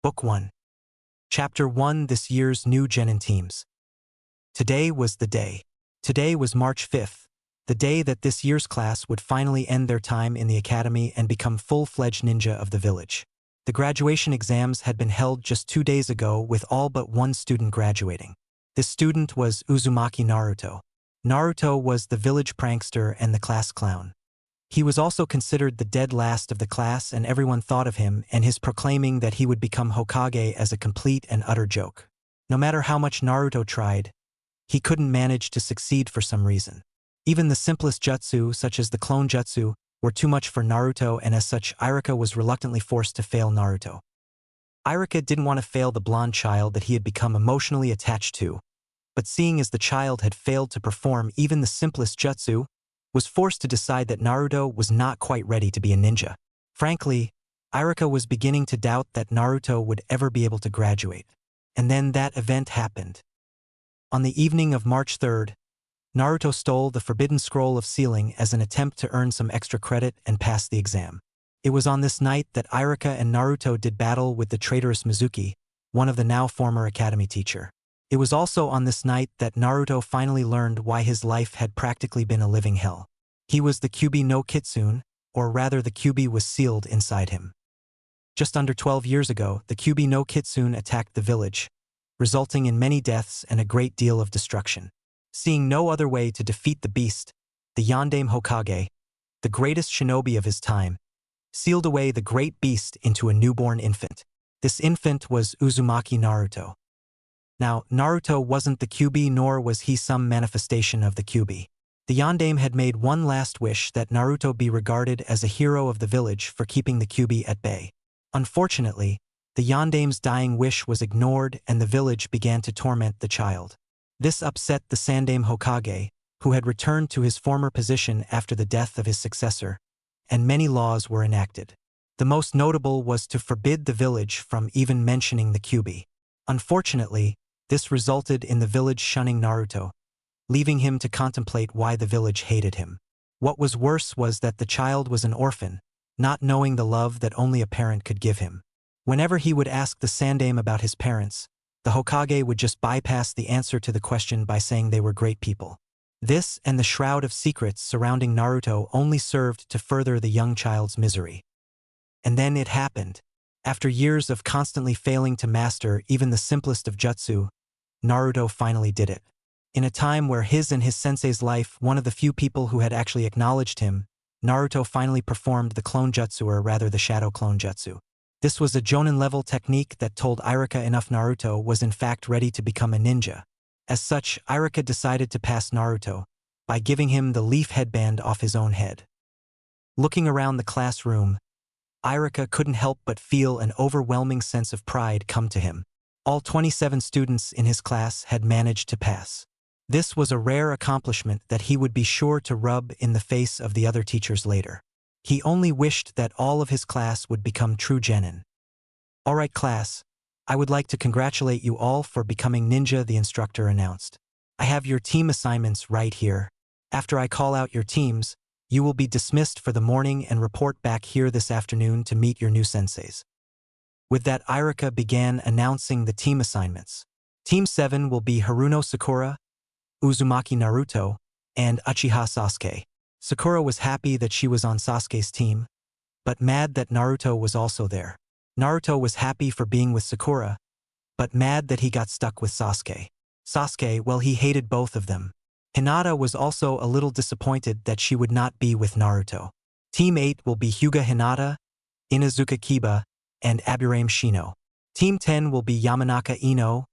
Book 1. Chapter 1. This year's new genin teams. Today was the day. Today was March 5th, the day that this year's class would finally end their time in the academy and become full-fledged ninja of the village. The graduation exams had been held just 2 days ago with all but one student graduating. This student was Uzumaki Naruto. Naruto was the village prankster and the class clown. He was also considered the dead last of the class, and everyone thought of him and his proclaiming that he would become Hokage as a complete and utter joke. No matter how much Naruto tried, he couldn't manage to succeed for some reason. Even the simplest jutsu, such as the clone jutsu, were too much for Naruto, and as such, Irika was reluctantly forced to fail Naruto. Irika didn't want to fail the blonde child that he had become emotionally attached to, but seeing as the child had failed to perform even the simplest jutsu, was forced to decide that Naruto was not quite ready to be a ninja. Frankly, Irika was beginning to doubt that Naruto would ever be able to graduate. And then that event happened. On the evening of March 3rd, Naruto stole the Forbidden Scroll of Sealing as an attempt to earn some extra credit and pass the exam. It was on this night that Irika and Naruto did battle with the traitorous Mizuki, one of the now former academy teacher. It was also on this night that Naruto finally learned why his life had practically been a living hell. He was the Kyuubi no Kitsune, or rather the Kyuubi was sealed inside him. Just under 12 years ago, the Kyuubi no Kitsune attacked the village, resulting in many deaths and a great deal of destruction. Seeing no other way to defeat the beast, the Yondaime Hokage, the greatest shinobi of his time, sealed away the great beast into a newborn infant. This infant was Uzumaki Naruto. Now, Naruto wasn't the Kyuubi, nor was he some manifestation of the Kyuubi. The Yondaime had made one last wish, that Naruto be regarded as a hero of the village for keeping the Kyuubi at bay. Unfortunately, the Yondaime's dying wish was ignored, and the village began to torment the child. This upset the Sandaime Hokage, who had returned to his former position after the death of his successor, and many laws were enacted. The most notable was to forbid the village from even mentioning the Kyuubi. Unfortunately, this resulted in the village shunning Naruto, leaving him to contemplate why the village hated him. What was worse was that the child was an orphan, not knowing the love that only a parent could give him. Whenever he would ask the Sandaime about his parents, the Hokage would just bypass the answer to the question by saying they were great people. This and the shroud of secrets surrounding Naruto only served to further the young child's misery. And then it happened. After years of constantly failing to master even the simplest of jutsu, Naruto finally did it. In a time where his and his sensei's life, one of the few people who had actually acknowledged him, Naruto finally performed the clone jutsu, or rather the shadow clone jutsu. This was a Jonin-level technique that told Irika enough Naruto was in fact ready to become a ninja. As such, Irika decided to pass Naruto by giving him the leaf headband off his own head. Looking around the classroom, Irika couldn't help but feel an overwhelming sense of pride come to him. All 27 students in his class had managed to pass. This was a rare accomplishment that he would be sure to rub in the face of the other teachers later. He only wished that all of his class would become true genin. "Alright class, I would like to congratulate you all for becoming ninja," the instructor announced. "I have your team assignments right here. After I call out your teams, you will be dismissed for the morning and report back here this afternoon to meet your new senseis." With that, Irika began announcing the team assignments. Team 7 will be Haruno Sakura, Uzumaki Naruto, and Uchiha Sasuke. Sakura was happy that she was on Sasuke's team, but mad that Naruto was also there. Naruto was happy for being with Sakura, but mad that he got stuck with Sasuke. Sasuke, well, he hated both of them. Hinata was also a little disappointed that she would not be with Naruto. Team 8 will be Hyuga Hinata, Inazuka Kiba, and Aburame Shino. Team 10 will be Yamanaka Ino,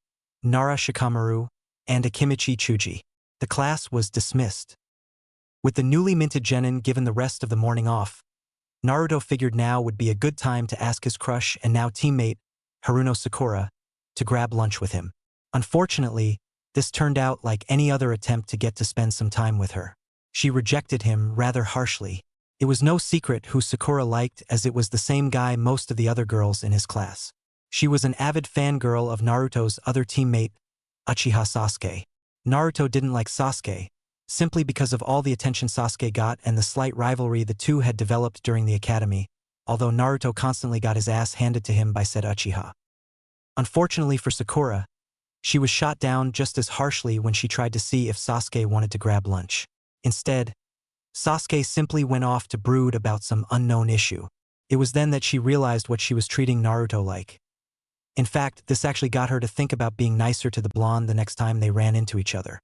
Nara Shikamaru, and Akimichi Chuji. The class was dismissed. With the newly minted genin given the rest of the morning off, Naruto figured now would be a good time to ask his crush and now teammate, Haruno Sakura, to grab lunch with him. Unfortunately, this turned out like any other attempt to get to spend some time with her. She rejected him rather harshly. It was no secret who Sakura liked, as it was the same guy most of the other girls in his class. She was an avid fangirl of Naruto's other teammate, Uchiha Sasuke. Naruto didn't like Sasuke, simply because of all the attention Sasuke got and the slight rivalry the two had developed during the academy, although Naruto constantly got his ass handed to him by said Uchiha. Unfortunately for Sakura, she was shot down just as harshly when she tried to see if Sasuke wanted to grab lunch. Instead, Sasuke simply went off to brood about some unknown issue. It was then that she realized what she was treating Naruto like. In fact, this actually got her to think about being nicer to the blonde the next time they ran into each other.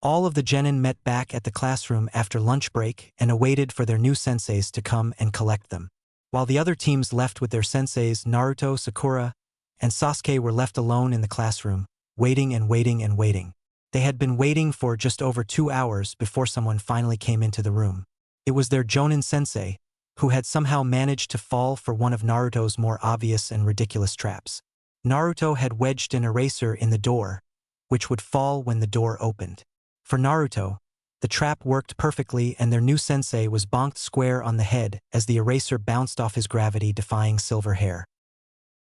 All of the genin met back at the classroom after lunch break and awaited for their new senseis to come and collect them. While the other teams left with their senseis, Naruto, Sakura, and Sasuke were left alone in the classroom, waiting and waiting and waiting. They had been waiting for just over 2 hours before someone finally came into the room. It was their Jonin sensei, who had somehow managed to fall for one of Naruto's more obvious and ridiculous traps. Naruto had wedged an eraser in the door, which would fall when the door opened. For Naruto, the trap worked perfectly and their new sensei was bonked square on the head as the eraser bounced off his gravity-defying silver hair.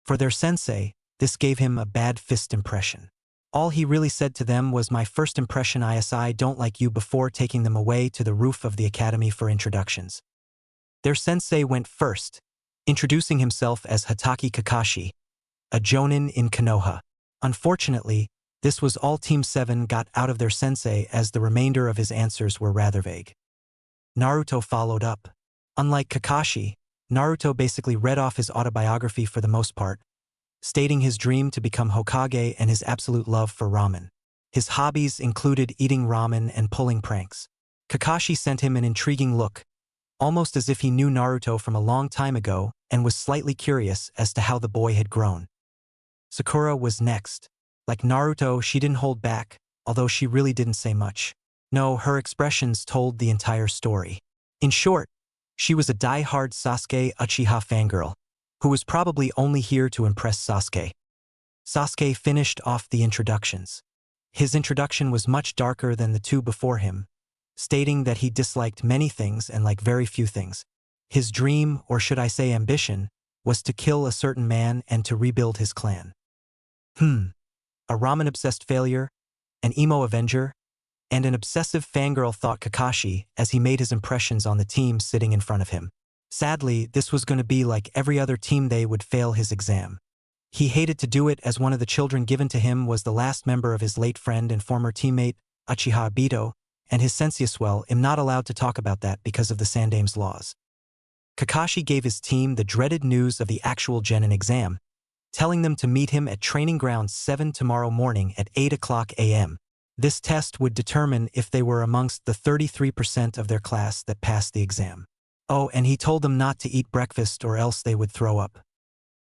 For their sensei, this gave him a bad fist impression. All he really said to them was, "My first impression ISI don't like you," before taking them away to the roof of the academy for introductions. Their sensei went first, introducing himself as Hatake Kakashi, a Jonin in Konoha. Unfortunately, this was all Team 7 got out of their sensei, as the remainder of his answers were rather vague. Naruto followed up. Unlike Kakashi, Naruto basically read off his autobiography for the most part, stating his dream to become Hokage and his absolute love for ramen. His hobbies included eating ramen and pulling pranks. Kakashi sent him an intriguing look, almost as if he knew Naruto from a long time ago and was slightly curious as to how the boy had grown. Sakura was next. Like Naruto, she didn't hold back, although she really didn't say much. No, her expressions told the entire story. In short, she was a die-hard Sasuke Uchiha fangirl, who was probably only here to impress Sasuke. Sasuke finished off the introductions. His introduction was much darker than the two before him, stating that he disliked many things and liked very few things. His dream, or should I say ambition, was to kill a certain man and to rebuild his clan. A ramen-obsessed failure, an emo avenger, and an obsessive fangirl, thought Kakashi as he made his impressions on the team sitting in front of him. Sadly, this was going to be like every other team. They would fail his exam. He hated to do it, as one of the children given to him was the last member of his late friend and former teammate, Uchiha Obito, and his sensei as well. I'm not allowed to talk about that because of the Sandame's laws. Kakashi gave his team the dreaded news of the actual Genin exam, telling them to meet him at Training Ground 7 tomorrow morning at 8 a.m. This test would determine if they were amongst the 33% of their class that passed the exam. Oh, and he told them not to eat breakfast or else they would throw up.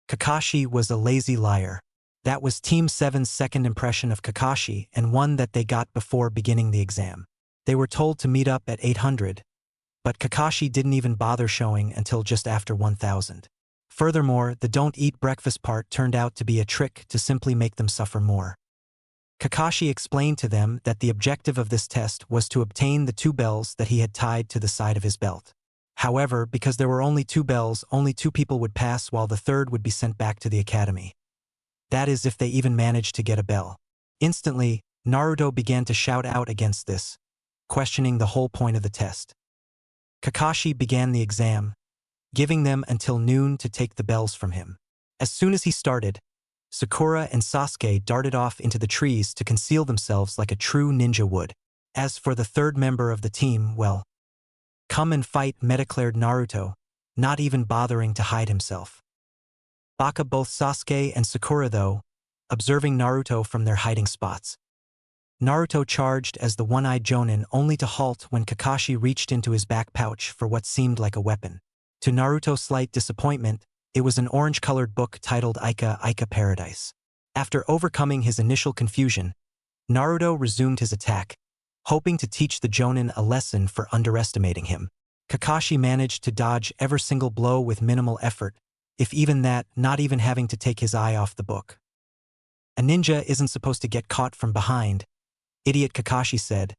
Kakashi was a lazy liar. That was Team 7's second impression of Kakashi, and one that they got before beginning the exam. They were told to meet up at 800, but Kakashi didn't even bother showing until just after 1000. Furthermore, the don't eat breakfast part turned out to be a trick to simply make them suffer more. Kakashi explained to them that the objective of this test was to obtain the 2 bells that he had tied to the side of his belt. However, because there were only 2 bells, only 2 people would pass, while the third would be sent back to the academy. That is, if they even managed to get a bell. Instantly, Naruto began to shout out against this, questioning the whole point of the test. Kakashi began the exam, giving them until noon to take the bells from him. As soon as he started, Sakura and Sasuke darted off into the trees to conceal themselves like a true ninja would. As for the third member of the team, well, come and fight, declared Naruto, not even bothering to hide himself. Baka both Sasuke and Sakura, though, observing Naruto from their hiding spots. Naruto charged as the one-eyed Jonin, only to halt when Kakashi reached into his back pouch for what seemed like a weapon. To Naruto's slight disappointment, it was an orange-colored book titled Ika Paradise. After overcoming his initial confusion, Naruto resumed his attack, hoping to teach the Jonin a lesson for underestimating him. Kakashi managed to dodge every single blow with minimal effort, if even that, not even having to take his eye off the book. "A ninja isn't supposed to get caught from behind," idiot Kakashi said,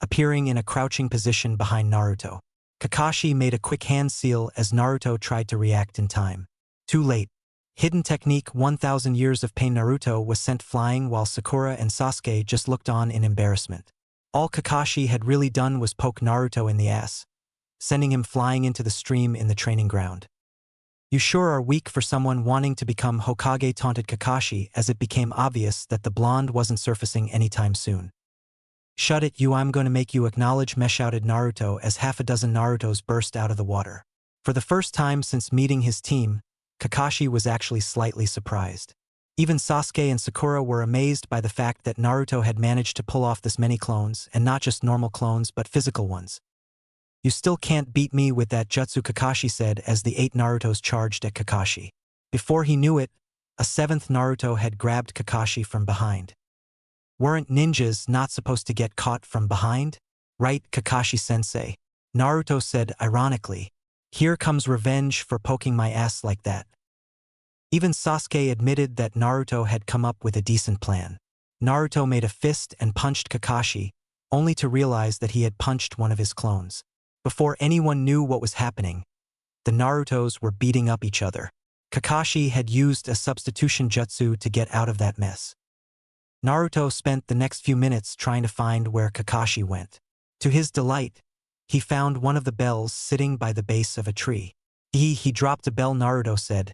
appearing in a crouching position behind Naruto. Kakashi made a quick hand seal as Naruto tried to react in time. Too late. Hidden technique 1000 years of pain. Naruto was sent flying while Sakura and Sasuke just looked on in embarrassment. All Kakashi had really done was poke Naruto in the ass, sending him flying into the stream in the training ground. You sure are weak for someone wanting to become Hokage, taunted Kakashi as it became obvious that the blonde wasn't surfacing anytime soon. Shut it, you, I'm going to make you acknowledge me, shouted Naruto as half a dozen Narutos burst out of the water. For the first time since meeting his team, Kakashi was actually slightly surprised. Even Sasuke and Sakura were amazed by the fact that Naruto had managed to pull off this many clones, and not just normal clones but physical ones. You still can't beat me with that jutsu, Kakashi said as the 8 Narutos charged at Kakashi. Before he knew it, a 7th Naruto had grabbed Kakashi from behind. Weren't ninjas not supposed to get caught from behind? Right, Kakashi-sensei? Naruto said ironically. Here comes revenge for poking my ass like that. Even Sasuke admitted that Naruto had come up with a decent plan. Naruto made a fist and punched Kakashi, only to realize that he had punched one of his clones. Before anyone knew what was happening, the Narutos were beating up each other. Kakashi had used a substitution jutsu to get out of that mess. Naruto spent the next few minutes trying to find where Kakashi went. To his delight, he found one of the bells sitting by the base of a tree. He dropped a bell, Naruto said,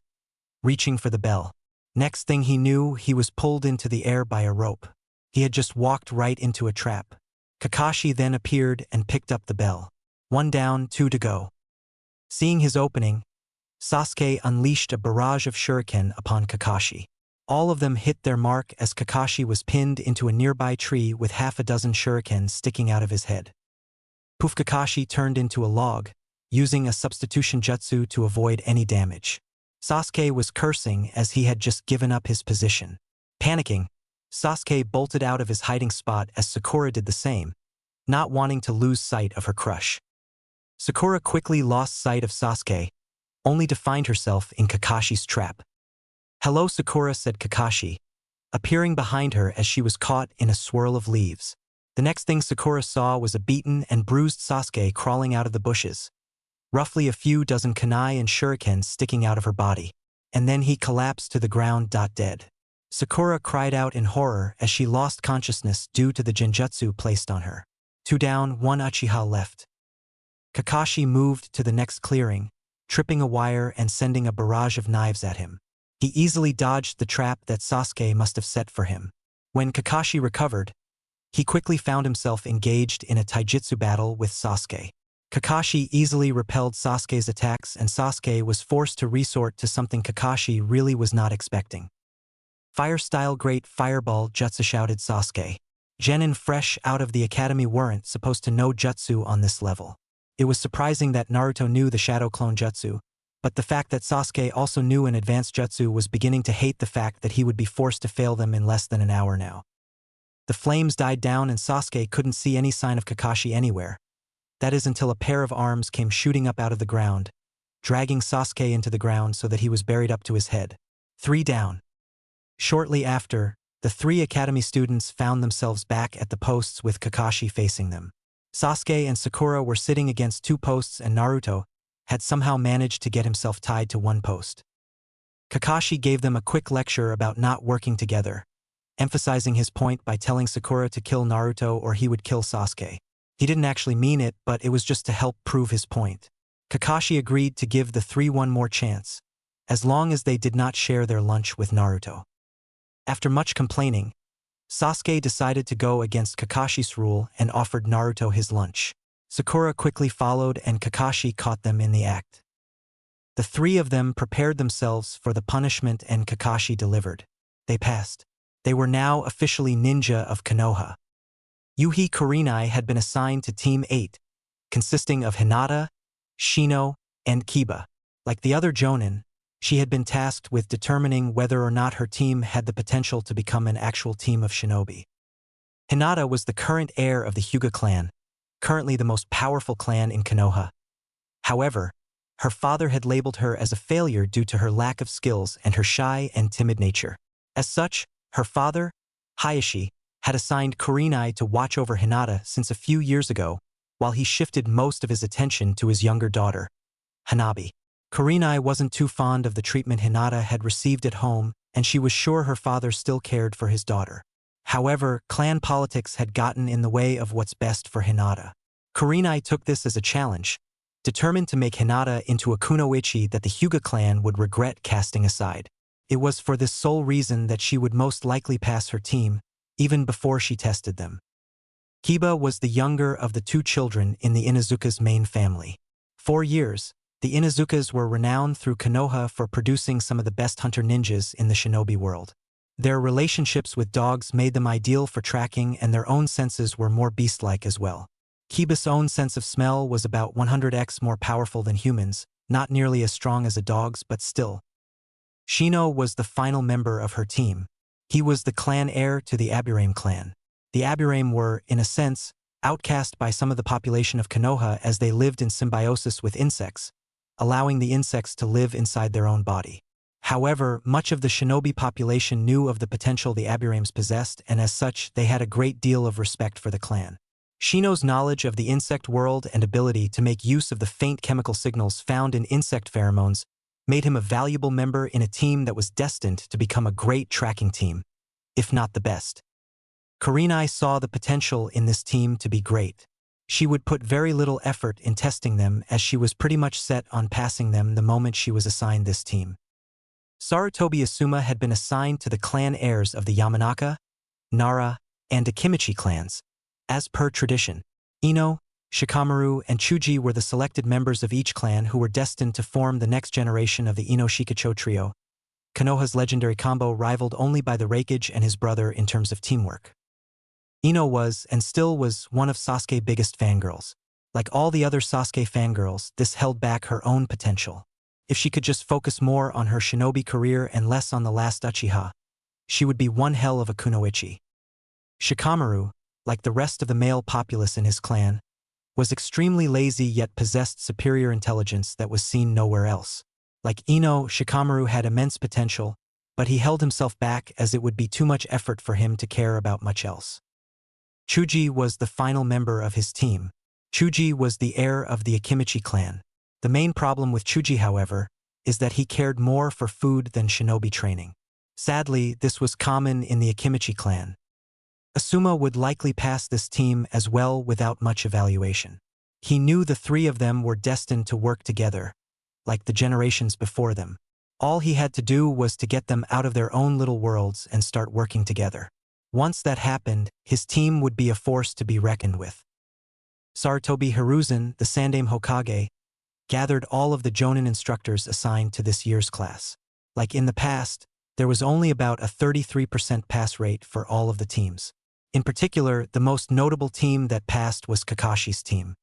reaching for the bell. Next thing he knew, he was pulled into the air by a rope. He had just walked right into a trap. Kakashi then appeared and picked up the bell. 1 down, 2 to go. Seeing his opening, Sasuke unleashed a barrage of shuriken upon Kakashi. All of them hit their mark as Kakashi was pinned into a nearby tree with half a dozen shurikens sticking out of his head. Poof, Kakashi turned into a log, using a substitution jutsu to avoid any damage. Sasuke was cursing as he had just given up his position. Panicking, Sasuke bolted out of his hiding spot as Sakura did the same, not wanting to lose sight of her crush. Sakura quickly lost sight of Sasuke, only to find herself in Kakashi's trap. Hello, Sakura, said Kakashi, appearing behind her as she was caught in a swirl of leaves. The next thing Sakura saw was a beaten and bruised Sasuke crawling out of the bushes, roughly a few dozen kunai and shurikens sticking out of her body, and then he collapsed to the ground, dead. Sakura cried out in horror as she lost consciousness due to the genjutsu placed on her. 2 down, 1 Uchiha left. Kakashi moved to the next clearing, tripping a wire and sending a barrage of knives at him. He easily dodged the trap that Sasuke must have set for him. When Kakashi recovered, he quickly found himself engaged in a taijutsu battle with Sasuke. Kakashi easily repelled Sasuke's attacks and Sasuke was forced to resort to something Kakashi really was not expecting. Fire-style great fireball jutsu, shouted Sasuke. Genin fresh out of the academy weren't supposed to know jutsu on this level. It was surprising that Naruto knew the shadow clone jutsu, but the fact that Sasuke also knew an advanced jutsu was beginning to hate the fact that he would be forced to fail them in less than an hour now. The flames died down and Sasuke couldn't see any sign of Kakashi anywhere. That is until a pair of arms came shooting up out of the ground, dragging Sasuke into the ground so that he was buried up to his head. 3 down. Shortly after, the 3 academy students found themselves back at the posts with Kakashi facing them. Sasuke and Sakura were sitting against 2 posts and Naruto had somehow managed to get himself tied to 1 post. Kakashi gave them a quick lecture about not working together, emphasizing his point by telling Sakura to kill Naruto or he would kill Sasuke. He didn't actually mean it, but it was just to help prove his point. Kakashi agreed to give the 3 one more chance, as long as they did not share their lunch with Naruto. After much complaining, Sasuke decided to go against Kakashi's rule and offered Naruto his lunch. Sakura quickly followed and Kakashi caught them in the act. The 3 of them prepared themselves for the punishment and Kakashi delivered. They passed. They were now officially ninja of Konoha. Yuhi Kurenai had been assigned to Team 8, consisting of Hinata, Shino, and Kiba. Like the other Jonin, she had been tasked with determining whether or not her team had the potential to become an actual team of shinobi. Hinata was the current heir of the Hyuga clan, currently the most powerful clan in Konoha. However, her father had labeled her as a failure due to her lack of skills and her shy and timid nature. As such, her father, Hayashi, had assigned Kurenai to watch over Hinata since a few years ago, while he shifted most of his attention to his younger daughter, Hanabi. Kurenai wasn't too fond of the treatment Hinata had received at home, and she was sure her father still cared for his daughter. However, clan politics had gotten in the way of what's best for Hinata. Kurenai took this as a challenge, determined to make Hinata into a kunoichi that the Hyuga clan would regret casting aside. It was for this sole reason that she would most likely pass her team, even before she tested them. Kiba was the younger of the two children in the Inuzuka's main family. For years, the Inuzukas were renowned through Konoha for producing some of the best hunter ninjas in the shinobi world. Their relationships with dogs made them ideal for tracking, and their own senses were more beast-like as well. Kiba's own sense of smell was about 100x more powerful than humans, not nearly as strong as a dog's, but still. Shino was the final member of her team. He was the clan heir to the Aburame clan. The Aburame were, in a sense, outcast by some of the population of Konoha as they lived in symbiosis with insects, allowing the insects to live inside their own body. However, much of the shinobi population knew of the potential the Aburames possessed, and as such, they had a great deal of respect for the clan. Shino's knowledge of the insect world and ability to make use of the faint chemical signals found in insect pheromones made him a valuable member in a team that was destined to become a great tracking team, if not the best. Kurenai saw the potential in this team to be great. She would put very little effort in testing them, as she was pretty much set on passing them the moment she was assigned this team. Sarutobi Asuma had been assigned to the clan heirs of the Yamanaka, Nara, and Akimichi clans. As per tradition, Ino, Shikamaru, and Chuji were the selected members of each clan who were destined to form the next generation of the Ino Shikacho trio, Konoha's legendary combo rivaled only by the Reikage and his brother in terms of teamwork. Ino was, and still was, one of Sasuke's biggest fangirls. Like all the other Sasuke fangirls, this held back her own potential. If she could just focus more on her shinobi career and less on the last Uchiha, she would be one hell of a kunoichi. Shikamaru, like the rest of the male populace in his clan, was extremely lazy yet possessed superior intelligence that was seen nowhere else. Like Ino, Shikamaru had immense potential, but he held himself back as it would be too much effort for him to care about much else. Chuji was the final member of his team. Chuji was the heir of the Akimichi clan. The main problem with Chuji, however, is that he cared more for food than shinobi training. Sadly, this was common in the Akimichi clan. Asuma would likely pass this team as well without much evaluation. He knew the three of them were destined to work together, like the generations before them. All he had to do was to get them out of their own little worlds and start working together. Once that happened, his team would be a force to be reckoned with. Sarutobi Hiruzen, the Sandaime Hokage, gathered all of the Jonin instructors assigned to this year's class. Like in the past, there was only about a 33% pass rate for all of the teams. In particular, the most notable team that passed was Kakashi's team.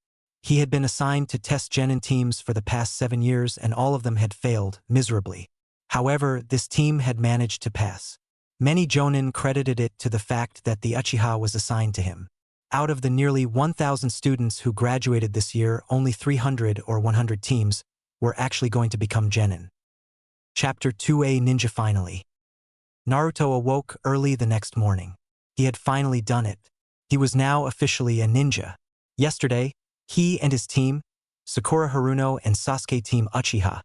He had been assigned to test genin teams for the past 7 years, and all of them had failed miserably. However, this team had managed to pass. Many Jonin credited it to the fact that the Uchiha was assigned to him. Out of the nearly 1,000 students who graduated this year, only 300 or 100 teams were actually going to become genin. Chapter 2A Ninja Finally. Naruto awoke early the next morning. He had finally done it. He was now officially a ninja. Yesterday, he and his team, Sakura Haruno and Sasuke Team Uchiha,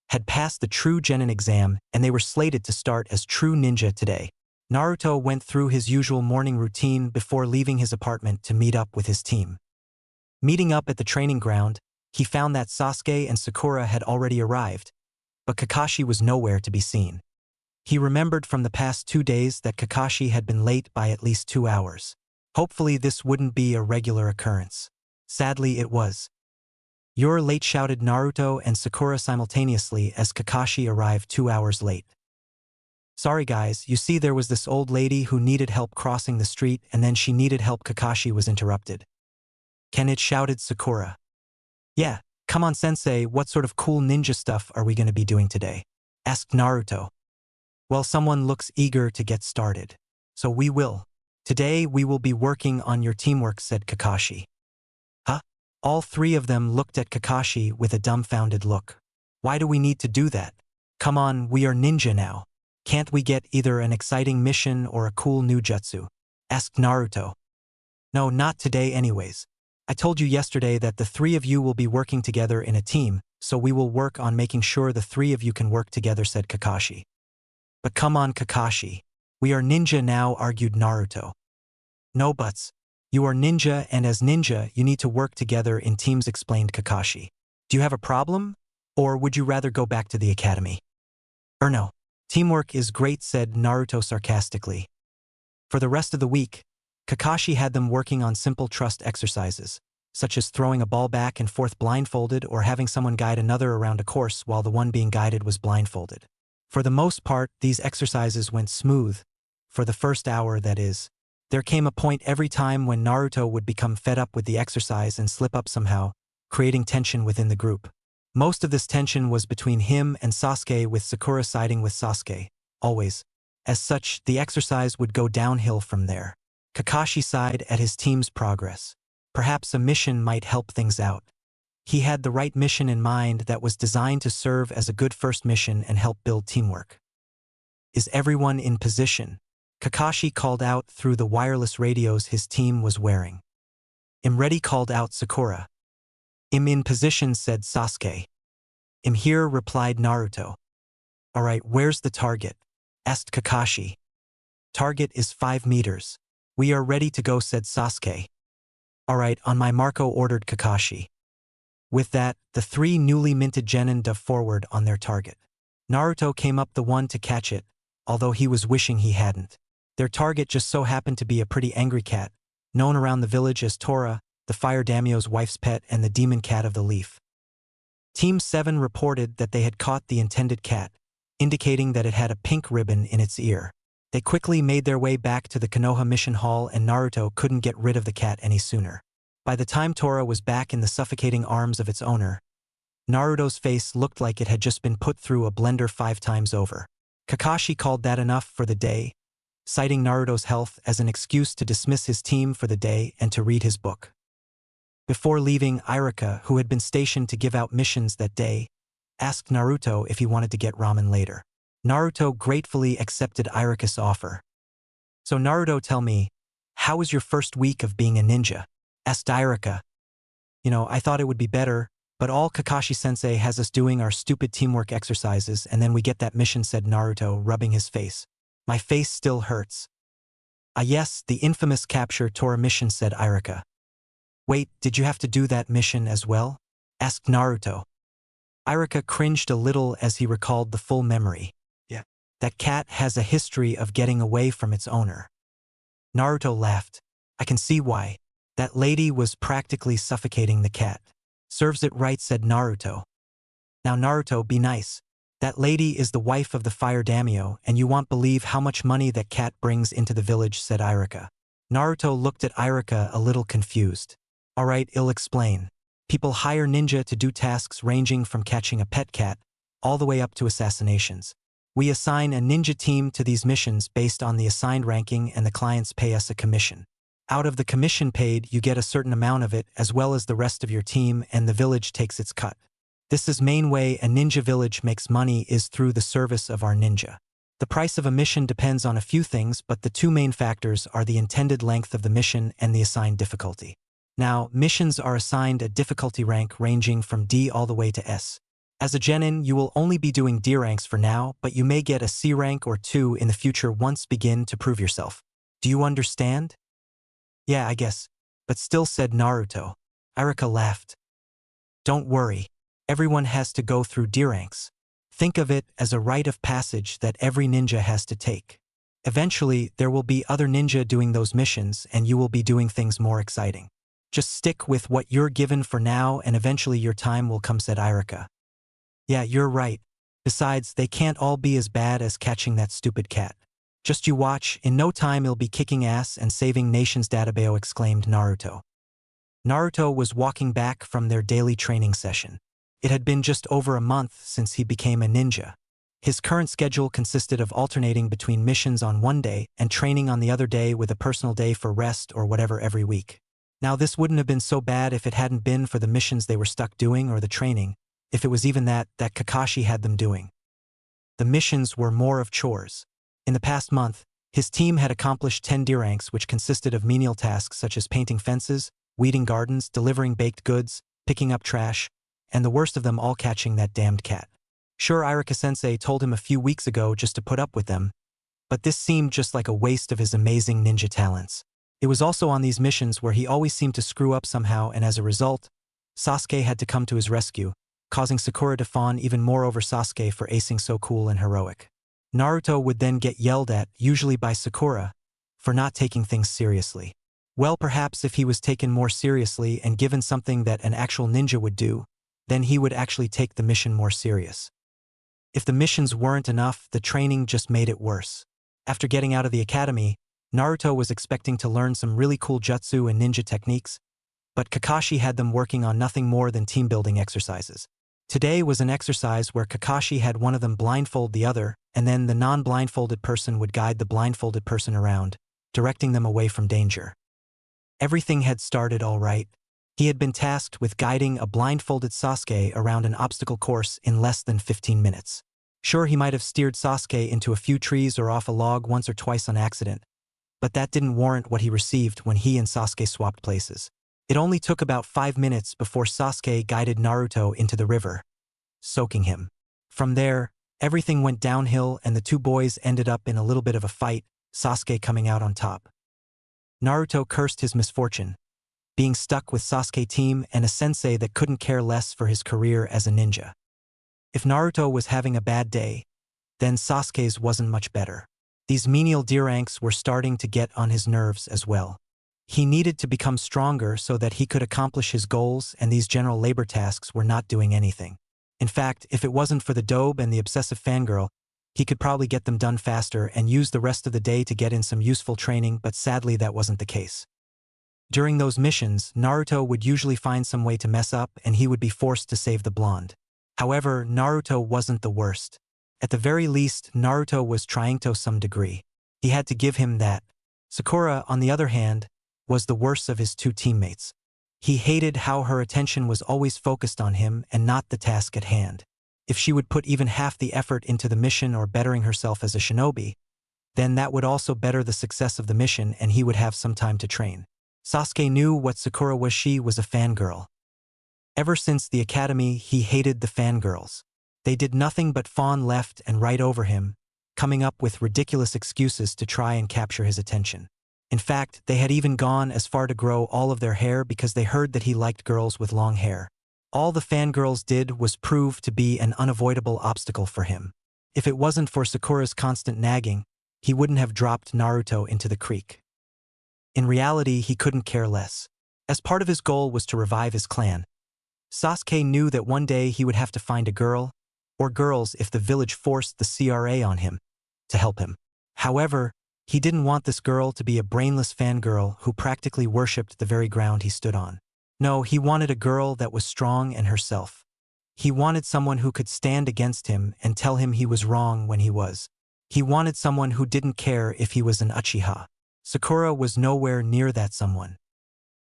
had passed the true genin exam, and they were slated to start as true ninja today. Naruto went through his usual morning routine before leaving his apartment to meet up with his team. Meeting up at the training ground, he found that Sasuke and Sakura had already arrived, but Kakashi was nowhere to be seen. He remembered from the past 2 days that Kakashi had been late by at least 2 hours. Hopefully this wouldn't be a regular occurrence. Sadly, it was. "You're late," shouted Naruto and Sakura simultaneously as Kakashi arrived 2 hours late. "Sorry guys, you see there was this old lady who needed help crossing the street, and then she needed help." Kakashi was interrupted. "Can it?" shouted Sakura. "Yeah, come on Sensei, what sort of cool ninja stuff are we going to be doing today?" asked Naruto. "Well, someone looks eager to get started. So we will. Today we will be working on your teamwork," said Kakashi. "Huh?" All three of them looked at Kakashi with a dumbfounded look. "Why do we need to do that? Come on, we are ninja now. Can't we get either an exciting mission or a cool new jutsu?" asked Naruto. "No, not today anyways. I told you yesterday that the three of you will be working together in a team, so we will work on making sure the three of you can work together," said Kakashi. "But come on Kakashi. We are ninja now," argued Naruto. "No buts. You are ninja, and as ninja, you need to work together in teams," explained Kakashi. Do you have a problem? Or would you rather go back to the academy? No. Teamwork is great, said Naruto sarcastically. For the rest of the week, Kakashi had them working on simple trust exercises, such as throwing a ball back and forth blindfolded or having someone guide another around a course while the one being guided was blindfolded. For the most part, these exercises went smooth. For the first hour, that is. There came a point every time when Naruto would become fed up with the exercise and slip up somehow, creating tension within the group. Most of this tension was between him and Sasuke, with Sakura siding with Sasuke, always. As such, the exercise would go downhill from there. Kakashi sighed at his team's progress. Perhaps a mission might help things out. He had the right mission in mind that was designed to serve as a good first mission and help build teamwork. Is everyone in position? Kakashi called out through the wireless radios his team was wearing. "I'm ready," called out Sakura. "I'm in position," said Sasuke. "I'm here," replied Naruto. "Alright, where's the target?" asked Kakashi. "Target is 5 meters. We are ready to go," said Sasuke. "Alright, on my marco," ordered Kakashi. With that, the 3 newly minted genin dove forward on their target. Naruto came up the one to catch it, although he was wishing he hadn't. Their target just so happened to be a pretty angry cat, known around the village as Tora, the fire daimyo's wife's pet and the demon cat of the leaf. Team 7 reported that they had caught the intended cat, indicating that it had a pink ribbon in its ear. They quickly made their way back to the Konoha mission hall, and Naruto couldn't get rid of the cat any sooner. By the time Tora was back in the suffocating arms of its owner, Naruto's face looked like it had just been put through a blender 5 times over. Kakashi called that enough for the day, citing Naruto's health as an excuse to dismiss his team for the day and to read his book. Before leaving, Irika, who had been stationed to give out missions that day, asked Naruto if he wanted to get ramen later. Naruto gratefully accepted Irika's offer. "So Naruto, tell me, how was your first week of being a ninja?" asked Irika. I thought it would be better, but all Kakashi-sensei has us doing our stupid teamwork exercises and then we get that mission," said Naruto, rubbing his face. "My face still hurts." "Ah yes, the infamous capture Tora mission," said Irika. "Wait, did you have to do that mission as well?" asked Naruto. Irika cringed a little as he recalled the full memory. "Yeah. That cat has a history of getting away from its owner." Naruto laughed. "I can see why. That lady was practically suffocating the cat." "Serves it right," said Naruto. "Now Naruto, be nice. That lady is the wife of the fire daimyo, and you won't believe how much money that cat brings into the village," said Irika. Naruto looked at Irika a little confused. "Alright, I'll explain. People hire ninja to do tasks ranging from catching a pet cat, all the way up to assassinations. We assign a ninja team to these missions based on the assigned ranking, and the clients pay us a commission. Out of the commission paid, you get a certain amount of it as well as the rest of your team, and the village takes its cut. This is main way a ninja village makes money is through the service of our ninja. The price of a mission depends on a few things, but the 2 main factors are the intended length of the mission and the assigned difficulty. Now, missions are assigned a difficulty rank ranging from D all the way to S. As a genin, you will only be doing D ranks for now, but you may get a C rank or 2 in the future once begin to prove yourself. Do you understand?" "Yeah, I guess. But still," said Naruto. Irika laughed. "Don't worry. Everyone has to go through D ranks. Think of it as a rite of passage that every ninja has to take. Eventually, there will be other ninja doing those missions, and you will be doing things more exciting. Just stick with what you're given for now, and eventually your time will come," said Irika. "Yeah, you're right. Besides, they can't all be as bad as catching that stupid cat. Just you watch, in no time he'll be kicking ass and saving nations," Databeo exclaimed Naruto. Naruto was walking back from their daily training session. It had been just over a month since he became a ninja. His current schedule consisted of alternating between missions on one day and training on the other day, with a personal day for rest or whatever every week. Now this wouldn't have been so bad if it hadn't been for the missions they were stuck doing, or the training, if it was even that Kakashi had them doing. The missions were more of chores. In the past month, his team had accomplished 10 D ranks, which consisted of menial tasks such as painting fences, weeding gardens, delivering baked goods, picking up trash, and the worst of them all, catching that damned cat. Sure, Irika-sensei told him a few weeks ago just to put up with them, but this seemed just like a waste of his amazing ninja talents. It was also on these missions where he always seemed to screw up somehow, and as a result, Sasuke had to come to his rescue, causing Sakura to fawn even more over Sasuke for acing so cool and heroic. Naruto would then get yelled at, usually by Sakura, for not taking things seriously. Well, perhaps if he was taken more seriously and given something that an actual ninja would do, then he would actually take the mission more serious. If the missions weren't enough, the training just made it worse. After getting out of the academy, Naruto was expecting to learn some really cool jutsu and ninja techniques, but Kakashi had them working on nothing more than team-building exercises. Today was an exercise where Kakashi had one of them blindfold the other, and then the non-blindfolded person would guide the blindfolded person around, directing them away from danger. Everything had started all right. He had been tasked with guiding a blindfolded Sasuke around an obstacle course in less than 15 minutes. Sure, he might have steered Sasuke into a few trees or off a log once or twice on accident, but that didn't warrant what he received when he and Sasuke swapped places. It only took about 5 minutes before Sasuke guided Naruto into the river, soaking him. From there, everything went downhill and the two boys ended up in a little bit of a fight, Sasuke coming out on top. Naruto cursed his misfortune, being stuck with Sasuke team and a sensei that couldn't care less for his career as a ninja. If Naruto was having a bad day, then Sasuke's wasn't much better. These menial ranks were starting to get on his nerves as well. He needed to become stronger so that he could accomplish his goals, and these general labor tasks were not doing anything. In fact, if it wasn't for the dobe and the obsessive fangirl, he could probably get them done faster and use the rest of the day to get in some useful training, but sadly that wasn't the case. During those missions, Naruto would usually find some way to mess up and he would be forced to save the blonde. However, Naruto wasn't the worst. At the very least, Naruto was trying to some degree. He had to give him that. Sakura, on the other hand, was the worst of his two teammates. He hated how her attention was always focused on him and not the task at hand. If she would put even half the effort into the mission or bettering herself as a shinobi, then that would also better the success of the mission and he would have some time to train. Sasuke knew what Sakura was. She was a fangirl. Ever since the academy, he hated the fangirls. They did nothing but fawn left and right over him, coming up with ridiculous excuses to try and capture his attention. In fact, they had even gone as far to grow all of their hair because they heard that he liked girls with long hair. All the fangirls did was prove to be an unavoidable obstacle for him. If it wasn't for Sakura's constant nagging, he wouldn't have dropped Naruto into the creek. In reality, he couldn't care less. As part of his goal was to revive his clan, Sasuke knew that one day he would have to find a girl, or girls if the village forced the CRA on him, to help him. However, he didn't want this girl to be a brainless fangirl who practically worshipped the very ground he stood on. No, he wanted a girl that was strong and herself. He wanted someone who could stand against him and tell him he was wrong when he was. He wanted someone who didn't care if he was an Uchiha. Sakura was nowhere near that someone.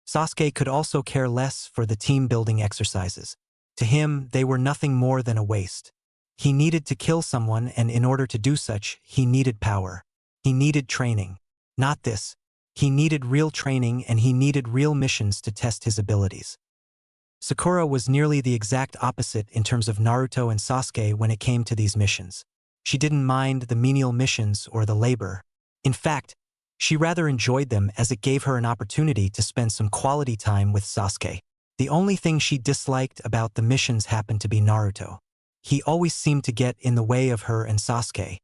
Sasuke could also care less for the team-building exercises. To him, they were nothing more than a waste. He needed to kill someone, and in order to do such, he needed power. He needed training. Not this. He needed real training and he needed real missions to test his abilities. Sakura was nearly the exact opposite in terms of Naruto and Sasuke when it came to these missions. She didn't mind the menial missions or the labor. In fact, she rather enjoyed them as it gave her an opportunity to spend some quality time with Sasuke. The only thing she disliked about the missions happened to be Naruto. He always seemed to get in the way of her and Sasuke.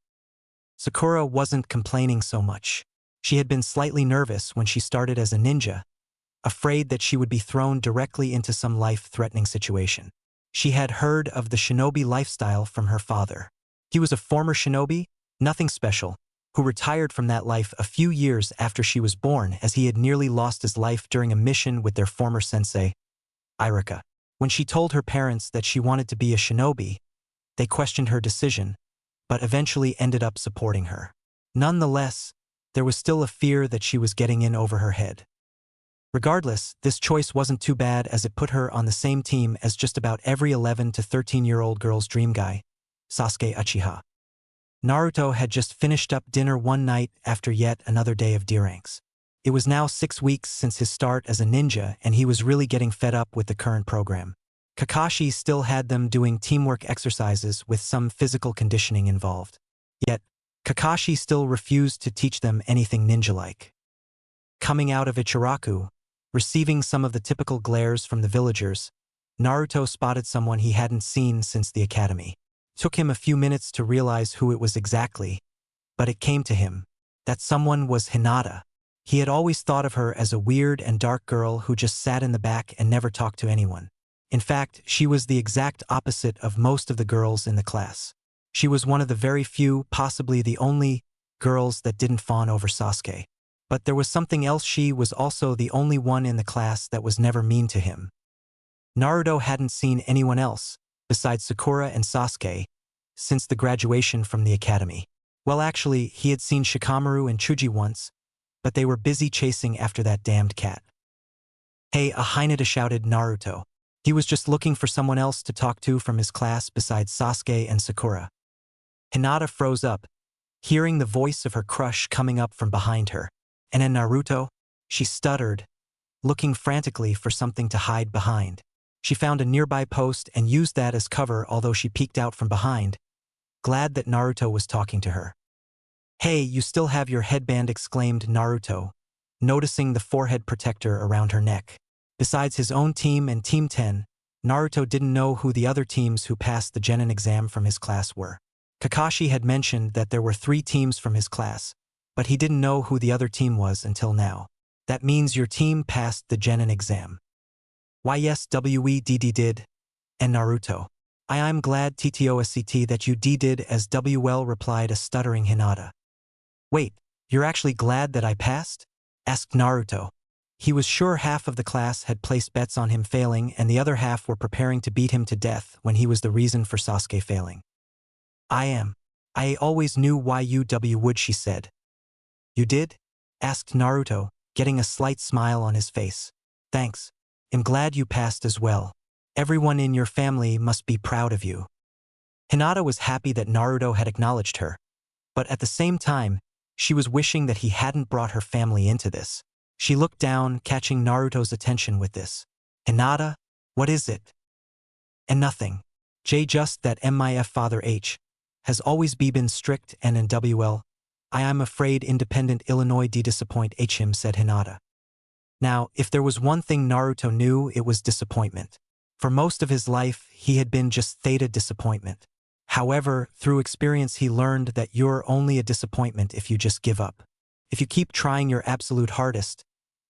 Sakura wasn't complaining so much. She had been slightly nervous when she started as a ninja, afraid that she would be thrown directly into some life-threatening situation. She had heard of the shinobi lifestyle from her father. He was a former shinobi, nothing special, who retired from that life a few years after she was born as he had nearly lost his life during a mission with their former sensei, Iruka. When she told her parents that she wanted to be a shinobi, they questioned her decision, but eventually ended up supporting her. Nonetheless, there was still a fear that she was getting in over her head. Regardless, this choice wasn't too bad as it put her on the same team as just about every 11 to 13-year-old girl's dream guy, Sasuke Uchiha. Naruto had just finished up dinner one night after yet another day of D-ranks. It was now 6 weeks since his start as a ninja and he was really getting fed up with the current program. Kakashi still had them doing teamwork exercises with some physical conditioning involved. Yet, Kakashi still refused to teach them anything ninja-like. Coming out of Ichiraku, receiving some of the typical glares from the villagers, Naruto spotted someone he hadn't seen since the academy. Took him a few minutes to realize who it was exactly, but it came to him. That someone was Hinata. He had always thought of her as a weird and dark girl who just sat in the back and never talked to anyone. In fact, she was the exact opposite of most of the girls in the class. She was one of the very few, possibly the only, girls that didn't fawn over Sasuke. But there was something else. She was also the only one in the class that was never mean to him. Naruto hadn't seen anyone else, besides Sakura and Sasuke, since the graduation from the academy. Well, actually, he had seen Shikamaru and Chuji once, but they were busy chasing after that damned cat. Hey, Hinata, shouted Naruto. He was just looking for someone else to talk to from his class besides Sasuke and Sakura. Hinata froze up, hearing the voice of her crush coming up from behind her. And then Naruto? She stuttered, looking frantically for something to hide behind. She found a nearby post and used that as cover, although she peeked out from behind, glad that Naruto was talking to her. Hey, you still have your headband, exclaimed Naruto, noticing the forehead protector around her neck. Besides his own team and Team 10, Naruto didn't know who the other teams who passed the Chunin exam from his class were. Kakashi had mentioned that there were 3 teams from his class, but he didn't know who the other team was until now. That means your team passed the Chunin exam. Why yes, we did. And Naruto. I'm glad TTOSCT that you did, as WL replied, a stuttering Hinata. Wait, you're actually glad that I passed? Asked Naruto. He was sure half of the class had placed bets on him failing and the other half were preparing to beat him to death when he was the reason for Sasuke failing. I always knew why you would, she said. You did? Asked Naruto, getting a slight smile on his face. Thanks. I'm glad you passed as well. Everyone in your family must be proud of you. Hinata was happy that Naruto had acknowledged her, but at the same time, she was wishing that he hadn't brought her family into this. She looked down, catching Naruto's attention with this. Hinata, what is it? And nothing. Just that my father H has always been strict and in WL. I am afraid independent Illinois disappoint him, said Hinata. Now, if there was one thing Naruto knew, it was disappointment. For most of his life, he had been just theta disappointment. However, through experience he learned that you're only a disappointment if you just give up. If you keep trying your absolute hardest,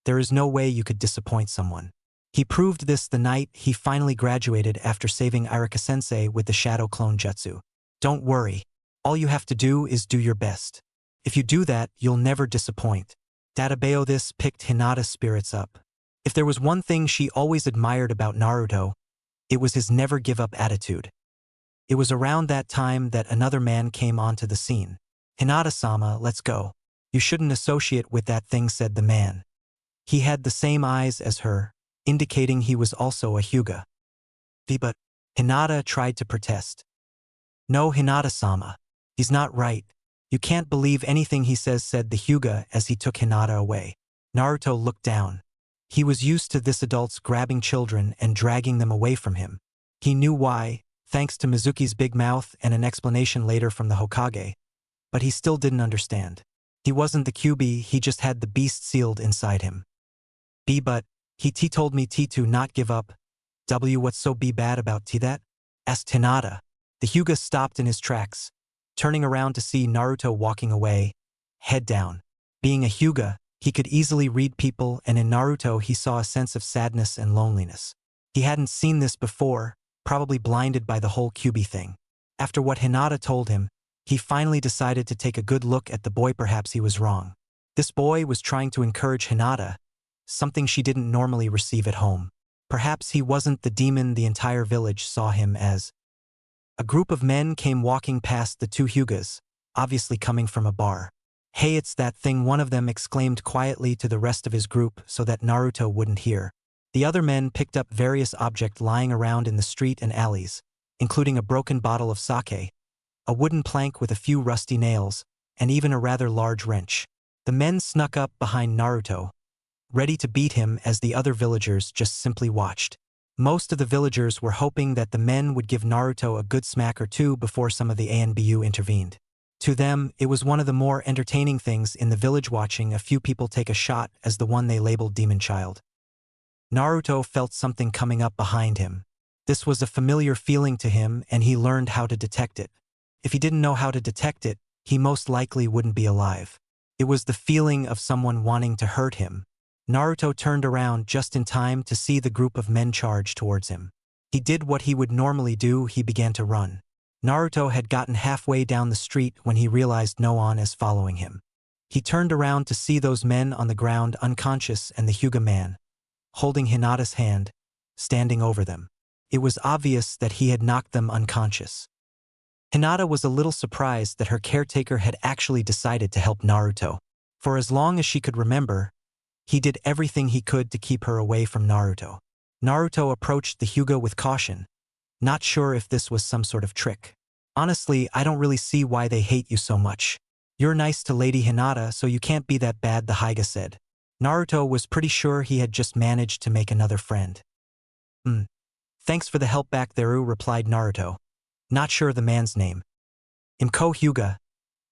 there is no way you could disappoint someone. He proved this the night he finally graduated after saving Iruka-sensei with the Shadow Clone Jutsu. Don't worry. All you have to do is do your best. If you do that, you'll never disappoint. Databeo this picked Hinata's spirits up. If there was one thing she always admired about Naruto, it was his never-give-up attitude. It was around that time that another man came onto the scene. Hinata-sama, let's go. You shouldn't associate with that thing, said the man. He had the same eyes as her, indicating he was also a Hyuga. But Hinata tried to protest. No, Hinata-sama. He's not right. You can't believe anything he says, said the Hyuga as he took Hinata away. Naruto looked down. He was used to this adults grabbing children and dragging them away from him. He knew why, thanks to Mizuki's big mouth and an explanation later from the Hokage, but he still didn't understand. He wasn't the Kyuubi, he just had the beast sealed inside him. But he told me to not give up. What's so bad about that? Asked Hinata. The Hyuga stopped in his tracks, turning around to see Naruto walking away, head down. Being a Hyuga, he could easily read people, and in Naruto he saw a sense of sadness and loneliness. He hadn't seen this before, probably blinded by the whole Kyuubi thing. After what Hinata told him, he finally decided to take a good look at the boy. Perhaps he was wrong. This boy was trying to encourage Hinata, something she didn't normally receive at home. Perhaps he wasn't the demon the entire village saw him as. A group of men came walking past the 2 Hyugas, obviously coming from a bar. Hey, it's that thing, one of them exclaimed quietly to the rest of his group so that Naruto wouldn't hear. The other men picked up various objects lying around in the street and alleys, including a broken bottle of sake, a wooden plank with a few rusty nails, and even a rather large wrench. The men snuck up behind Naruto, ready to beat him, as the other villagers just simply watched. Most of the villagers were hoping that the men would give Naruto a good smack or two before some of the ANBU intervened. To them, it was one of the more entertaining things in the village watching a few people take a shot as the one they labeled Demon Child. Naruto felt something coming up behind him. This was a familiar feeling to him, and he learned how to detect it. If he didn't know how to detect it, he most likely wouldn't be alive. It was the feeling of someone wanting to hurt him. Naruto turned around just in time to see the group of men charge towards him. He did what he would normally do. He began to run. Naruto had gotten halfway down the street when he realized no one is following him. He turned around to see those men on the ground unconscious and the Hyuga man, holding Hinata's hand, standing over them. It was obvious that he had knocked them unconscious. Hinata was a little surprised that her caretaker had actually decided to help Naruto. For as long as she could remember, he did everything he could to keep her away from Naruto. Naruto approached the Hyuga with caution, not sure if this was some sort of trick. Honestly, I don't really see why they hate you so much. You're nice to Lady Hinata, so you can't be that bad, the Hyuga said. Naruto was pretty sure he had just managed to make another friend. Thanks for the help back there, replied Naruto. Not sure the man's name. I'm Ko Hyuga.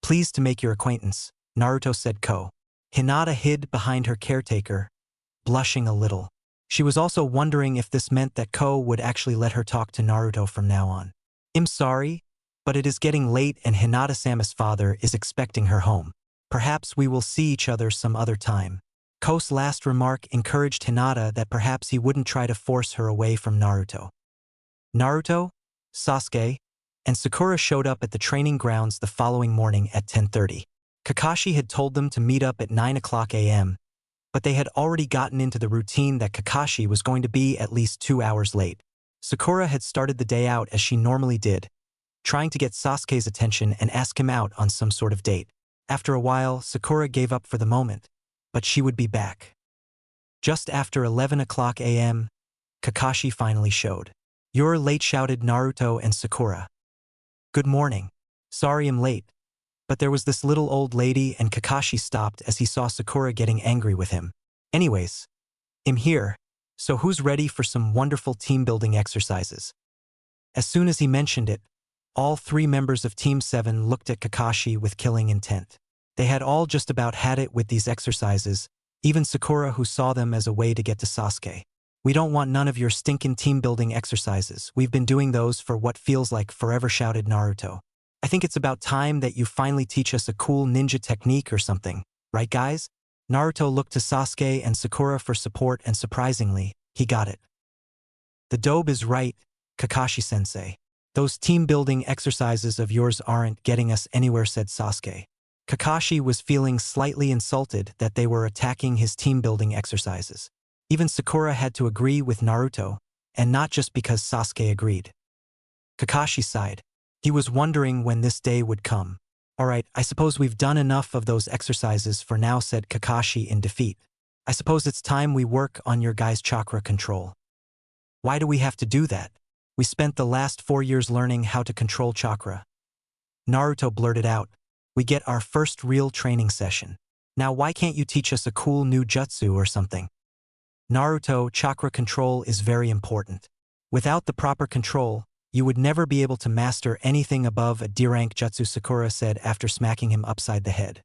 Pleased to make your acquaintance, Naruto said Ko. Hinata hid behind her caretaker, blushing a little. She was also wondering if this meant that Ko would actually let her talk to Naruto from now on. I'm sorry, but it is getting late and Hinata-sama's father is expecting her home. Perhaps we will see each other some other time. Ko's last remark encouraged Hinata that perhaps he wouldn't try to force her away from Naruto. Naruto, Sasuke, and Sakura showed up at the training grounds the following morning at 10:30. Kakashi had told them to meet up at 9 a.m., but they had already gotten into the routine that Kakashi was going to be at least 2 hours late. Sakura had started the day out as she normally did, trying to get Sasuke's attention and ask him out on some sort of date. After a while, Sakura gave up for the moment, but she would be back. Just after 11 a.m., Kakashi finally showed. You're late, shouted Naruto and Sakura. Good morning. Sorry I'm late. But there was this little old lady and Kakashi stopped as he saw Sakura getting angry with him. Anyways, I'm here, so who's ready for some wonderful team-building exercises? As soon as he mentioned it, all 3 members of Team 7 looked at Kakashi with killing intent. They had all just about had it with these exercises, even Sakura, who saw them as a way to get to Sasuke. We don't want none of your stinking team-building exercises. We've been doing those for what feels like forever, shouted Naruto. I think it's about time that you finally teach us a cool ninja technique or something, right guys? Naruto looked to Sasuke and Sakura for support and surprisingly, he got it. The dobe is right, Kakashi-sensei. Those team-building exercises of yours aren't getting us anywhere, said Sasuke. Kakashi was feeling slightly insulted that they were attacking his team-building exercises. Even Sakura had to agree with Naruto, and not just because Sasuke agreed. Kakashi sighed. He was wondering when this day would come. Alright, I suppose we've done enough of those exercises for now, said Kakashi in defeat. I suppose it's time we work on your guys' chakra control. Why do we have to do that? We spent the last 4 years learning how to control chakra. Naruto blurted out. We get our first real training session. Now why can't you teach us a cool new jutsu or something? Naruto, chakra control is very important. Without the proper control, you would never be able to master anything above a D-rank jutsu, Sakura said after smacking him upside the head.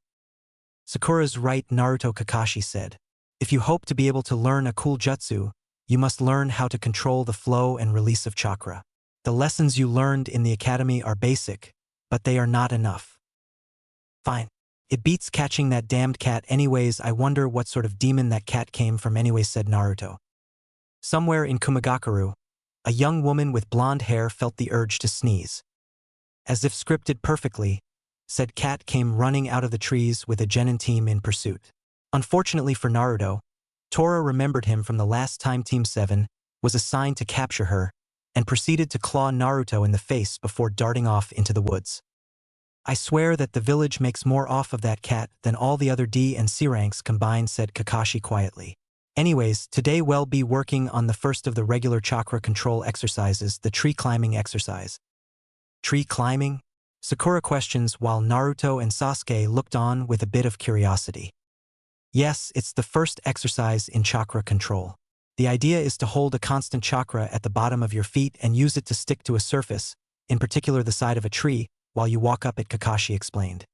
Sakura's right, Naruto, Kakashi said. If you hope to be able to learn a cool jutsu, you must learn how to control the flow and release of chakra. The lessons you learned in the academy are basic, but they are not enough. Fine. It beats catching that damned cat anyways. I wonder what sort of demon that cat came from anyways, said Naruto. Somewhere in Kumagakuru, a young woman with blonde hair felt the urge to sneeze. As if scripted perfectly, said cat came running out of the trees with a genin team in pursuit. Unfortunately for Naruto, Tora remembered him from the last time Team 7 was assigned to capture her and proceeded to claw Naruto in the face before darting off into the woods. I swear that the village makes more off of that cat than all the other D and C ranks combined, said Kakashi quietly. Anyways, today we'll be working on the first of the regular chakra control exercises, the tree climbing exercise. Tree climbing? Sakura questions while Naruto and Sasuke looked on with a bit of curiosity. Yes, it's the first exercise in chakra control. The idea is to hold a constant chakra at the bottom of your feet and use it to stick to a surface, in particular the side of a tree, while you walk up it, Kakashi explained.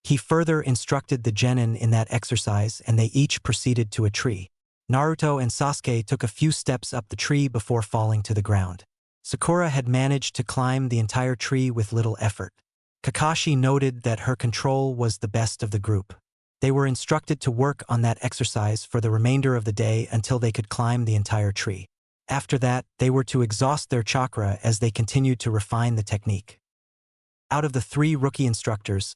He further instructed the genin in that exercise and they each proceeded to a tree. Naruto and Sasuke took a few steps up the tree before falling to the ground. Sakura had managed to climb the entire tree with little effort. Kakashi noted that her control was the best of the group. They were instructed to work on that exercise for the remainder of the day until they could climb the entire tree. After that, they were to exhaust their chakra as they continued to refine the technique. Out of the 3 rookie instructors,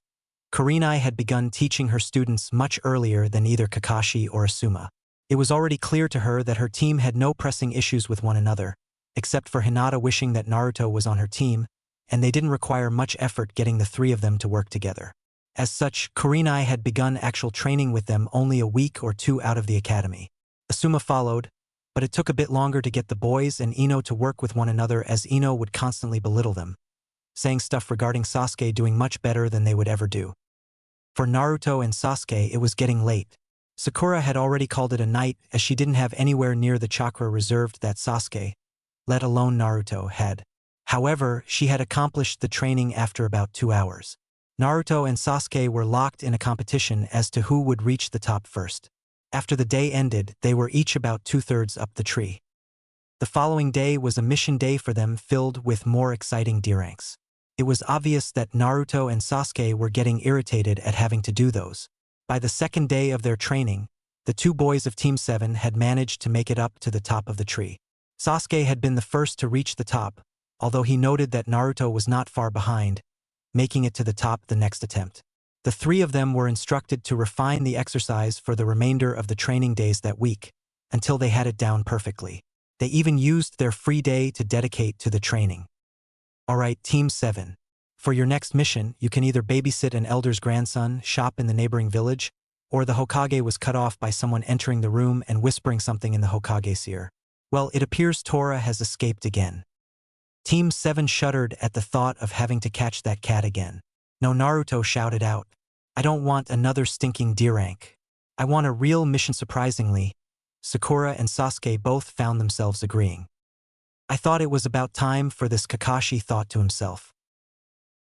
Kurenai had begun teaching her students much earlier than either Kakashi or Asuma. It was already clear to her that her team had no pressing issues with one another, except for Hinata wishing that Naruto was on her team, and they didn't require much effort getting the 3 of them to work together. As such, Kurenai had begun actual training with them only a week or 2 out of the academy. Asuma followed, but it took a bit longer to get the boys and Ino to work with one another as Ino would constantly belittle them, saying stuff regarding Sasuke doing much better than they would ever do. For Naruto and Sasuke, it was getting late. Sakura had already called it a night as she didn't have anywhere near the chakra reserved that Sasuke, let alone Naruto, had. However, she had accomplished the training after about 2 hours. Naruto and Sasuke were locked in a competition as to who would reach the top first. After the day ended, they were each about 2/3 up the tree. The following day was a mission day for them filled with more exciting D-ranks. It was obvious that Naruto and Sasuke were getting irritated at having to do those. By the second day of their training, the 2 boys of Team 7 had managed to make it up to the top of the tree. Sasuke had been the first to reach the top, although he noted that Naruto was not far behind, making it to the top the next attempt. The 3 of them were instructed to refine the exercise for the remainder of the training days that week, until they had it down perfectly. They even used their free day to dedicate to the training. Alright, Team 7. For your next mission, you can either babysit an elder's grandson, shop in the neighboring village, or the Hokage was cut off by someone entering the room and whispering something in the Hokage's ear. Well, it appears Tora has escaped again. Team 7 shuddered at the thought of having to catch that cat again. No, Naruto shouted out. I don't want another stinking D-rank. I want a real mission. Surprisingly, Sakura and Sasuke both found themselves agreeing. I thought it was about time for this, Kakashi thought to himself.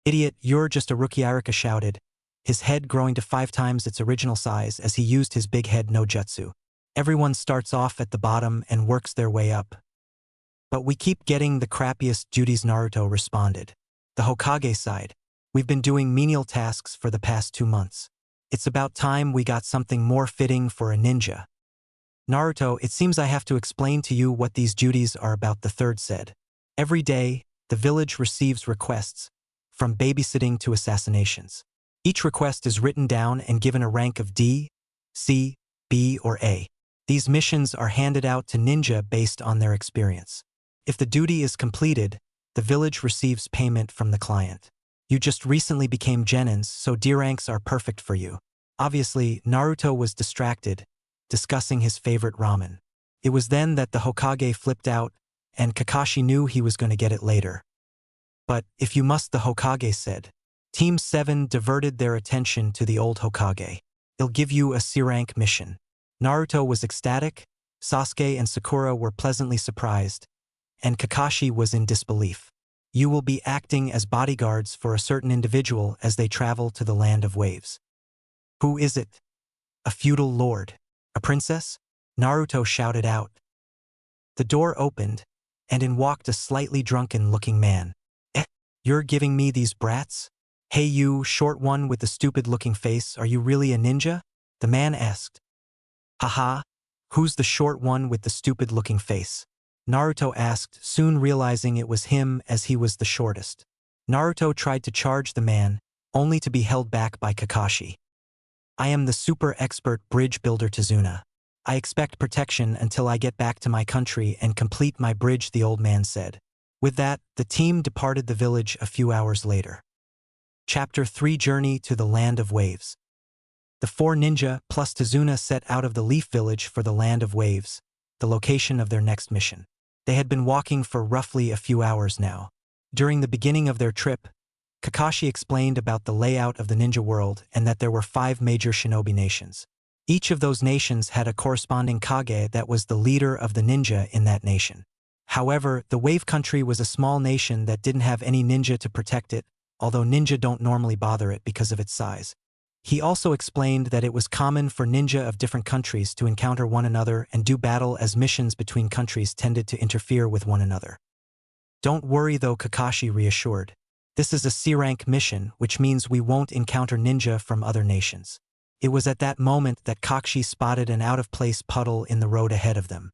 Idiot, you're just a rookie, Irika shouted, his head growing to 5 times its original size as he used his big head no jutsu. Everyone starts off at the bottom and works their way up. But we keep getting the crappiest duties, Naruto responded. The Hokage sighed. We've been doing menial tasks for the past 2 months. It's about time we got something more fitting for a ninja. Naruto, it seems I have to explain to you what these duties are about, the third said. Every day, the village receives requests, from babysitting to assassinations. Each request is written down and given a rank of D, C, B, or A. These missions are handed out to ninja based on their experience. If the duty is completed, the village receives payment from the client. You just recently became Genins, so D ranks are perfect for you. Obviously, Naruto was distracted, discussing his favorite ramen. It was then that the Hokage flipped out, and Kakashi knew he was going to get it later. But, if you must, the Hokage said. Team 7 diverted their attention to the old Hokage. He'll give you a C-rank mission. Naruto was ecstatic, Sasuke and Sakura were pleasantly surprised, and Kakashi was in disbelief. You will be acting as bodyguards for a certain individual as they travel to the land of waves. Who is it? A feudal lord? A princess? Naruto shouted out. The door opened, and in walked a slightly drunken-looking man. You're giving me these brats? Hey you, short one with the stupid-looking face, are you really a ninja? The man asked. Haha, who's the short one with the stupid-looking face? Naruto asked, soon realizing it was him as he was the shortest. Naruto tried to charge the man, only to be held back by Kakashi. I am the super expert bridge builder Tazuna. I expect protection until I get back to my country and complete my bridge, the old man said. With that, the team departed the village a few hours later. Chapter 3: Journey to the Land of Waves. The 4 ninja plus Tazuna set out of the Leaf Village for the Land of Waves, the location of their next mission. They had been walking for roughly a few hours now. During the beginning of their trip, Kakashi explained about the layout of the ninja world and that there were 5 major shinobi nations. Each of those nations had a corresponding Kage that was the leader of the ninja in that nation. However, the Wave Country was a small nation that didn't have any ninja to protect it, although ninja don't normally bother it because of its size. He also explained that it was common for ninja of different countries to encounter one another and do battle as missions between countries tended to interfere with one another. Don't worry though, Kakashi reassured. This is a C-rank mission, which means we won't encounter ninja from other nations. It was at that moment that Kakashi spotted an out-of-place puddle in the road ahead of them.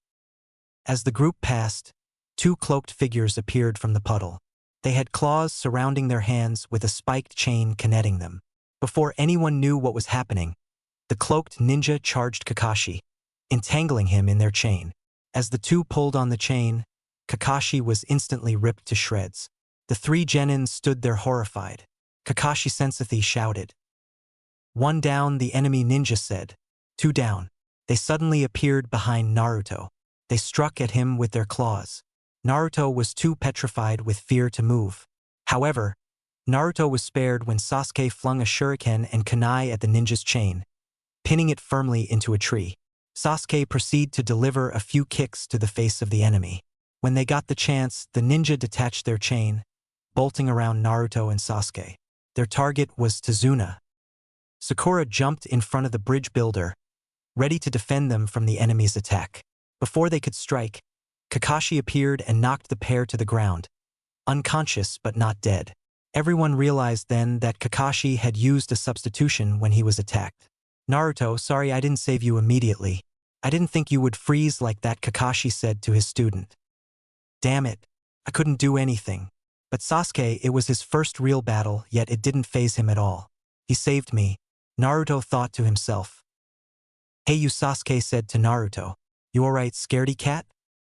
As the group passed, two cloaked figures appeared from the puddle. They had claws surrounding their hands with a spiked chain connecting them. Before anyone knew what was happening, the cloaked ninja charged Kakashi, entangling him in their chain. As the two pulled on the chain, Kakashi was instantly ripped to shreds. The three genins stood there horrified. Kakashi Sensei shouted. "One down," the enemy ninja said. "Two down." They suddenly appeared behind Naruto. They struck at him with their claws. Naruto was too petrified with fear to move. However, Naruto was spared when Sasuke flung a shuriken and kunai at the ninja's chain, pinning it firmly into a tree. Sasuke proceeded to deliver a few kicks to the face of the enemy. When they got the chance, the ninja detached their chain, bolting around Naruto and Sasuke. Their target was Tazuna. Sakura jumped in front of the bridge builder, ready to defend them from the enemy's attack. Before they could strike, Kakashi appeared and knocked the pair to the ground, unconscious but not dead. Everyone realized then that Kakashi had used a substitution when he was attacked. "Naruto, sorry I didn't save you immediately. I didn't think you would freeze like that," Kakashi said to his student. "Damn it, I couldn't do anything." But Sasuke, it was his first real battle, yet it didn't faze him at all. "He saved me," Naruto thought to himself. "Hey you," Sasuke said to Naruto. "You alright, scaredy cat?"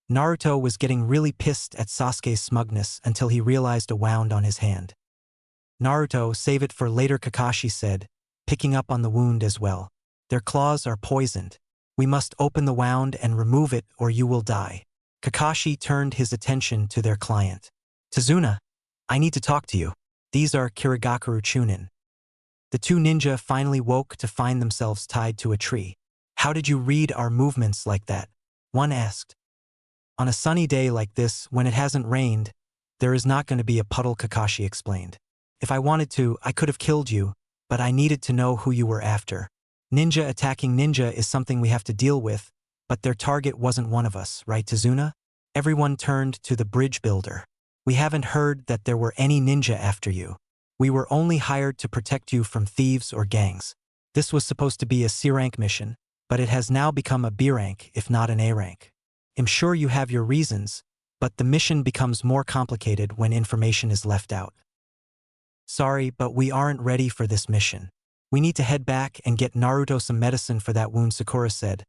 Naruto was getting really pissed at Sasuke's smugness until he realized a wound on his hand. "Naruto, save it for later," Kakashi said, picking up on the wound as well. "Their claws are poisoned. We must open the wound and remove it or you will die." Kakashi turned his attention to their client. "Tazuna, I need to talk to you. These are Kirigakuru Chunin." The two ninja finally woke to find themselves tied to a tree. "How did you read our movements like that?" one asked. "On a sunny day like this, when it hasn't rained, there is not going to be a puddle," Kakashi explained. "If I wanted to, I could have killed you, but I needed to know who you were after. Ninja attacking ninja is something we have to deal with, but their target wasn't one of us, right, Tazuna?" Everyone turned to the bridge builder. "We haven't heard that there were any ninja after you. We were only hired to protect you from thieves or gangs. This was supposed to be a C-rank mission, but it has now become a B rank, if not an A rank. I'm sure you have your reasons, but the mission becomes more complicated when information is left out." "Sorry, but we aren't ready for this mission. We need to head back and get Naruto some medicine for that wound," Sakura said,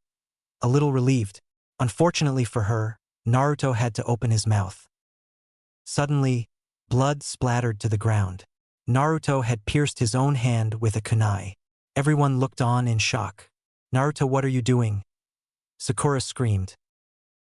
a little relieved. Unfortunately for her, Naruto had to open his mouth. Suddenly, blood splattered to the ground. Naruto had pierced his own hand with a kunai. Everyone looked on in shock. "Naruto, what are you doing?" Sakura screamed.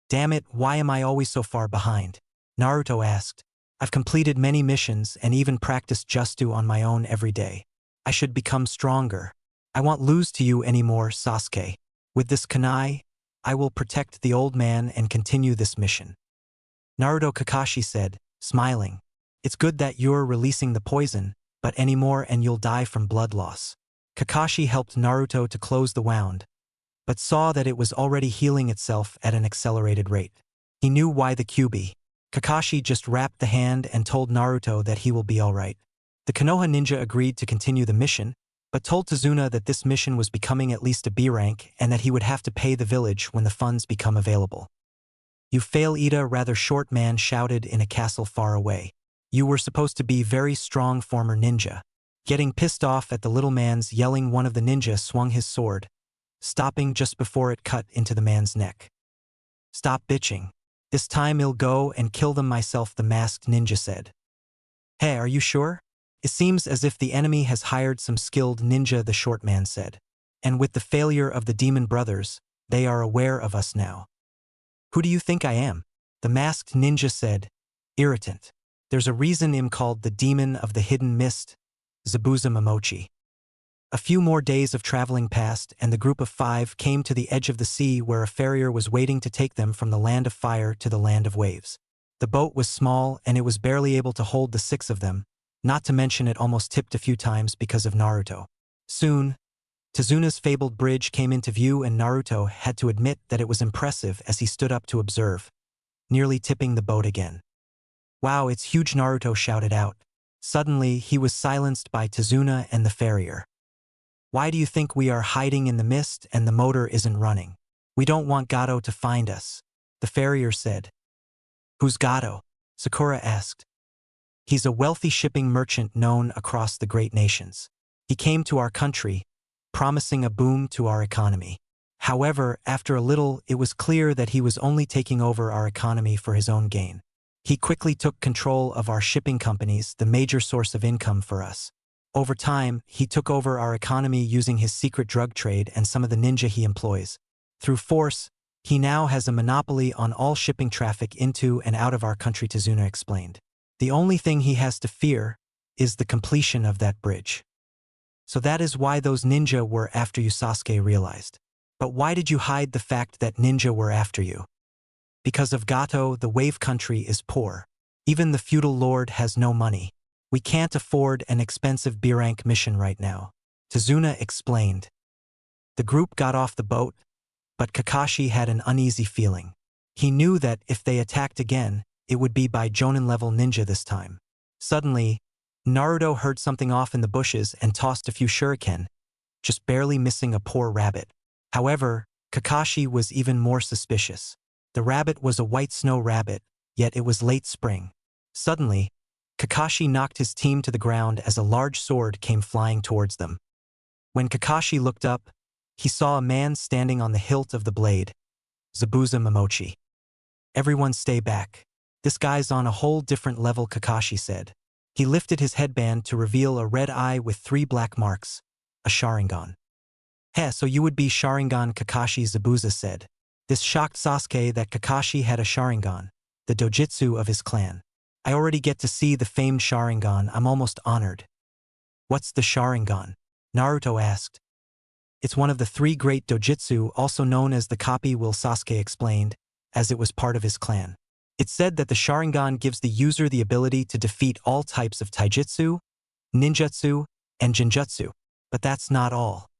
"Damn it, why am I always so far behind?" Naruto asked. "I've completed many missions and even practiced Jutsu on my own every day. I should become stronger. I won't lose to you anymore, Sasuke. With this kunai, I will protect the old man and continue this mission." Naruto, Kakashi said, smiling. "It's good that you're releasing the poison, but any more and you'll die from blood loss." Kakashi helped Naruto to close the wound, but saw that it was already healing itself at an accelerated rate. He knew why the Kyuubi. Kakashi just wrapped the hand and told Naruto that he will be alright. The Konoha ninja agreed to continue the mission, but told Tazuna that this mission was becoming at least a B rank and that he would have to pay the village when the funds become available. "You fail, Ida," rather short man shouted in a castle far away. "You were supposed to be very strong former ninja." Getting pissed off at the little man's yelling, one of the ninja swung his sword, stopping just before it cut into the man's neck. "Stop bitching. This time I'll go and kill them myself," the masked ninja said. "Hey, are you sure? It seems as if the enemy has hired some skilled ninja," the short man said. "And with the failure of the demon brothers, they are aware of us now." "Who do you think I am?" the masked ninja said, irritant. "There's a reason I'm called the demon of the hidden mist, Zabuza Momochi." A few more days of traveling passed, and the group of 5 came to the edge of the sea where a farrier was waiting to take them from the land of fire to the land of waves. The boat was small and it was barely able to hold the 6 of them, not to mention it almost tipped a few times because of Naruto. Soon, Tazuna's fabled bridge came into view and Naruto had to admit that it was impressive as he stood up to observe, nearly tipping the boat again. Wow, it's huge, Naruto shouted out. Suddenly, he was silenced by Tazuna and the farrier. Why do you think we are hiding in the mist and the motor isn't running? We don't want Gato to find us, the farrier said. Who's Gato? Sakura asked. He's a wealthy shipping merchant known across the great nations. He came to our country, promising a boom to our economy. However, after a little, it was clear that he was only taking over our economy for his own gain. He quickly took control of our shipping companies, the major source of income for us. Over time, he took over our economy using his secret drug trade and some of the ninja he employs. Through force, he now has a monopoly on all shipping traffic into and out of our country, Tazuna explained. The only thing he has to fear is the completion of that bridge. So that is why those ninja were after you, Sasuke realized. But why did you hide the fact that ninja were after you? Because of Gato, the wave country is poor. Even the feudal lord has no money. We can't afford an expensive B-rank mission right now, Tazuna explained. The group got off the boat, but Kakashi had an uneasy feeling. He knew that if they attacked again, it would be by Jonin-level ninja this time. Suddenly, Naruto heard something off in the bushes and tossed a few shuriken, just barely missing a poor rabbit. However, Kakashi was even more suspicious. The rabbit was a white snow rabbit, yet it was late spring. Suddenly, Kakashi knocked his team to the ground as a large sword came flying towards them. When Kakashi looked up, he saw a man standing on the hilt of the blade, Zabuza Momochi. Everyone stay back. This guy's on a whole different level, Kakashi said. He lifted his headband to reveal a red eye with 3 black marks, a Sharingan. Heh, so you would be Sharingan, Kakashi, Zabuza said. This shocked Sasuke that Kakashi had a Sharingan, the dojutsu of his clan. I already get to see the famed Sharingan, I'm almost honored. What's the Sharingan? Naruto asked. It's one of the 3 great dojutsu, also known as the copy, will Sasuke explained, as it was part of his clan. It's said that the Sharingan gives the user the ability to defeat all types of taijutsu, ninjutsu, and genjutsu. But that's not all.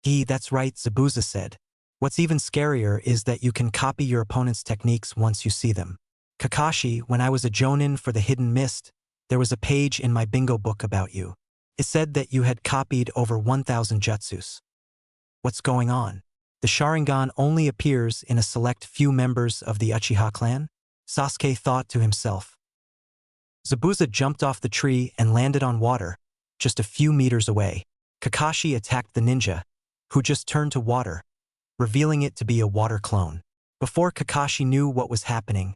That's right, Zabuza said. What's even scarier is that you can copy your opponent's techniques once you see them. Kakashi, when I was a Jonin for the Hidden Mist, there was a page in my bingo book about you. It said that you had copied over 1,000 jutsus. What's going on? The Sharingan only appears in a select few members of the Uchiha clan? Sasuke thought to himself. Zabuza jumped off the tree and landed on water, just a few meters away. Kakashi attacked the ninja, who just turned to water, revealing it to be a water clone. Before Kakashi knew what was happening,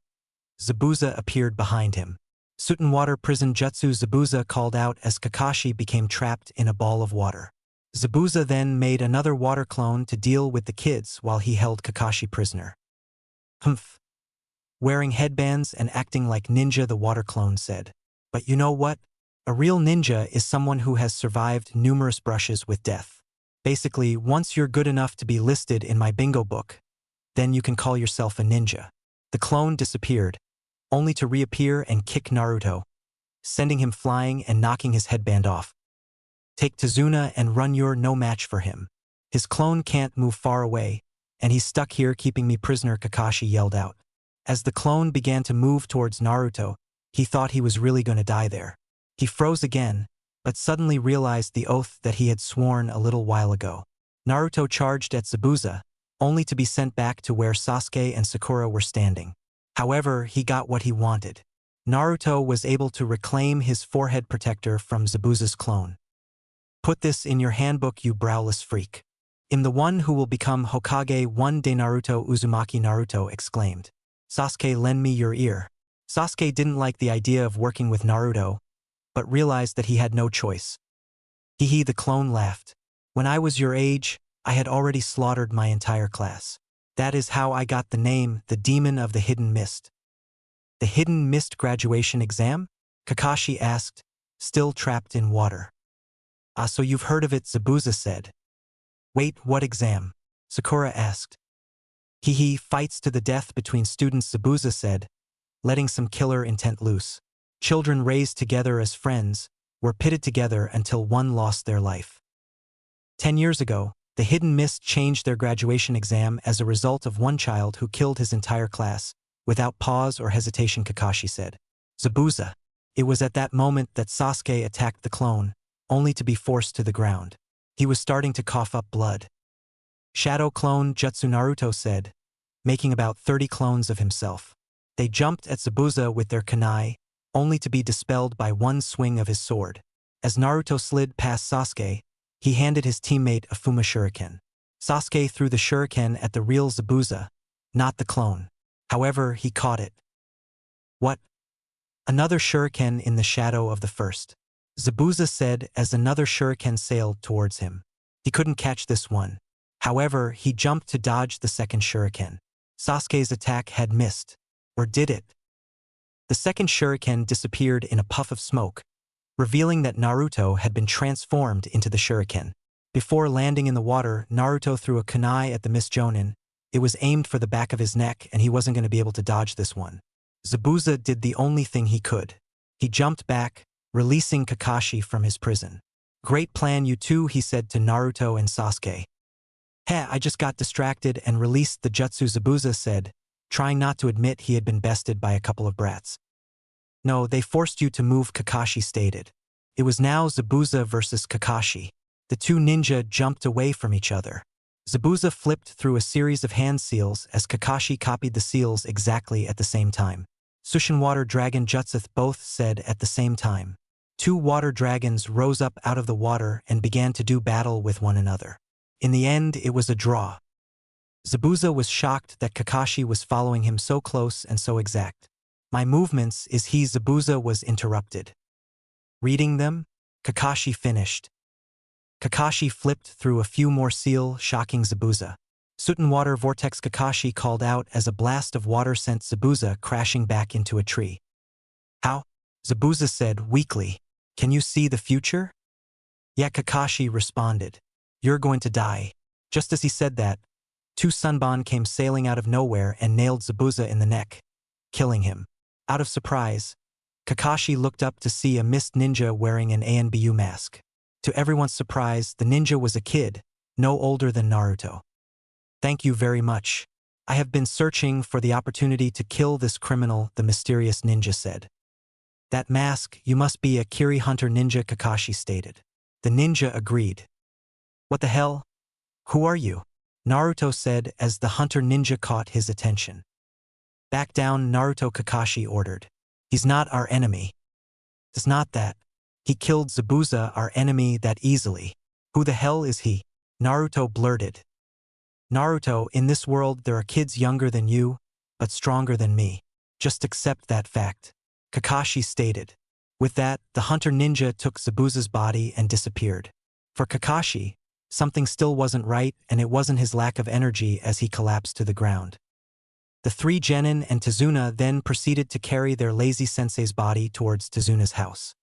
Zabuza appeared behind him. Sutin water prison jutsu, Zabuza called out as Kakashi became trapped in a ball of water. Zabuza then made another water clone to deal with the kids while he held Kakashi prisoner. Humph. Wearing headbands and acting like ninja, the water clone said. But you know what? A real ninja is someone who has survived numerous brushes with death. Basically, once you're good enough to be listed in my bingo book, then you can call yourself a ninja. The clone disappeared, only to reappear and kick Naruto, sending him flying and knocking his headband off. Take Tazuna and run, you're no match for him. His clone can't move far away, and he's stuck here keeping me prisoner, Kakashi yelled out. As the clone began to move towards Naruto, he thought he was really going to die there. He froze again, but suddenly realized the oath that he had sworn a little while ago. Naruto charged at Zabuza, only to be sent back to where Sasuke and Sakura were standing. However, he got what he wanted. Naruto was able to reclaim his forehead protector from Zabuza's clone. Put this in your handbook, you browless freak. I'm the one who will become Hokage one day, Naruto Uzumaki, Naruto exclaimed. Sasuke, lend me your ear. Sasuke didn't like the idea of working with Naruto, but realized that he had no choice. The clone laughed. When I was your age, I had already slaughtered my entire class. That is how I got the name, the Demon of the Hidden Mist. The Hidden Mist graduation exam? Kakashi asked, still trapped in water. Ah, so you've heard of it, Zabuza said. Wait, what exam? Sakura asked. Fights to the death between students, Zabuza said, letting some killer intent loose. Children raised together as friends were pitted together until one lost their life. 10 years ago, the Hidden Mist changed their graduation exam as a result of one child who killed his entire class, without pause or hesitation, Kakashi said. Zabuza. It was at that moment that Sasuke attacked the clone, only to be forced to the ground. He was starting to cough up blood. Shadow clone Jutsu Naruto said, making about 30 clones of himself. They jumped at Zabuza with their kunai, only to be dispelled by one swing of his sword. As Naruto slid past Sasuke, he handed his teammate a Fuma shuriken. Sasuke threw the shuriken at the real Zabuza, not the clone. However, he caught it. What? Another shuriken in the shadow of the first. Zabuza said as another shuriken sailed towards him. He couldn't catch this one. However, he jumped to dodge the second shuriken. Sasuke's attack had missed. Or did it? The second shuriken disappeared in a puff of smoke, revealing that Naruto had been transformed into the shuriken. Before landing in the water, Naruto threw a kunai at the Miss Jonin. It was aimed for the back of his neck and he wasn't going to be able to dodge this one. Zabuza did the only thing he could. He jumped back, releasing Kakashi from his prison. Great plan you two, he said to Naruto and Sasuke. Heh, I just got distracted and released the jutsu, Zabuza said, trying not to admit he had been bested by a couple of brats. No, they forced you to move, Kakashi stated. It was now Zabuza versus Kakashi. The two ninja jumped away from each other. Zabuza flipped through a series of hand seals as Kakashi copied the seals exactly at the same time. Sushin Water Dragon Jutsu both said at the same time. Two water dragons rose up out of the water and began to do battle with one another. In the end, it was a draw. Zabuza was shocked that Kakashi was following him so close and so exact. My movements is he, Zabuza was interrupted. Reading them? Kakashi finished. Kakashi flipped through a few more seal, shocking Zabuza. Soot water vortex, Kakashi called out as a blast of water sent Zabuza crashing back into a tree. How? Zabuza said weakly. Can you see the future? Yeah, Kakashi responded. You're going to die. Just as he said that, two Sunban came sailing out of nowhere and nailed Zabuza in the neck, killing him. Out of surprise, Kakashi looked up to see a mist ninja wearing an ANBU mask. To everyone's surprise, the ninja was a kid, no older than Naruto. Thank you very much. I have been searching for the opportunity to kill this criminal, the mysterious ninja said. That mask, you must be a Kiri Hunter ninja, Kakashi stated. The ninja agreed. What the hell? Who are you? Naruto said as the hunter ninja caught his attention. Back down, Naruto, Kakashi ordered. He's not our enemy. It's not that. He killed Zabuza, our enemy, that easily. Who the hell is he? Naruto blurted. Naruto, in this world there are kids younger than you, but stronger than me. Just accept that fact. Kakashi stated. With that, the hunter ninja took Zabuza's body and disappeared. For Kakashi, something still wasn't right, and it wasn't his lack of energy as he collapsed to the ground. The three genin and Tazuna then proceeded to carry their lazy sensei's body towards Tazuna's house.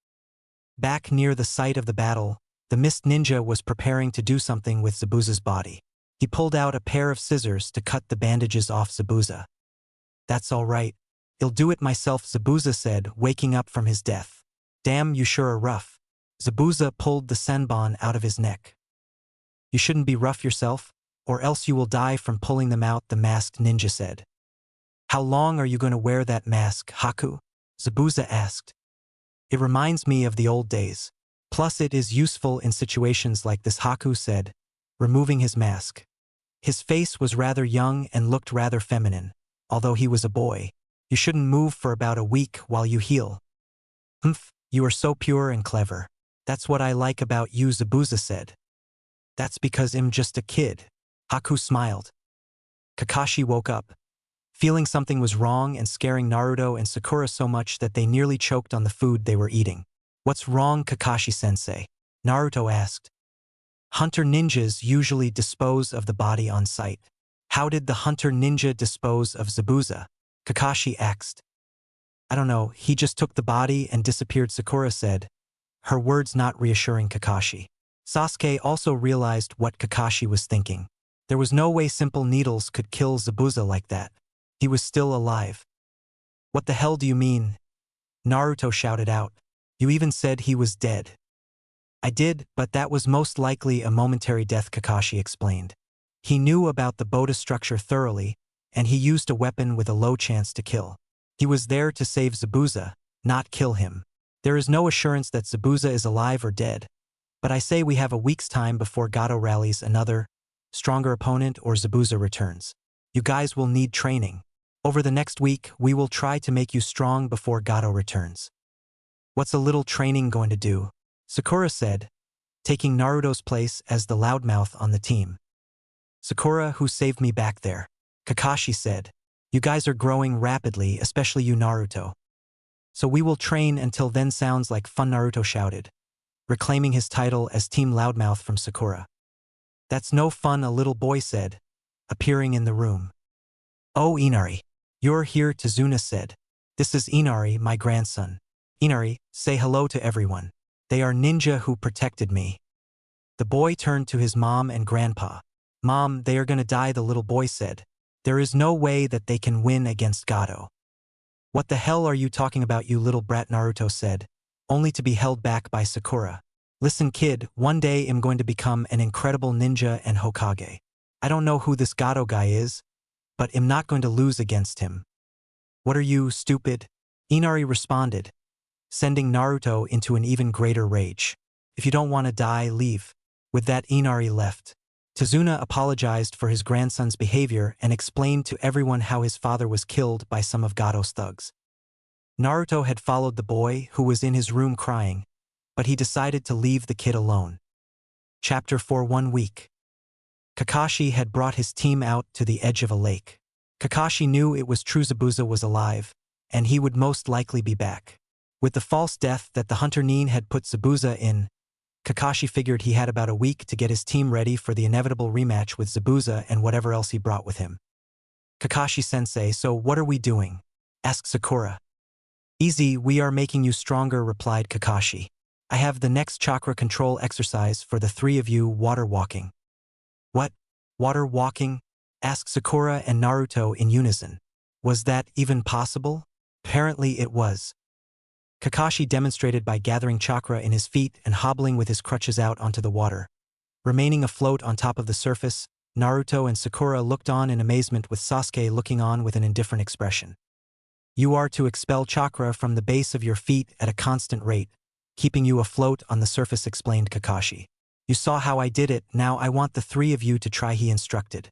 Back near the site of the battle, the mist ninja was preparing to do something with Zabuza's body. He pulled out a pair of scissors to cut the bandages off Zabuza. That's all right. I'll do it myself, Zabuza said, waking up from his death. Damn, you sure are rough. Zabuza pulled the senbon out of his neck. You shouldn't be rough yourself, or else you will die from pulling them out, the masked ninja said. How long are you going to wear that mask, Haku? Zabuza asked. It reminds me of the old days. Plus it is useful in situations like this, Haku said, removing his mask. His face was rather young and looked rather feminine, although he was a boy. You shouldn't move for about a week while you heal. Humph, you are so pure and clever. That's what I like about you, Zabuza said. That's because I'm just a kid. Haku smiled. Kakashi woke up, feeling something was wrong and scaring Naruto and Sakura so much that they nearly choked on the food they were eating. What's wrong, Kakashi-sensei? Naruto asked. Hunter ninjas usually dispose of the body on sight. How did the hunter ninja dispose of Zabuza? Kakashi asked. I don't know, he just took the body and disappeared, Sakura said, her words not reassuring Kakashi. Sasuke also realized what Kakashi was thinking. There was no way simple needles could kill Zabuza like that. He was still alive. What the hell do you mean? Naruto shouted out. You even said he was dead. I did, but that was most likely a momentary death, Kakashi explained. He knew about the Boda structure thoroughly, and he used a weapon with a low chance to kill. He was there to save Zabuza, not kill him. There is no assurance that Zabuza is alive or dead, but I say we have a week's time before Gato rallies another, stronger opponent or Zabuza returns. You guys will need training. Over the next week, we will try to make you strong before Gato returns. What's a little training going to do? Sakura said, taking Naruto's place as the loudmouth on the team. Sakura, who saved me back there. Kakashi said, you guys are growing rapidly, especially you Naruto. So we will train until then. Sounds like fun, Naruto shouted, reclaiming his title as Team Loudmouth from Sakura. That's no fun, a little boy said, appearing in the room. Oh, Inari. You're here, Tazuna said. This is Inari, my grandson. Inari, say hello to everyone. They are ninja who protected me. The boy turned to his mom and grandpa. Mom, they are gonna die, the little boy said. There is no way that they can win against Gato. What the hell are you talking about, you little brat, Naruto said, only to be held back by Sakura. Listen kid, one day I'm going to become an incredible ninja and Hokage. I don't know who this Gato guy is, but I'm not going to lose against him. What are you, stupid? Inari responded, sending Naruto into an even greater rage. If you don't want to die, leave. With that, Inari left. Tazuna apologized for his grandson's behavior and explained to everyone how his father was killed by some of Gato's thugs. Naruto had followed the boy, who was in his room crying, but he decided to leave the kid alone. Chapter 4. 1 week. Kakashi had brought his team out to the edge of a lake. Kakashi knew it was true, Zabuza was alive, and he would most likely be back. With the false death that the Hunter Nin had put Zabuza in, Kakashi figured he had about a week to get his team ready for the inevitable rematch with Zabuza and whatever else he brought with him. Kakashi-sensei, so what are we doing? Asked Sakura. Easy, we are making you stronger, replied Kakashi. I have the next chakra control exercise for the three of you, water walking. What? Water walking? Asked Sakura and Naruto in unison. Was that even possible? Apparently it was. Kakashi demonstrated by gathering chakra in his feet and hobbling with his crutches out onto the water. Remaining afloat on top of the surface, Naruto and Sakura looked on in amazement, with Sasuke looking on with an indifferent expression. You are to expel chakra from the base of your feet at a constant rate, keeping you afloat on the surface, explained Kakashi. You saw how I did it, now I want the three of you to try, he instructed.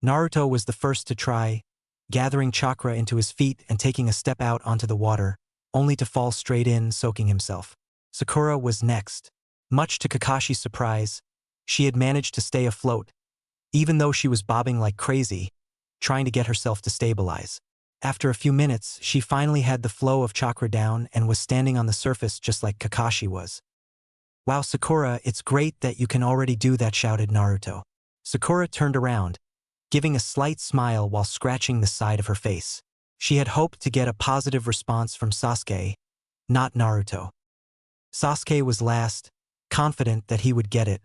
Naruto was the first to try, gathering chakra into his feet and taking a step out onto the water, only to fall straight in, soaking himself. Sakura was next. Much to Kakashi's surprise, she had managed to stay afloat, even though she was bobbing like crazy, trying to get herself to stabilize. After a few minutes, she finally had the flow of chakra down and was standing on the surface just like Kakashi was. Wow, Sakura, it's great that you can already do that, shouted Naruto. Sakura turned around, giving a slight smile while scratching the side of her face. She had hoped to get a positive response from Sasuke, not Naruto. Sasuke was last, confident that he would get it.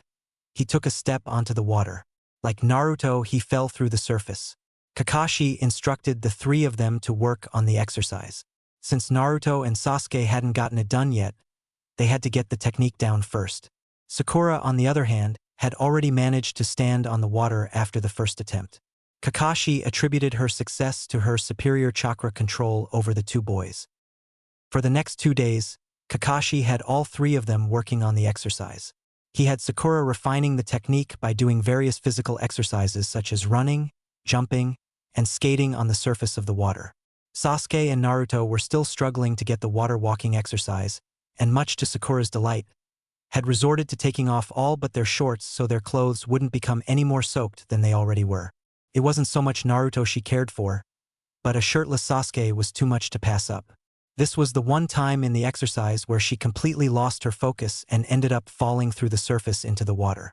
He took a step onto the water. Like Naruto, he fell through the surface. Kakashi instructed the three of them to work on the exercise. Since Naruto and Sasuke hadn't gotten it done yet, they had to get the technique down first. Sakura, on the other hand, had already managed to stand on the water after the first attempt. Kakashi attributed her success to her superior chakra control over the two boys. For the next 2 days, Kakashi had all three of them working on the exercise. He had Sakura refining the technique by doing various physical exercises such as running, jumping, and skating on the surface of the water. Sasuke and Naruto were still struggling to get the water walking exercise, and much to Sakura's delight, had resorted to taking off all but their shorts so their clothes wouldn't become any more soaked than they already were. It wasn't so much Naruto she cared for, but a shirtless Sasuke was too much to pass up. This was the one time in the exercise where she completely lost her focus and ended up falling through the surface into the water.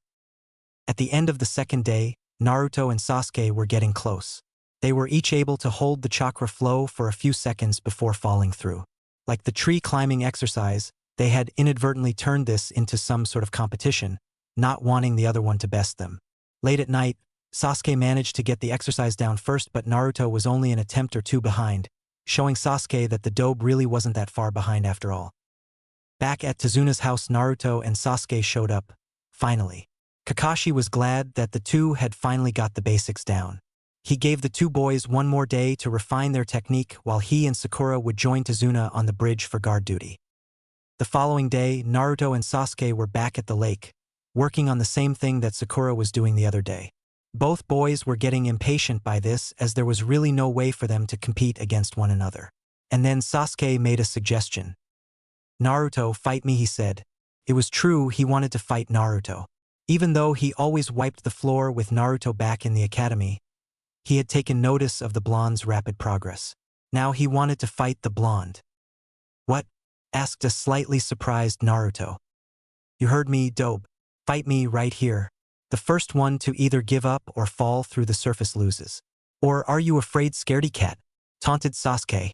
At the end of the second day, Naruto and Sasuke were getting close. They were each able to hold the chakra flow for a few seconds before falling through. Like the tree climbing exercise, they had inadvertently turned this into some sort of competition, not wanting the other one to best them. Late at night, Sasuke managed to get the exercise down first, but Naruto was only an attempt or two behind, showing Sasuke that the dobe really wasn't that far behind after all. Back at Tazuna's house, Naruto and Sasuke showed up, finally. Kakashi was glad that the two had finally got the basics down. He gave the two boys one more day to refine their technique while he and Sakura would join Tazuna on the bridge for guard duty. The following day, Naruto and Sasuke were back at the lake, working on the same thing that Sakura was doing the other day. Both boys were getting impatient by this as there was really no way for them to compete against one another. And then Sasuke made a suggestion. "Naruto, fight me," he said. It was true, he wanted to fight Naruto. Even though he always wiped the floor with Naruto back in the academy, he had taken notice of the blonde's rapid progress. Now he wanted to fight the blonde. "What?" asked a slightly surprised Naruto. "You heard me, dope. Fight me right here. The first one to either give up or fall through the surface loses. Or are you afraid, scaredy cat?" taunted Sasuke.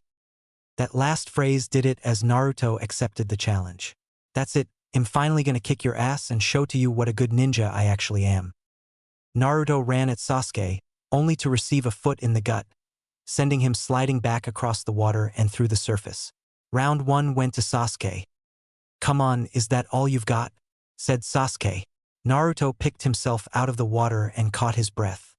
That last phrase did it as Naruto accepted the challenge. "That's it, I'm finally gonna kick your ass and show to you what a good ninja I actually am." Naruto ran at Sasuke, only to receive a foot in the gut, sending him sliding back across the water and through the surface. Round 1 went to Sasuke. "Come on, is that all you've got?" said Sasuke. Naruto picked himself out of the water and caught his breath.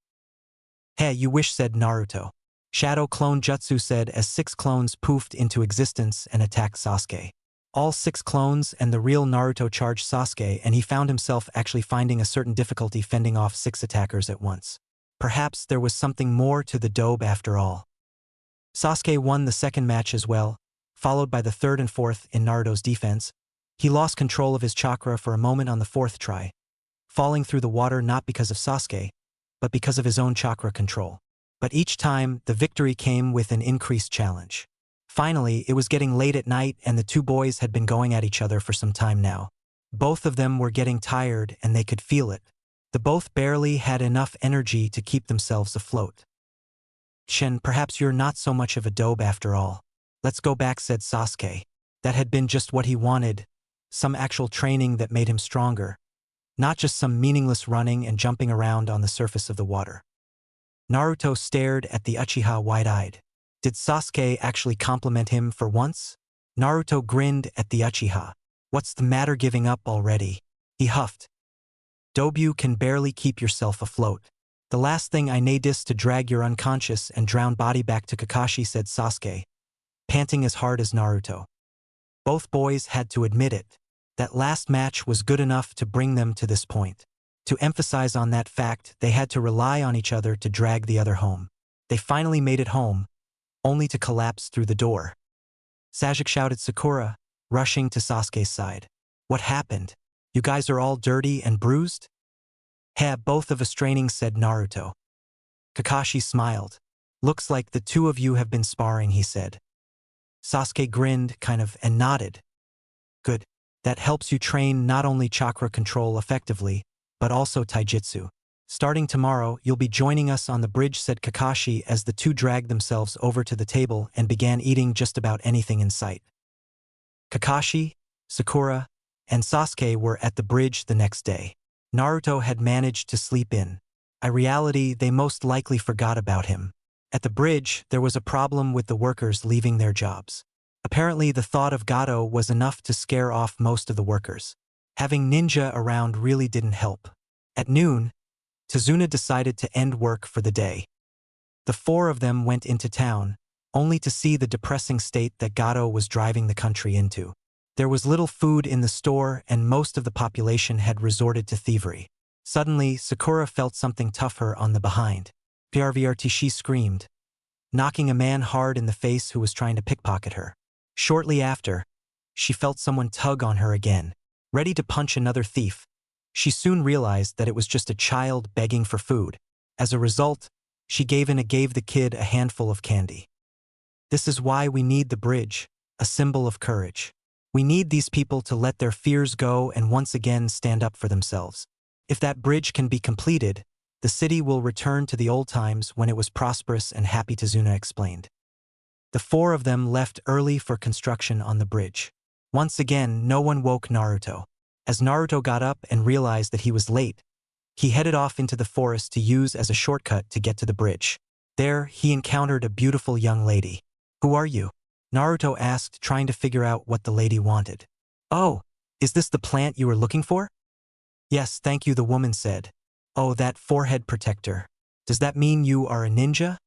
"Hey, you wish," said Naruto. Shadow Clone Jutsu said as 6 clones poofed into existence and attacked Sasuke. All 6 clones and the real Naruto charged Sasuke, and he found himself actually finding a certain difficulty fending off 6 attackers at once. Perhaps there was something more to the dobe after all. Sasuke won the second match as well, followed by the third and fourth in Naruto's defense. He lost control of his chakra for a moment on the 4th try, falling through the water not because of Sasuke, but because of his own chakra control. But each time, the victory came with an increased challenge. Finally, it was getting late at night and the two boys had been going at each other for some time now. Both of them were getting tired and they could feel it. The both barely had enough energy to keep themselves afloat. "Shen, perhaps you're not so much of a dobe after all. Let's go back," said Sasuke. That had been just what he wanted, some actual training that made him stronger, not just some meaningless running and jumping around on the surface of the water. Naruto stared at the Uchiha wide-eyed. Did Sasuke actually compliment him for once? Naruto grinned at the Uchiha. "What's the matter, giving up already?" he huffed. "Dobu can barely keep yourself afloat. The last thing I need is to drag your unconscious and drowned body back to Kakashi," said Sasuke, panting as hard as Naruto. Both boys had to admit it. That last match was good enough to bring them to this point. To emphasize on that fact, they had to rely on each other to drag the other home. They finally made it home, only to collapse through the door. Sasuke shouted Sakura, rushing to Sasuke's side. "What happened? You guys are all dirty and bruised?" "Heh, both of us training," said Naruto. Kakashi smiled. "Looks like the two of you have been sparring," he said. Sasuke grinned, kind of, and nodded. "Good. That helps you train not only chakra control effectively, but also taijutsu. Starting tomorrow, you'll be joining us on the bridge," said Kakashi as the two dragged themselves over to the table and began eating just about anything in sight. Kakashi, Sakura, and Sasuke were at the bridge the next day. Naruto had managed to sleep in. In reality, they most likely forgot about him. At the bridge, there was a problem with the workers leaving their jobs. Apparently, the thought of Gato was enough to scare off most of the workers. Having ninja around really didn't help. At noon, Tazuna decided to end work for the day. The 4 of them went into town, only to see the depressing state that Gato was driving the country into. There was little food in the store and most of the population had resorted to thievery. Suddenly, Sakura felt something tough her on the behind. "Prvrt," she screamed, knocking a man hard in the face who was trying to pickpocket her. Shortly after, she felt someone tug on her again, ready to punch another thief. She soon realized that it was just a child begging for food. As a result, she gave the kid a handful of candy. "This is why we need the bridge, a symbol of courage. We need these people to let their fears go and once again stand up for themselves. If that bridge can be completed, the city will return to the old times when it was prosperous and happy," Tazuna explained. The 4 of them left early for construction on the bridge. Once again, no one woke Naruto. As Naruto got up and realized that he was late, he headed off into the forest to use as a shortcut to get to the bridge. There, he encountered a beautiful young lady. "Who are you?" Naruto asked, trying to figure out what the lady wanted. "Oh, is this the plant you were looking for?" "Yes, thank you," the woman said. "Oh, that forehead protector. Does that mean you are a ninja?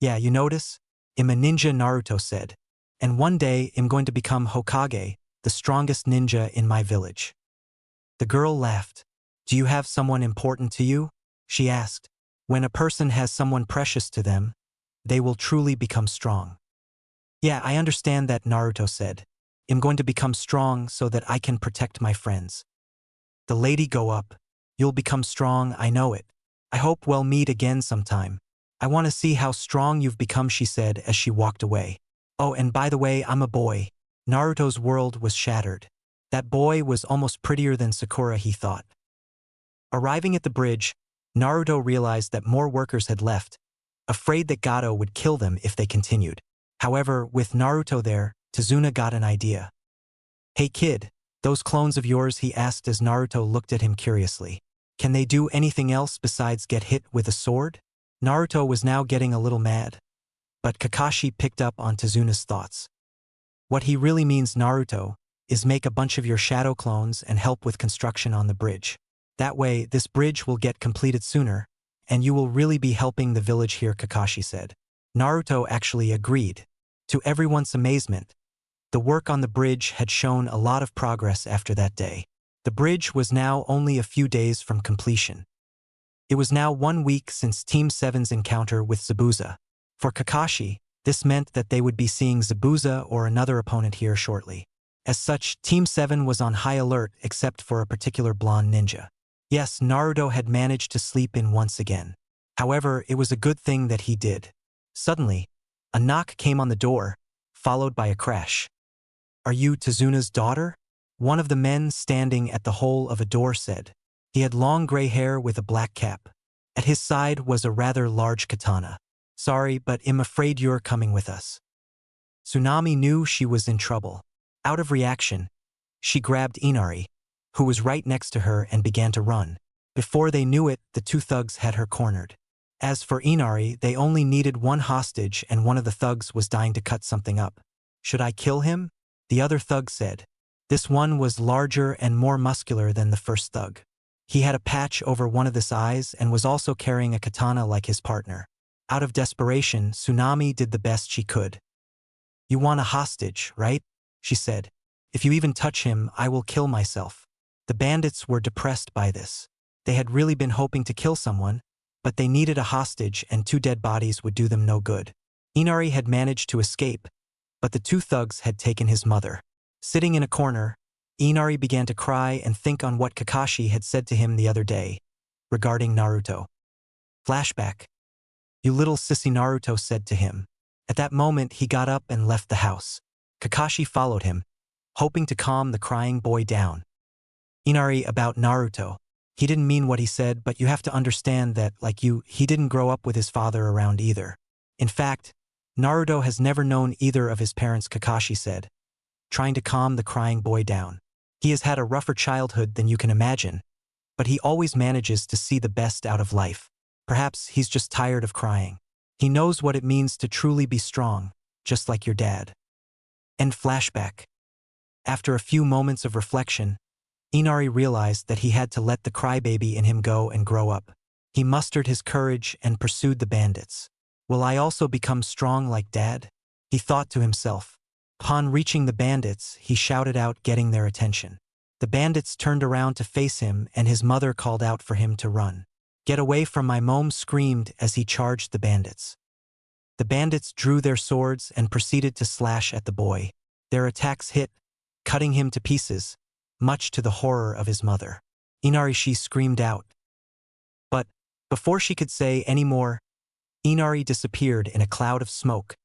Yeah, you notice? I'm a ninja, Naruto said. And one day I'm going to become Hokage, the strongest ninja in my village. The girl laughed. Do you have someone important to you? She asked. When a person has someone precious to them, they will truly become strong. Yeah, I understand that, Naruto said. I'm going to become strong so that I can protect my friends. The lady go up. You'll become strong, I know it. I hope we'll meet again sometime. I want to see how strong you've become, she said as she walked away. Oh, and by the way, I'm a boy. Naruto's world was shattered. That boy was almost prettier than Sakura, he thought. Arriving at the bridge, Naruto realized that more workers had left, afraid that Gato would kill them if they continued. However, with Naruto there, Tazuna got an idea. Hey kid, those clones of yours, he asked as Naruto looked at him curiously. Can they do anything else besides get hit with a sword? Naruto was now getting a little mad. But Kakashi picked up on Tazuna's thoughts. What he really means, Naruto, is make a bunch of your shadow clones and help with construction on the bridge. That way, this bridge will get completed sooner, and you will really be helping the village here, Kakashi said. Naruto actually agreed. To everyone's amazement, the work on the bridge had shown a lot of progress after that day. The bridge was now only a few days from completion. It was now 1 week since Team 7's encounter with Zabuza. For Kakashi, this meant that they would be seeing Zabuza or another opponent here shortly. As such, Team 7 was on high alert except for a particular blonde ninja. Yes, Naruto had managed to sleep in once again. However, it was a good thing that he did. Suddenly, a knock came on the door, followed by a crash. Are you Tazuna's daughter? One of the men standing at the hole of a door said. He had long gray hair with a black cap. At his side was a rather large katana. Sorry, but I'm afraid you're coming with us. Tsunami knew she was in trouble. Out of reaction, she grabbed Inari, who was right next to her, and began to run. Before they knew it, the two thugs had her cornered. As for Inari, they only needed one hostage and one of the thugs was dying to cut something up. Should I kill him? The other thug said. This one was larger and more muscular than the first thug. He had a patch over one of his eyes and was also carrying a katana like his partner. Out of desperation, Tsunami did the best she could. You want a hostage, right? She said. If you even touch him, I will kill myself. The bandits were depressed by this. They had really been hoping to kill someone, but they needed a hostage and 2 dead bodies would do them no good. Inari had managed to escape, but the 2 thugs had taken his mother. Sitting in a corner, Inari began to cry and think on what Kakashi had said to him the other day, regarding Naruto. Flashback. You little sissy, Naruto said to him. At that moment he got up and left the house. Kakashi followed him, hoping to calm the crying boy down. Inari, about Naruto. He didn't mean what he said, but you have to understand that, like you, he didn't grow up with his father around either. In fact, Naruto has never known either of his parents, Kakashi said, trying to calm the crying boy down. He has had a rougher childhood than you can imagine, but he always manages to see the best out of life. Perhaps he's just tired of crying. He knows what it means to truly be strong, just like your dad. End flashback. After a few moments of reflection, Inari realized that he had to let the crybaby in him go and grow up. He mustered his courage and pursued the bandits. Will I also become strong like Dad? He thought to himself. Upon reaching the bandits, he shouted out, getting their attention. The bandits turned around to face him and his mother called out for him to run. Get away from my mom, screamed as he charged the bandits. The bandits drew their swords and proceeded to slash at the boy. Their attacks hit, cutting him to pieces, much to the horror of his mother. Inari, she screamed out. But, before she could say any more, Inari disappeared in a cloud of smoke,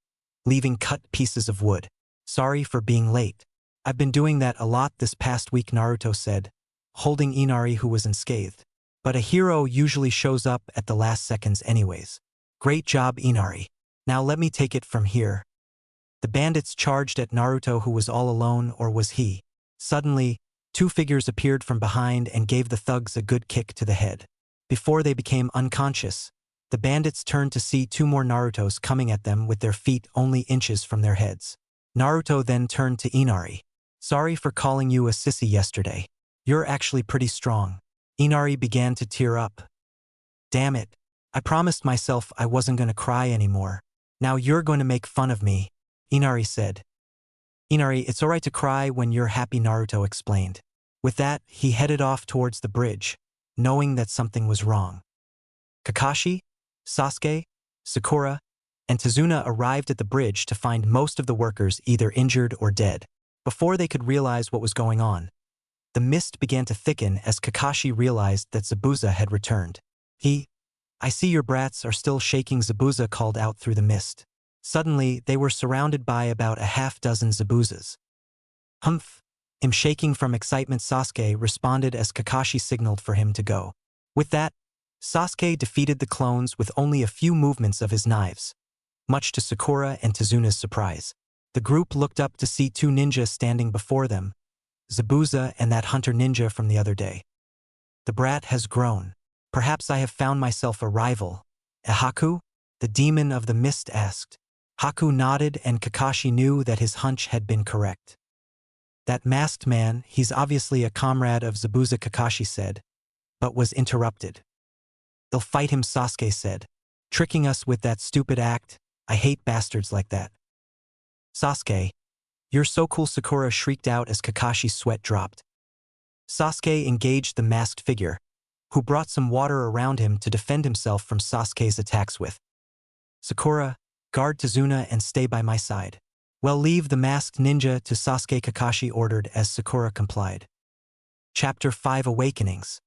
leaving cut pieces of wood. Sorry for being late. I've been doing that a lot this past week, Naruto said, holding Inari, who was unscathed. But a hero usually shows up at the last seconds anyways. Great job, Inari. Now let me take it from here. The bandits charged at Naruto, who was all alone, or was he? Suddenly, 2 figures appeared from behind and gave the thugs a good kick to the head. Before they became unconscious, the bandits turned to see 2 more Narutos coming at them with their feet only inches from their heads. Naruto then turned to Inari. Sorry for calling you a sissy yesterday. You're actually pretty strong. Inari began to tear up. Damn it. I promised myself I wasn't gonna cry anymore. Now you're going to make fun of me, Inari said. Inari, it's alright to cry when you're happy, Naruto explained. With that, he headed off towards the bridge, knowing that something was wrong. Kakashi, Sasuke, Sakura, and Tazuna arrived at the bridge to find most of the workers either injured or dead. Before they could realize what was going on, the mist began to thicken as Kakashi realized that Zabuza had returned. I see your brats are still shaking, Zabuza called out through the mist. Suddenly, they were surrounded by about a half-dozen Zabuzas. Humph! I'm shaking from excitement, Sasuke responded as Kakashi signaled for him to go. With that, Sasuke defeated the clones with only a few movements of his knives. Much to Sakura and Tazuna's surprise, the group looked up to see two ninjas standing before them, Zabuza and that hunter ninja from the other day. The brat has grown. Perhaps I have found myself a rival. Haku? The demon of the mist asked. Haku nodded and Kakashi knew that his hunch had been correct. That masked man, he's obviously a comrade of Zabuza, Kakashi said, but was interrupted. They'll fight him, Sasuke said. Tricking us with that stupid act, I hate bastards like that. Sasuke, you're so cool, Sakura shrieked out as Kakashi's sweat dropped. Sasuke engaged the masked figure, who brought some water around him to defend himself from Sasuke's attacks with. Sakura, guard Tazuna and stay by my side. Well, leave the masked ninja to Sasuke, Kakashi ordered as Sakura complied. Chapter 5 Awakenings.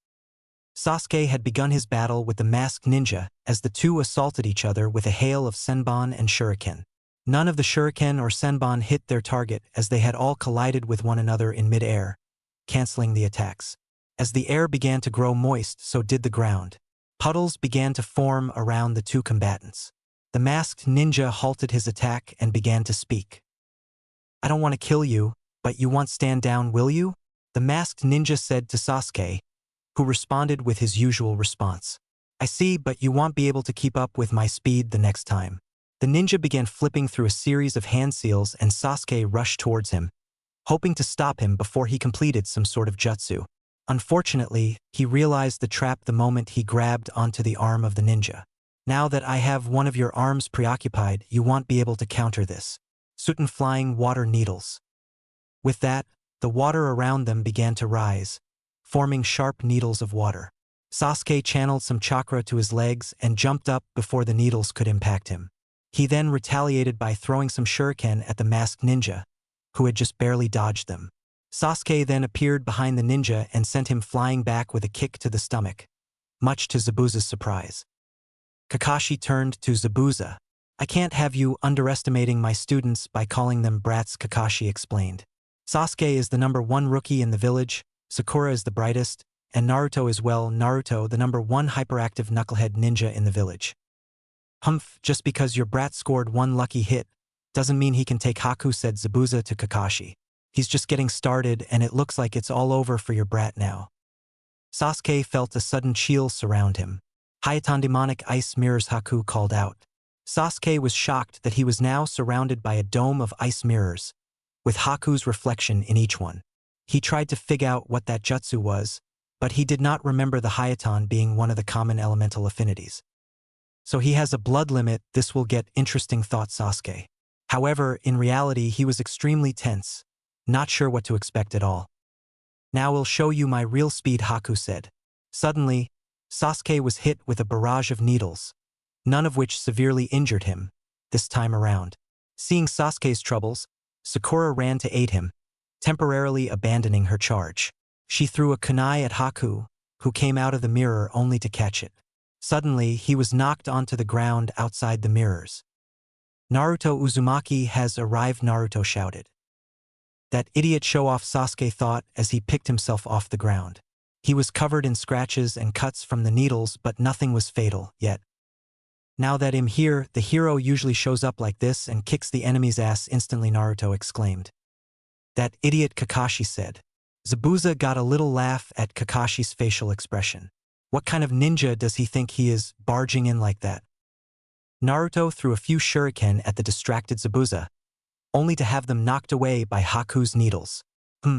Sasuke had begun his battle with the masked ninja as the two assaulted each other with a hail of senbon and shuriken. None of the shuriken or senbon hit their target as they had all collided with one another in mid-air, canceling the attacks. As the air began to grow moist, so did the ground. Puddles began to form around the two combatants. The masked ninja halted his attack and began to speak. I don't want to kill you, but you won't stand down, will you? The masked ninja said to Sasuke, who responded with his usual response. I see, but you won't be able to keep up with my speed the next time. The ninja began flipping through a series of hand seals and Sasuke rushed towards him, hoping to stop him before he completed some sort of jutsu. Unfortunately, he realized the trap the moment he grabbed onto the arm of the ninja. Now that I have one of your arms preoccupied, you won't be able to counter this. Sutin flying water needles. With that, the water around them began to rise, forming sharp needles of water. Sasuke channeled some chakra to his legs and jumped up before the needles could impact him. He then retaliated by throwing some shuriken at the masked ninja, who had just barely dodged them. Sasuke then appeared behind the ninja and sent him flying back with a kick to the stomach, much to Zabuza's surprise. Kakashi turned to Zabuza. I can't have you underestimating my students by calling them brats, Kakashi explained. Sasuke is the #1 rookie in the village, Sakura is the brightest, and Naruto as well, Naruto the #1 hyperactive knucklehead ninja in the village. Humph, just because your brat scored one lucky hit, doesn't mean he can take Haku, said Zabuza to Kakashi. He's just getting started and it looks like it's all over for your brat now. Sasuke felt a sudden chill surround him. Hayatan demonic ice mirrors, Haku called out. Sasuke was shocked that he was now surrounded by a dome of ice mirrors, with Haku's reflection in each one. He tried to figure out what that jutsu was, but he did not remember the Hayatan being one of the common elemental affinities. So he has a blood limit, this will get interesting, thought Sasuke. However, in reality he was extremely tense, not sure what to expect at all. Now I'll show you my real speed, Haku said. Suddenly, Sasuke was hit with a barrage of needles, none of which severely injured him, this time around. Seeing Sasuke's troubles, Sakura ran to aid him, temporarily abandoning her charge. She threw a kunai at Haku, who came out of the mirror only to catch it. Suddenly, he was knocked onto the ground outside the mirrors. Naruto Uzumaki has arrived, Naruto shouted. That idiot show-off, Sasuke thought as he picked himself off the ground. He was covered in scratches and cuts from the needles, but nothing was fatal, yet. Now that I'm here, the hero usually shows up like this and kicks the enemy's ass instantly, Naruto exclaimed. That idiot, Kakashi said. Zabuza got a little laugh at Kakashi's facial expression. What kind of ninja does he think he is, barging in like that? Naruto threw a few shuriken at the distracted Zabuza, only to have them knocked away by Haku's needles.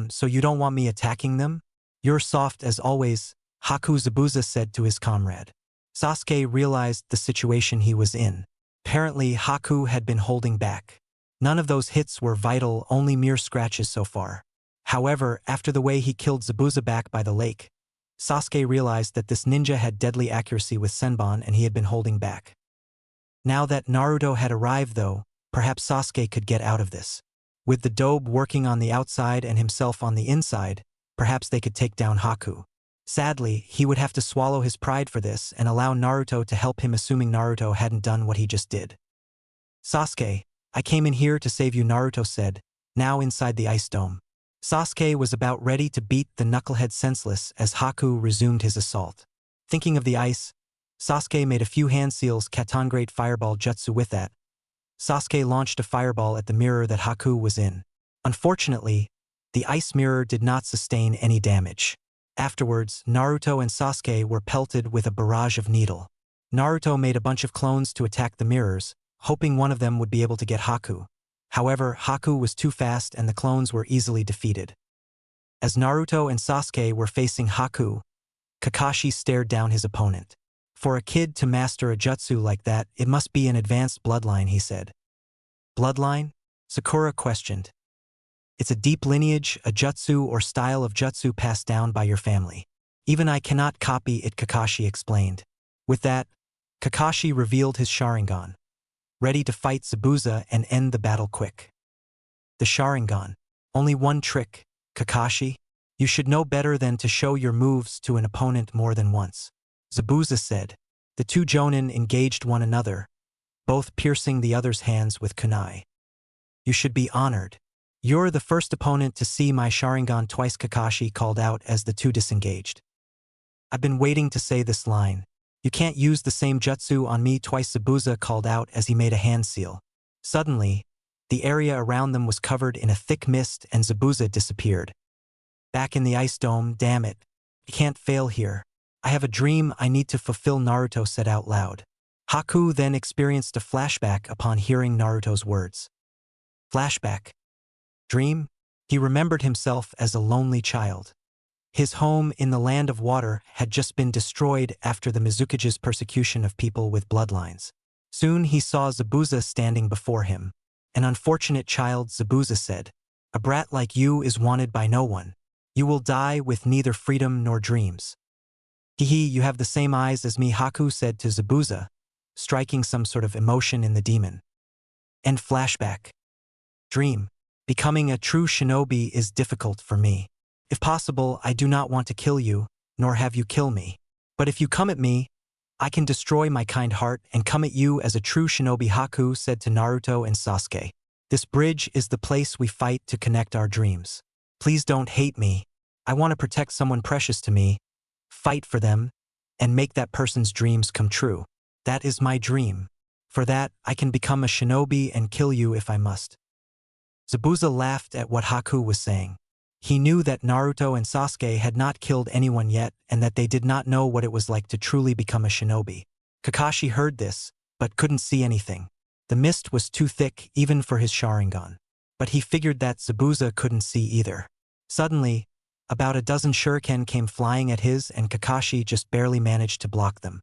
So you don't want me attacking them? You're soft as always, Haku, Zabuza said to his comrade. Sasuke realized the situation he was in. Apparently, Haku had been holding back. None of those hits were vital, only mere scratches so far. However, after the way he killed Zabuza back by the lake, Sasuke realized that this ninja had deadly accuracy with Senbon and he had been holding back. Now that Naruto had arrived though, perhaps Sasuke could get out of this. With the Dobe working on the outside and himself on the inside, perhaps they could take down Haku. Sadly, he would have to swallow his pride for this and allow Naruto to help him, assuming Naruto hadn't done what he just did. Sasuke, I came in here to save you, Naruto said, now inside the ice dome. Sasuke was about ready to beat the knucklehead senseless as Haku resumed his assault. Thinking of the ice, Sasuke made a few hand seals Katangreat Fireball Jutsu with that. Sasuke launched a fireball at the mirror that Haku was in. Unfortunately, the ice mirror did not sustain any damage. Afterwards, Naruto and Sasuke were pelted with a barrage of needle. Naruto made a bunch of clones to attack the mirrors, hoping one of them would be able to get Haku. However, Haku was too fast and the clones were easily defeated. As Naruto and Sasuke were facing Haku, Kakashi stared down his opponent. For a kid to master a jutsu like that, it must be an advanced bloodline, he said. Bloodline? Sakura questioned. It's a deep lineage, a jutsu or style of jutsu passed down by your family. Even I cannot copy it, Kakashi explained. With that, Kakashi revealed his Sharingan, ready to fight Zabuza and end the battle quick. The Sharingan. Only one trick, Kakashi. You should know better than to show your moves to an opponent more than once. Zabuza said. The two Jonin engaged one another, both piercing the other's hands with kunai. You should be honored. You're the first opponent to see my Sharingan twice, Kakashi called out as the two disengaged. I've been waiting to say this line. You can't use the same jutsu on me twice, Zabuza called out as he made a hand seal. Suddenly, the area around them was covered in a thick mist and Zabuza disappeared. Back in the ice dome, damn it. I can't fail here. I have a dream I need to fulfill, Naruto said out loud. Haku then experienced a flashback upon hearing Naruto's words. Flashback. Dream? He remembered himself as a lonely child. His home in the land of water had just been destroyed after the Mizukage's persecution of people with bloodlines. Soon he saw Zabuza standing before him. An unfortunate child, Zabuza said. A brat like you is wanted by no one. You will die with neither freedom nor dreams. Hehe, you have the same eyes as me, Haku said to Zabuza, striking some sort of emotion in the demon. End flashback. Dream. Becoming a true shinobi is difficult for me. If possible, I do not want to kill you, nor have you kill me. But if you come at me, I can destroy my kind heart and come at you as a true shinobi, Haku said to Naruto and Sasuke. This bridge is the place we fight to connect our dreams. Please don't hate me. I want to protect someone precious to me, fight for them, and make that person's dreams come true. That is my dream. For that, I can become a shinobi and kill you if I must. Zabuza laughed at what Haku was saying. He knew that Naruto and Sasuke had not killed anyone yet and that they did not know what it was like to truly become a shinobi. Kakashi heard this, but couldn't see anything. The mist was too thick even for his Sharingan. But he figured that Zabuza couldn't see either. Suddenly, about a dozen shuriken came flying at his and Kakashi just barely managed to block them.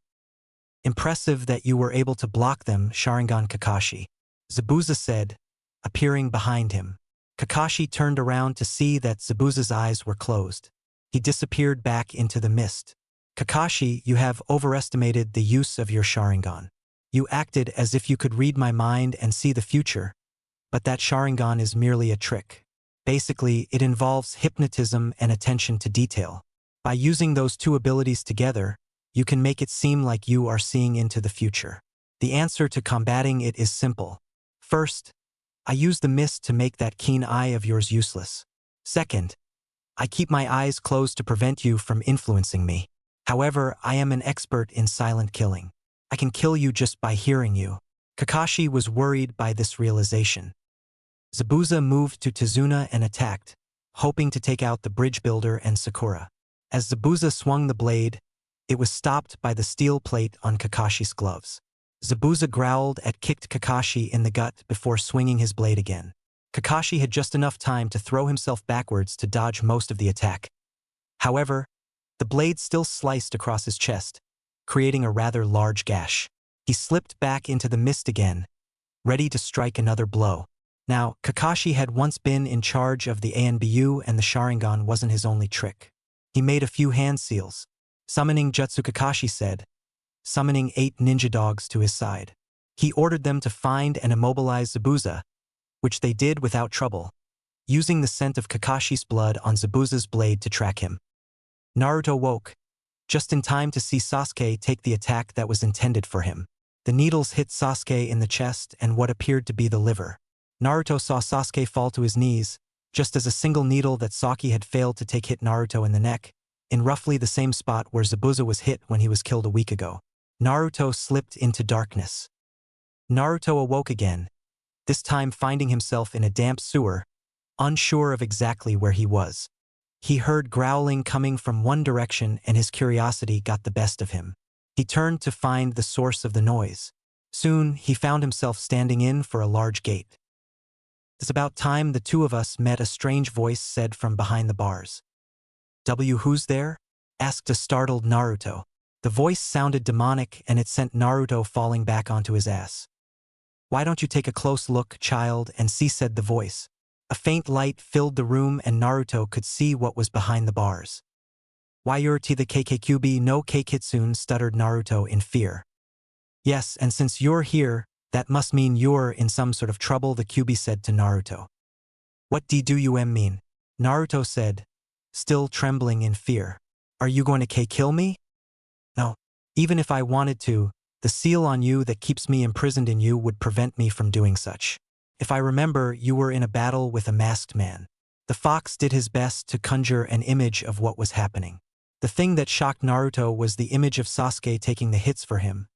Impressive that you were able to block them, Sharingan Kakashi. Zabuza said, appearing behind him. Kakashi turned around to see that Zabuza's eyes were closed. He disappeared back into the mist. Kakashi, you have overestimated the use of your Sharingan. You acted as if you could read my mind and see the future, but that Sharingan is merely a trick. Basically, it involves hypnotism and attention to detail. By using those two abilities together, you can make it seem like you are seeing into the future. The answer to combating it is simple. First, I use the mist to make that keen eye of yours useless. Second, I keep my eyes closed to prevent you from influencing me. However, I am an expert in silent killing. I can kill you just by hearing you. Kakashi was worried by this realization. Zabuza moved to Tazuna and attacked, hoping to take out the bridge builder and Sakura. As Zabuza swung the blade, it was stopped by the steel plate on Kakashi's gloves. Zabuza growled and kicked Kakashi in the gut before swinging his blade again. Kakashi had just enough time to throw himself backwards to dodge most of the attack. However, the blade still sliced across his chest, creating a rather large gash. He slipped back into the mist again, ready to strike another blow. Now, Kakashi had once been in charge of the ANBU, and the Sharingan wasn't his only trick. He made a few hand seals. Summoning Jutsu, Kakashi said, summoning 8 ninja dogs to his side. He ordered them to find and immobilize Zabuza, which they did without trouble, using the scent of Kakashi's blood on Zabuza's blade to track him. Naruto woke, just in time to see Sasuke take the attack that was intended for him. The needles hit Sasuke in the chest and what appeared to be the liver. Naruto saw Sasuke fall to his knees, just as a single needle that Saki had failed to take hit Naruto in the neck, in roughly the same spot where Zabuza was hit when he was killed a week ago. Naruto slipped into darkness. Naruto awoke again, this time finding himself in a damp sewer, unsure of exactly where he was. He heard growling coming from one direction and his curiosity got the best of him. He turned to find the source of the noise. Soon, he found himself standing in for a large gate. It's about time the two of us met, a strange voice said from behind the bars. Who's there? Asked a startled Naruto. The voice sounded demonic and it sent Naruto falling back onto his ass. Why don't you take a close look, child, and see, said the voice. A faint light filled the room and Naruto could see what was behind the bars. Why, you're to the Kyuubi no Kitsune, stuttered Naruto in fear. Yes, and since you're here, that must mean you're in some sort of trouble, the Kyuubi said to Naruto. What do you mean? Naruto said, still trembling in fear. Are you going to kill me? No. Even if I wanted to, the seal on you that keeps me imprisoned in you would prevent me from doing such. If I remember, you were in a battle with a masked man. The fox did his best to conjure an image of what was happening. The thing that shocked Naruto was the image of Sasuke taking the hits for him,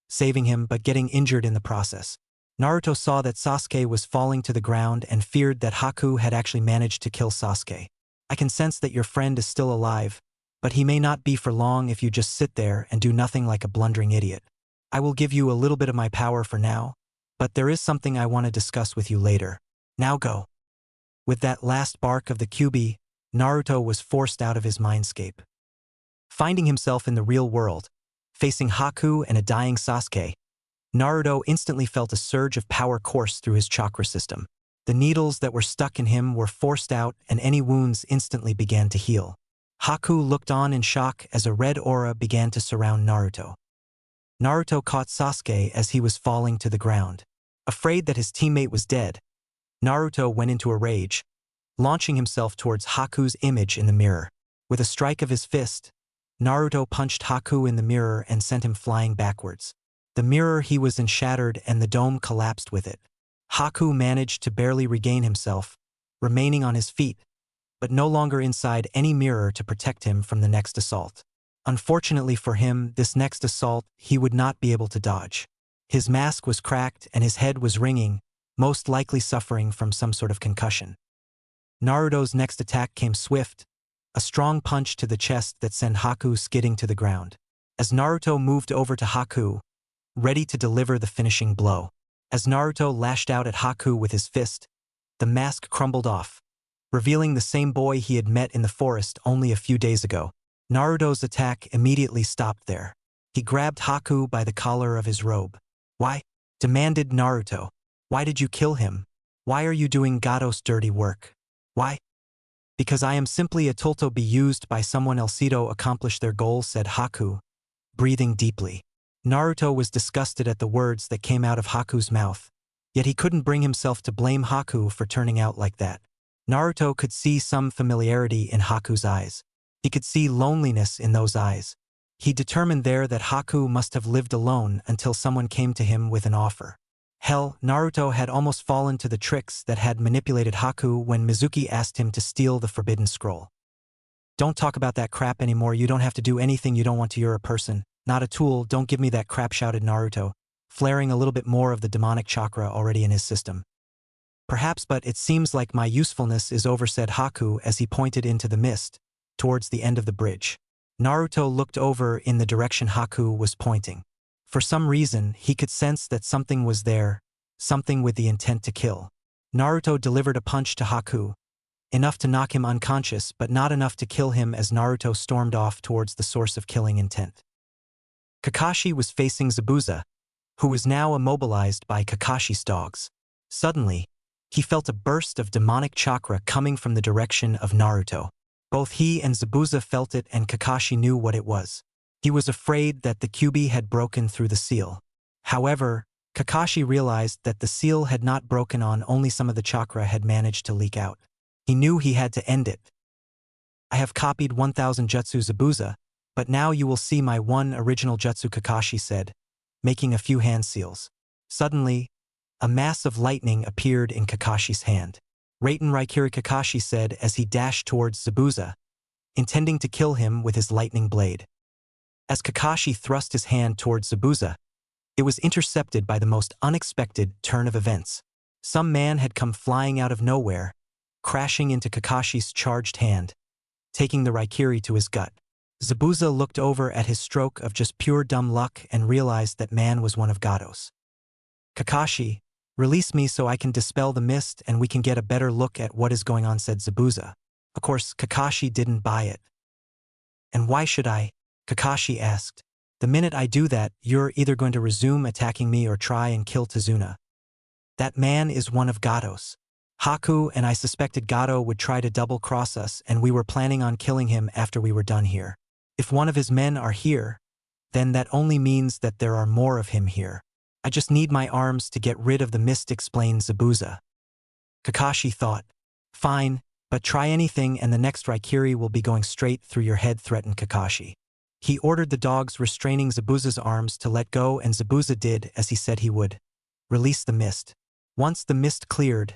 saving him but getting injured in the process. Naruto saw that Sasuke was falling to the ground and feared that Haku had actually managed to kill Sasuke. I can sense that your friend is still alive, but he may not be for long if you just sit there and do nothing like a blundering idiot. I will give you a little bit of my power for now, but there is something I want to discuss with you later. Now go. With that last bark of the Kyuubi, Naruto was forced out of his mindscape. Finding himself in the real world, facing Haku and a dying Sasuke, Naruto instantly felt a surge of power course through his chakra system. The needles that were stuck in him were forced out and any wounds instantly began to heal. Haku looked on in shock as a red aura began to surround Naruto. Naruto caught Sasuke as he was falling to the ground. Afraid that his teammate was dead, Naruto went into a rage, launching himself towards Haku's image in the mirror. With a strike of his fist, Naruto punched Haku in the mirror and sent him flying backwards. The mirror he was in shattered and the dome collapsed with it. Haku managed to barely regain himself, remaining on his feet, but no longer inside any mirror to protect him from the next assault. Unfortunately for him, this next assault he would not be able to dodge. His mask was cracked and his head was ringing, most likely suffering from some sort of concussion. Naruto's next attack came swift, a strong punch to the chest that sent Haku skidding to the ground. As Naruto moved over to Haku, ready to deliver the finishing blow. As Naruto lashed out at Haku with his fist, the mask crumbled off, revealing the same boy he had met in the forest only a few days ago. Naruto's attack immediately stopped there. He grabbed Haku by the collar of his robe. Why? Demanded Naruto. Why did you kill him? Why are you doing Gatos' dirty work? Why? Because I am simply a tool to be used by someone else to accomplish their goal, said Haku, breathing deeply. Naruto was disgusted at the words that came out of Haku's mouth, yet he couldn't bring himself to blame Haku for turning out like that. Naruto could see some familiarity in Haku's eyes. He could see loneliness in those eyes. He determined there that Haku must have lived alone until someone came to him with an offer. Hell, Naruto had almost fallen to the tricks that had manipulated Haku when Mizuki asked him to steal the forbidden scroll. Don't talk about that crap anymore, you don't have to do anything you don't want to, you're a person, not a tool, don't give me that crap, shouted Naruto, flaring a little bit more of the demonic chakra already in his system. Perhaps, but it seems like my usefulness is over, said Haku as he pointed into the mist, towards the end of the bridge. Naruto looked over in the direction Haku was pointing. For some reason, he could sense that something was there, something with the intent to kill. Naruto delivered a punch to Haku, enough to knock him unconscious but not enough to kill him as Naruto stormed off towards the source of killing intent. Kakashi was facing Zabuza, who was now immobilized by Kakashi's dogs. Suddenly, he felt a burst of demonic chakra coming from the direction of Naruto. Both he and Zabuza felt it, and Kakashi knew what it was. He was afraid that the Kyuubi had broken through the seal. However, Kakashi realized that the seal had not broken on, only some of the chakra had managed to leak out. He knew he had to end it. I have copied 1000 jutsu Zabuza, but now you will see my one original jutsu, Kakashi said, making a few hand seals. Suddenly, a mass of lightning appeared in Kakashi's hand. Raiten Raikiri, Kakashi said as he dashed towards Zabuza, intending to kill him with his lightning blade. As Kakashi thrust his hand towards Zabuza, it was intercepted by the most unexpected turn of events. Some man had come flying out of nowhere, crashing into Kakashi's charged hand, taking the Raikiri to his gut. Zabuza looked over at his stroke of just pure dumb luck and realized that man was one of Gado's. Kakashi, release me so I can dispel the mist and we can get a better look at what is going on, said Zabuza. Of course, Kakashi didn't buy it. And why should I? Kakashi asked. The minute I do that, you're either going to resume attacking me or try and kill Tazuna. That man is one of Gado's. Haku and I suspected Gado would try to double-cross us, and we were planning on killing him after we were done here. If one of his men are here, then that only means that there are more of him here. I just need my arms to get rid of the mist, explained Zabuza. Kakashi thought, fine, but try anything and the next Raikiri will be going straight through your head, threatened Kakashi. He ordered the dogs restraining Zabuza's arms to let go, and Zabuza did as he said he would. Release the mist. Once the mist cleared,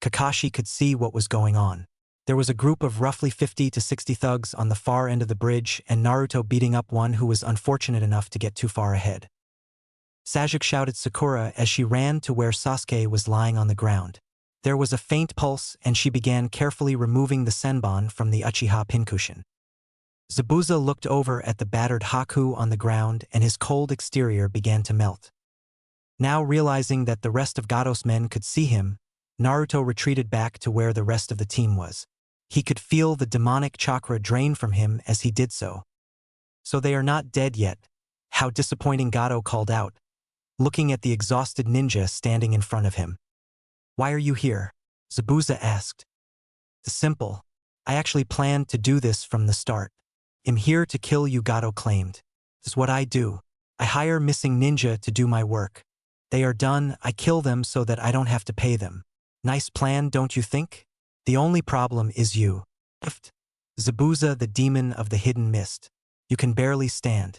Kakashi could see what was going on. There was a group of roughly 50 to 60 thugs on the far end of the bridge, and Naruto beating up one who was unfortunate enough to get too far ahead. Sasuke shouted Sakura as she ran to where Sasuke was lying on the ground. There was a faint pulse, and she began carefully removing the senbon from the Uchiha pincushion. Zabuza looked over at the battered Haku on the ground, and his cold exterior began to melt. Now realizing that the rest of Gado's men could see him, Naruto retreated back to where the rest of the team was. He could feel the demonic chakra drain from him as he did so. So they are not dead yet. How disappointing, Gado called out, looking at the exhausted ninja standing in front of him. Why are you here? Zabuza asked. It's simple. I actually planned to do this from the start. I'm here to kill you, Gado claimed. This is what I do. I hire missing ninja to do my work. They are done, I kill them so that I don't have to pay them. Nice plan, don't you think? The only problem is you. Zabuza, the demon of the hidden mist. You can barely stand.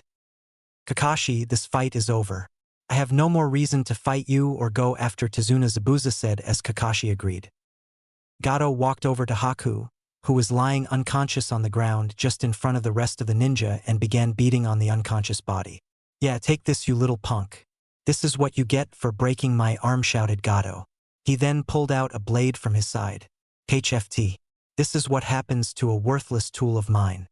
Kakashi, this fight is over. I have no more reason to fight you or go after Tazuna, Zabuza said as Kakashi agreed. Gado walked over to Haku, who was lying unconscious on the ground just in front of the rest of the ninja, and began beating on the unconscious body. Yeah, take this, you little punk. This is what you get for breaking my arm, shouted Gado. He then pulled out a blade from his side. HFT. This is what happens to a worthless tool of mine.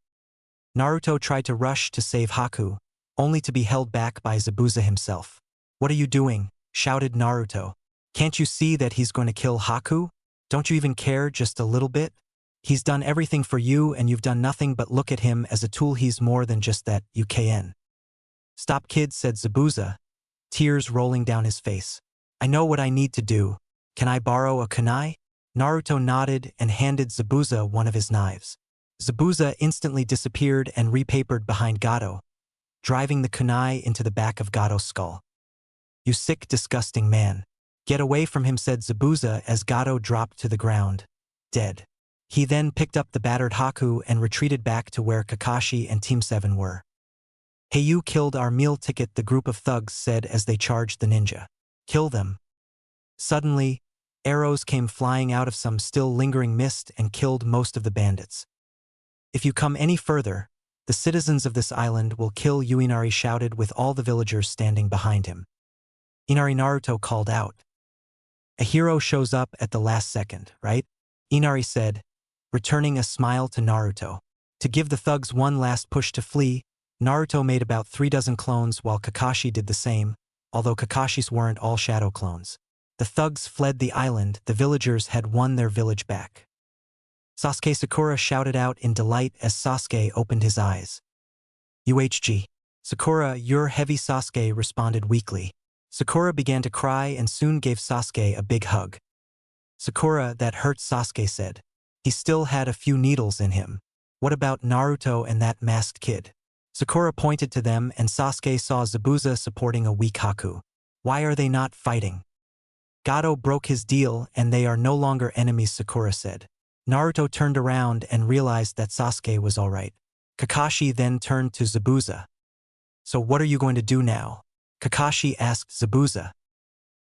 Naruto tried to rush to save Haku, only to be held back by Zabuza himself. What are you doing? Shouted Naruto. Can't you see that he's going to kill Haku? Don't you even care just a little bit? He's done everything for you and you've done nothing but look at him as a tool. He's more than just that, UKN. Stop, kid, said Zabuza, tears rolling down his face. I know what I need to do. Can I borrow a kunai? Naruto nodded and handed Zabuza one of his knives. Zabuza instantly disappeared and repapered behind Gado, driving the kunai into the back of Gado's skull. You sick, disgusting man. Get away from him, said Zabuza as Gado dropped to the ground, dead. He then picked up the battered Haku and retreated back to where Kakashi and Team 7 were. Hey, you killed our meal ticket, the group of thugs said as they charged the ninja. Kill them. Suddenly, arrows came flying out of some still lingering mist and killed most of the bandits. If you come any further, the citizens of this island will kill you, Inari shouted with all the villagers standing behind him. Inari, Naruto called out. A hero shows up at the last second, right? Inari said, returning a smile to Naruto. To give the thugs one last push to flee, Naruto made about 36 clones while Kakashi did the same, although Kakashi's weren't all shadow clones. The thugs fled the island. The villagers had won their village back. Sasuke, Sakura shouted out in delight as Sasuke opened his eyes. UHG. Sakura, you're heavy, Sasuke responded weakly. Sakura began to cry and soon gave Sasuke a big hug. Sakura, that hurts, Sasuke said. He still had a few needles in him. What about Naruto and that masked kid? Sakura pointed to them and Sasuke saw Zabuza supporting a weak Haku. Why are they not fighting? Gato broke his deal and they are no longer enemies, Sakura said. Naruto turned around and realized that Sasuke was alright. Kakashi then turned to Zabuza. So what are you going to do now? Kakashi asked Zabuza.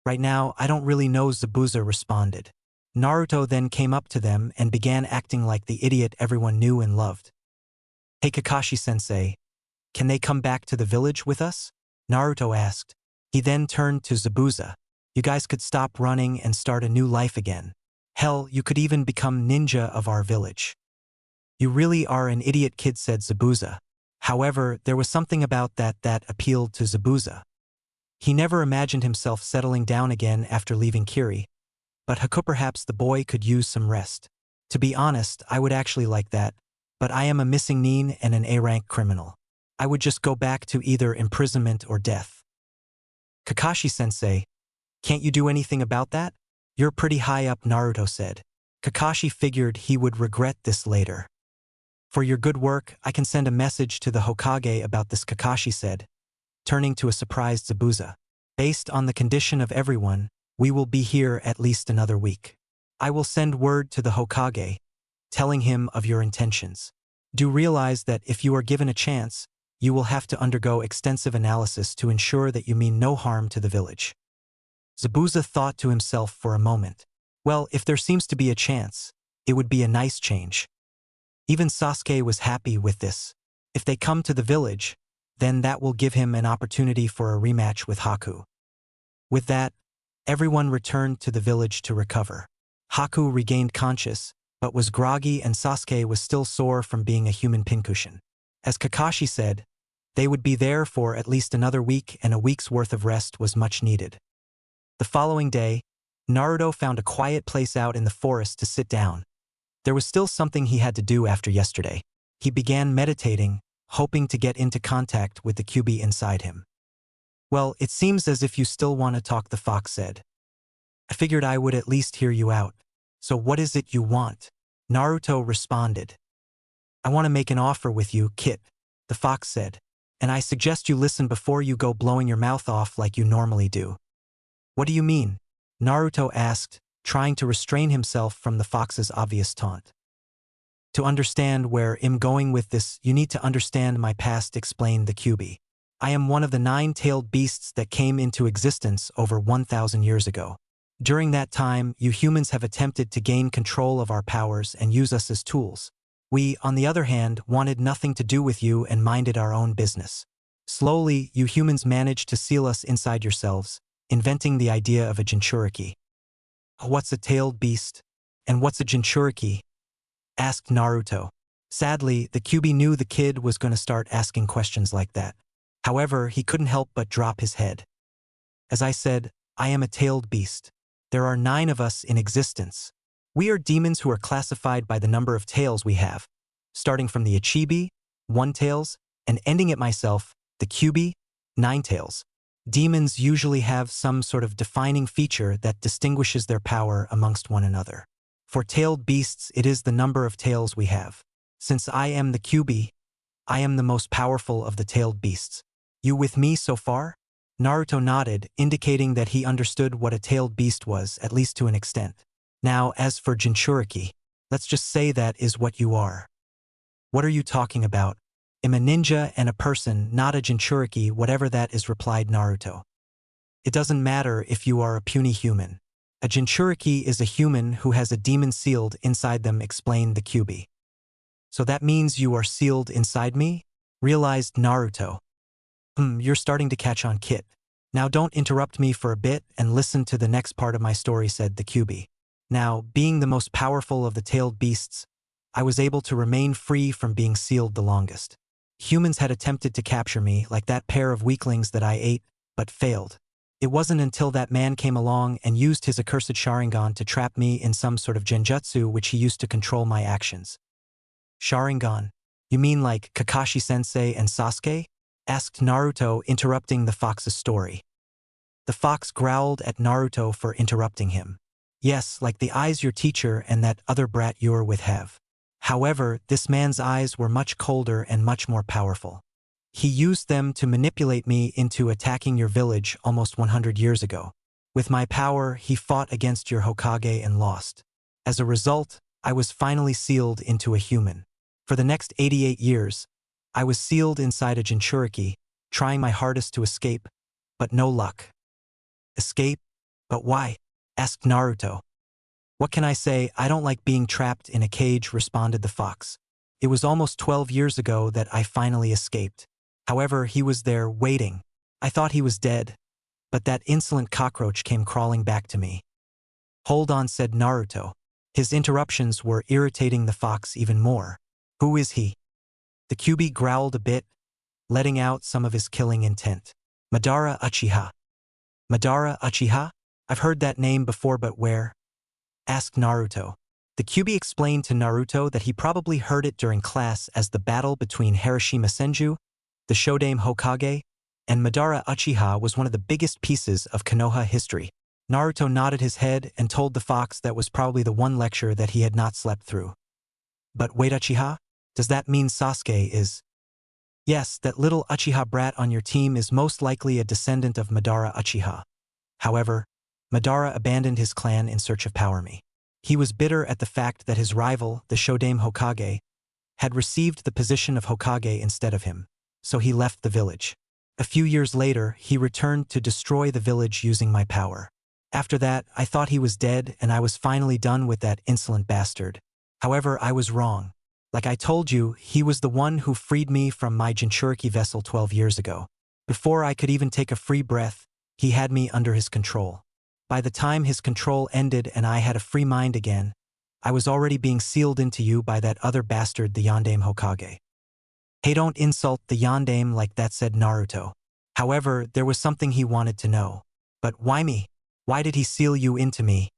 Right now, I don't really know, Zabuza responded. Naruto then came up to them and began acting like the idiot everyone knew and loved. Hey Kakashi-sensei, can they come back to the village with us? Naruto asked. He then turned to Zabuza. You guys could stop running and start a new life again. Hell, you could even become ninja of our village. You really are an idiot, kid, said Zabuza. However, there was something about that appealed to Zabuza. He never imagined himself settling down again after leaving Kiri, but Haku, perhaps the boy could use some rest. To be honest, I would actually like that, but I am a missing nin and an A-rank criminal. I would just go back to either imprisonment or death. Kakashi-sensei, can't you do anything about that? You're pretty high up, Naruto said. Kakashi figured he would regret this later. For your good work, I can send a message to the Hokage about this, Kakashi said, turning to a surprised Zabuza. Based on the condition of everyone, we will be here at least another week. I will send word to the Hokage, telling him of your intentions. Do realize that if you are given a chance, you will have to undergo extensive analysis to ensure that you mean no harm to the village. Zabuza thought to himself for a moment. Well, if there seems to be a chance, it would be a nice change. Even Sasuke was happy with this. If they come to the village, then that will give him an opportunity for a rematch with Haku. With that, everyone returned to the village to recover. Haku regained conscious, but was groggy and Sasuke was still sore from being a human pincushion. As Kakashi said, they would be there for at least another week and a week's worth of rest was much needed. The following day, Naruto found a quiet place out in the forest to sit down. There was still something he had to do after yesterday. He began meditating, hoping to get into contact with the Kyuubi inside him. Well, it seems as if you still want to talk, the fox said. I figured I would at least hear you out. So what is it you want? Naruto responded. I want to make an offer with you, Kit, the fox said, and I suggest you listen before you go blowing your mouth off like you normally do. What do you mean? Naruto asked, trying to restrain himself from the fox's obvious taunt. To understand where I'm going with this, you need to understand my past, explained the Kyuubi. I am one of the 9-tailed beasts that came into existence over 1,000 years ago. During that time, you humans have attempted to gain control of our powers and use us as tools. We, on the other hand, wanted nothing to do with you and minded our own business. Slowly, you humans managed to seal us inside yourselves, inventing the idea of a Jinchuriki. What's a tailed beast? And what's a Jinchuriki? Asked Naruto. Sadly, the Kyuubi knew the kid was going to start asking questions like that. However, he couldn't help but drop his head. As I said, I am a tailed beast. There are 9 of us in existence. We are demons who are classified by the number of tails we have, starting from the Ichibi, 1 tails, and ending at myself, the Kyuubi, 9 tails. Demons usually have some sort of defining feature that distinguishes their power amongst one another. For tailed beasts, it is the number of tails we have. Since I am the Kyuubi, I am the most powerful of the tailed beasts. You with me so far? Naruto nodded, indicating that he understood what a tailed beast was, at least to an extent. Now, as for Jinchuriki, let's just say that is what you are. What are you talking about? I'm a ninja and a person, not a Jinchuriki, whatever that is, replied Naruto. It doesn't matter if you are a puny human. A Jinchuriki is a human who has a demon sealed inside them, explained the Kyuubi. So that means you are sealed inside me? Realized Naruto. You're starting to catch on, Kit. Now don't interrupt me for a bit and listen to the next part of my story, said the Kyuubi. Now, being the most powerful of the tailed beasts, I was able to remain free from being sealed the longest. Humans had attempted to capture me, like that pair of weaklings that I ate, but failed. It wasn't until that man came along and used his accursed Sharingan to trap me in some sort of genjutsu which he used to control my actions. Sharingan? You mean like Kakashi-sensei and Sasuke? asked Naruto, interrupting the fox's story. The fox growled at Naruto for interrupting him. Yes, like the eyes your teacher and that other brat you're with have. However, this man's eyes were much colder and much more powerful. He used them to manipulate me into attacking your village almost 100 years ago. With my power, he fought against your Hokage and lost. As a result, I was finally sealed into a human. For the next 88 years, I was sealed inside a Jinchuriki, trying my hardest to escape, but no luck. Escape? But why? Asked Naruto. What can I say? I don't like being trapped in a cage, responded the fox. It was almost 12 years ago that I finally escaped. However, he was there, waiting. I thought he was dead, but that insolent cockroach came crawling back to me. Hold on, said Naruto. His interruptions were irritating the fox even more. Who is he? The Kyuubi growled a bit, letting out some of his killing intent. Madara Uchiha. Madara Uchiha? I've heard that name before, but where? Asked Naruto. The Kyuubi explained to Naruto that he probably heard it during class as the battle between Hiroshima Senju, the Shodaime Hokage, and Madara Uchiha was one of the biggest pieces of Konoha history. Naruto nodded his head and told the fox that was probably the one lecture that he had not slept through. But wait, Uchiha? Does that mean Sasuke is? Yes, that little Uchiha brat on your team is most likely a descendant of Madara Uchiha. However, Madara abandoned his clan in search of power. He was bitter at the fact that his rival, the Shodaime Hokage, had received the position of Hokage instead of him, so he left the village. A few years later, he returned to destroy the village using my power. After that, I thought he was dead and I was finally done with that insolent bastard. However, I was wrong. Like I told you, he was the one who freed me from my Jinchuriki vessel 12 years ago. Before I could even take a free breath, he had me under his control. By the time his control ended and I had a free mind again, I was already being sealed into you by that other bastard, the Yondaime Hokage. Hey, don't insult the Yondaime like that, said Naruto. However, there was something he wanted to know. But why me? Why did he seal you into me?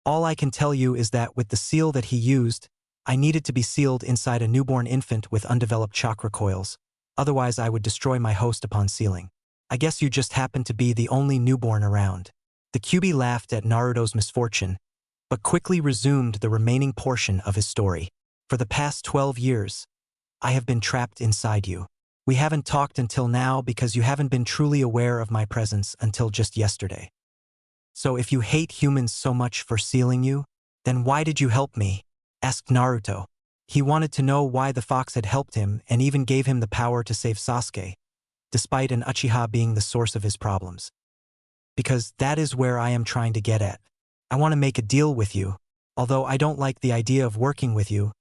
All I can tell you is that with the seal that he used, I needed to be sealed inside a newborn infant with undeveloped chakra coils, otherwise I would destroy my host upon sealing. I guess you just happened to be the only newborn around. The Kyuubi laughed at Naruto's misfortune, but quickly resumed the remaining portion of his story. For the past 12 years, I have been trapped inside you. We haven't talked until now because you haven't been truly aware of my presence until just yesterday. So if you hate humans so much for sealing you, then why did you help me? Asked Naruto. He wanted to know why the fox had helped him and even gave him the power to save Sasuke, despite an Uchiha being the source of his problems. Because that is where I am trying to get at. I want to make a deal with you. Although I don't like the idea of working with you,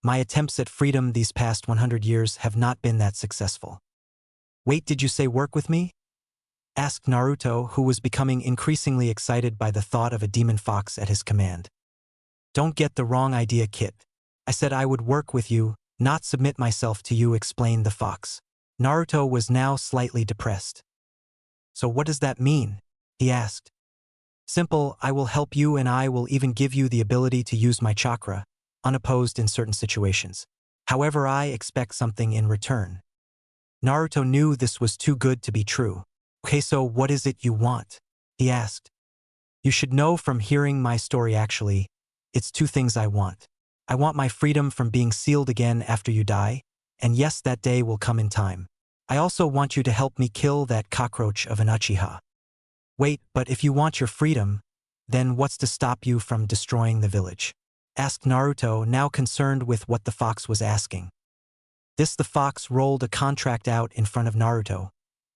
my attempts at freedom these past 100 years have not been that successful. Wait, did you say work with me? Asked Naruto, who was becoming increasingly excited by the thought of a demon fox at his command. Don't get the wrong idea, Kit. I said I would work with you, not submit myself to you, explained the fox. Naruto was now slightly depressed. So what does that mean? He asked. Simple, I will help you and I will even give you the ability to use my chakra, unopposed in certain situations. However, I expect something in return. Naruto knew this was too good to be true. Okay, so what is it you want? He asked. You should know from hearing my story actually, it's two things I want. I want my freedom from being sealed again after you die, and yes, that day will come in time. I also want you to help me kill that cockroach of an Uchiha. Wait, but if you want your freedom, then what's to stop you from destroying the village? Asked Naruto, now concerned with what the fox was asking. The fox rolled a contract out in front of Naruto,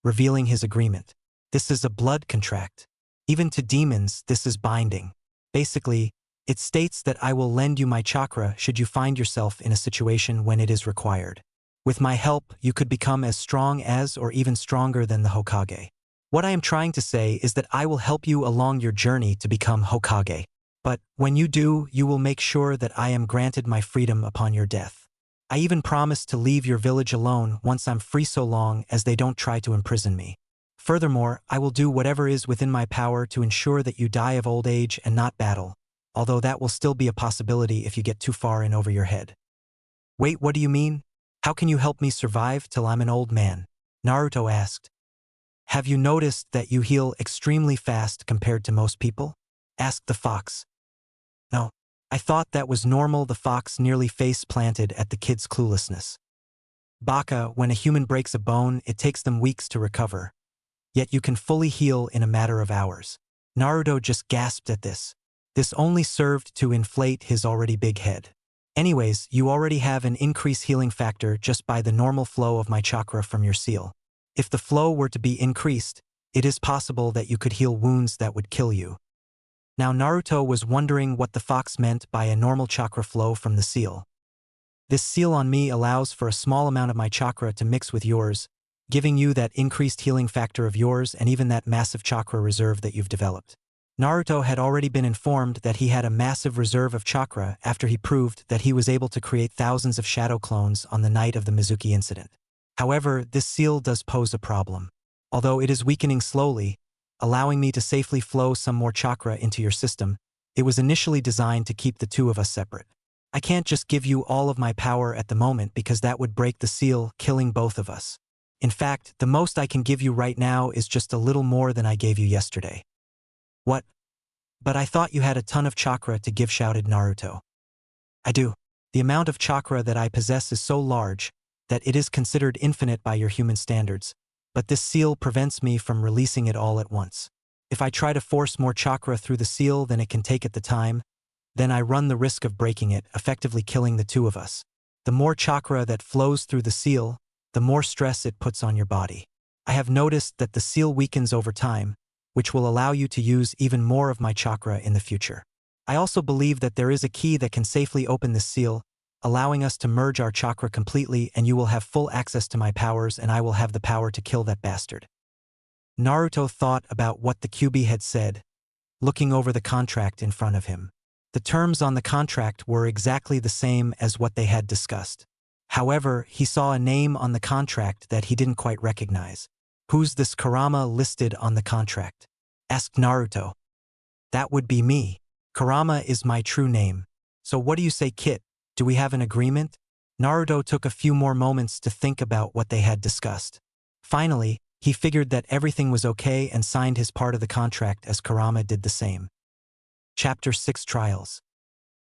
revealing his agreement. This is a blood contract. Even to demons, this is binding. Basically, it states that I will lend you my chakra should you find yourself in a situation when it is required. With my help, you could become as strong as or even stronger than the Hokage. What I am trying to say is that I will help you along your journey to become Hokage. But when you do, you will make sure that I am granted my freedom upon your death. I even promise to leave your village alone once I'm free so long as they don't try to imprison me. Furthermore, I will do whatever is within my power to ensure that you die of old age and not battle, although that will still be a possibility if you get too far in over your head. Wait, what do you mean? How can you help me survive till I'm an old man? Naruto asked. Have you noticed that you heal extremely fast compared to most people? Asked the fox. No. I thought that was normal. The fox nearly face-planted at the kid's cluelessness. Baka, when a human breaks a bone, it takes them weeks to recover. Yet you can fully heal in a matter of hours. Naruto just gasped at this. This only served to inflate his already big head. Anyways, you already have an increased healing factor just by the normal flow of my chakra from your seal. If the flow were to be increased, it is possible that you could heal wounds that would kill you. Now Naruto was wondering what the fox meant by a normal chakra flow from the seal. This seal on me allows for a small amount of my chakra to mix with yours, giving you that increased healing factor of yours and even that massive chakra reserve that you've developed. Naruto had already been informed that he had a massive reserve of chakra after he proved that he was able to create thousands of shadow clones on the night of the Mizuki incident. However, this seal does pose a problem. Although it is weakening slowly, allowing me to safely flow some more chakra into your system, it was initially designed to keep the two of us separate. I can't just give you all of my power at the moment because that would break the seal, killing both of us. In fact, the most I can give you right now is just a little more than I gave you yesterday. What? But I thought you had a ton of chakra to give, shouted Naruto. I do. The amount of chakra that I possess is so large that it is considered infinite by your human standards, but this seal prevents me from releasing it all at once. If I try to force more chakra through the seal than it can take at the time, then I run the risk of breaking it, effectively killing the two of us. The more chakra that flows through the seal, the more stress it puts on your body. I have noticed that the seal weakens over time, which will allow you to use even more of my chakra in the future. I also believe that there is a key that can safely open this seal, allowing us to merge our chakra completely, and you will have full access to my powers and I will have the power to kill that bastard. Naruto thought about what the Kyuubi had said, looking over the contract in front of him. The terms on the contract were exactly the same as what they had discussed. However, he saw a name on the contract that he didn't quite recognize. Who's this Kurama listed on the contract? Asked Naruto. That would be me. Kurama is my true name. So what do you say, Kit? Do we have an agreement? Naruto took a few more moments to think about what they had discussed. Finally, he figured that everything was okay and signed his part of the contract as Kurama did the same. Chapter 6 Trials.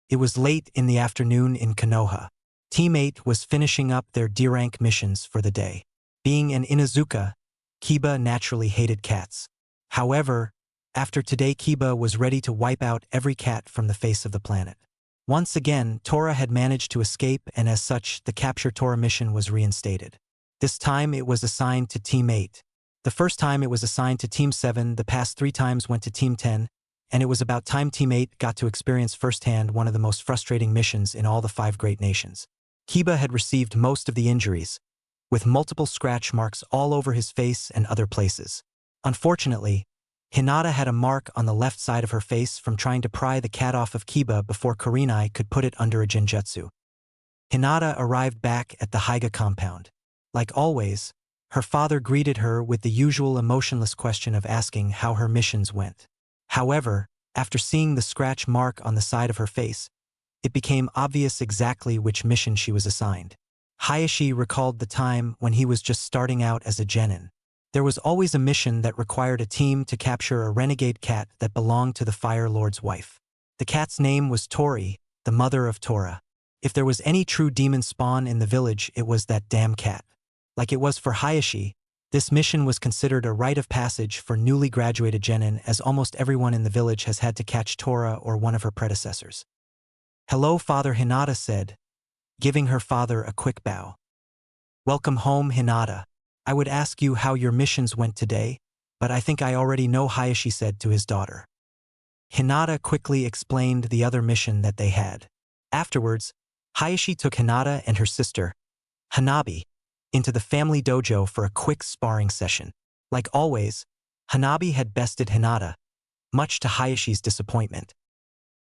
It was late in the afternoon in Konoha. Team 8 was finishing up their D-rank missions for the day. Being an Inuzuka, Kiba naturally hated cats. However, after today Kiba was ready to wipe out every cat from the face of the planet. Once again, Tora had managed to escape, and as such, the Capture Tora mission was reinstated. This time it was assigned to Team 8. The first time it was assigned to Team 7, the past 3 times went to Team 10, and it was about time Team 8 got to experience firsthand one of the most frustrating missions in all the 5 great nations. Kiba had received most of the injuries, with multiple scratch marks all over his face and other places. Unfortunately, Hinata had a mark on the left side of her face from trying to pry the cat off of Kiba before Kurenai could put it under a genjutsu. Hinata arrived back at the Hyuga compound. Like always, her father greeted her with the usual emotionless question of asking how her missions went. However, after seeing the scratch mark on the side of her face, it became obvious exactly which mission she was assigned. Hayashi recalled the time when he was just starting out as a genin. There was always a mission that required a team to capture a renegade cat that belonged to the Fire Lord's wife. The cat's name was Tori, the mother of Tora. If there was any true demon spawn in the village, it was that damn cat. Like it was for Hayashi, this mission was considered a rite of passage for newly graduated genin, as almost everyone in the village has had to catch Tora or one of her predecessors. "Hello, Father," Hinata said, giving her father a quick bow. "Welcome home, Hinata. I would ask you how your missions went today, but I think I already know," Hayashi said to his daughter. Hinata quickly explained the other mission that they had. Afterwards, Hayashi took Hinata and her sister, Hanabi, into the family dojo for a quick sparring session. Like always, Hanabi had bested Hinata, much to Hayashi's disappointment.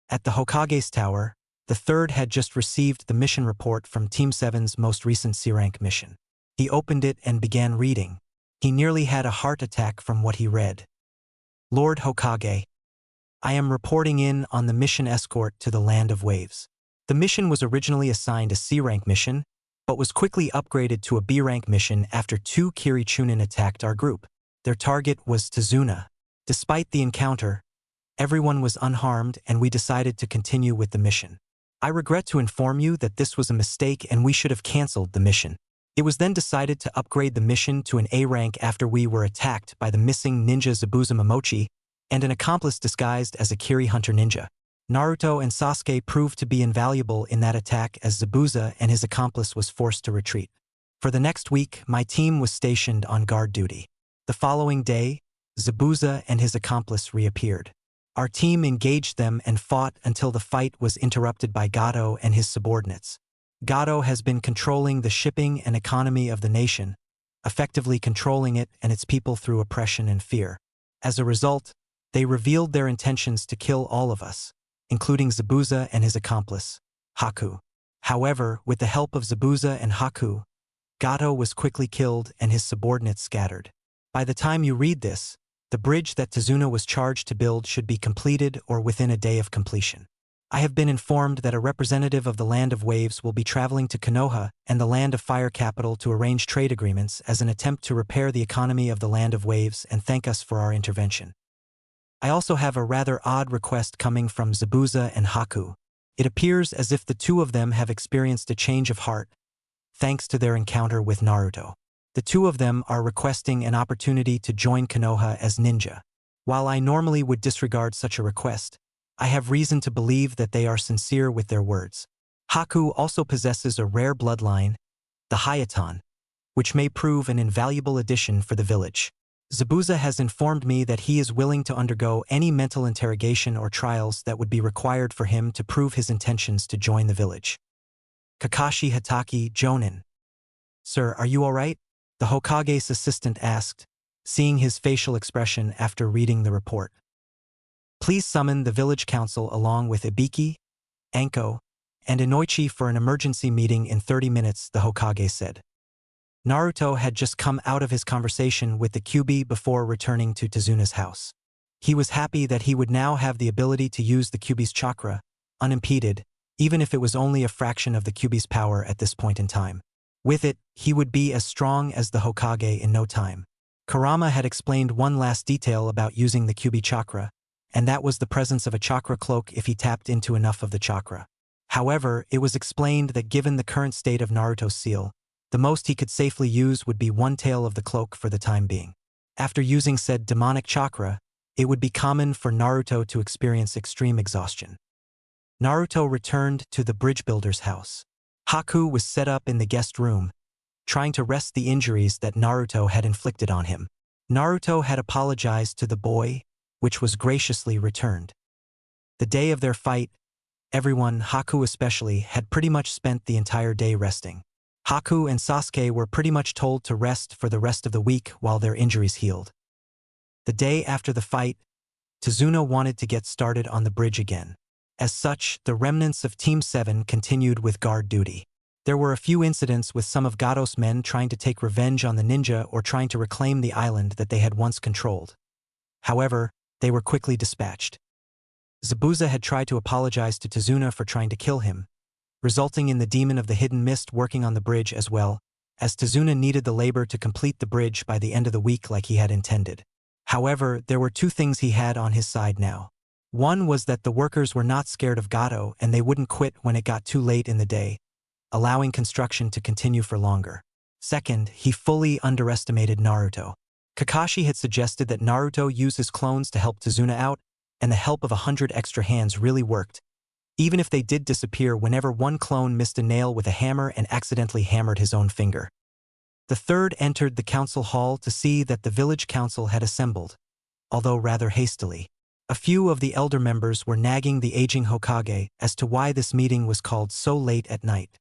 At the Hokage's tower, the third had just received the mission report from Team 7's most recent C-rank mission. He opened it and began reading. He nearly had a heart attack from what he read. "Lord Hokage, I am reporting in on the mission Escort to the Land of Waves." The mission was originally assigned a C-rank mission, but was quickly upgraded to a B-rank mission after 2 Kiri Chunin attacked our group. Their target was Tazuna. Despite the encounter, everyone was unharmed and we decided to continue with the mission. I regret to inform you that this was a mistake and we should have cancelled the mission. It was then decided to upgrade the mission to an A rank after we were attacked by the missing ninja Zabuza Momochi and an accomplice disguised as a Kiri Hunter ninja. Naruto and Sasuke proved to be invaluable in that attack as Zabuza and his accomplice was forced to retreat. For the next week, my team was stationed on guard duty. The following day, Zabuza and his accomplice reappeared. Our team engaged them and fought until the fight was interrupted by Gato and his subordinates. Gato has been controlling the shipping and economy of the nation, effectively controlling it and its people through oppression and fear. As a result, they revealed their intentions to kill all of us, including Zabuza and his accomplice, Haku. However, with the help of Zabuza and Haku, Gato was quickly killed and his subordinates scattered. By the time you read this, the bridge that Tazuna was charged to build should be completed or within a day of completion. I have been informed that a representative of the Land of Waves will be traveling to Konoha and the Land of Fire capital to arrange trade agreements as an attempt to repair the economy of the Land of Waves and thank us for our intervention. I also have a rather odd request coming from Zabuza and Haku. It appears as if the two of them have experienced a change of heart, thanks to their encounter with Naruto. The two of them are requesting an opportunity to join Konoha as ninja. While I normally would disregard such a request, I have reason to believe that they are sincere with their words. Haku also possesses a rare bloodline, the Hayatan, which may prove an invaluable addition for the village. Zabuza has informed me that he is willing to undergo any mental interrogation or trials that would be required for him to prove his intentions to join the village. Kakashi Hatake Jonin. Sir, are you all right? The Hokage's assistant asked, seeing his facial expression after reading the report. Please summon the village council along with Ibiki, Anko, and Inoichi for an emergency meeting in 30 minutes, the Hokage said. Naruto had just come out of his conversation with the Kyuubi before returning to Tazuna's house. He was happy that he would now have the ability to use the Kyuubi's chakra, unimpeded, even if it was only a fraction of the Kyuubi's power at this point in time. With it, he would be as strong as the Hokage in no time. Kurama had explained one last detail about using the Kyuubi chakra, and that was the presence of a chakra cloak if he tapped into enough of the chakra. However, it was explained that given the current state of Naruto's seal, the most he could safely use would be one tail of the cloak for the time being. After using said demonic chakra, it would be common for Naruto to experience extreme exhaustion. Naruto returned to the bridge builder's house. Haku was set up in the guest room, trying to rest the injuries that Naruto had inflicted on him. Naruto had apologized to the boy, which was graciously returned. The day of their fight, everyone, Haku especially, had pretty much spent the entire day resting. Haku and Sasuke were pretty much told to rest for the rest of the week while their injuries healed. The day after the fight, Tazuna wanted to get started on the bridge again. As such, the remnants of Team 7 continued with guard duty. There were a few incidents with some of Gato's men trying to take revenge on the ninja or trying to reclaim the island that they had once controlled. However, they were quickly dispatched. Zabuza had tried to apologize to Tazuna for trying to kill him, resulting in the demon of the hidden mist working on the bridge as well, as Tazuna needed the labor to complete the bridge by the end of the week like he had intended. However, there were two things he had on his side now. One was that the workers were not scared of Gato and they wouldn't quit when it got too late in the day, allowing construction to continue for longer. Second, he fully underestimated Naruto. Kakashi had suggested that Naruto use his clones to help Tazuna out, and the help of 100 extra hands really worked, even if they did disappear whenever one clone missed a nail with a hammer and accidentally hammered his own finger. The third entered the council hall to see that the village council had assembled, although rather hastily. A few of the elder members were nagging the aging Hokage as to why this meeting was called so late at night.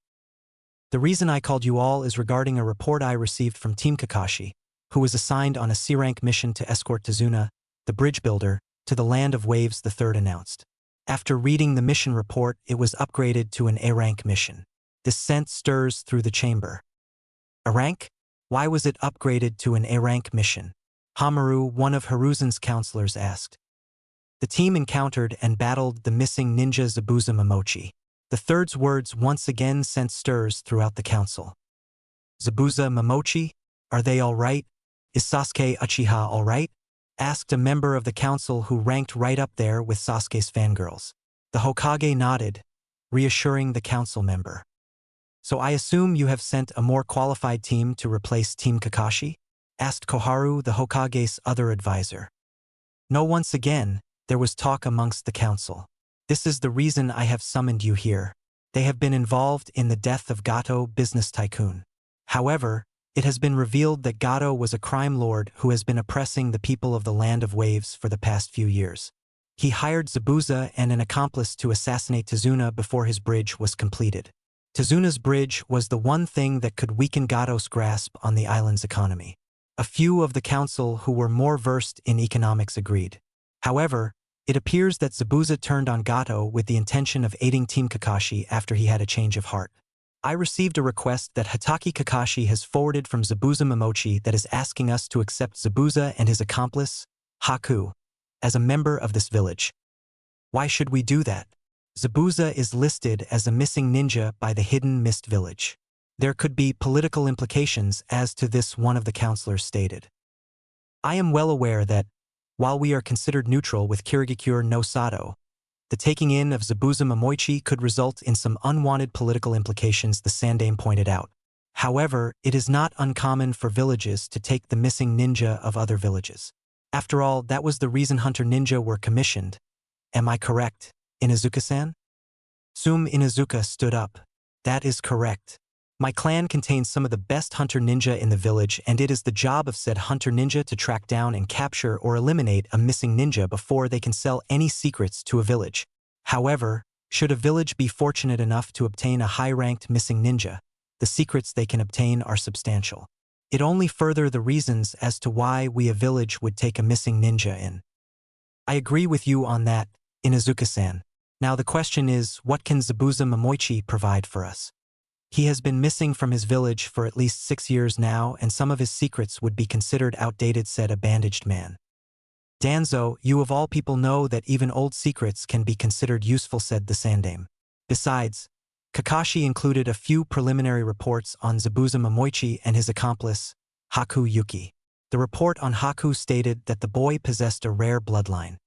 The reason I called you all is regarding a report I received from Team Kakashi, who was assigned on a C-rank mission to escort Tazuna, the bridge builder, to the Land of Waves, the third announced. After reading the mission report, it was upgraded to an A-rank mission. This sent stirs through the chamber. A rank? Why was it upgraded to an A-rank mission? Hamaru, one of Hiruzen's counselors, asked. The team encountered and battled the missing ninja Zabuza Momochi. The third's words once again sent stirs throughout the council. Zabuza Momochi, are they all right? Is Sasuke Uchiha all right? Asked a member of the council who ranked right up there with Sasuke's fangirls. The Hokage nodded, reassuring the council member. So I assume you have sent a more qualified team to replace Team Kakashi? Asked Koharu, the Hokage's other advisor. No, once again, there was talk amongst the council. This is the reason I have summoned you here. They have been involved in the death of Gato, business tycoon. However, it has been revealed that Gato was a crime lord who has been oppressing the people of the Land of Waves for the past few years. He hired Zabuza and an accomplice to assassinate Tazuna before his bridge was completed. Tazuna's bridge was the one thing that could weaken Gato's grasp on the island's economy. A few of the council who were more versed in economics agreed. However, it appears that Zabuza turned on Gato with the intention of aiding Team Kakashi after he had a change of heart. I received a request that Hatake Kakashi has forwarded from Zabuza Momochi that is asking us to accept Zabuza and his accomplice, Haku, as a member of this village. Why should we do that? Zabuza is listed as a missing ninja by the Hidden Mist Village. There could be political implications as to this, one of the counselors stated. I am well aware that, while we are considered neutral with Kirigakure no Sato, the taking in of Zabuza Momoichi could result in some unwanted political implications, the Sandaime pointed out. However, it is not uncommon for villages to take the missing ninja of other villages. After all, that was the reason Hunter Ninja were commissioned. Am I correct, Inuzuka-san? Sum Inuzuka stood up. That is correct. My clan contains some of the best hunter ninja in the village, and it is the job of said hunter ninja to track down and capture or eliminate a missing ninja before they can sell any secrets to a village. However, should a village be fortunate enough to obtain a high-ranked missing ninja, the secrets they can obtain are substantial. It only further the reasons as to why we a village would take a missing ninja in. I agree with you on that, Inuzuka-san. Now the question is, what can Zabuza Momoichi provide for us? He has been missing from his village for at least 6 years now, and some of his secrets would be considered outdated, said a bandaged man. Danzo, you of all people know that even old secrets can be considered useful, said the Sandaime. Besides, Kakashi included a few preliminary reports on Zabuza Momoichi and his accomplice, Haku Yuki. The report on Haku stated that the boy possessed a rare bloodline.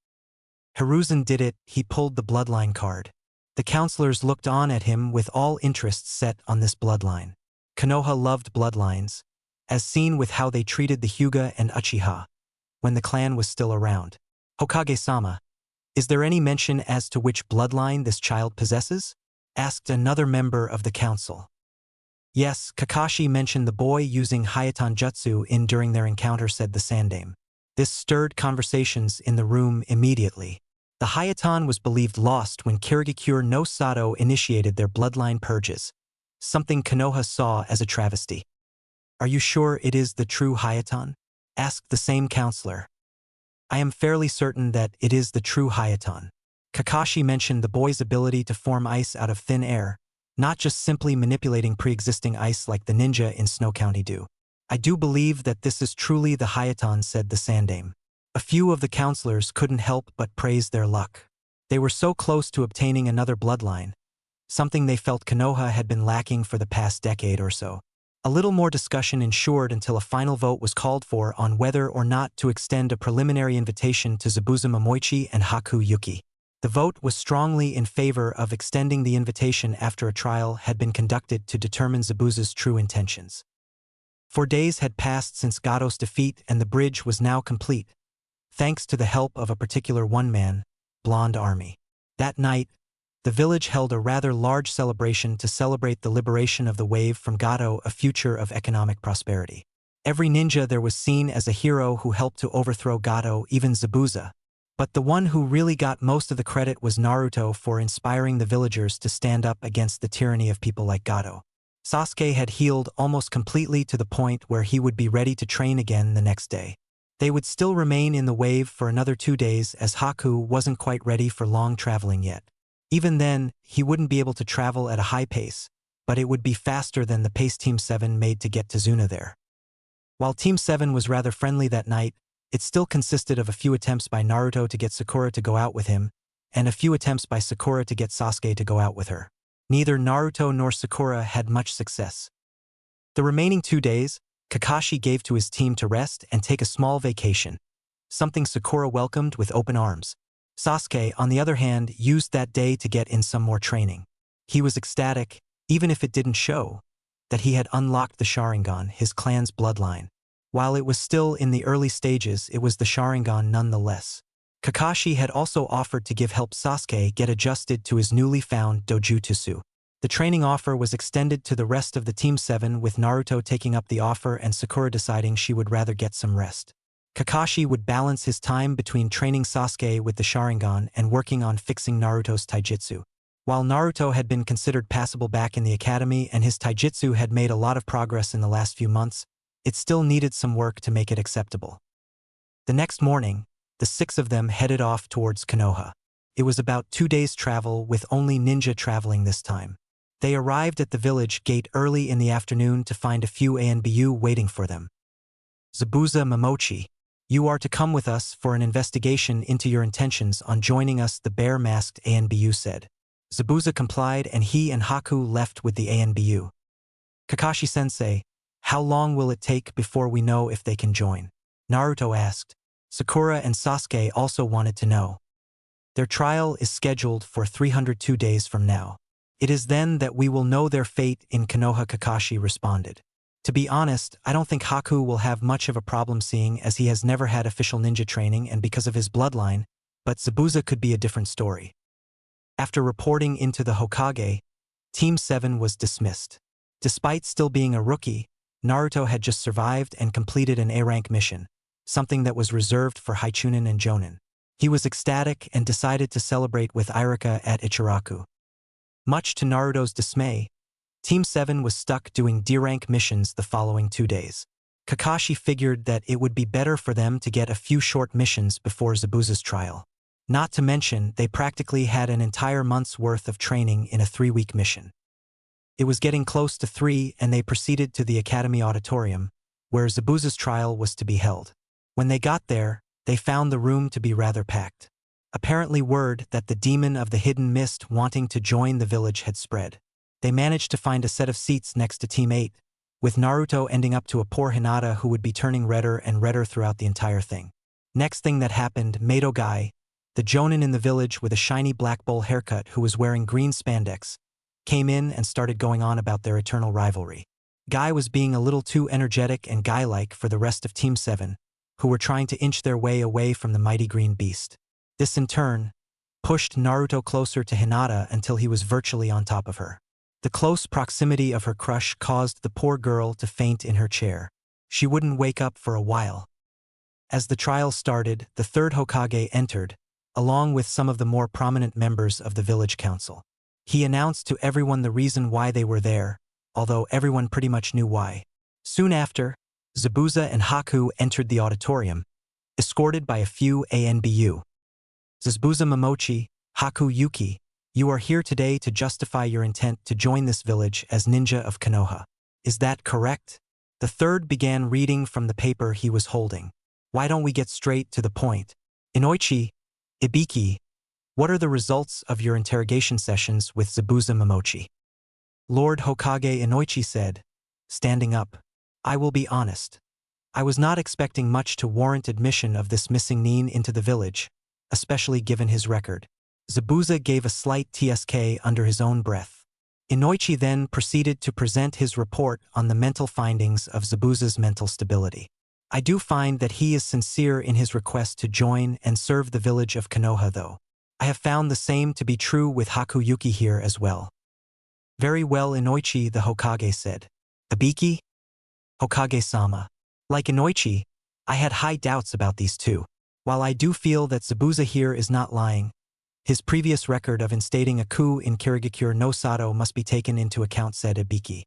Hiruzen did it, he pulled the bloodline card. The counselors looked on at him with all interests set on this bloodline. Konoha loved bloodlines, as seen with how they treated the Hyuga and Uchiha, when the clan was still around. Hokage-sama, is there any mention as to which bloodline this child possesses? Asked another member of the council. Yes, Kakashi mentioned the boy using Hayaton Jutsu during their encounter, said the Sandaime. This stirred conversations in the room immediately. The Hayaton was believed lost when Kirigakure no Sato initiated their bloodline purges, something Konoha saw as a travesty. Are you sure it is the true Hayaton? Asked the same counselor. I am fairly certain that it is the true Hayaton. Kakashi mentioned the boy's ability to form ice out of thin air, not just simply manipulating pre-existing ice like the ninja in Snow County do. I do believe that this is truly the Hayaton, said the Sandaime. A few of the counselors couldn't help but praise their luck. They were so close to obtaining another bloodline, something they felt Konoha had been lacking for the past decade or so. A little more discussion ensued until a final vote was called for on whether or not to extend a preliminary invitation to Zabuza Momoichi and Haku Yuki. The vote was strongly in favor of extending the invitation after a trial had been conducted to determine Zabuza's true intentions. 4 days had passed since Gato's defeat, and the bridge was now complete, thanks to the help of a particular one-man, Blonde Army. That night, the village held a rather large celebration to celebrate the liberation of the wave from Gato, a future of economic prosperity. Every ninja there was seen as a hero who helped to overthrow Gato, even Zabuza. But the one who really got most of the credit was Naruto for inspiring the villagers to stand up against the tyranny of people like Gato. Sasuke had healed almost completely to the point where he would be ready to train again the next day. They would still remain in the wave for another 2 days, as Haku wasn't quite ready for long traveling yet. Even then, he wouldn't be able to travel at a high pace, but it would be faster than the pace Team 7 made to get Tazuna there. While Team 7 was rather friendly that night, it still consisted of a few attempts by Naruto to get Sakura to go out with him, and a few attempts by Sakura to get Sasuke to go out with her. Neither Naruto nor Sakura had much success. The remaining 2 days, Kakashi gave to his team to rest and take a small vacation, something Sakura welcomed with open arms. Sasuke, on the other hand, used that day to get in some more training. He was ecstatic, even if it didn't show, that he had unlocked the Sharingan, his clan's bloodline. While it was still in the early stages, it was the Sharingan nonetheless. Kakashi had also offered to help Sasuke get adjusted to his newly found dojutsu. The training offer was extended to the rest of the Team 7, with Naruto taking up the offer and Sakura deciding she would rather get some rest. Kakashi would balance his time between training Sasuke with the Sharingan and working on fixing Naruto's taijutsu. While Naruto had been considered passable back in the academy and his taijutsu had made a lot of progress in the last few months, it still needed some work to make it acceptable. The next morning, the 6 of them headed off towards Konoha. It was about 2 days' travel, with only ninja traveling this time. They arrived at the village gate early in the afternoon to find a few ANBU waiting for them. Zabuza Momochi, you are to come with us for an investigation into your intentions on joining us, the bear-masked ANBU said. Zabuza complied and he and Haku left with the ANBU. Kakashi-sensei, how long will it take before we know if they can join? Naruto asked. Sakura and Sasuke also wanted to know. Their trial is scheduled for 302 days from now. It is then that we will know their fate in Konoha, Kakashi responded. To be honest, I don't think Haku will have much of a problem, seeing as he has never had official ninja training and because of his bloodline, but Zabuza could be a different story. After reporting into the Hokage, Team 7 was dismissed. Despite still being a rookie, Naruto had just survived and completed an A-rank mission, something that was reserved for Chunin and Jonin. He was ecstatic and decided to celebrate with Irika at Ichiraku. Much to Naruto's dismay, Team 7 was stuck doing D-rank missions the following 2 days. Kakashi figured that it would be better for them to get a few short missions before Zabuza's trial. Not to mention, they practically had an entire month's worth of training in a 3-week mission. It was getting close to 3 and they proceeded to the Academy Auditorium, where Zabuza's trial was to be held. When they got there, they found the room to be rather packed. Apparently word that the demon of the hidden mist wanting to join the village had spread. They managed to find a set of seats next to Team 8, with Naruto ending up to a poor Hinata who would be turning redder and redder throughout the entire thing. Next thing that happened, Mato Guy, the jonin in the village with a shiny black bowl haircut who was wearing green spandex, came in and started going on about their eternal rivalry. Guy was being a little too energetic and guy-like for the rest of Team 7, who were trying to inch their way away from the mighty green beast. This in turn pushed Naruto closer to Hinata until he was virtually on top of her. The close proximity of her crush caused the poor girl to faint in her chair. She wouldn't wake up for a while. As the trial started, the 3rd Hokage entered, along with some of the more prominent members of the village council. He announced to everyone the reason why they were there, although everyone pretty much knew why. Soon after, Zabuza and Haku entered the auditorium, escorted by a few ANBU. Zabuza Momochi, Haku Yuki, you are here today to justify your intent to join this village as ninja of Konoha. Is that correct? The 3rd began reading from the paper he was holding. Why don't we get straight to the point? Inoichi, Ibiki, what are the results of your interrogation sessions with Zabuza Momochi? Lord Hokage Inoichi said, standing up. I will be honest. I was not expecting much to warrant admission of this missing nin into the village, especially given his record. Zabuza gave a slight TSK under his own breath. Inoichi then proceeded to present his report on the mental findings of Zabuza's mental stability. I do find that he is sincere in his request to join and serve the village of Konoha, though. I have found the same to be true with Haku Yuki here as well. Very well, Inoichi, the Hokage said. Ibiki? Hokage-sama. Like Inoichi, I had high doubts about these two. While I do feel that Zabuza here is not lying, his previous record of instating a coup in Kirigakure no Sato must be taken into account, said Ibiki.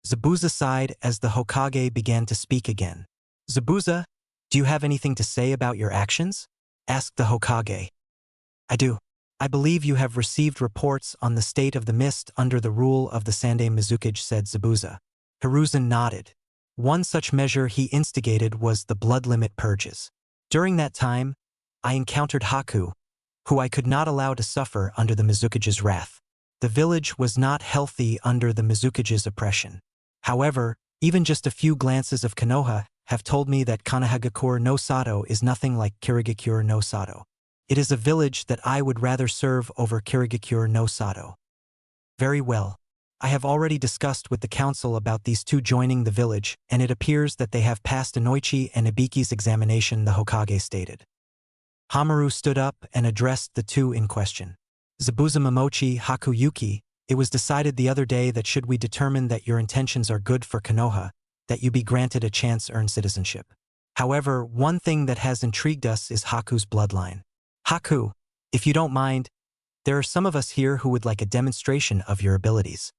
Zabuza sighed as the Hokage began to speak again. Zabuza, do you have anything to say about your actions? Asked the Hokage. I do. I believe you have received reports on the state of the mist under the rule of the Sandai Mizukage, said Zabuza. Hiruzen nodded. One such measure he instigated was the blood limit purges. During that time, I encountered Haku, who I could not allow to suffer under the Mizukage's wrath. The village was not healthy under the Mizukage's oppression. However, even just a few glances of Konoha have told me that Kanahagakure no Sato is nothing like Kirigakure no Sato. It is a village that I would rather serve over Kirigakure no Sato. Very well. I have already discussed with the council about these two joining the village, and it appears that they have passed Inoichi and Ibiki's examination, the Hokage stated. Hamaru stood up and addressed the two in question. Zabuza Momochi, Haku Yuki, it was decided the other day that should we determine that your intentions are good for Konoha, that you be granted a chance-earned citizenship. However, one thing that has intrigued us is Haku's bloodline. Haku, if you don't mind, there are some of us here who would like a demonstration of your abilities.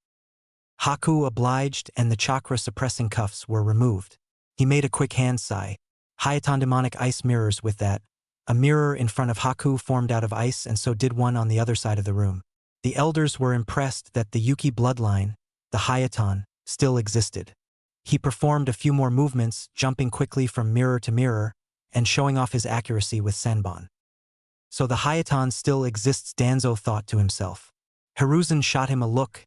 Haku obliged, and the chakra suppressing cuffs were removed. He made a quick hand sigh. Hayaton demonic ice mirrors with that. A mirror in front of Haku formed out of ice, and so did one on the other side of the room. The elders were impressed that the Yuki bloodline, the Hayaton, still existed. He performed a few more movements, jumping quickly from mirror to mirror, and showing off his accuracy with Senbon. So the Hayaton still exists, Danzo thought to himself. Hiruzen shot him a look,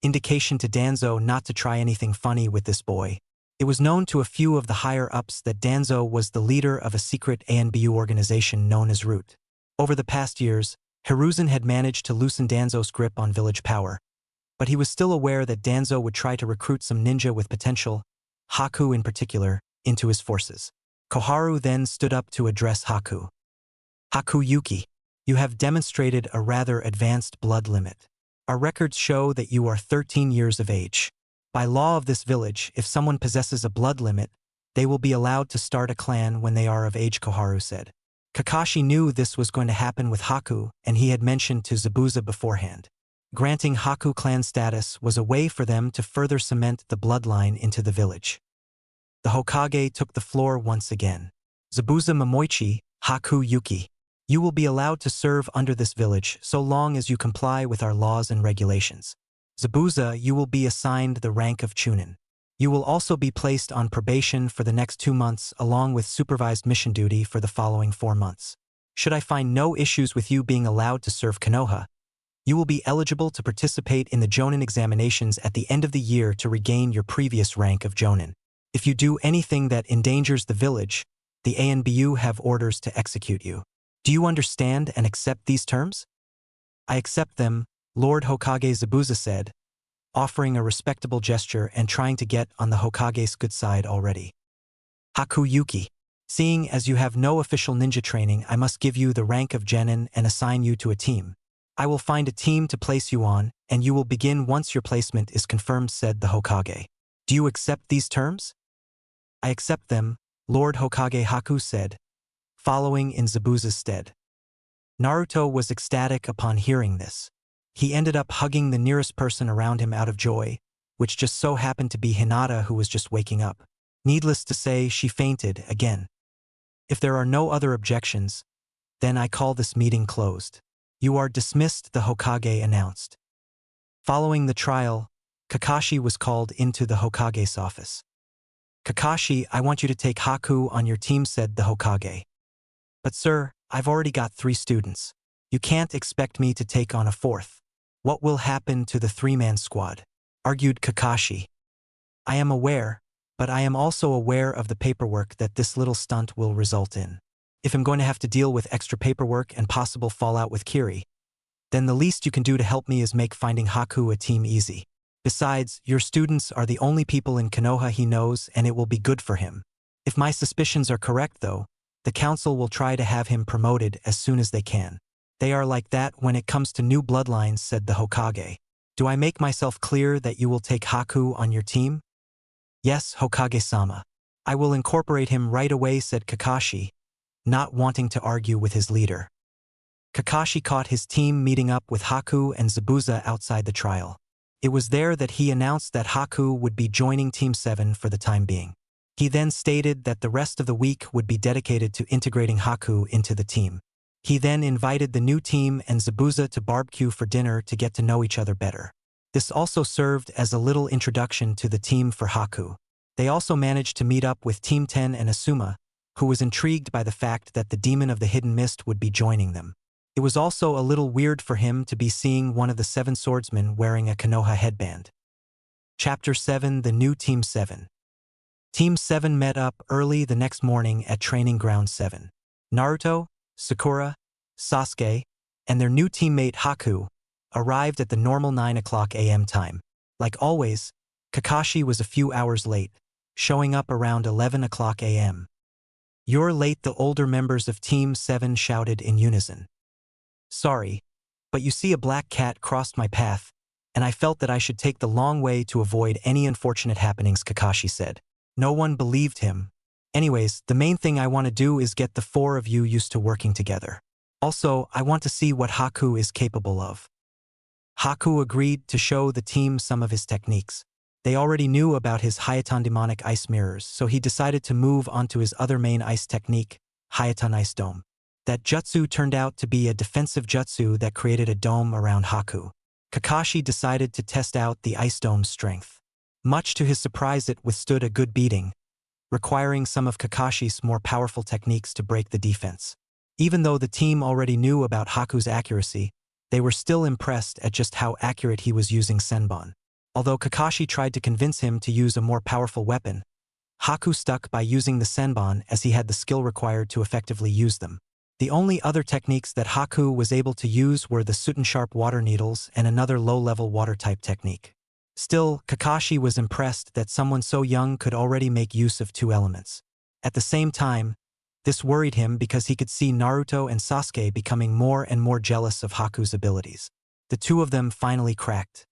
indication to Danzo not to try anything funny with this boy. It was known to a few of the higher-ups that Danzo was the leader of a secret ANBU organization known as Root. Over the past years, Hiruzen had managed to loosen Danzo's grip on village power, but he was still aware that Danzo would try to recruit some ninja with potential, Haku in particular, into his forces. Koharu then stood up to address Haku. Haku Yuki, you have demonstrated a rather advanced blood limit. Our records show that you are 13 years of age. By law of this village, if someone possesses a blood limit, they will be allowed to start a clan when they are of age, Koharu said. Kakashi knew this was going to happen with Haku, and he had mentioned to Zabuza beforehand. Granting Haku clan status was a way for them to further cement the bloodline into the village. The Hokage took the floor once again. Zabuza Momoichi, Haku Yuki. You will be allowed to serve under this village so long as you comply with our laws and regulations. Zabuza, you will be assigned the rank of Chunin. You will also be placed on probation for the next 2 months along with supervised mission duty for the following 4 months. Should I find no issues with you being allowed to serve Konoha, you will be eligible to participate in the Jonin examinations at the end of the year to regain your previous rank of Jonin. If you do anything that endangers the village, the ANBU have orders to execute you. Do you understand and accept these terms? I accept them, Lord Hokage, Zabuza said, offering a respectable gesture and trying to get on the Hokage's good side already. Haku Yuki, seeing as you have no official ninja training, I must give you the rank of Genin and assign you to a team. I will find a team to place you on, and you will begin once your placement is confirmed, said the Hokage. Do you accept these terms? I accept them, Lord Hokage, Haku said, following in Zabuza's stead. Naruto was ecstatic upon hearing this. He ended up hugging the nearest person around him out of joy, which just so happened to be Hinata, who was just waking up. Needless to say, she fainted again. If there are no other objections, then I call this meeting closed. You are dismissed, the Hokage announced. Following the trial, Kakashi was called into the Hokage's office. Kakashi, I want you to take Haku on your team, said the Hokage. But sir, I've already got 3 students. You can't expect me to take on a 4th. What will happen to the 3-man squad? Argued Kakashi. I am aware, but I am also aware of the paperwork that this little stunt will result in. If I'm going to have to deal with extra paperwork and possible fallout with Kiri, then the least you can do to help me is make finding Haku a team easy. Besides, your students are the only people in Konoha he knows, and it will be good for him. If my suspicions are correct, though, the council will try to have him promoted as soon as they can. They are like that when it comes to new bloodlines, said the Hokage. Do I make myself clear that you will take Haku on your team? Yes, Hokage-sama. I will incorporate him right away, said Kakashi, not wanting to argue with his leader. Kakashi caught his team meeting up with Haku and Zabuza outside the trial. It was there that he announced that Haku would be joining Team 7 for the time being. He then stated that the rest of the week would be dedicated to integrating Haku into the team. He then invited the new team and Zabuza to barbecue for dinner to get to know each other better. This also served as a little introduction to the team for Haku. They also managed to meet up with Team 10 and Asuma, who was intrigued by the fact that the Demon of the Hidden Mist would be joining them. It was also a little weird for him to be seeing one of the 7 swordsmen wearing a Konoha headband. Chapter 7: The New Team 7. Team 7 met up early the next morning at Training Ground 7. Naruto, Sakura, Sasuke, and their new teammate Haku arrived at the normal 9 o'clock a.m. time. Like always, Kakashi was a few hours late, showing up around 11 o'clock a.m. "You're late," the older members of Team 7 shouted in unison. "Sorry, but you see, a black cat crossed my path, and I felt that I should take the long way to avoid any unfortunate happenings," Kakashi said. No one believed him. "Anyways, the main thing I want to do is get the 4 of you used to working together. Also, I want to see what Haku is capable of." Haku agreed to show the team some of his techniques. They already knew about his Hyuton demonic ice mirrors, so he decided to move on to his other main ice technique, Hyuton Ice Dome. That jutsu turned out to be a defensive jutsu that created a dome around Haku. Kakashi decided to test out the ice dome's strength. Much to his surprise, it withstood a good beating, requiring some of Kakashi's more powerful techniques to break the defense. Even though the team already knew about Haku's accuracy, they were still impressed at just how accurate he was using Senbon. Although Kakashi tried to convince him to use a more powerful weapon, Haku stuck by using the Senbon as he had the skill required to effectively use them. The only other techniques that Haku was able to use were the Suten Sharp water needles and another low-level water-type technique. Still, Kakashi was impressed that someone so young could already make use of 2 elements. At the same time, this worried him because he could see Naruto and Sasuke becoming more and more jealous of Haku's abilities. The 2 of them finally cracked.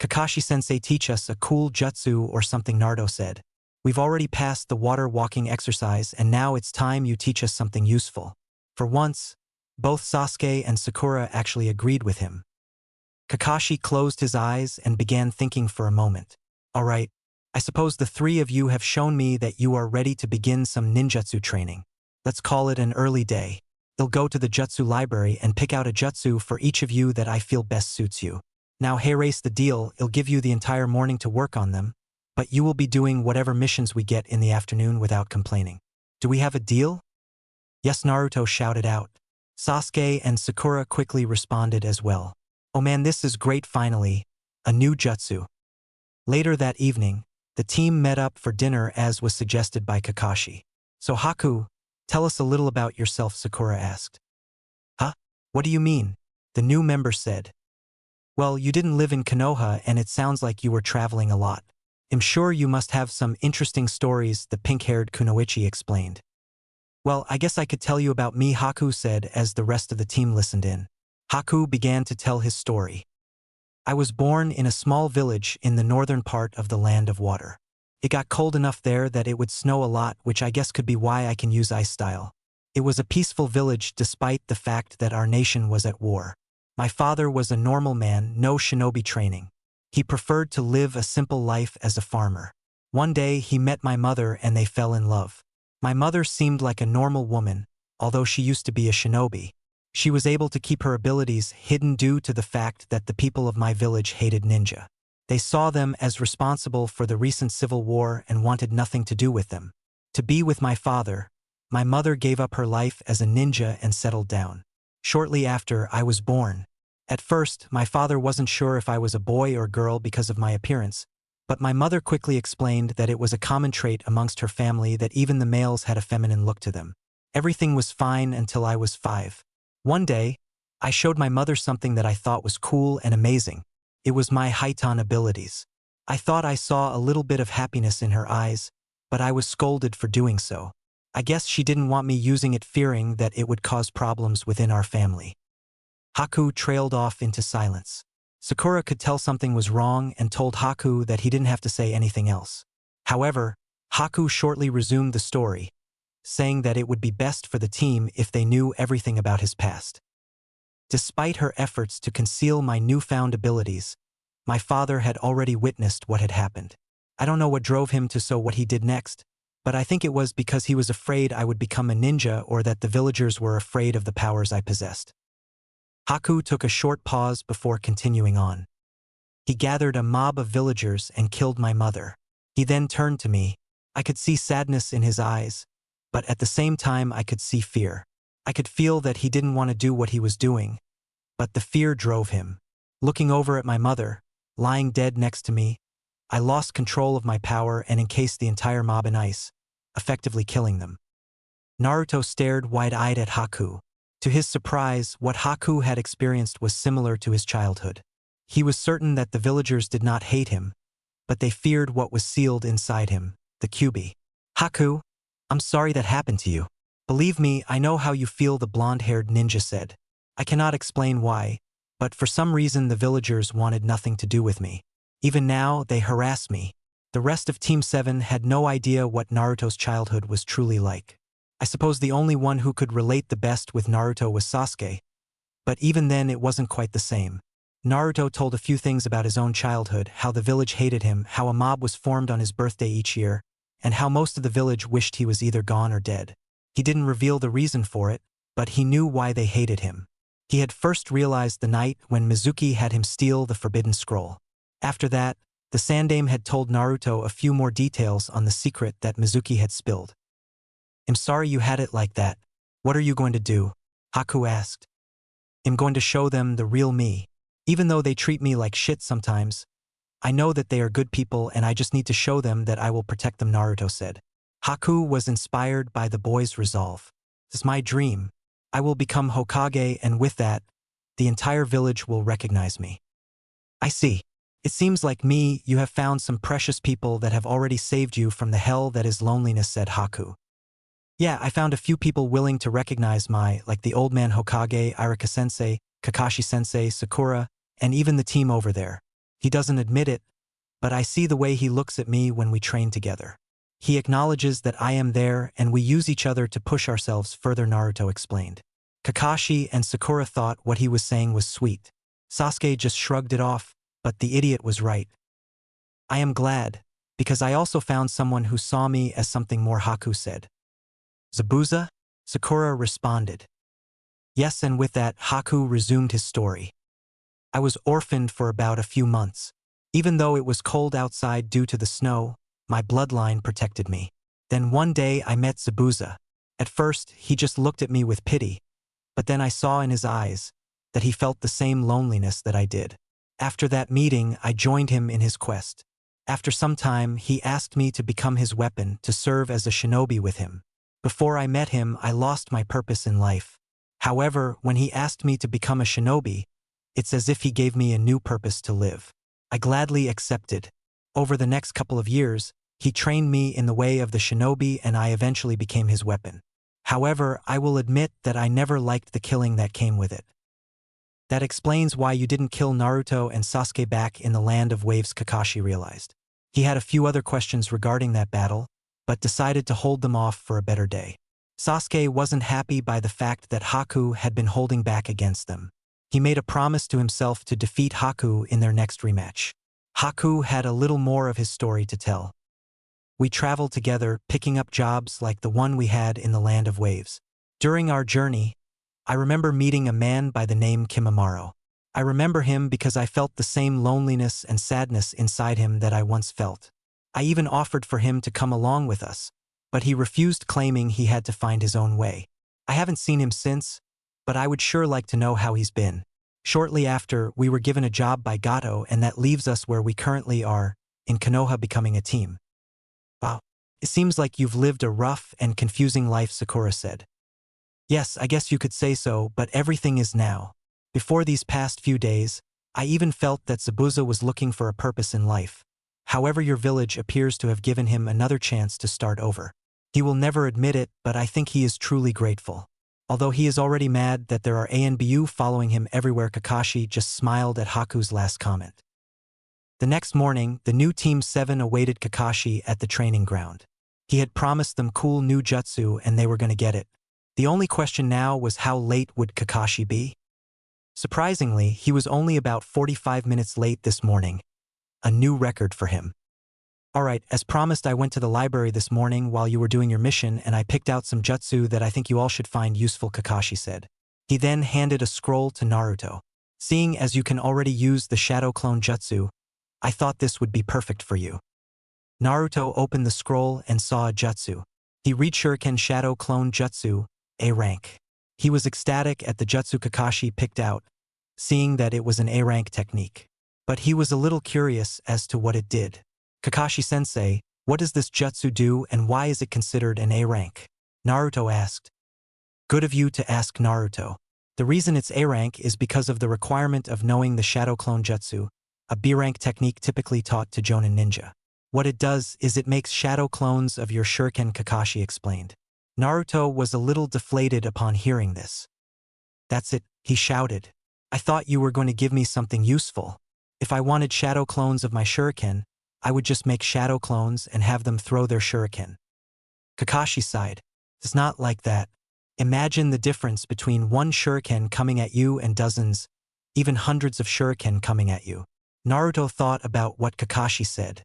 "Kakashi-sensei, teach us a cool jutsu or something," Naruto said. "We've already passed the water walking exercise, and now it's time you teach us something useful." For once, both Sasuke and Sakura actually agreed with him. Kakashi closed his eyes and began thinking for a moment. "All right, I suppose the 3 of you have shown me that you are ready to begin some ninjutsu training. Let's call it an early day. I'll go to the jutsu library and pick out a jutsu for each of you that I feel best suits you. Now, race the deal, I'll give you the entire morning to work on them, but you will be doing whatever missions we get in the afternoon without complaining. Do we have a deal?" "Yes," Naruto shouted out. Sasuke and Sakura quickly responded as well. "Oh man, this is great, finally. A new jutsu." Later that evening, the team met up for dinner as was suggested by Kakashi. "So Haku, tell us a little about yourself," Sakura asked. "Huh? What do you mean?" the new member said. "Well, you didn't live in Konoha and it sounds like you were traveling a lot. I'm sure you must have some interesting stories," the pink-haired kunoichi explained. "Well, I guess I could tell you about me," Haku said as the rest of the team listened in. Haku began to tell his story. "I was born in a small village in the northern part of the Land of Water. It got cold enough there that it would snow a lot, which I guess could be why I can use ice style. It was a peaceful village despite the fact that our nation was at war. My father was a normal man, no shinobi training. He preferred to live a simple life as a farmer. One day he met my mother and they fell in love. My mother seemed like a normal woman, although she used to be a shinobi. She was able to keep her abilities hidden due to the fact that the people of my village hated ninja. They saw them as responsible for the recent civil war and wanted nothing to do with them. To be with my father, my mother gave up her life as a ninja and settled down. Shortly after, I was born. At first, my father wasn't sure if I was a boy or girl because of my appearance, but my mother quickly explained that it was a common trait amongst her family that even the males had a feminine look to them. Everything was fine until I was 5. One day, I showed my mother something that I thought was cool and amazing. It was my Hyuton abilities. I thought I saw a little bit of happiness in her eyes, but I was scolded for doing so. I guess she didn't want me using it, fearing that it would cause problems within our family." Haku trailed off into silence. Sakura could tell something was wrong and told Haku that he didn't have to say anything else. However, Haku shortly resumed the story, saying that it would be best for the team if they knew everything about his past. Despite her efforts to conceal my newfound abilities, my father had already witnessed what had happened. I don't know what drove him to so what he did next, but I think it was because he was afraid I would become a ninja or that the villagers were afraid of the powers I possessed. Haku took a short pause before continuing on. He gathered a mob of villagers and killed my mother. He then turned to me. I could see sadness in his eyes, but at the same time I could see fear. I could feel that he didn't want to do what he was doing, but the fear drove him. Looking over at my mother, lying dead next to me, I lost control of my power and encased the entire mob in ice, effectively killing them. Naruto stared wide-eyed at Haku. To his surprise, what Haku had experienced was similar to his childhood. He was certain that the villagers did not hate him, but they feared what was sealed inside him, the Kyuubi. Haku, I'm sorry that happened to you. Believe me, I know how you feel, the blonde-haired ninja said. I cannot explain why, but for some reason the villagers wanted nothing to do with me. Even now, they harass me. The rest of Team 7 had no idea what Naruto's childhood was truly like. I suppose the only one who could relate the best with Naruto was Sasuke, but even then it wasn't quite the same. Naruto told a few things about his own childhood, how the village hated him, how a mob was formed on his birthday each year, and how most of the village wished he was either gone or dead. He didn't reveal the reason for it, but he knew why they hated him. He had first realized the night when Mizuki had him steal the forbidden scroll. After that, the Sandaime had told Naruto a few more details on the secret that Mizuki had spilled. I'm sorry you had it like that. What are you going to do? Haku asked. I'm going to show them the real me. Even though they treat me like shit sometimes, I know that they are good people and I just need to show them that I will protect them, Naruto said. Haku was inspired by the boy's resolve. This is my dream. I will become Hokage, and with that, the entire village will recognize me. I see. It seems like me, you have found some precious people that have already saved you from the hell that is loneliness, said Haku. Yeah, I found a few people willing to recognize like the old man Hokage, Irika Sensei, Kakashi Sensei, Sakura, and even the team over there. He doesn't admit it, but I see the way he looks at me when we train together. He acknowledges that I am there and we use each other to push ourselves further, Naruto explained. Kakashi and Sakura thought what he was saying was sweet. Sasuke just shrugged it off, but the idiot was right. I am glad, because I also found someone who saw me as something more, Haku said. Zabuza? Sakura responded. Yes, and with that, Haku resumed his story. I was orphaned for about a few months. Even though it was cold outside due to the snow, my bloodline protected me. Then one day I met Zabuza. At first, he just looked at me with pity, but then I saw in his eyes that he felt the same loneliness that I did. After that meeting, I joined him in his quest. After some time, he asked me to become his weapon, to serve as a shinobi with him. Before I met him, I lost my purpose in life. However, when he asked me to become a shinobi, it's as if he gave me a new purpose to live. I gladly accepted. Over the next couple of years, he trained me in the way of the shinobi and I eventually became his weapon. However, I will admit that I never liked the killing that came with it. That explains why you didn't kill Naruto and Sasuke back in the Land of Waves, Kakashi realized. He had a few other questions regarding that battle, but decided to hold them off for a better day. Sasuke wasn't happy by the fact that Haku had been holding back against them. He made a promise to himself to defeat Haku in their next rematch. Haku had a little more of his story to tell. We traveled together, picking up jobs like the one we had in the Land of Waves. During our journey, I remember meeting a man by the name Kimimaro. I remember him because I felt the same loneliness and sadness inside him that I once felt. I even offered for him to come along with us, but he refused, claiming he had to find his own way. I haven't seen him since, but I would sure like to know how he's been. Shortly after, we were given a job by Gato, and that leaves us where we currently are, in Konoha, becoming a team. Wow. It seems like you've lived a rough and confusing life, Sakura said. Yes, I guess you could say so, but everything is now. Before these past few days, I even felt that Zabuza was looking for a purpose in life. However, your village appears to have given him another chance to start over. He will never admit it, but I think he is truly grateful. Although he is already mad that there are ANBU following him everywhere, Kakashi just smiled at Haku's last comment. The next morning, the new Team 7 awaited Kakashi at the training ground. He had promised them cool new jutsu and they were going to get it. The only question now was how late would Kakashi be? Surprisingly, he was only about 45 minutes late this morning. A new record for him. Alright, as promised, I went to the library this morning while you were doing your mission and I picked out some jutsu that I think you all should find useful, Kakashi said. He then handed a scroll to Naruto. Seeing as you can already use the shadow clone jutsu, I thought this would be perfect for you. Naruto opened the scroll and saw a jutsu. He read Shuriken Shadow Clone Jutsu, A rank. He was ecstatic at the jutsu Kakashi picked out, seeing that it was an A-rank technique. But he was a little curious as to what it did. Kakashi-sensei, what does this jutsu do and why is it considered an A-rank? Naruto asked. Good of you to ask, Naruto. The reason it's A-rank is because of the requirement of knowing the Shadow Clone Jutsu, a B-rank technique typically taught to Jonin ninja. What it does is it makes shadow clones of your shuriken, Kakashi explained. Naruto was a little deflated upon hearing this. That's it, he shouted. I thought you were going to give me something useful. If I wanted shadow clones of my shuriken, I would just make shadow clones and have them throw their shuriken. Kakashi sighed. It's not like that. Imagine the difference between one shuriken coming at you and dozens, even hundreds of shuriken coming at you. Naruto thought about what Kakashi said.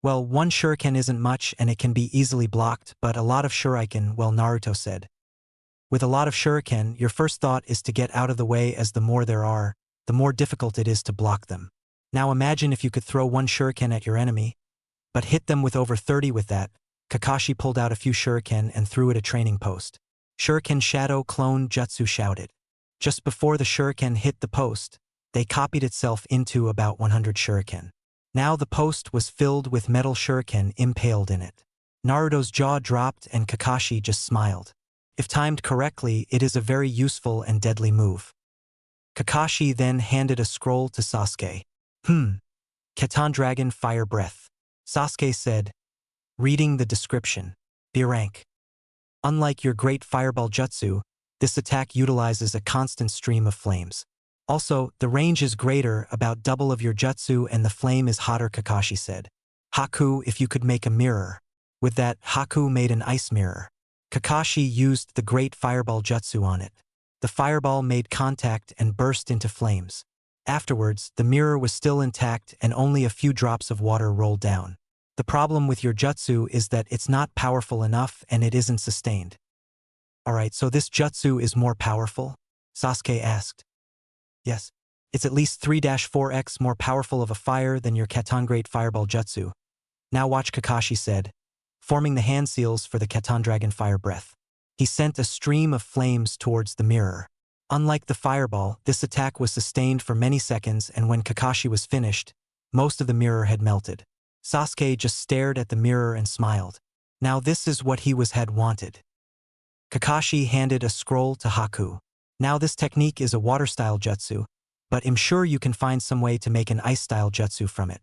Well, one shuriken isn't much and it can be easily blocked, but a lot of shuriken, well, Naruto said. With a lot of shuriken, your first thought is to get out of the way, as the more there are, the more difficult it is to block them. Now imagine if you could throw one shuriken at your enemy, but hit them with over 30 with that. Kakashi pulled out a few shuriken and threw at a training post. Shuriken Shadow Clone Jutsu shouted. Just before the shuriken hit the post, they copied itself into about 100 shuriken. Now the post was filled with metal shuriken impaled in it. Naruto's jaw dropped and Kakashi just smiled. If timed correctly, it is a very useful and deadly move. Kakashi then handed a scroll to Sasuke. Keton Dragon Fire Breath. Sasuke said, reading the description. B rank. Unlike your great fireball jutsu, this attack utilizes a constant stream of flames. Also, the range is greater, about double of your jutsu, and the flame is hotter, Kakashi said. Haku, if you could make a mirror. With that, Haku made an ice mirror. Kakashi used the great fireball jutsu on it. The fireball made contact and burst into flames. Afterwards, the mirror was still intact and only a few drops of water rolled down. The problem with your jutsu is that it's not powerful enough and it isn't sustained. Alright, so this jutsu is more powerful? Sasuke asked. Yes. It's at least 3-4x more powerful of a fire than your Keton Great Fireball Jutsu. Now watch, Kakashi said, forming the hand seals for the Keton Dragon Fire Breath. He sent a stream of flames towards the mirror. Unlike the fireball, this attack was sustained for many seconds, and when Kakashi was finished, most of the mirror had melted. Sasuke just stared at the mirror and smiled. Now this is what he had wanted. Kakashi handed a scroll to Haku. Now this technique is a water-style jutsu, but I'm sure you can find some way to make an ice-style jutsu from it.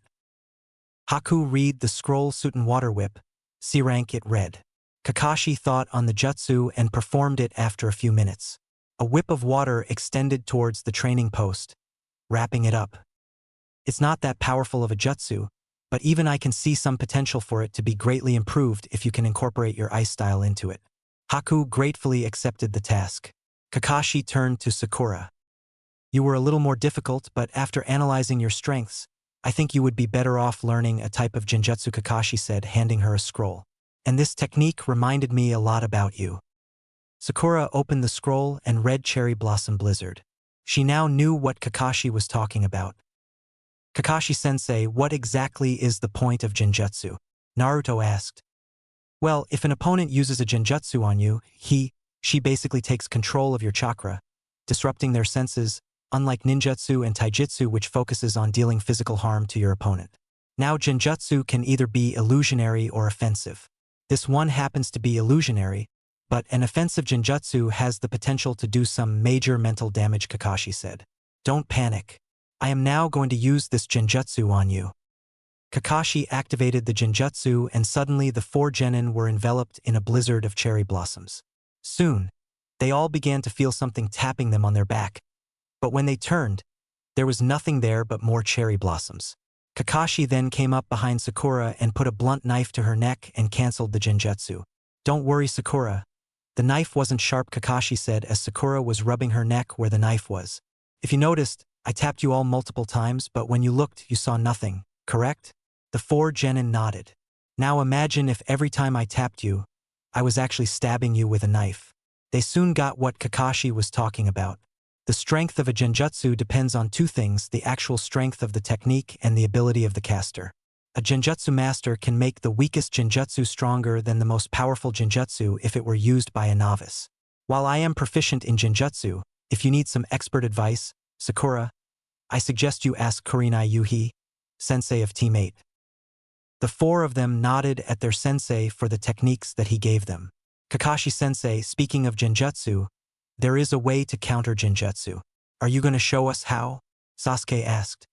Haku read the scroll. Suitin Water Whip. C rank, it read. Kakashi thought on the jutsu and performed it after a few minutes. A whip of water extended towards the training post, wrapping it up. It's not that powerful of a jutsu, but even I can see some potential for it to be greatly improved if you can incorporate your ice style into it. Haku gratefully accepted the task. Kakashi turned to Sakura. You were a little more difficult, but after analyzing your strengths, I think you would be better off learning a type of genjutsu, Kakashi said, handing her a scroll. And this technique reminded me a lot about you. Sakura opened the scroll and read Cherry Blossom Blizzard. She now knew what Kakashi was talking about. Kakashi-sensei, what exactly is the point of genjutsu? Naruto asked. Well, if an opponent uses a genjutsu on you, she basically takes control of your chakra, disrupting their senses, unlike ninjutsu and taijutsu, which focuses on dealing physical harm to your opponent. Now genjutsu can either be illusionary or offensive. This one happens to be illusionary, but an offensive genjutsu has the potential to do some major mental damage, Kakashi said. Don't panic. I am now going to use this genjutsu on you. Kakashi activated the genjutsu and suddenly the 4 genin were enveloped in a blizzard of cherry blossoms. Soon, they all began to feel something tapping them on their back. But when they turned, there was nothing there but more cherry blossoms. Kakashi then came up behind Sakura and put a blunt knife to her neck and cancelled the genjutsu. Don't worry, Sakura. The knife wasn't sharp, Kakashi said as Sakura was rubbing her neck where the knife was. If you noticed, I tapped you all multiple times, but when you looked, you saw nothing, correct? The 4 genin nodded. Now imagine if every time I tapped you, I was actually stabbing you with a knife. They soon got what Kakashi was talking about. The strength of a genjutsu depends on 2 things, the actual strength of the technique and the ability of the caster. A genjutsu master can make the weakest genjutsu stronger than the most powerful genjutsu if it were used by a novice. While I am proficient in Genjutsu, if you need some expert advice, Sakura, I suggest you ask Kurenai Yuhi, sensei of Team 8. The four of them nodded at their sensei for the techniques that he gave them. Kakashi-sensei, speaking of Genjutsu, there is a way to counter Genjutsu. Are you going to show us how? Sasuke asked.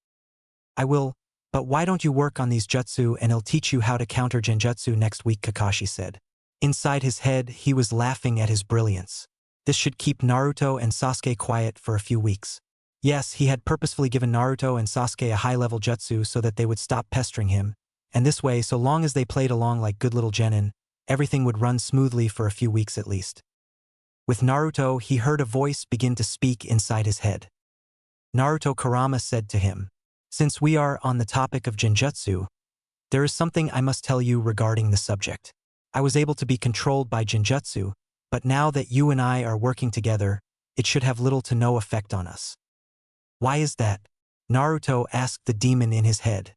I will, but why don't you work on these jutsu and I'll teach you how to counter Genjutsu next week, Kakashi said. Inside his head, he was laughing at his brilliance. This should keep Naruto and Sasuke quiet for a few weeks. Yes, he had purposefully given Naruto and Sasuke a high-level jutsu so that they would stop pestering him, and this way, so long as they played along like good little genin, everything would run smoothly for a few weeks at least. With Naruto, he heard a voice begin to speak inside his head. Naruto Kurama said to him, "Since we are on the topic of Genjutsu, there is something I must tell you regarding the subject. I was able to be controlled by Genjutsu, but now that you and I are working together, it should have little to no effect on us." Why is that? Naruto asked the demon in his head.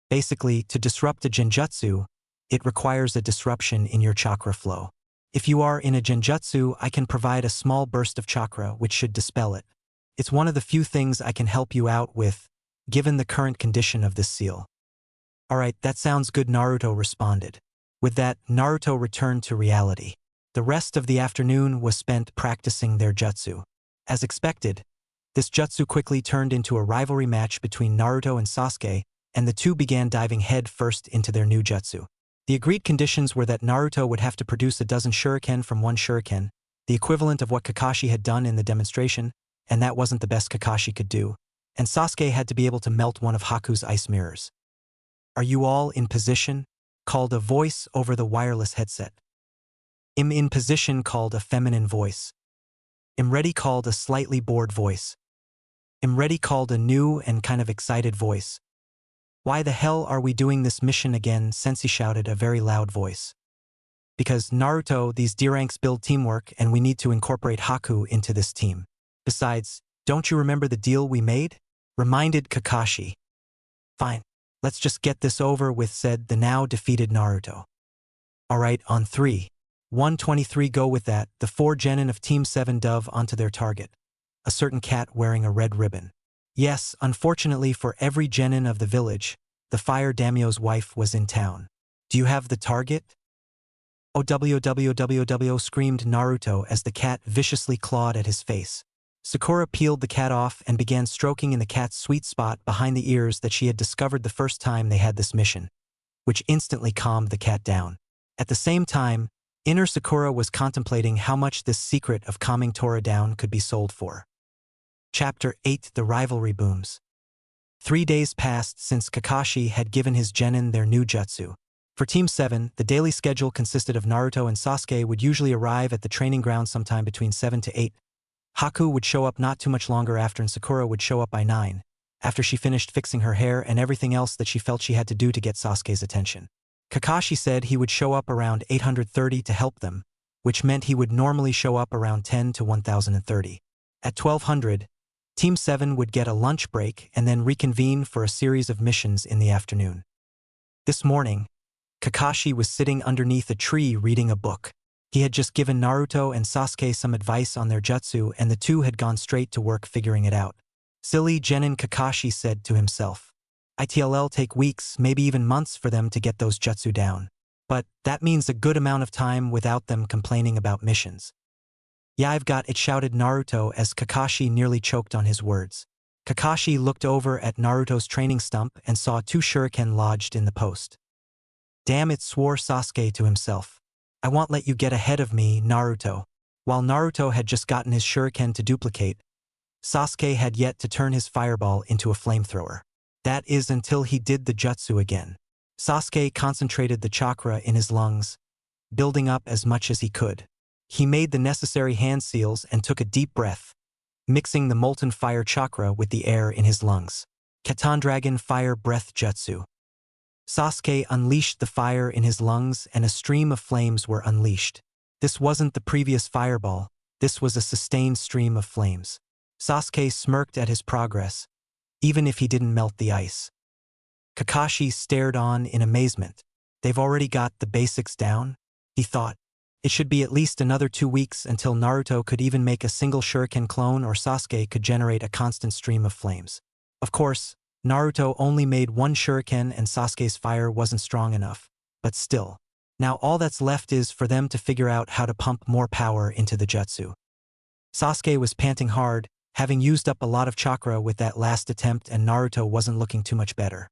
Basically, to disrupt a Genjutsu, it requires a disruption in your chakra flow. If you are in a Genjutsu, I can provide a small burst of chakra which should dispel it. It's one of the few things I can help you out with, given the current condition of this seal. Alright, that sounds good, Naruto responded. With that, Naruto returned to reality. The rest of the afternoon was spent practicing their jutsu. As expected, this jutsu quickly turned into a rivalry match between Naruto and Sasuke, and the two began diving head first into their new jutsu. The agreed conditions were that Naruto would have to produce a dozen shuriken from one shuriken, the equivalent of what Kakashi had done in the demonstration, and that wasn't the best Kakashi could do, and Sasuke had to be able to melt one of Haku's ice mirrors. "Are you all in position?" called a voice over the wireless headset. "Im in position," called a feminine voice. "Im ready," called a slightly bored voice. "Im ready," called a new and kind of excited voice. "Why the hell are we doing this mission again?" Sensei shouted, a very loud voice. "Because, Naruto, these D-ranks build teamwork and we need to incorporate Haku into this team. Besides, don't you remember the deal we made?" reminded Kakashi. "Fine, let's just get this over with," said the now defeated Naruto. "Alright, on 3, 123, go with that." The four genin of Team 7 dove onto their target. A certain cat wearing a red ribbon. Yes, unfortunately for every genin of the village, the fire daimyo's wife was in town. "Do you have the target?" "OWWWW," screamed Naruto as the cat viciously clawed at his face. Sakura peeled the cat off and began stroking in the cat's sweet spot behind the ears that she had discovered the first time they had this mission, which instantly calmed the cat down. At the same time, inner Sakura was contemplating how much this secret of calming Tora down could be sold for. Chapter 8: The Rivalry Booms. 3 days passed since Kakashi had given his genin their new jutsu. For Team 7, the daily schedule consisted of Naruto and Sasuke would usually arrive at the training ground sometime between 7 to 8. Haku would show up not too much longer after, and Sakura would show up by 9, after she finished fixing her hair and everything else that she felt she had to do to get Sasuke's attention. Kakashi said he would show up around 830 to help them, which meant he would normally show up around 10 to 1030. At 1200, Team 7 would get a lunch break and then reconvene for a series of missions in the afternoon. This morning, Kakashi was sitting underneath a tree reading a book. He had just given Naruto and Sasuke some advice on their jutsu, and the two had gone straight to work figuring it out. Silly genin, Kakashi said to himself. It'll take weeks, maybe even months for them to get those jutsu down. But that means a good amount of time without them complaining about missions. "Yeah, I've got it," shouted Naruto as Kakashi nearly choked on his words. Kakashi looked over at Naruto's training stump and saw 2 shuriken lodged in the post. "Damn it," swore Sasuke to himself. "I won't let you get ahead of me, Naruto." While Naruto had just gotten his shuriken to duplicate, Sasuke had yet to turn his fireball into a flamethrower. That is, until he did the jutsu again. Sasuke concentrated the chakra in his lungs, building up as much as he could. He made the necessary hand seals and took a deep breath, mixing the molten fire chakra with the air in his lungs. Katan Dragon Fire Breath Jutsu. Sasuke unleashed the fire in his lungs and a stream of flames were unleashed. This wasn't the previous fireball, this was a sustained stream of flames. Sasuke smirked at his progress, even if he didn't melt the ice. Kakashi stared on in amazement. "They've already got the basics down?" he thought. It should be at least another 2 weeks until Naruto could even make a single shuriken clone or Sasuke could generate a constant stream of flames. Of course, Naruto only made one shuriken and Sasuke's fire wasn't strong enough, but still. Now all that's left is for them to figure out how to pump more power into the jutsu. Sasuke was panting hard, having used up a lot of chakra with that last attempt, and Naruto wasn't looking too much better.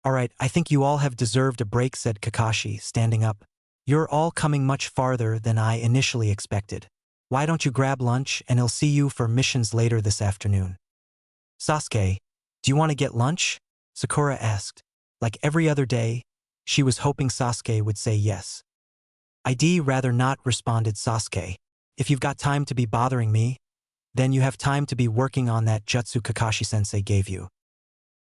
"Alright, I think you all have deserved a break," said Kakashi, standing up. "You're all coming much farther than I initially expected. Why don't you grab lunch and I'll see you for missions later this afternoon." "Sasuke, do you want to get lunch?" Sakura asked. Like every other day, she was hoping Sasuke would say yes. "I'd rather not," responded Sasuke. "If you've got time to be bothering me, then you have time to be working on that jutsu Kakashi-sensei gave you."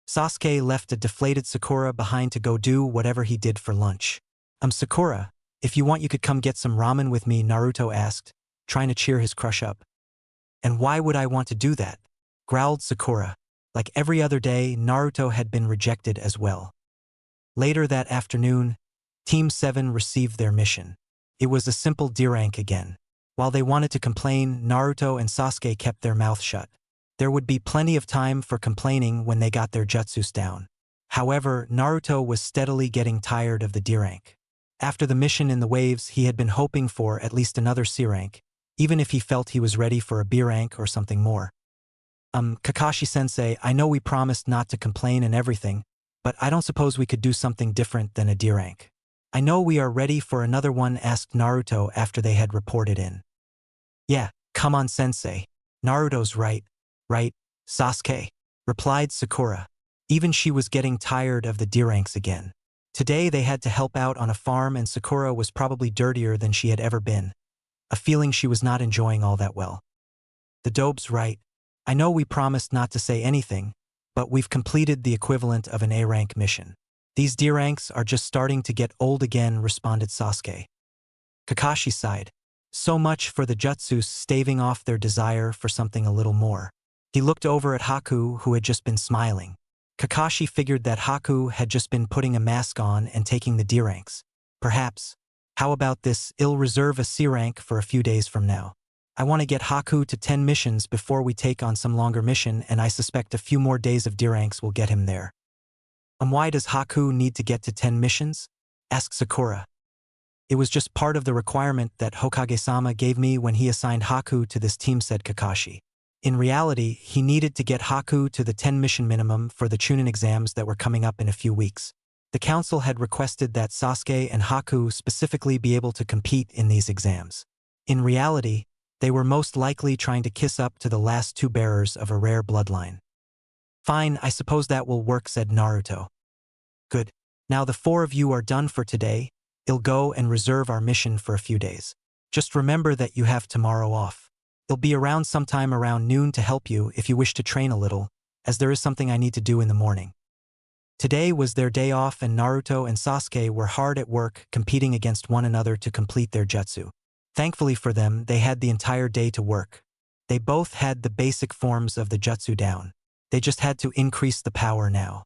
Sasuke left a deflated Sakura behind to go do whatever he did for lunch. Sakura, if you want you could come get some ramen with me," Naruto asked, trying to cheer his crush up. "And why would I want to do that?" growled Sakura. Like every other day, Naruto had been rejected as well. Later that afternoon, Team 7 received their mission. It was a simple D rank again. While they wanted to complain, Naruto and Sasuke kept their mouth shut. There would be plenty of time for complaining when they got their jutsus down. However, Naruto was steadily getting tired of the D rank. After the mission in the waves, he had been hoping for at least another C rank, even if he felt he was ready for a B rank or something more. "Kakashi-sensei, I know we promised not to complain and everything, but I don't suppose we could do something different than a D rank. I know we are ready for another one," asked Naruto after they had reported in. "Yeah, come on sensei. Naruto's right, Sasuke," replied Sakura. Even she was getting tired of the D ranks again. Today they had to help out on a farm and Sakura was probably dirtier than she had ever been, a feeling she was not enjoying all that well. "The Dobe's right. I know we promised not to say anything, but we've completed the equivalent of an A rank mission. These D ranks are just starting to get old again," responded Sasuke. Kakashi sighed. So much for the jutsus staving off their desire for something a little more. He looked over at Haku, who had just been smiling. Kakashi figured that Haku had just been putting a mask on and taking the D ranks. Perhaps. How about this? I'll reserve a C rank for a few days from now. I want to get Haku to 10 missions before we take on some longer mission, and I suspect a few more days of D ranks will get him there. Why does Haku need to get to 10 missions? Asked Sakura. It was just part of the requirement that Hokage-sama gave me when he assigned Haku to this team, said Kakashi. In reality, he needed to get Haku to the 10 mission minimum for the Chunin exams that were coming up in a few weeks. The council had requested that Sasuke and Haku specifically be able to compete in these exams. In reality, they were most likely trying to kiss up to the last two bearers of a rare bloodline. Fine, I suppose that will work, said Naruto. Good. Now the four of you are done for today. I'll go and reserve our mission for a few days. Just remember that you have tomorrow off. I'll be around sometime around noon to help you if you wish to train a little, as there is something I need to do in the morning. Today was their day off and Naruto and Sasuke were hard at work competing against one another to complete their jutsu. Thankfully for them, they had the entire day to work. They both had the basic forms of the jutsu down. They just had to increase the power now.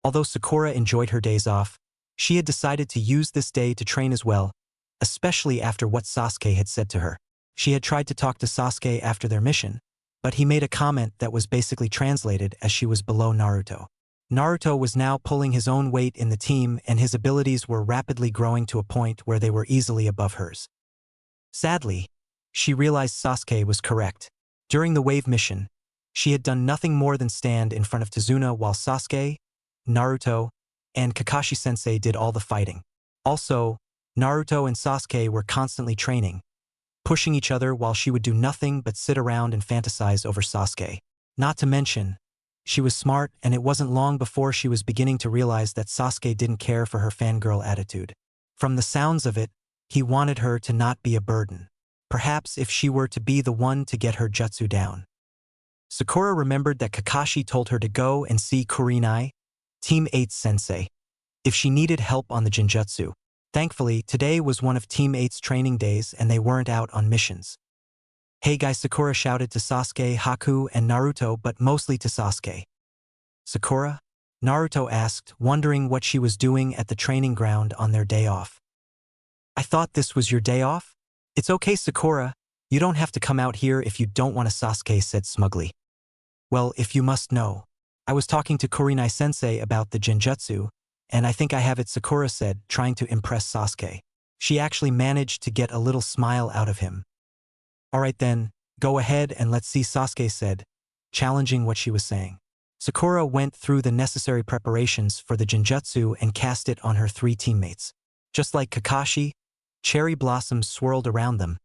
Although Sakura enjoyed her days off, she had decided to use this day to train as well, especially after what Sasuke had said to her. She had tried to talk to Sasuke after their mission, but he made a comment that was basically translated as she was below Naruto. Naruto was now pulling his own weight in the team and his abilities were rapidly growing to a point where they were easily above hers. Sadly, she realized Sasuke was correct. During the wave mission, she had done nothing more than stand in front of Tazuna while Sasuke, Naruto, and Kakashi-sensei did all the fighting. Also, Naruto and Sasuke were constantly training, pushing each other while she would do nothing but sit around and fantasize over Sasuke. Not to mention, she was smart and it wasn't long before she was beginning to realize that Sasuke didn't care for her fangirl attitude. From the sounds of it, he wanted her to not be a burden. Perhaps if she were to be the one to get her jutsu down. Sakura remembered that Kakashi told her to go and see Kurenai, Team 8's sensei, if she needed help on the Jinjutsu. Thankfully, today was one of Team 8's training days and they weren't out on missions. Hey guys, Sakura shouted to Sasuke, Haku, and Naruto, but mostly to Sasuke. Sakura? Naruto asked, wondering what she was doing at the training ground on their day off. I thought this was your day off? It's okay, Sakura. You don't have to come out here if you don't want to, Sasuke said smugly. Well, if you must know. I was talking to Kurenai Sensei about the genjutsu, and I think I have it, Sakura said, trying to impress Sasuke. She actually managed to get a little smile out of him. Alright then, go ahead and let's see, Sasuke said, challenging what she was saying. Sakura went through the necessary preparations for the genjutsu and cast it on her 3 teammates. Just like Kakashi, cherry blossoms swirled around them,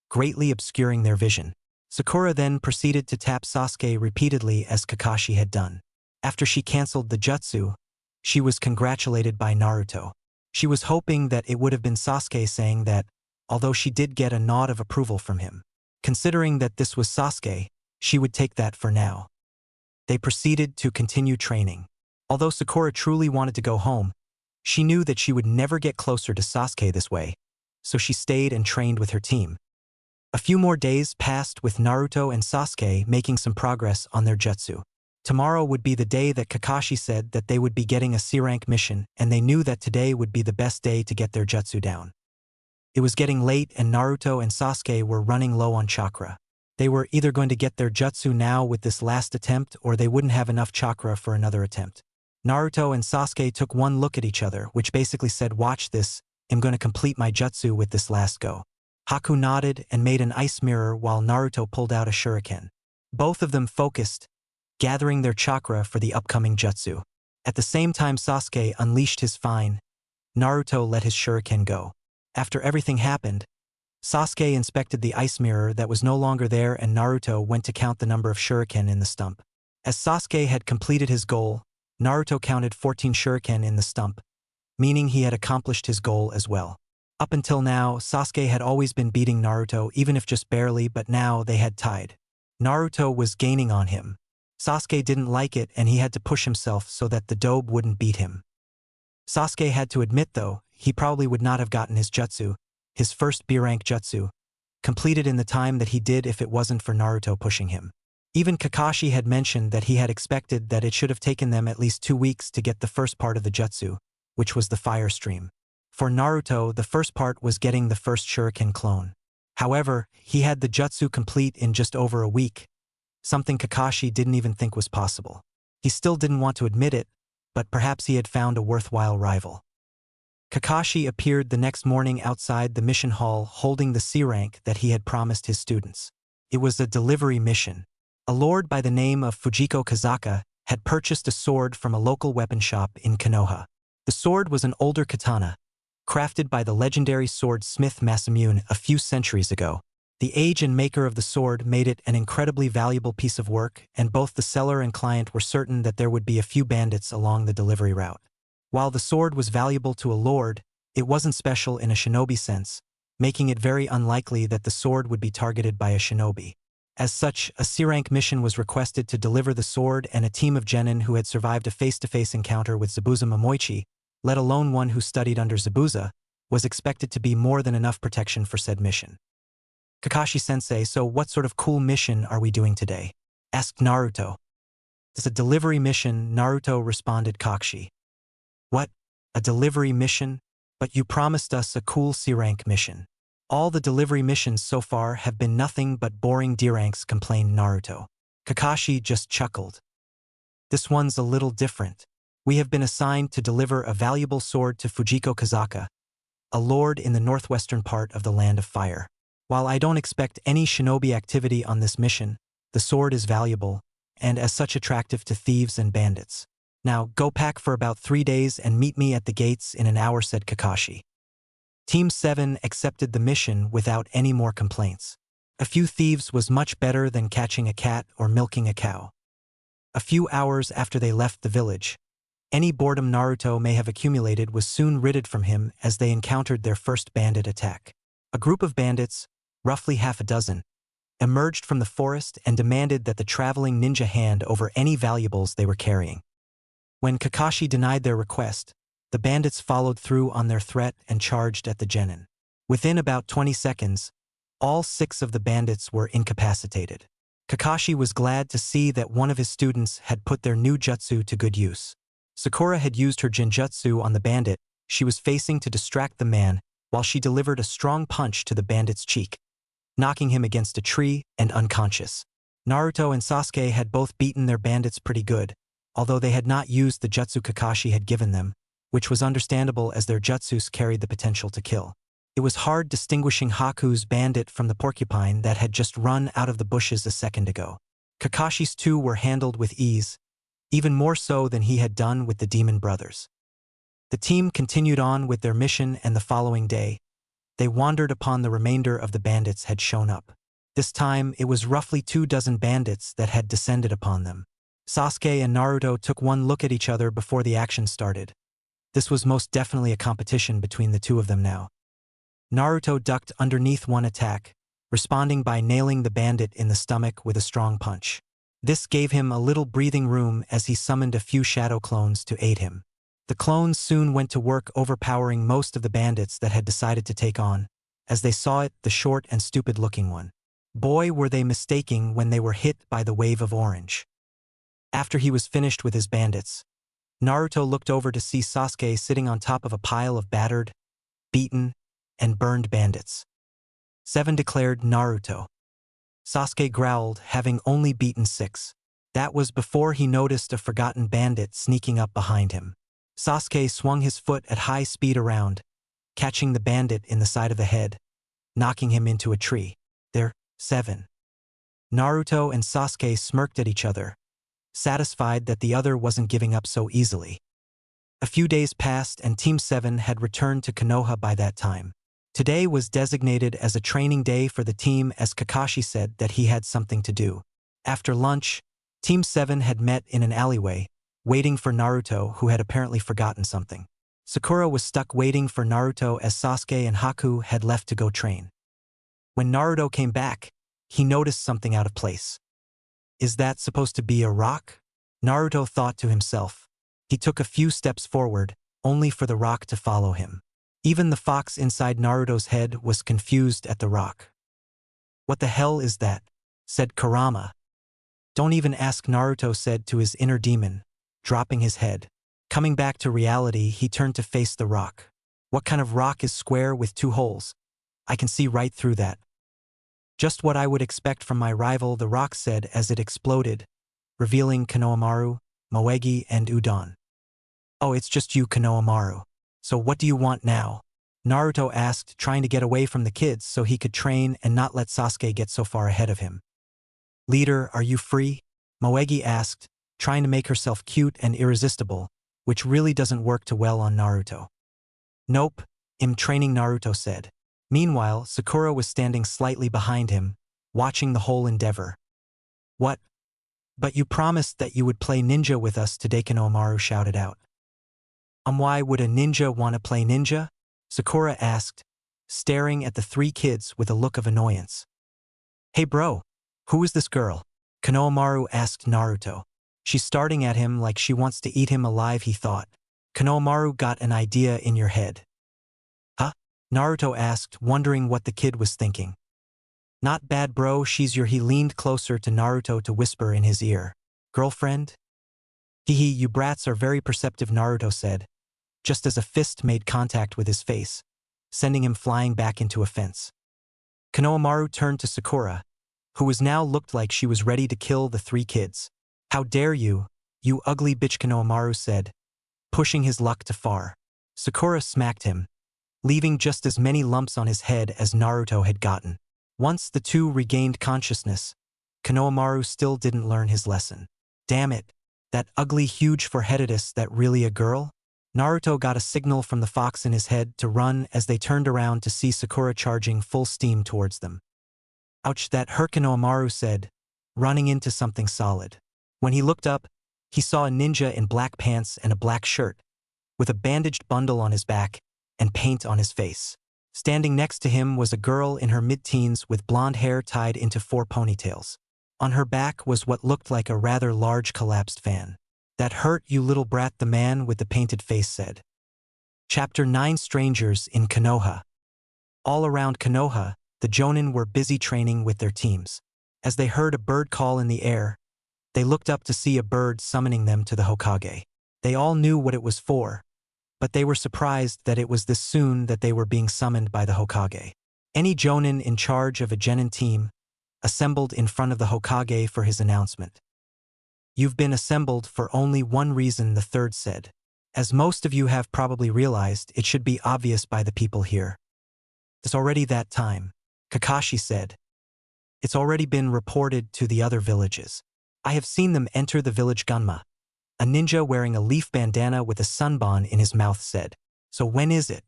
greatly obscuring their vision. Sakura then proceeded to tap Sasuke repeatedly as Kakashi had done. After she cancelled the jutsu, she was congratulated by Naruto. She was hoping that it would have been Sasuke saying that, although she did get a nod of approval from him. Considering that this was Sasuke, she would take that for now. They proceeded to continue training. Although Sakura truly wanted to go home, she knew that she would never get closer to Sasuke this way, so she stayed and trained with her team. A few more days passed with Naruto and Sasuke making some progress on their jutsu. Tomorrow would be the day that Kakashi said that they would be getting a C-rank mission, and they knew that today would be the best day to get their jutsu down. It was getting late and Naruto and Sasuke were running low on chakra. They were either going to get their jutsu now with this last attempt or they wouldn't have enough chakra for another attempt. Naruto and Sasuke took one look at each other, which basically said, watch this, I'm going to complete my jutsu with this last go. Haku nodded and made an ice mirror while Naruto pulled out a shuriken. Both of them focused, gathering their chakra for the upcoming jutsu. At the same time Sasuke unleashed his fine, Naruto let his shuriken go. After everything happened, Sasuke inspected the ice mirror that was no longer there and Naruto went to count the number of shuriken in the stump. As Sasuke had completed his goal, Naruto counted 14 shuriken in the stump, meaning he had accomplished his goal as well. Up until now, Sasuke had always been beating Naruto, even if just barely, but now they had tied. Naruto was gaining on him. Sasuke didn't like it and he had to push himself so that the dobe wouldn't beat him. Sasuke had to admit though, he probably would not have gotten his jutsu, his first B-rank jutsu, completed in the time that he did if it wasn't for Naruto pushing him. Even Kakashi had mentioned that he had expected that it should have taken them at least 2 weeks to get the first part of the jutsu, which was the fire stream. For Naruto, the first part was getting the first shuriken clone. However, he had the jutsu complete in just over a week, something Kakashi didn't even think was possible. He still didn't want to admit it, but perhaps he had found a worthwhile rival. Kakashi appeared the next morning outside the mission hall holding the C-rank that he had promised his students. It was a delivery mission. A lord by the name of Fujiko Kazaka had purchased a sword from a local weapon shop in Konoha. The sword was an older katana, crafted by the legendary swordsmith Masamune a few centuries ago. The age and maker of the sword made it an incredibly valuable piece of work, and both the seller and client were certain that there would be a few bandits along the delivery route. While the sword was valuable to a lord, it wasn't special in a shinobi sense, making it very unlikely that the sword would be targeted by a shinobi. As such, a C-rank mission was requested to deliver the sword, and a team of genin who had survived a face-to-face encounter with Zabuza Momoichi, let alone one who studied under Zabuza, was expected to be more than enough protection for said mission. Kakashi-sensei, so what sort of cool mission are we doing today? Asked Naruto. It's a delivery mission, Naruto responded Kakashi. What? A delivery mission? But you promised us a cool C-rank mission. All the delivery missions so far have been nothing but boring D-ranks, complained Naruto. Kakashi just chuckled. This one's a little different. We have been assigned to deliver a valuable sword to Fujiko Kazaka, a lord in the northwestern part of the Land of Fire. While I don't expect any shinobi activity on this mission, the sword is valuable, and as such attractive to thieves and bandits. Now, go pack for about 3 days and meet me at the gates in an hour, said Kakashi. Team 7 accepted the mission without any more complaints. A few thieves was much better than catching a cat or milking a cow. A few hours after they left the village, any boredom Naruto may have accumulated was soon ridded from him as they encountered their first bandit attack. A group of bandits, roughly half a dozen, emerged from the forest and demanded that the traveling ninja hand over any valuables they were carrying. When Kakashi denied their request, the bandits followed through on their threat and charged at the genin. Within about 20 seconds, all 6 of the bandits were incapacitated. Kakashi was glad to see that one of his students had put their new jutsu to good use. Sakura had used her genjutsu on the bandit she was facing to distract the man while she delivered a strong punch to the bandit's cheek, knocking him against a tree and unconscious. Naruto and Sasuke had both beaten their bandits pretty good, although they had not used the jutsu Kakashi had given them, which was understandable as their jutsus carried the potential to kill. It was hard distinguishing Haku's bandit from the porcupine that had just run out of the bushes a second ago. Kakashi's two were handled with ease, even more so than he had done with the demon brothers. The team continued on with their mission, and the following day, they wandered upon the remainder of the bandits had shown up. This time, it was roughly 24 bandits that had descended upon them. Sasuke and Naruto took one look at each other before the action started. This was most definitely a competition between the two of them now. Naruto ducked underneath one attack, responding by nailing the bandit in the stomach with a strong punch. This gave him a little breathing room as he summoned a few shadow clones to aid him. The clones soon went to work overpowering most of the bandits that had decided to take on, as they saw it, the short and stupid-looking one. Boy, were they mistaken when they were hit by the wave of orange. After he was finished with his bandits, Naruto looked over to see Sasuke sitting on top of a pile of battered, beaten, and burned bandits. 7, declared Naruto. Sasuke growled, having only beaten 6. That was before he noticed a forgotten bandit sneaking up behind him. Sasuke swung his foot at high speed around, catching the bandit in the side of the head, knocking him into a tree. There, 7. Naruto and Sasuke smirked at each other, satisfied that the other wasn't giving up so easily. A few days passed and Team 7 had returned to Konoha by that time. Today was designated as a training day for the team as Kakashi said that he had something to do. After lunch, Team 7 had met in an alleyway, waiting for Naruto, who had apparently forgotten something. Sakura was stuck waiting for Naruto as Sasuke and Haku had left to go train. When Naruto came back, he noticed something out of place. Is that supposed to be a rock? Naruto thought to himself. He took a few steps forward, only for the rock to follow him. Even the fox inside Naruto's head was confused at the rock. What the hell is that? Said Kurama. Don't even ask, Naruto said to his inner demon, dropping his head. Coming back to reality, he turned to face the rock. What kind of rock is square with 2 holes? I can see right through that. Just what I would expect from my rival, the rock said as it exploded, revealing Konohamaru, Moegi, and Udon. Oh, it's just you, Konohamaru. So what do you want now? Naruto asked, trying to get away from the kids so he could train and not let Sasuke get so far ahead of him. Leader, are you free? Moegi asked, trying to make herself cute and irresistible, which really doesn't work too well on Naruto. Nope, I'm training, Naruto said. Meanwhile, Sakura was standing slightly behind him, watching the whole endeavor. What? But you promised that you would play ninja with us today, Konohamaru shouted out. Why would a ninja want to play ninja? Sakura asked, staring at the 3 kids with a look of annoyance. Hey bro, who is this girl? Konohamaru asked Naruto. She's starting at him like she wants to eat him alive, he thought. Konohamaru, got an idea in your head? Huh? Naruto asked, wondering what the kid was thinking. Not bad bro, she's your. He leaned closer to Naruto to whisper in his ear. Girlfriend? Hehe, you brats are very perceptive, Naruto said, just as a fist made contact with his face, sending him flying back into a fence. Konohamaru turned to Sakura, who was now looked like she was ready to kill the 3 kids. How dare you, you ugly bitch, Konohamaru said, pushing his luck too far. Sakura smacked him, leaving just as many lumps on his head as Naruto had gotten. Once the 2 regained consciousness, Konohamaru still didn't learn his lesson. Damn it, that ugly huge foreheadedess, that really a girl? Naruto got a signal from the fox in his head to run as they turned around to see Sakura charging full steam towards them. Ouch, that hurt, Konohamaru said, running into something solid. When he looked up, he saw a ninja in black pants and a black shirt, with a bandaged bundle on his back and paint on his face. Standing next to him was a girl in her mid-teens with blonde hair tied into 4 ponytails. On her back was what looked like a rather large collapsed fan. That hurt, you little brat, the man with the painted face said. Chapter 9, Strangers in Konoha. All around Konoha, the Jonin were busy training with their teams. As they heard a bird call in the air, they looked up to see a bird summoning them to the Hokage. They all knew what it was for, but they were surprised that it was this soon that they were being summoned by the Hokage. Any Jonin in charge of a genin team assembled in front of the Hokage for his announcement. "You've been assembled for only one reason," the third said. "As most of you have probably realized, it should be obvious by the people here." "It's already that time," Kakashi said. "It's already been reported to the other villages. I have seen them enter the village Gunma." A ninja wearing a leaf bandana with a sunbon in his mouth said. "So when is it?"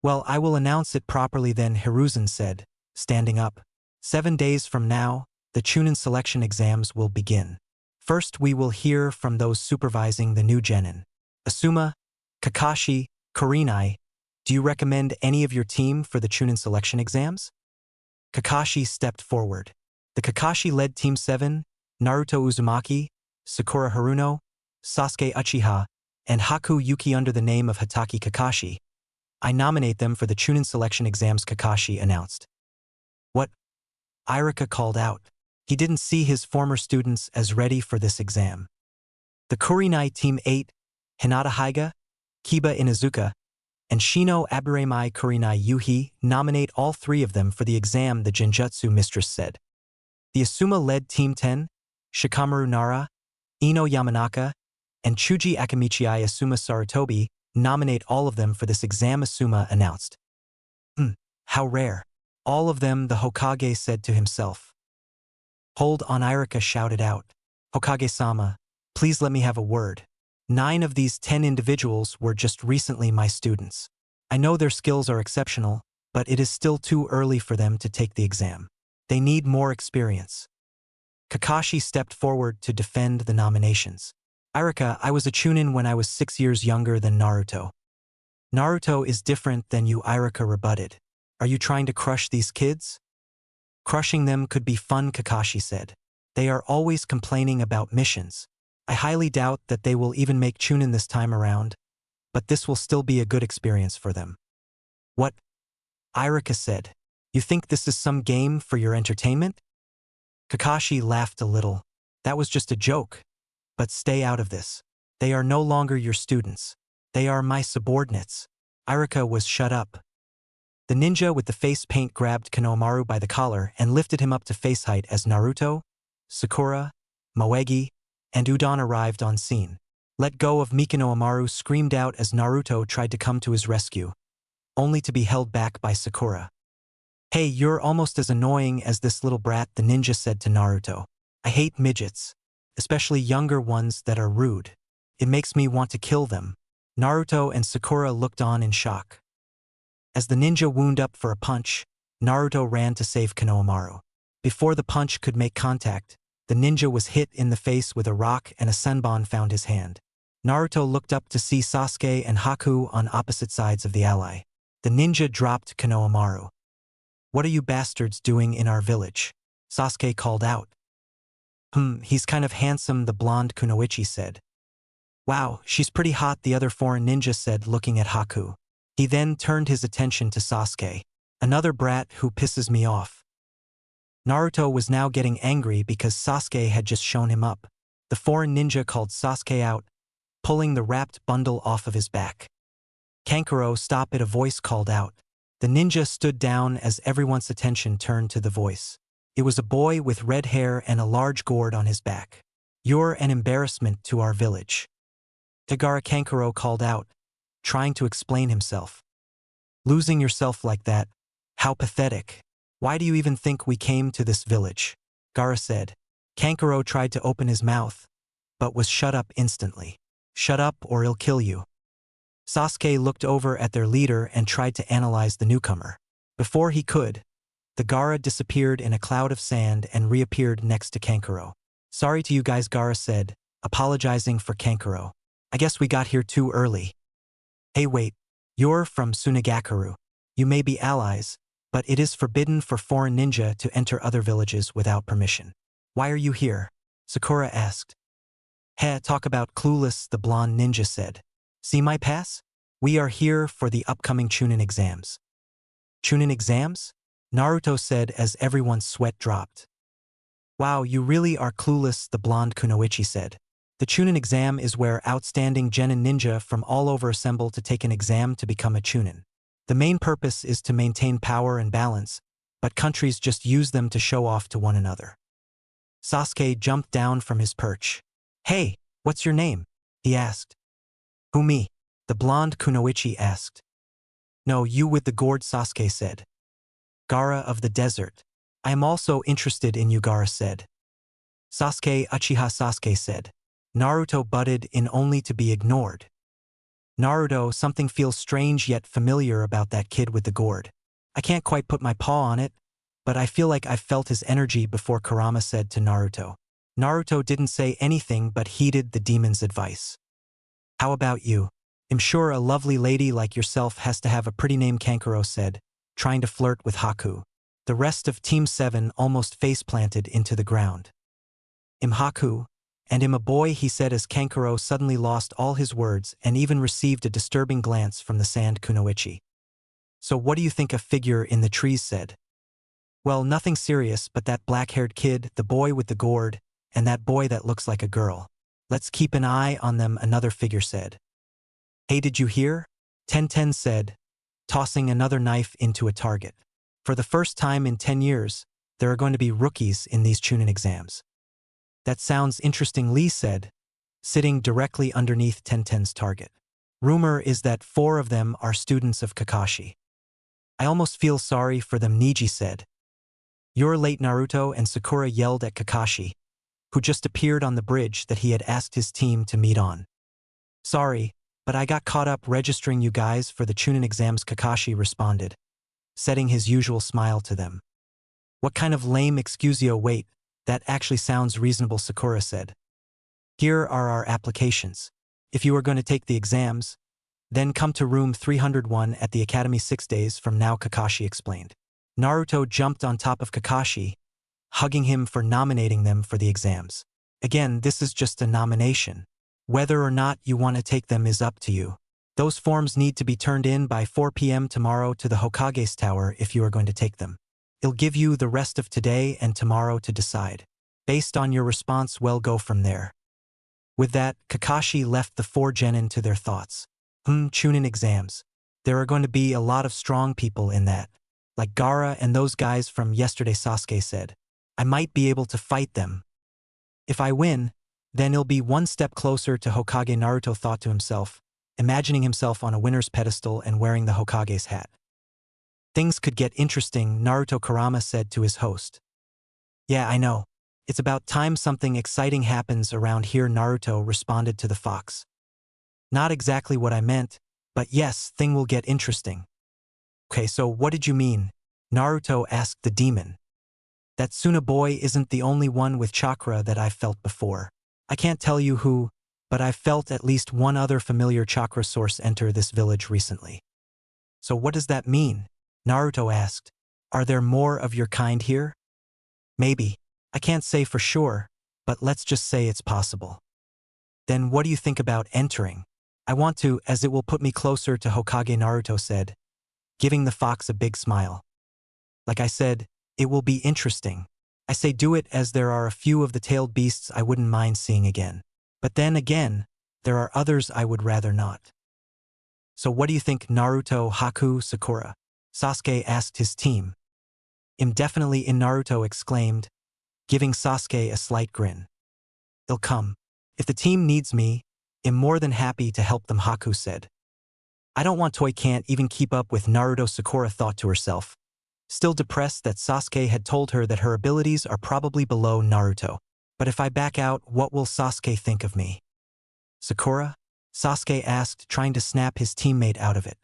"Well, I will announce it properly then," Hiruzen said, standing up. 7 days from now, the Chunin selection exams will begin. First, we will hear from those supervising the new genin. Asuma, Kakashi, Kurenai, do you recommend any of your team for the Chunin selection exams? Kakashi stepped forward. The Kakashi-led Team 7, Naruto Uzumaki, Sakura Haruno, Sasuke Uchiha, and Haku Yuki under the name of Hatake Kakashi. I nominate them for the Chunin selection exams, Kakashi announced. "What?" Irika called out. He didn't see his former students as ready for this exam. The Kurenai Team 8, Hinata Hyuga, Kiba Inuzuka, and Shino Aburemai Kurenai Yuhi nominate all three of them for the exam, the Genjutsu mistress said. The Asuma-led Team 10, Shikamaru Nara, Ino Yamanaka, and Chuji Akamichi Asuma Sarutobi nominate all of them for this exam, Asuma announced. How rare. All of them, the Hokage said to himself. "Hold on," Irika shouted out. "Hokage-sama, please let me have a word. 9 of these 10 individuals were just recently my students. I know their skills are exceptional, but it is still too early for them to take the exam. They need more experience." Kakashi stepped forward to defend the nominations. "Irika, I was a Chunin when I was 6 years younger than Naruto." "Naruto is different than you," Irika rebutted. "Are you trying to crush these kids?" "Crushing them could be fun," Kakashi said. "They are always complaining about missions. I highly doubt that they will even make Chunin this time around, but this will still be a good experience for them." "What?" Irika said. "You think this is some game for your entertainment?" Kakashi laughed a little. "That was just a joke. But stay out of this. They are no longer your students. They are my subordinates." Irika was shut up. The ninja with the face paint grabbed Konohamaru by the collar and lifted him up to face height as Naruto, Sakura, Moegi, and Udon arrived on scene. "Let go of me," Konohamaru screamed out as Naruto tried to come to his rescue, only to be held back by Sakura. "Hey, you're almost as annoying as this little brat," the ninja said to Naruto. "I hate midgets, especially younger ones that are rude. It makes me want to kill them." Naruto and Sakura looked on in shock. As the ninja wound up for a punch, Naruto ran to save Konohamaru. Before the punch could make contact, the ninja was hit in the face with a rock and a senbon found his hand. Naruto looked up to see Sasuke and Haku on opposite sides of the ally. The ninja dropped Konohamaru. "What are you bastards doing in our village?" Sasuke called out. He's kind of handsome," the blonde Kunoichi said. "Wow, she's pretty hot," the other foreign ninja said, looking at Haku. He then turned his attention to Sasuke. "Another brat who pisses me off." Naruto was now getting angry because Sasuke had just shown him up. The foreign ninja called Sasuke out, pulling the wrapped bundle off of his back. "Kankuro, stop it," a voice called out. The ninja stood down as everyone's attention turned to the voice. It was a boy with red hair and a large gourd on his back. "You're an embarrassment to our village." Tagara, Kankuro called out, trying to explain himself. "Losing yourself like that? How pathetic. Why do you even think we came to this village?" Gaara said. Kankuro tried to open his mouth, but was shut up instantly. "Shut up or he'll kill you." Sasuke looked over at their leader and tried to analyze the newcomer. Before he could, the Gaara disappeared in a cloud of sand and reappeared next to Kankuro. "Sorry to you guys," Gaara said, apologizing for Kankuro. "I guess we got here too early." "Hey, wait. You're from Tsunagaku. You may be allies, but it is forbidden for foreign ninja to enter other villages without permission. Why are you here?" Sakura asked. "Heh, talk about clueless," the blonde ninja said. "See my pass? We are here for the upcoming Chunin exams." "Chunin exams?" Naruto said as everyone's sweat dropped. "Wow, you really are clueless," the blonde Kunoichi said. The Chunin exam is where outstanding genin ninja from all over assemble to take an exam to become a Chunin. The main purpose is to maintain power and balance, but countries just use them to show off to one another. Sasuke jumped down from his perch. "Hey, what's your name?" he asked. "Who, me?" the blonde kunoichi asked. "No, you with the gourd," Sasuke said. "Gaara of the desert. I am also interested in you," Gaara said. "Sasuke Uchiha," Sasuke said. Naruto butted in only to be ignored. "Naruto, something feels strange yet familiar about that kid with the gourd. I can't quite put my paw on it, but I feel like I've felt his energy before," Kurama said to Naruto. Naruto didn't say anything but heeded the demon's advice. "How about you? I'm sure a lovely lady like yourself has to have a pretty name," Kankuro said, trying to flirt with Haku. The rest of Team 7 almost face-planted into the ground. "I'm Haku, and I'm a boy," he said as Kankuro suddenly lost all his words and even received a disturbing glance from the sand kunoichi. "So what do you think?" a figure in the trees said. "Well, nothing serious, but that black-haired kid, the boy with the gourd, and that boy that looks like a girl. Let's keep an eye on them," another figure said. "Hey, did you hear?" Tenten said, tossing another knife into a target. "For the first time in 10 years, there are going to be rookies in these Chunin exams." "That sounds interesting," Lee said, sitting directly underneath Tenten's target. "Rumor is that 4 of them are students of Kakashi." "I almost feel sorry for them," Neji said. "You're late," Naruto and Sakura yelled at Kakashi, who just appeared on the bridge that he had asked his team to meet on. "Sorry, but I got caught up registering you guys for the Chunin exams," Kakashi responded, setting his usual smile to them. "What kind of lame excusio? Wait, that actually sounds reasonable," Sakura said. "Here are our applications. If you are going to take the exams, then come to room 301 at the academy 6 days from now," Kakashi explained. Naruto jumped on top of Kakashi, hugging him for nominating them for the exams. "Again, this is just a nomination. Whether or not you want to take them is up to you. Those forms need to be turned in by 4 p.m. tomorrow to the Hokage's tower if you are going to take them. It'll give you the rest of today and tomorrow to decide. Based on your response, we'll go from there." With that, Kakashi left the 4 genin to their thoughts. Chunin exams. There are going to be a lot of strong people in that. Like Gaara and those guys from yesterday, Sasuke said. "I might be able to fight them. If I win, then it'll be one step closer to Hokage," Naruto thought to himself, imagining himself on a winner's pedestal and wearing the Hokage's hat. "Things could get interesting," Naruto Kurama said to his host. "Yeah, I know. It's about time something exciting happens around here," Naruto responded to the fox. "Not exactly what I meant, but yes, thing will get interesting." "Okay, so what did you mean?" Naruto asked the demon. "That Suna boy isn't the only one with chakra that I've felt before. I can't tell you who, but I've felt at least one other familiar chakra source enter this village recently." "So what does that mean?" Naruto asked. "Are there more of your kind here?" "Maybe. I can't say for sure, but let's just say it's possible." "Then what do you think about entering?" "I want to, as it will put me closer to Hokage," Naruto said, giving the fox a big smile. "Like I said, it will be interesting. I say do it as there are a few of the tailed beasts I wouldn't mind seeing again. But then again, there are others I would rather not." "So what do you think?" Naruto, Haku, Sakura. Sasuke asked his team. "I'm definitely in," Naruto exclaimed, giving Sasuke a slight grin. "They'll come. If the team needs me, I'm more than happy to help them," Haku said. "I don't want Toy can't even keep up with Naruto," Sakura thought to herself, still depressed that Sasuke had told her that her abilities are probably below Naruto. "But if I back out, what will Sasuke think of me?" "Sakura?" Sasuke asked, trying to snap his teammate out of it.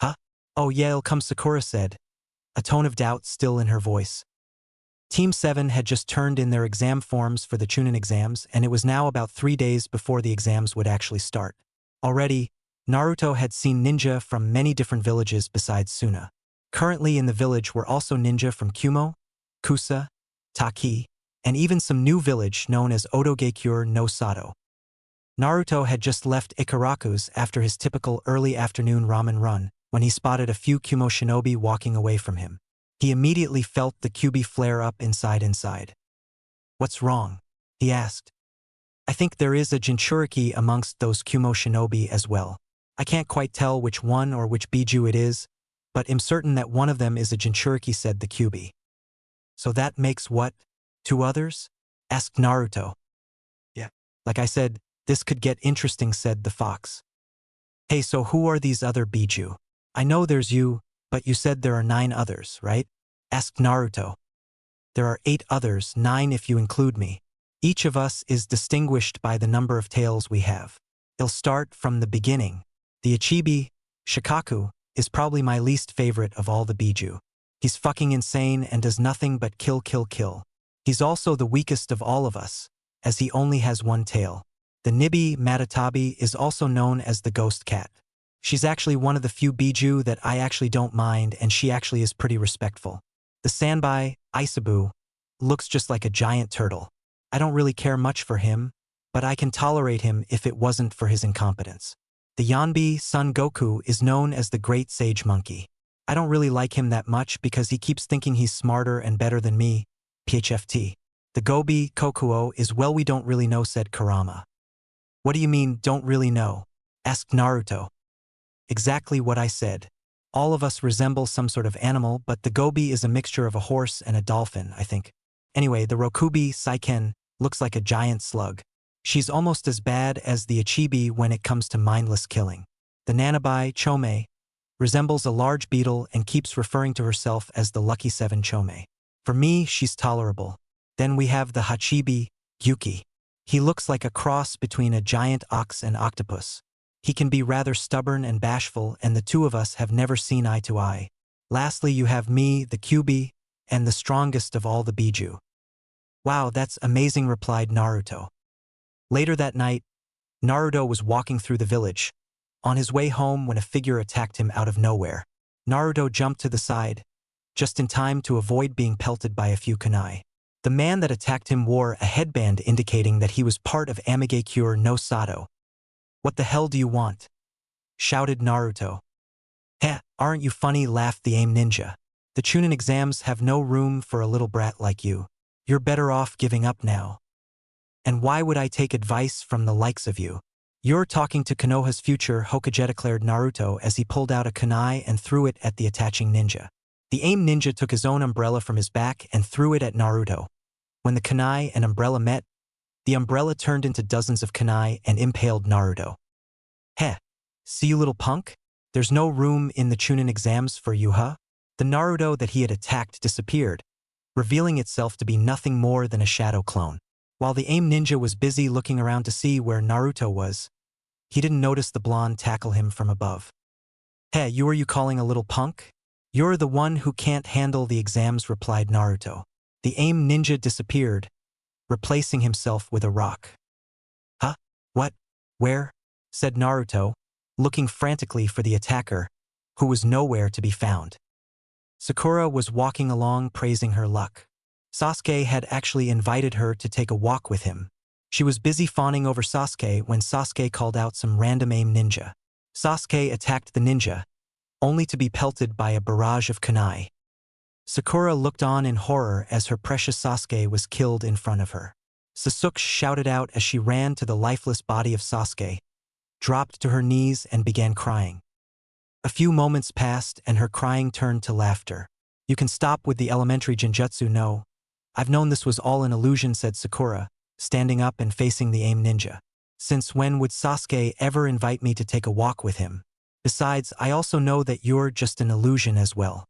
"Huh? Oh yeah, it'll come," Sakura said, a tone of doubt still in her voice. Team 7 had just turned in their exam forms for the Chunin exams, and it was now about 3 days before the exams would actually start. Already, Naruto had seen ninja from many different villages besides Suna. Currently in the village were also ninja from Kumo, Kusa, Taki, and even some new village known as Odogekure no Sato. Naruto had just left Ikaraku's after his typical early afternoon ramen run when he spotted a few Kumo shinobi walking away from him. He immediately felt the Kyuubi flare up inside. "What's wrong?" he asked. I think there is a Jinchuriki amongst those Kumo shinobi as well. I can't quite tell which one or which Biju it is, but I'm certain that one of them is a Jinchuriki, said the Kyuubi. So that makes what? 2 others? Asked Naruto. Yeah. Like I said, this could get interesting, said the fox. Hey, so who are these other Biju? I know there's you, but you said there are 9 others, right? Asked Naruto. There are 8 others, 9 if you include me. Each of us is distinguished by the number of tails we have. They'll start from the beginning. The Ichibi, Shikaku, is probably my least favorite of all the Biju. He's fucking insane and does nothing but kill, kill, kill. He's also the weakest of all of us, as he only has 1 tail. The Nibi Matatabi is also known as the ghost cat. She's actually one of the few Biju that I actually don't mind, and she actually is pretty respectful. The Sanbai, Isabu, looks just like a giant turtle. I don't really care much for him, but I can tolerate him if it wasn't for his incompetence. The Yanbi Son Goku is known as the Great Sage Monkey. I don't really like him that much because he keeps thinking he's smarter and better than me, PHFT. The Gobi Kokuo is well we don't really know, said Kurama. What do you mean, don't really know? Asked Naruto. Exactly what I said. All of us resemble some sort of animal, but the Gobi is a mixture of a horse and a dolphin, I think. Anyway, the Rokubi Saiken looks like a giant slug. She's almost as bad as the Ichibi when it comes to mindless killing. The Nanabai Chome resembles a large beetle and keeps referring to herself as the Lucky 7 Chome. For me, she's tolerable. Then we have the Hachibi Yuki. He looks like a cross between a giant ox and octopus. He can be rather stubborn and bashful, and the 2 of us have never seen eye to eye. Lastly, you have me, the Kyuubi, and the strongest of all the Biju. Wow, that's amazing, replied Naruto. Later that night, Naruto was walking through the village. On his way home when a figure attacked him out of nowhere. Naruto jumped to the side, just in time to avoid being pelted by a few kunai. The man that attacked him wore a headband indicating that he was part of Amigakure no Sato. What the hell do you want? Shouted Naruto. Heh, aren't you funny, laughed the AIM ninja. The Chunin exams have no room for a little brat like you. You're better off giving up now. And why would I take advice from the likes of you? You're talking to Konoha's future, Hokage, declared Naruto as he pulled out a kunai and threw it at the attaching ninja. The AIM ninja took his own umbrella from his back and threw it at Naruto. When the kunai and umbrella met, the umbrella turned into dozens of kunai and impaled Naruto. Heh, see you little punk? There's no room in the Chunin exams for you, huh? The Naruto that he had attacked disappeared, revealing itself to be nothing more than a shadow clone. While the AIM ninja was busy looking around to see where Naruto was, he didn't notice the blonde tackle him from above. Hey, you calling a little punk? You're the one who can't handle the exams, replied Naruto. The AIM ninja disappeared, replacing himself with a rock. Huh? What? Where? Said Naruto, looking frantically for the attacker, who was nowhere to be found. Sakura was walking along praising her luck. Sasuke had actually invited her to take a walk with him. She was busy fawning over Sasuke when Sasuke called out some random AIM ninja. Sasuke attacked the ninja, only to be pelted by a barrage of kunai. Sakura looked on in horror as her precious Sasuke was killed in front of her. Sasuke shouted out as she ran to the lifeless body of Sasuke, dropped to her knees and began crying. A few moments passed and her crying turned to laughter. You can stop with the elementary genjutsu, no? I've known this was all an illusion, said Sakura, standing up and facing the AIM ninja. Since when would Sasuke ever invite me to take a walk with him? Besides, I also know that you're just an illusion as well.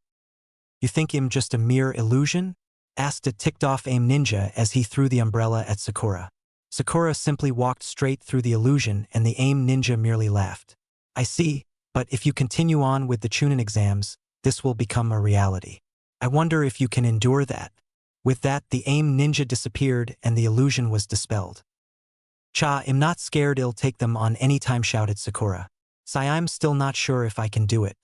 You think I'm just a mere illusion? Asked a ticked-off AIM ninja as he threw the umbrella at Sakura. Sakura simply walked straight through the illusion and the AIM ninja merely laughed. I see, but if you continue on with the Chunin exams, this will become a reality. I wonder if you can endure that. With that, the AIM ninja disappeared and the illusion was dispelled. Cha, I'm not scared, I'll take them on any time, shouted Sakura. I'm still not sure if I can do it.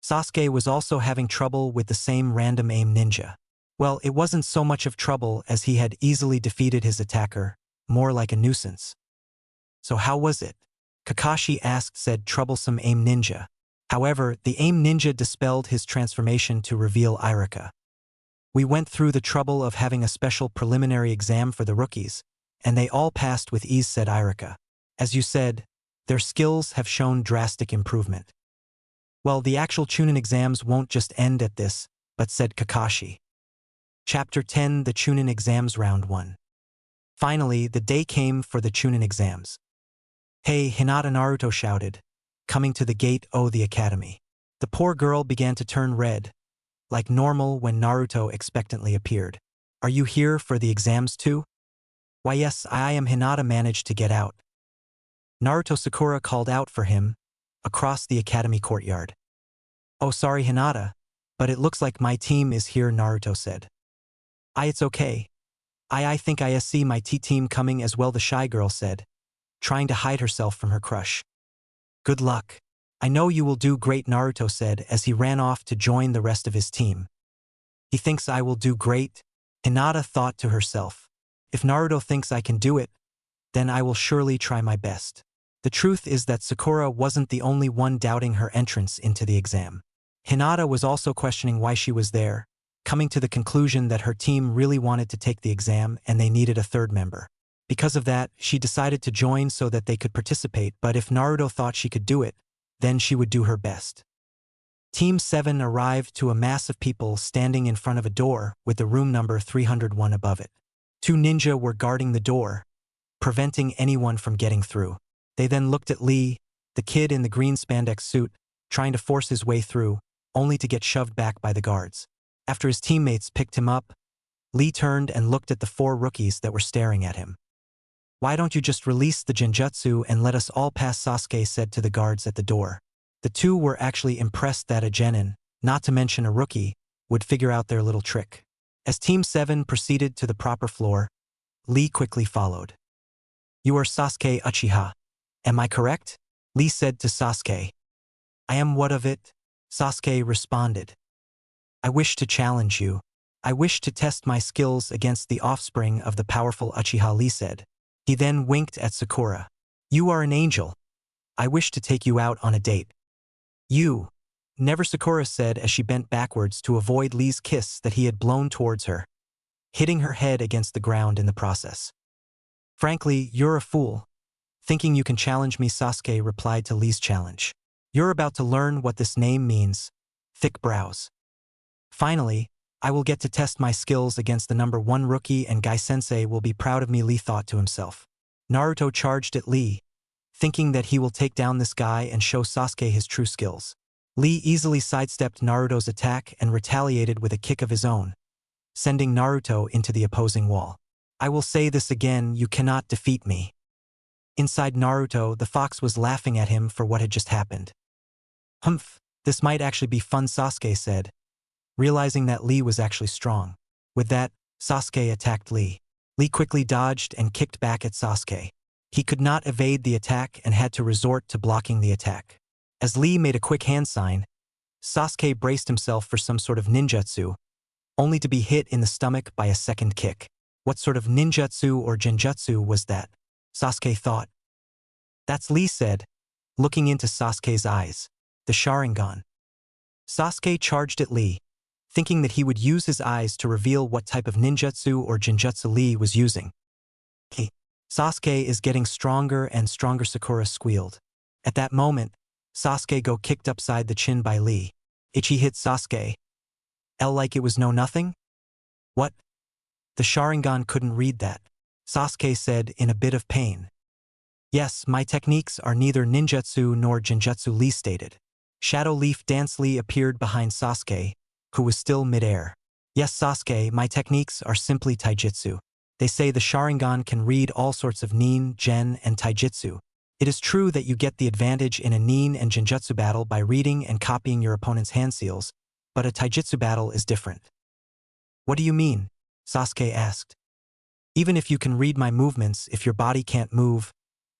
Sasuke was also having trouble with the same random AIM ninja. Well, it wasn't so much of trouble as he had easily defeated his attacker, more like a nuisance. So how was it? Kakashi asked said troublesome AIM ninja. However, the AIM ninja dispelled his transformation to reveal Irika. We went through the trouble of having a special preliminary exam for the rookies, And they all passed with ease, said Irika. As you said, their skills have shown drastic improvement. Well, the actual Chunin exams won't just end at this, but said Kakashi. Chapter 10, The Chunin Exams Round 1. Finally, the day came for the Chunin exams. Hey, Hinata, Naruto shouted, coming to the gate of the academy. The poor girl began to turn red, like normal when Naruto expectantly appeared. Are you here for the exams too? Why yes, I am. Hinata managed to get out. Naruto Sakura called out for him, across the academy courtyard. Oh sorry Hinata, but it looks like my team is here, Naruto said. It's okay. I think I see my team coming as well, the shy girl said, trying to hide herself from her crush. Good luck. I know you will do great, Naruto said as he ran off to join the rest of his team. He thinks I will do great? Hinata thought to herself. If Naruto thinks I can do it, then I will surely try my best. The truth is that Sakura wasn't the only one doubting her entrance into the exam. Hinata was also questioning why she was there, coming to the conclusion that her team really wanted to take the exam and they needed a third member. Because of that, she decided to join so that they could participate, but if Naruto thought she could do it, then she would do her best. Team 7 arrived to a mass of people standing in front of a door with the room number 301 above it. 2 ninja were guarding the door, preventing anyone from getting through. They then looked at Lee, the kid in the green spandex suit, trying to force his way through, only to get shoved back by the guards. After his teammates picked him up, Lee turned and looked at the 4 rookies that were staring at him. Why don't you just release the genjutsu and let us all pass, Sasuke said to the guards at the door. The 2 were actually impressed that a genin, not to mention a rookie, would figure out their little trick. As Team 7 proceeded to the proper floor, Lee quickly followed. You are Sasuke Uchiha. Am I correct? Lee said to Sasuke. I am. What of it? Sasuke responded. I wish to challenge you. I wish to test my skills against the offspring of the powerful Uchiha, Lee said. He then winked at Sakura. You are an angel. I wish to take you out on a date. You. Never, Sakura said as she bent backwards to avoid Lee's kiss that he had blown towards her, hitting her head against the ground in the process. Frankly, you're a fool. Thinking you can challenge me, Sasuke replied to Lee's challenge. You're about to learn what this name means. Thick brows. Finally, I will get to test my skills against the number 1 rookie and Guy Sensei will be proud of me, Lee thought to himself. Naruto charged at Lee, thinking that he will take down this guy and show Sasuke his true skills. Lee easily sidestepped Naruto's attack and retaliated with a kick of his own, sending Naruto into the opposing wall. I will say this again, you cannot defeat me. Inside Naruto, the fox was laughing at him for what had just happened. Humph, this might actually be fun, Sasuke said, realizing that Lee was actually strong. With that, Sasuke attacked Lee. Lee quickly dodged and kicked back at Sasuke. He could not evade the attack and had to resort to blocking the attack. As Lee made a quick hand sign, Sasuke braced himself for some sort of ninjutsu, only to be hit in the stomach by a second kick. What sort of ninjutsu or genjutsu was that? Sasuke thought. That's Lee said, looking into Sasuke's eyes. The Sharingan. Sasuke charged at Lee, thinking that he would use his eyes to reveal what type of ninjutsu or genjutsu Lee was using. Sasuke is getting stronger and stronger, Sakura squealed. At that moment, Sasuke got kicked upside the chin by Lee. Ichi hit Sasuke. Like it was no nothing? What? The Sharingan couldn't read that. Sasuke said in a bit of pain. Yes, my techniques are neither ninjutsu nor genjutsu, Lee stated. Shadow Leaf Dance Lee appeared behind Sasuke, who was still mid-air. Yes, Sasuke, my techniques are simply taijutsu. They say the Sharingan can read all sorts of nin, gen, and taijutsu. It is true that you get the advantage in a nin and genjutsu battle by reading and copying your opponent's hand seals, but a taijutsu battle is different. What do you mean? Sasuke asked. Even if you can read my movements, if your body can't move,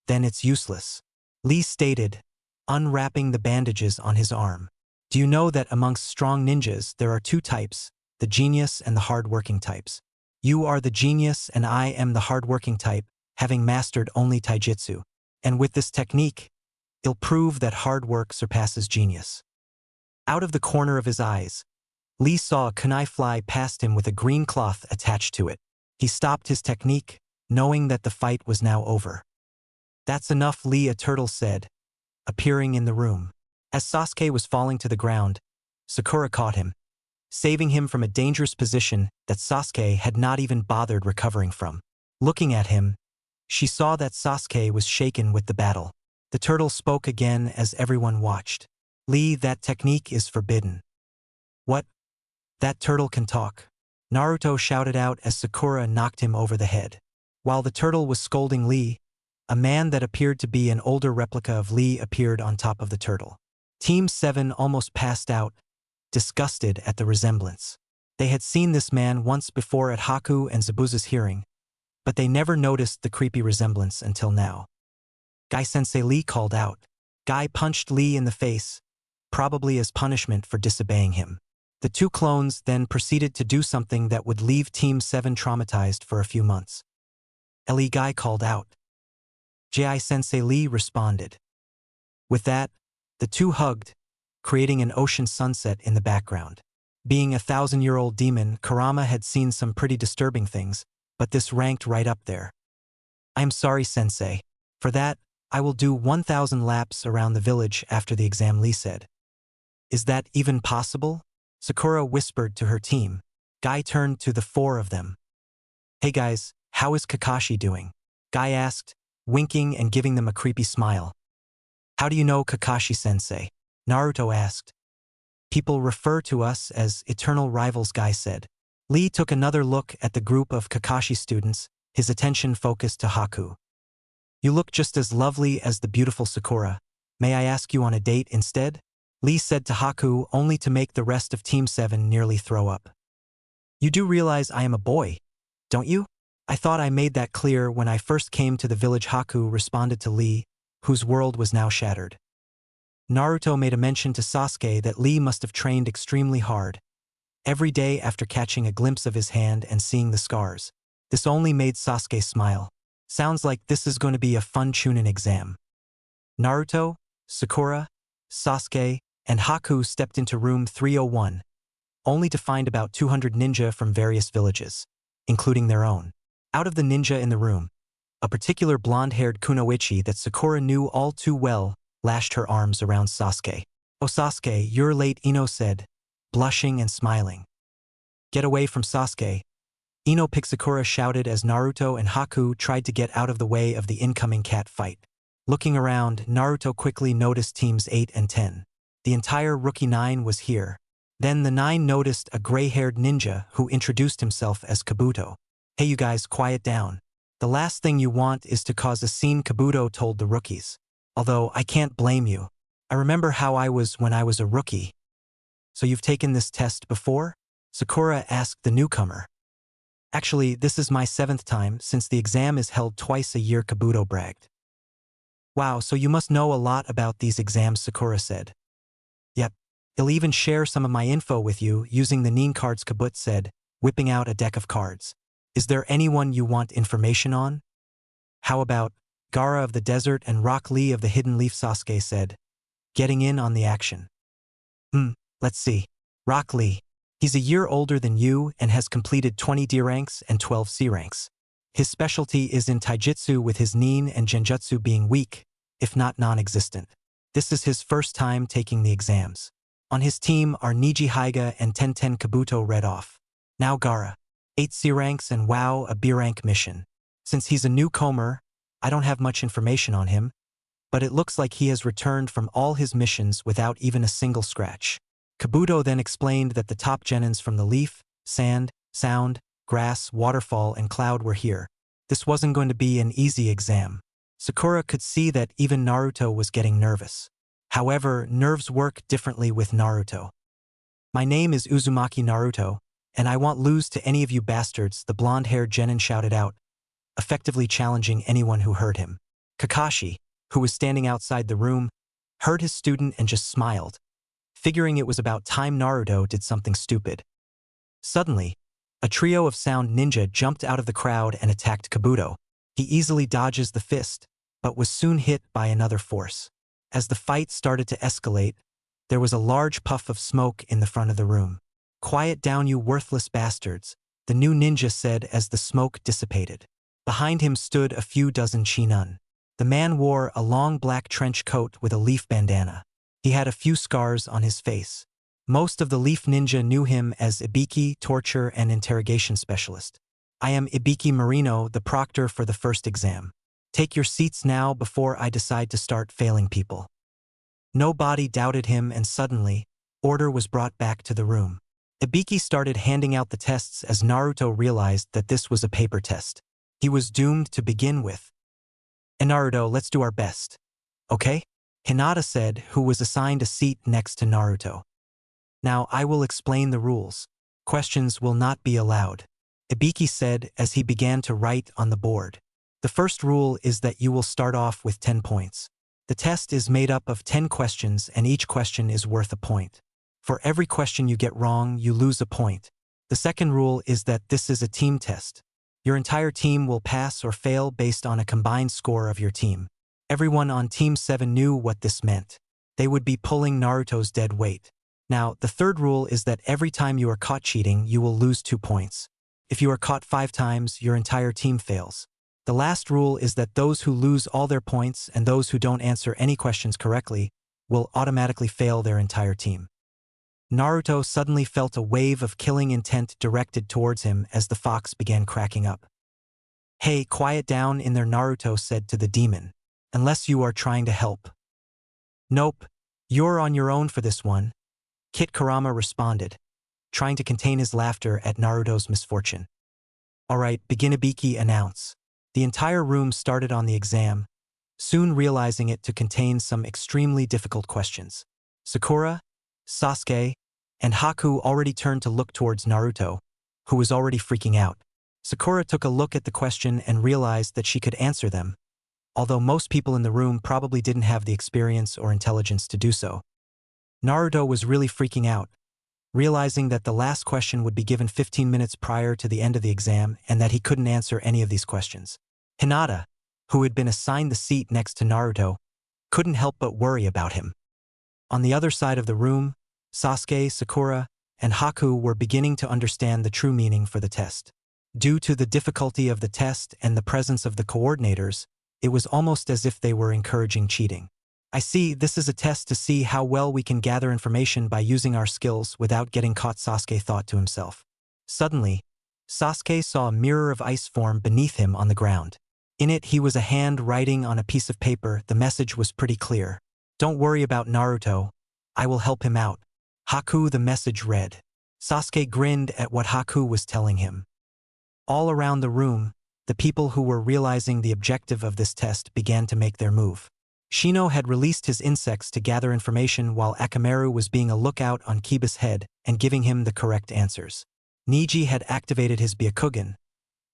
then it's useless. Lee stated, unwrapping the bandages on his arm. Do you know that amongst strong ninjas there are 2 types, the genius and the hard-working types? You are the genius and I am the hard-working type, having mastered only taijutsu. And with this technique, it'll prove that hard work surpasses genius. Out of the corner of his eyes, Lee saw a kunai fly past him with a green cloth attached to it. He stopped his technique, knowing that the fight was now over. "That's enough," Lee a turtle said, appearing in the room. As Sasuke was falling to the ground, Sakura caught him, saving him from a dangerous position that Sasuke had not even bothered recovering from. Looking at him, she saw that Sasuke was shaken with the battle. The turtle spoke again as everyone watched. "Lee, that technique is forbidden." "What? That turtle can talk?" Naruto shouted out as Sakura knocked him over the head. While the turtle was scolding Lee, a man that appeared to be an older replica of Lee appeared on top of the turtle. Team 7 almost passed out, disgusted at the resemblance. They had seen this man once before at Haku and Zabuza's hearing, but they never noticed the creepy resemblance until now. "Guy-sensei," Lee called out. Guy punched Lee in the face, probably as punishment for disobeying him. The two clones then proceeded to do something that would leave Team 7 traumatized for a few months. "Ellie," Guy called out. "Ji-sensei," Lee responded. With that, the two hugged, creating an ocean sunset in the background. Being a 1,000-year-old demon, Kurama had seen some pretty disturbing things, but this ranked right up there. "I'm sorry, Sensei. For that, I will do 1,000 laps around the village after the exam," Lee said. "Is that even possible?" Sakura whispered to her team. Guy turned to the four of them. "Hey guys, how is Kakashi doing?" Guy asked, winking and giving them a creepy smile. "How do you know Kakashi-sensei?" Naruto asked. "People refer to us as eternal rivals," Guy said. Lee took another look at the group of Kakashi students, his attention focused to Haku. "You look just as lovely as the beautiful Sakura. May I ask you on a date instead?" Lee said to Haku, only to make the rest of Team 7 nearly throw up. "You do realize I am a boy, don't you? I thought I made that clear when I first came to the village," Haku responded to Lee, whose world was now shattered. Naruto made a mention to Sasuke that Lee must have trained extremely hard, every day after catching a glimpse of his hand and seeing the scars. This only made Sasuke smile. "Sounds like this is going to be a fun Chunin exam." Naruto, Sakura, Sasuke, and Haku stepped into room 301, only to find about 200 ninja from various villages, including their own. Out of the ninja in the room, a particular blonde-haired kunoichi that Sakura knew all too well lashed her arms around Sasuke. "Oh Sasuke, you're late," Ino said, blushing and smiling. "Get away from Sasuke," Ino Pixakura shouted as Naruto and Haku tried to get out of the way of the incoming cat fight. Looking around, Naruto quickly noticed teams 8 and 10. The entire rookie 9 was here. Then the 9 noticed a gray-haired ninja who introduced himself as Kabuto. "Hey you guys, quiet down. The last thing you want is to cause a scene," Kabuto told the rookies. "Although I can't blame you. I remember how I was when I was a rookie." "So you've taken this test before?" Sakura asked the newcomer. "Actually, this is my 7th time since the exam is held twice a year," Kabuto bragged. "Wow, so you must know a lot about these exams," Sakura said. "Yep. He'll even share some of my info with you using the Nin cards," Kabut said, whipping out a deck of cards. "Is there anyone you want information on?" "How about Gaara of the Desert and Rock Lee of the Hidden Leaf?" Sasuke said, getting in on the action. Let's see. Rock Lee. He's a year older than you and has completed 20 D ranks and 12 C ranks. His specialty is in taijutsu, with his nin and genjutsu being weak, if not non-existent. This is his first time taking the exams. On his team are Niji Hyuga and Tenten, Kabuto read off. Now Gaara. 8 C ranks and WoW, a B rank mission. Since he's a newcomer, I don't have much information on him, but it looks like he has returned from all his missions without even a single scratch. Kabuto then explained that the top genins from the Leaf, Sand, Sound, Grass, Waterfall, and Cloud were here. This wasn't going to be an easy exam. Sakura could see that even Naruto was getting nervous. However, nerves work differently with Naruto. "My name is Uzumaki Naruto, and I won't lose to any of you bastards," the blonde-haired genin shouted out, effectively challenging anyone who heard him. Kakashi, who was standing outside the room, heard his student and just smiled, figuring it was about time Naruto did something stupid. Suddenly, a trio of sound ninja jumped out of the crowd and attacked Kabuto. He easily dodges the fist, but was soon hit by another force. As the fight started to escalate, there was a large puff of smoke in the front of the room. "Quiet down, you worthless bastards," the new ninja said as the smoke dissipated. Behind him stood a few dozen Chunin. The man wore a long black trench coat with a leaf bandana. He had a few scars on his face. Most of the leaf ninja knew him as Ibiki, torture and interrogation specialist. I am Ibiki Marino, the proctor for the first exam. Take your seats now before I decide to start failing people. Nobody doubted him, and suddenly, order was brought back to the room. Ibiki started handing out the tests as Naruto realized that this was a paper test. He was doomed to begin with. "And Naruto, let's do our best. Okay?" Hinata said, who was assigned a seat next to Naruto. "Now I will explain the rules. Questions will not be allowed," Ibiki said as he began to write on the board. "The first rule is that you will start off with 10 points. The test is made up of 10 questions and each question is worth a point. For every question you get wrong, you lose a point. The second rule is that this is a team test. Your entire team will pass or fail based on a combined score of your team. Everyone on Team 7 knew what this meant. They would be pulling Naruto's dead weight. Now, the third rule is that every time you are caught cheating, you will lose 2 points. If you are caught 5 times, your entire team fails. The last rule is that those who lose all their points and those who don't answer any questions correctly will automatically fail their entire team." Naruto suddenly felt a wave of killing intent directed towards him as the fox began cracking up. "Hey, quiet down in there," Naruto said to the demon. "Unless you are trying to help." "Nope, you're on your own for this one," Kit Kurama responded, trying to contain his laughter at Naruto's misfortune. "Alright, begin," Ibiki announced. The entire room started on the exam, soon realizing it to contain some extremely difficult questions. Sakura, Sasuke, and Haku already turned to look towards Naruto, who was already freaking out. Sakura took a look at the question and realized that she could answer them, although most people in the room probably didn't have the experience or intelligence to do so. Naruto was really freaking out, realizing that the last question would be given 15 minutes prior to the end of the exam and that he couldn't answer any of these questions. Hinata, who had been assigned the seat next to Naruto, couldn't help but worry about him. On the other side of the room, Sasuke, Sakura, and Haku were beginning to understand the true meaning for the test. Due to the difficulty of the test and the presence of the coordinators, it was almost as if they were encouraging cheating. "I see, this is a test to see how well we can gather information by using our skills without getting caught," Sasuke thought to himself. Suddenly, Sasuke saw a mirror of ice form beneath him on the ground. In it, he was a hand writing on a piece of paper. The message was pretty clear. "Don't worry about Naruto. I will help him out." Haku, the message read. Sasuke grinned at what Haku was telling him. All around the room, the people who were realizing the objective of this test began to make their move. Shino had released his insects to gather information while Akamaru was being a lookout on Kiba's head and giving him the correct answers. Niji had activated his Byakugan,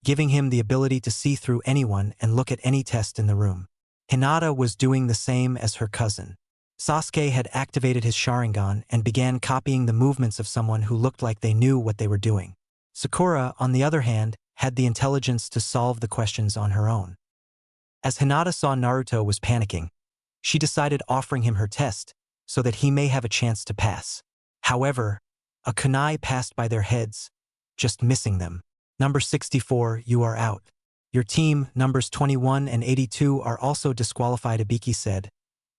giving him the ability to see through anyone and look at any test in the room. Hinata was doing the same as her cousin. Sasuke had activated his Sharingan and began copying the movements of someone who looked like they knew what they were doing. Sakura, on the other hand, had the intelligence to solve the questions on her own. As Hinata saw Naruto was panicking, she decided offering him her test so that he may have a chance to pass. However, a kunai passed by their heads, just missing them. "Number 64, you are out. Your team, numbers 21 and 82, are also disqualified," Ibiki said,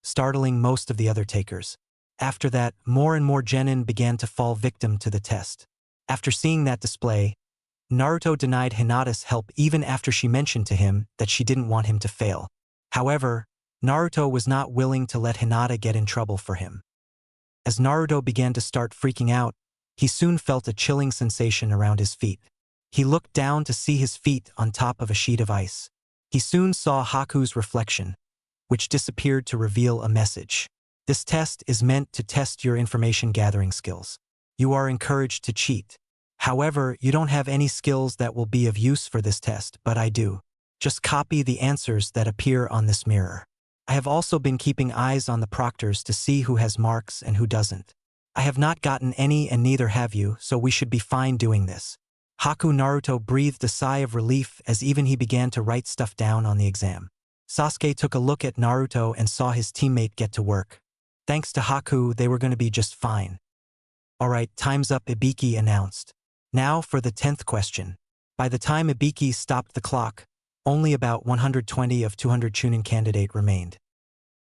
startling most of the other takers. After that, more and more genin began to fall victim to the test. After seeing that display, Naruto denied Hinata's help even after she mentioned to him that she didn't want him to fail. However, Naruto was not willing to let Hinata get in trouble for him. As Naruto began to start freaking out, he soon felt a chilling sensation around his feet. He looked down to see his feet on top of a sheet of ice. He soon saw Haku's reflection, which disappeared to reveal a message. "This test is meant to test your information gathering skills. You are encouraged to cheat. However, you don't have any skills that will be of use for this test, but I do. Just copy the answers that appear on this mirror. I have also been keeping eyes on the proctors to see who has marks and who doesn't. I have not gotten any and neither have you, so we should be fine doing this." Haku Naruto breathed a sigh of relief as even he began to write stuff down on the exam. Sasuke took a look at Naruto and saw his teammate get to work. Thanks to Haku, they were going to be just fine. "Alright, time's up," Ibiki announced. "Now for the 10th question." By the time Ibiki stopped the clock, Only about 120 of 200 Chunin candidate remained.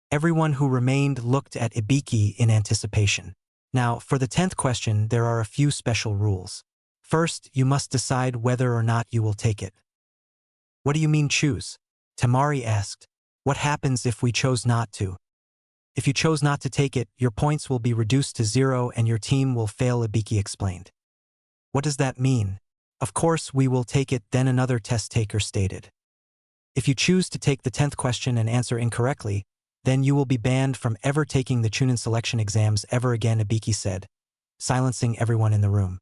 Everyone who remained looked at Ibiki in anticipation. Now, for the 10th question, there are a few special rules. First, you must decide whether or not you will take it. What do you mean choose? Temari asked. What happens if we chose not to? If you chose not to take it, your points will be reduced to 0 and your team will fail, Ibiki explained. What does that mean? Of course we will take it, then another test taker stated. If you choose to take the 10th question and answer incorrectly, then you will be banned from ever taking the Chunin selection exams ever again, Ibiki said, silencing everyone in the room.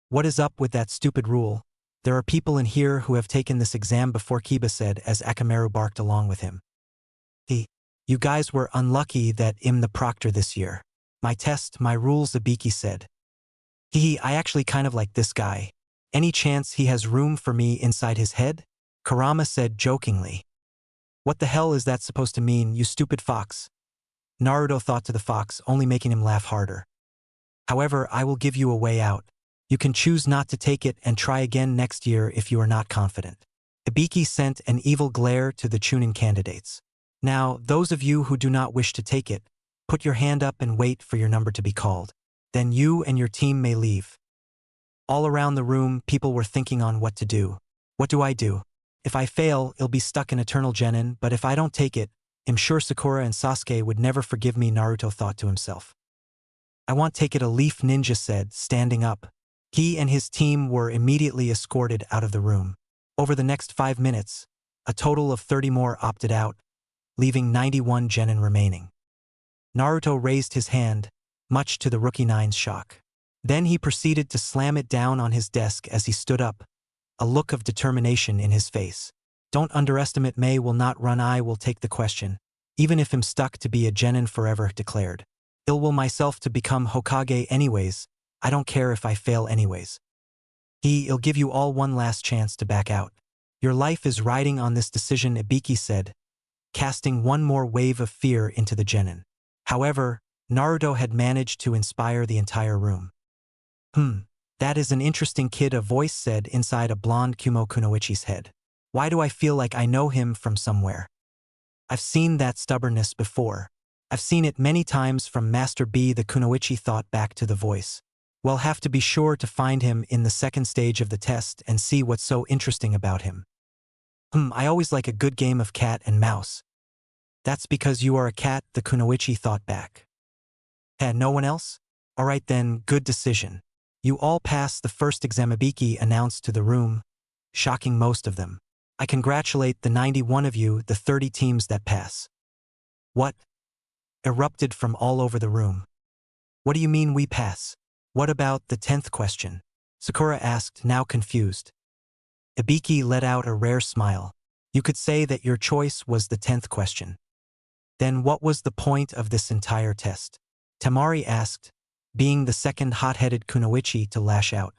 What is up with that stupid rule? There are people in here who have taken this exam before, Kiba said as Akamaru barked along with him. You guys were unlucky that I'm the proctor this year. My test, my rules, Ibiki said. I actually kind of like this guy. Any chance he has room for me inside his head? Kurama said jokingly. What the hell is that supposed to mean, you stupid fox? Naruto thought to the fox, only making him laugh harder. However, I will give you a way out. You can choose not to take it and try again next year if you are not confident. Ibiki sent an evil glare to the Chunin candidates. Now, those of you who do not wish to take it, put your hand up and wait for your number to be called. Then you and your team may leave. All around the room, people were thinking on what to do. What do I do? If I fail, I'll be stuck in eternal genin, but if I don't take it, I'm sure Sakura and Sasuke would never forgive me, Naruto thought to himself. I want take it, a leaf ninja said, standing up. He and his team were immediately escorted out of the room. Over the next 5 minutes, a total of 30 more opted out, leaving 91 genin remaining. Naruto raised his hand, much to the Rookie Nine's shock. Then he proceeded to slam it down on his desk as he stood up, a look of determination in his face. Don't underestimate me, will not run, I will take the question, even if I'm stuck to be a genin forever, declared. I'll will myself to become Hokage anyways, I don't care if I fail anyways. I'll give you all one last chance to back out. Your life is riding on this decision, Ibiki said, casting one more wave of fear into the genin. However, Naruto had managed to inspire the entire room. That is an interesting kid, a voice said inside a blonde Kumo Kunoichi's head. Why do I feel like I know him from somewhere? I've seen that stubbornness before. I've seen it many times from Master B, the Kunoichi thought back to the voice. We'll have to be sure to find him in the second stage of the test and see what's so interesting about him. I always like a good game of cat and mouse. That's because you are a cat, the Kunoichi thought back. No one else? Alright then, good decision. You all passed the first exam, Ibiki announced to the room, shocking most of them. I congratulate the 91 of you, the 30 teams that pass. What? Erupted from all over the room. What do you mean we pass? What about the 10th question? Sakura asked, now confused. Ibiki let out a rare smile. You could say that your choice was the 10th question. Then what was the point of this entire test? Temari asked, being the second hot-headed Kunoichi to lash out.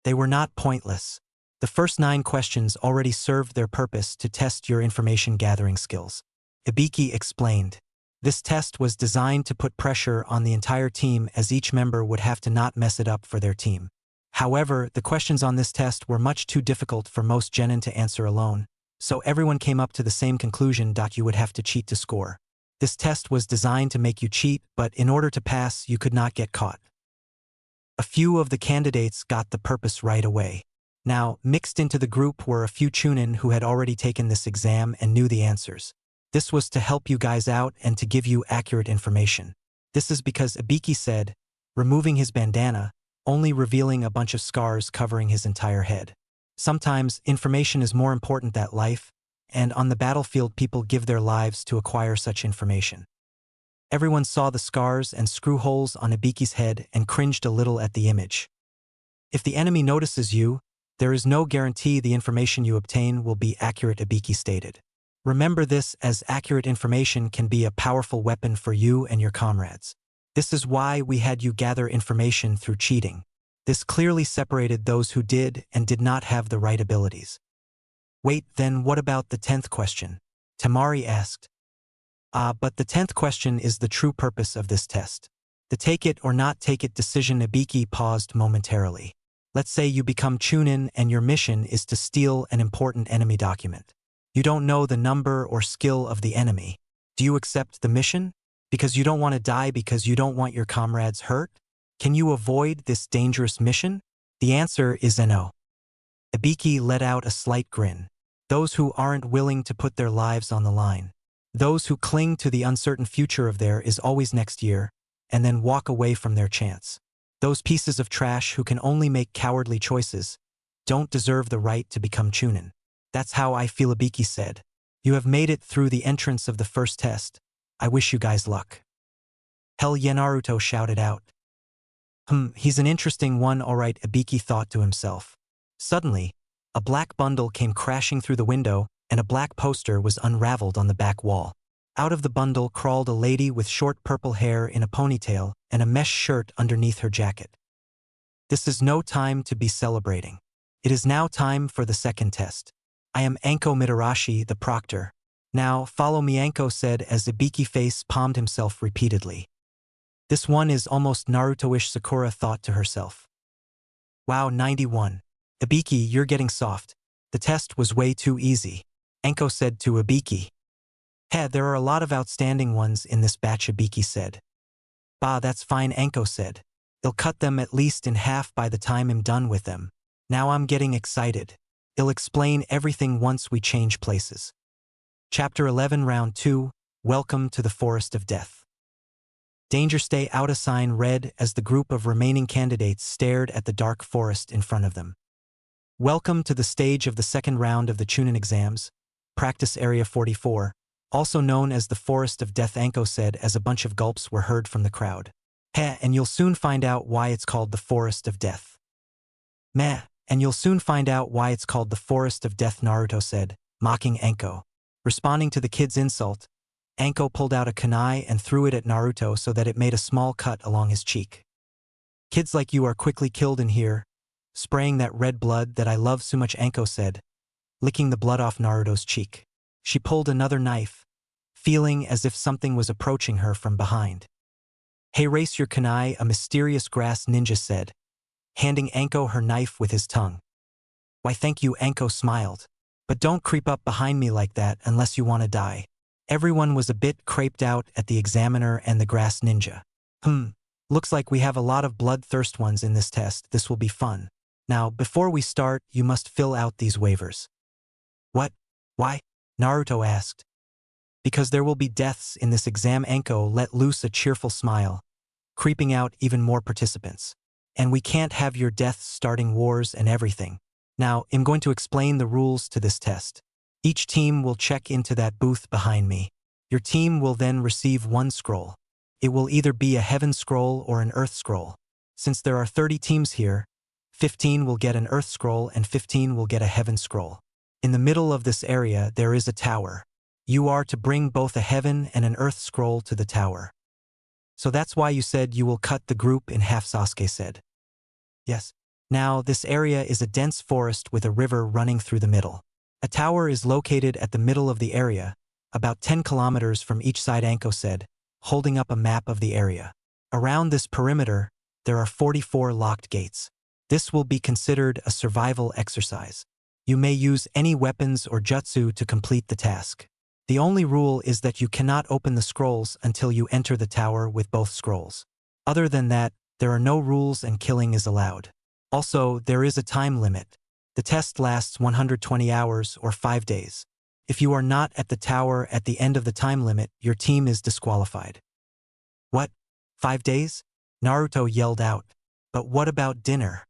They were not pointless. The first 9 questions already served their purpose to test your information-gathering skills. Ibiki explained. This test was designed to put pressure on the entire team as each member would have to not mess it up for their team. However, the questions on this test were much too difficult for most genin to answer alone, so everyone came up to the same conclusion that you would have to cheat to score. This test was designed to make you cheat, but in order to pass, you could not get caught. A few of the candidates got the purpose right away. Now, mixed into the group were a few Chunin who had already taken this exam and knew the answers. This was to help you guys out and to give you accurate information. This is because Ibiki said, removing his bandana, only revealing a bunch of scars covering his entire head. Sometimes, information is more important than life, and on the battlefield people give their lives to acquire such information. Everyone saw the scars and screw holes on Ibiki's head and cringed a little at the image. If the enemy notices you, there is no guarantee the information you obtain will be accurate, Ibiki stated. Remember this, as accurate information can be a powerful weapon for you and your comrades. This is why we had you gather information through cheating. This clearly separated those who did and did not have the right abilities. Wait, then what about the 10th question? Temari asked. But the 10th question is the true purpose of this test. The take it or not take it decision. Ibiki paused momentarily. Let's say you become Chunin and your mission is to steal an important enemy document. You don't know the number or skill of the enemy. Do you accept the mission? Because you don't want to die because you don't want your comrades hurt? Can you avoid this dangerous mission? The answer is no. Ibiki let out a slight grin. Those who aren't willing to put their lives on the line. Those who cling to the uncertain future of their is always next year, and then walk away from their chance. Those pieces of trash who can only make cowardly choices don't deserve the right to become Chunin. That's how I feel, Ibiki said. You have made it through the entrance of the first test. I wish you guys luck. Hell yeah, Naruto shouted out. He's an interesting one, alright, Ibiki thought to himself. Suddenly, a black bundle came crashing through the window and a black poster was unraveled on the back wall. Out of the bundle crawled a lady with short purple hair in a ponytail and a mesh shirt underneath her jacket. This is no time to be celebrating. It is now time for the second test. I am Anko Mitarashi, the proctor. Now, follow me, Anko said as Ibiki face palmed himself repeatedly. This one is almost Naruto-ish, Sakura thought to herself. Wow, 91. Ibiki, you're getting soft. The test was way too easy. Anko said to Ibiki. Hey, there are a lot of outstanding ones in this batch, Ibiki said. Bah, that's fine, Anko said. They'll cut them at least in half by the time I'm done with them. Now I'm getting excited. I'll explain everything once we change places. Chapter 11, Round 2, Welcome to the Forest of Death. Danger, stay out, a sign read as the group of remaining candidates stared at the dark forest in front of them. Welcome to the stage of the second round of the Chunin Exams, Practice Area 44, also known as the Forest of Death, Anko said as a bunch of gulps were heard from the crowd. Heh, and you'll soon find out why it's called the Forest of Death. Meh, and you'll soon find out why it's called the Forest of Death, Naruto said, mocking Anko. Responding to the kid's insult, Anko pulled out a kunai and threw it at Naruto so that it made a small cut along his cheek. Kids like you are quickly killed in here, spraying that red blood that I love so much, Anko said, licking the blood off Naruto's cheek. She pulled another knife, feeling as if something was approaching her from behind. Hey, race your kunai, a mysterious grass ninja said, handing Anko her knife with his tongue. Why, thank you, Anko smiled. But don't creep up behind me like that unless you want to die. Everyone was a bit creeped out at the examiner and the grass ninja. Looks like we have a lot of bloodthirst ones in this test. This will be fun. Now, before we start, you must fill out these waivers. What? Why? Naruto asked. Because there will be deaths in this exam, Anko let loose a cheerful smile, creeping out even more participants. And we can't have your deaths starting wars and everything. Now, I'm going to explain the rules to this test. Each team will check into that booth behind me. Your team will then receive one scroll. It will either be a heaven scroll or an earth scroll. Since there are 30 teams here, 15 will get an earth scroll and 15 will get a heaven scroll. In the middle of this area, there is a tower. You are to bring both a heaven and an earth scroll to the tower. So that's why you said you will cut the group in half, Sasuke said. Yes. Now, this area is a dense forest with a river running through the middle. A tower is located at the middle of the area, about 10 kilometers from each side, Anko said, holding up a map of the area. Around this perimeter, there are 44 locked gates. This will be considered a survival exercise. You may use any weapons or jutsu to complete the task. The only rule is that you cannot open the scrolls until you enter the tower with both scrolls. Other than that, there are no rules and killing is allowed. Also, there is a time limit. The test lasts 120 hours or 5 days. If you are not at the tower at the end of the time limit, your team is disqualified. What? 5 days? Naruto yelled out. But what about dinner?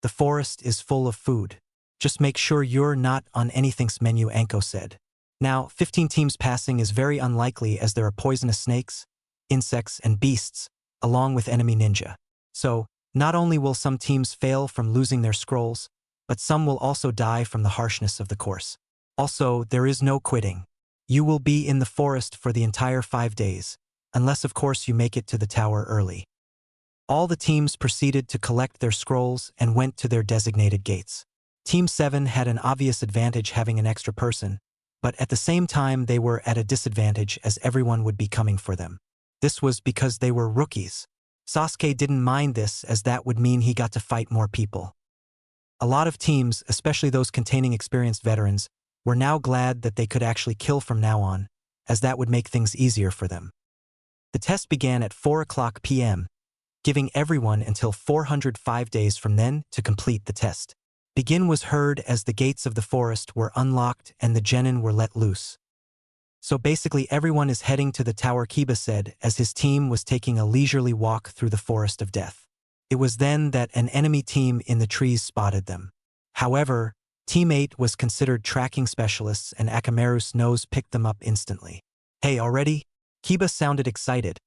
The forest is full of food. Just make sure you're not on anything's menu, Anko said. Now, 15 teams passing is very unlikely as there are poisonous snakes, insects, and beasts, along with enemy ninja. So, not only will some teams fail from losing their scrolls, but some will also die from the harshness of the course. Also, there is no quitting. You will be in the forest for the entire 5 days, unless of course you make it to the tower early. All the teams proceeded to collect their scrolls and went to their designated gates. Team 7 had an obvious advantage having an extra person, but at the same time they were at a disadvantage as everyone would be coming for them. This was because they were rookies. Sasuke didn't mind this as that would mean he got to fight more people. A lot of teams, especially those containing experienced veterans, were now glad that they could actually kill from now on, as that would make things easier for them. The test began at 4:00 p.m., giving everyone until 405 days from then to complete the test. Begin was heard as the gates of the forest were unlocked and the genin were let loose. So basically everyone is heading to the tower, Kiba said as his team was taking a leisurely walk through the forest of death. It was then that an enemy team in the trees spotted them. However, Team 8 was considered tracking specialists and Akamaru's nose picked them up instantly. Hey, already? Kiba sounded excited,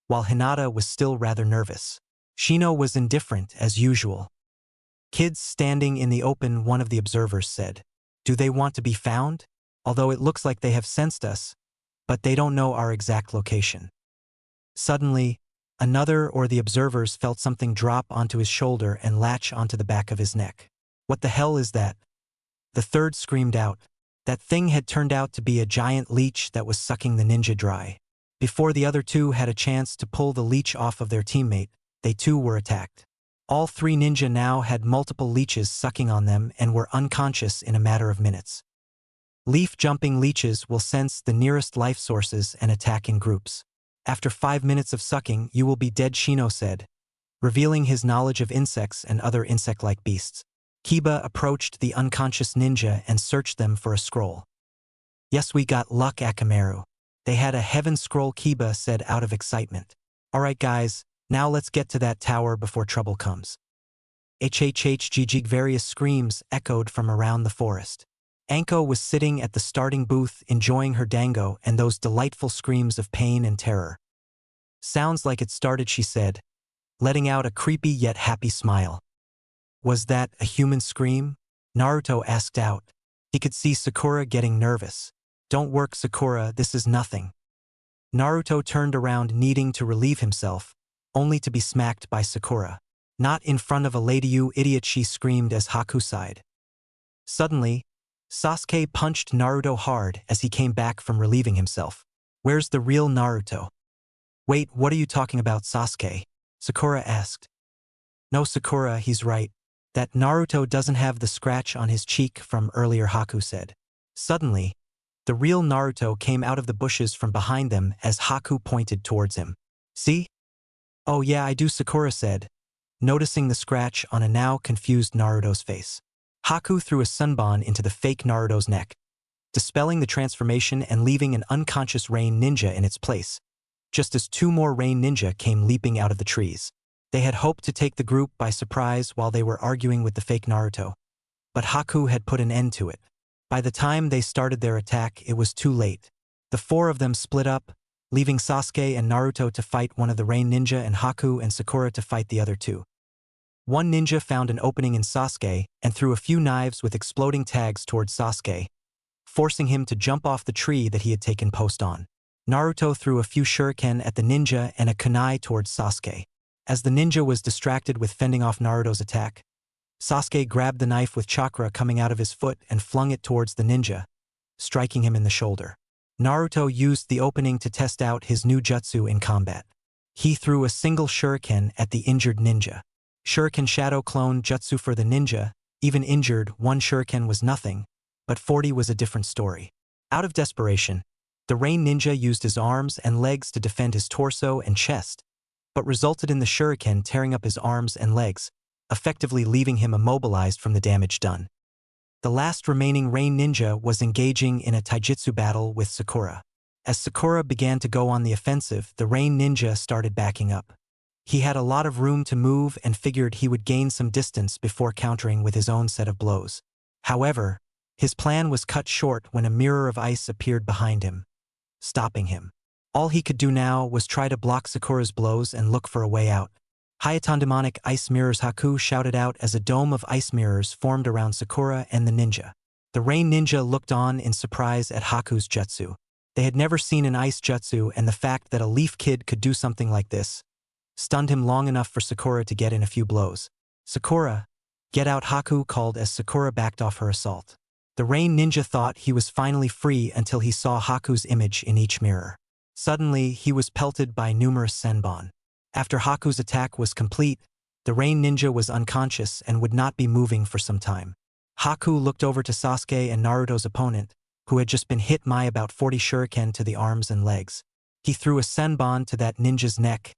while Hinata was still rather nervous. Shino was indifferent as usual. Kids standing in the open, one of the observers said. Do they want to be found? Although it looks like they have sensed us, but they don't know our exact location. Suddenly, another or the observers felt something drop onto his shoulder and latch onto the back of his neck. What the hell is that? The third screamed out. That thing had turned out to be a giant leech that was sucking the ninja dry. Before the other two had a chance to pull the leech off of their teammate, they too were attacked. All three ninja now had multiple leeches sucking on them and were unconscious in a matter of minutes. Leaf-jumping leeches will sense the nearest life sources and attack in groups. After 5 minutes of sucking, you will be dead, Shino said, revealing his knowledge of insects and other insect-like beasts. Kiba approached the unconscious ninja and searched them for a scroll. Yes, we got luck, Akamaru. They had a heaven scroll, Kiba said out of excitement. Alright guys, now let's get to that tower before trouble comes. HHHGG, various screams echoed from around the forest. Anko was sitting at the starting booth enjoying her dango and those delightful screams of pain and terror. Sounds like it started, she said, letting out a creepy yet happy smile. Was that a human scream? Naruto asked out. He could see Sakura getting nervous. Don't work, Sakura, this is nothing. Naruto turned around needing to relieve himself, only to be smacked by Sakura. Not in front of a lady, you idiot, she screamed as Haku sighed. Suddenly, Sasuke punched Naruto hard as he came back from relieving himself. Where's the real Naruto? Wait, what are you talking about, Sasuke? Sakura asked. No, Sakura, he's right. That Naruto doesn't have the scratch on his cheek from earlier, Haku said. Suddenly, the real Naruto came out of the bushes from behind them as Haku pointed towards him. See? Oh yeah, I do, Sakura said, noticing the scratch on a now confused Naruto's face. Haku threw a sunbon into the fake Naruto's neck, dispelling the transformation and leaving an unconscious rain ninja in its place, just as two more rain ninja came leaping out of the trees. They had hoped to take the group by surprise while they were arguing with the fake Naruto, but Haku had put an end to it. By the time they started their attack, it was too late. The four of them split up, leaving Sasuke and Naruto to fight one of the rain ninja and Haku and Sakura to fight the other two. One ninja found an opening in Sasuke and threw a few knives with exploding tags towards Sasuke, forcing him to jump off the tree that he had taken post on. Naruto threw a few shuriken at the ninja and a kunai towards Sasuke. As the ninja was distracted with fending off Naruto's attack, Sasuke grabbed the knife with chakra coming out of his foot and flung it towards the ninja, striking him in the shoulder. Naruto used the opening to test out his new jutsu in combat. He threw a single shuriken at the injured ninja. Shuriken Shadow Clone Jutsu for the ninja. Even injured, one shuriken was nothing, but 40 was a different story. Out of desperation, the rain ninja used his arms and legs to defend his torso and chest, but resulted in the shuriken tearing up his arms and legs, effectively leaving him immobilized from the damage done. The last remaining rain ninja was engaging in a taijutsu battle with Sakura. As Sakura began to go on the offensive, the rain ninja started backing up. He had a lot of room to move and figured he would gain some distance before countering with his own set of blows. However, his plan was cut short when a mirror of ice appeared behind him, stopping him. All he could do now was try to block Sakura's blows and look for a way out. Hayaton demonic ice mirrors, Haku shouted out as a dome of ice mirrors formed around Sakura and the ninja. The rain ninja looked on in surprise at Haku's jutsu. They had never seen an ice jutsu, and the fact that a leaf kid could do something like this stunned him long enough for Sakura to get in a few blows. Sakura, get out, Haku called as Sakura backed off her assault. The rain ninja thought he was finally free until he saw Haku's image in each mirror. Suddenly, he was pelted by numerous senbon. After Haku's attack was complete, The rain ninja was unconscious and would not be moving for some time. Haku looked over to Sasuke and Naruto's opponent, who had just been hit by about 40 shuriken to the arms and legs. He threw a senbon to that ninja's neck,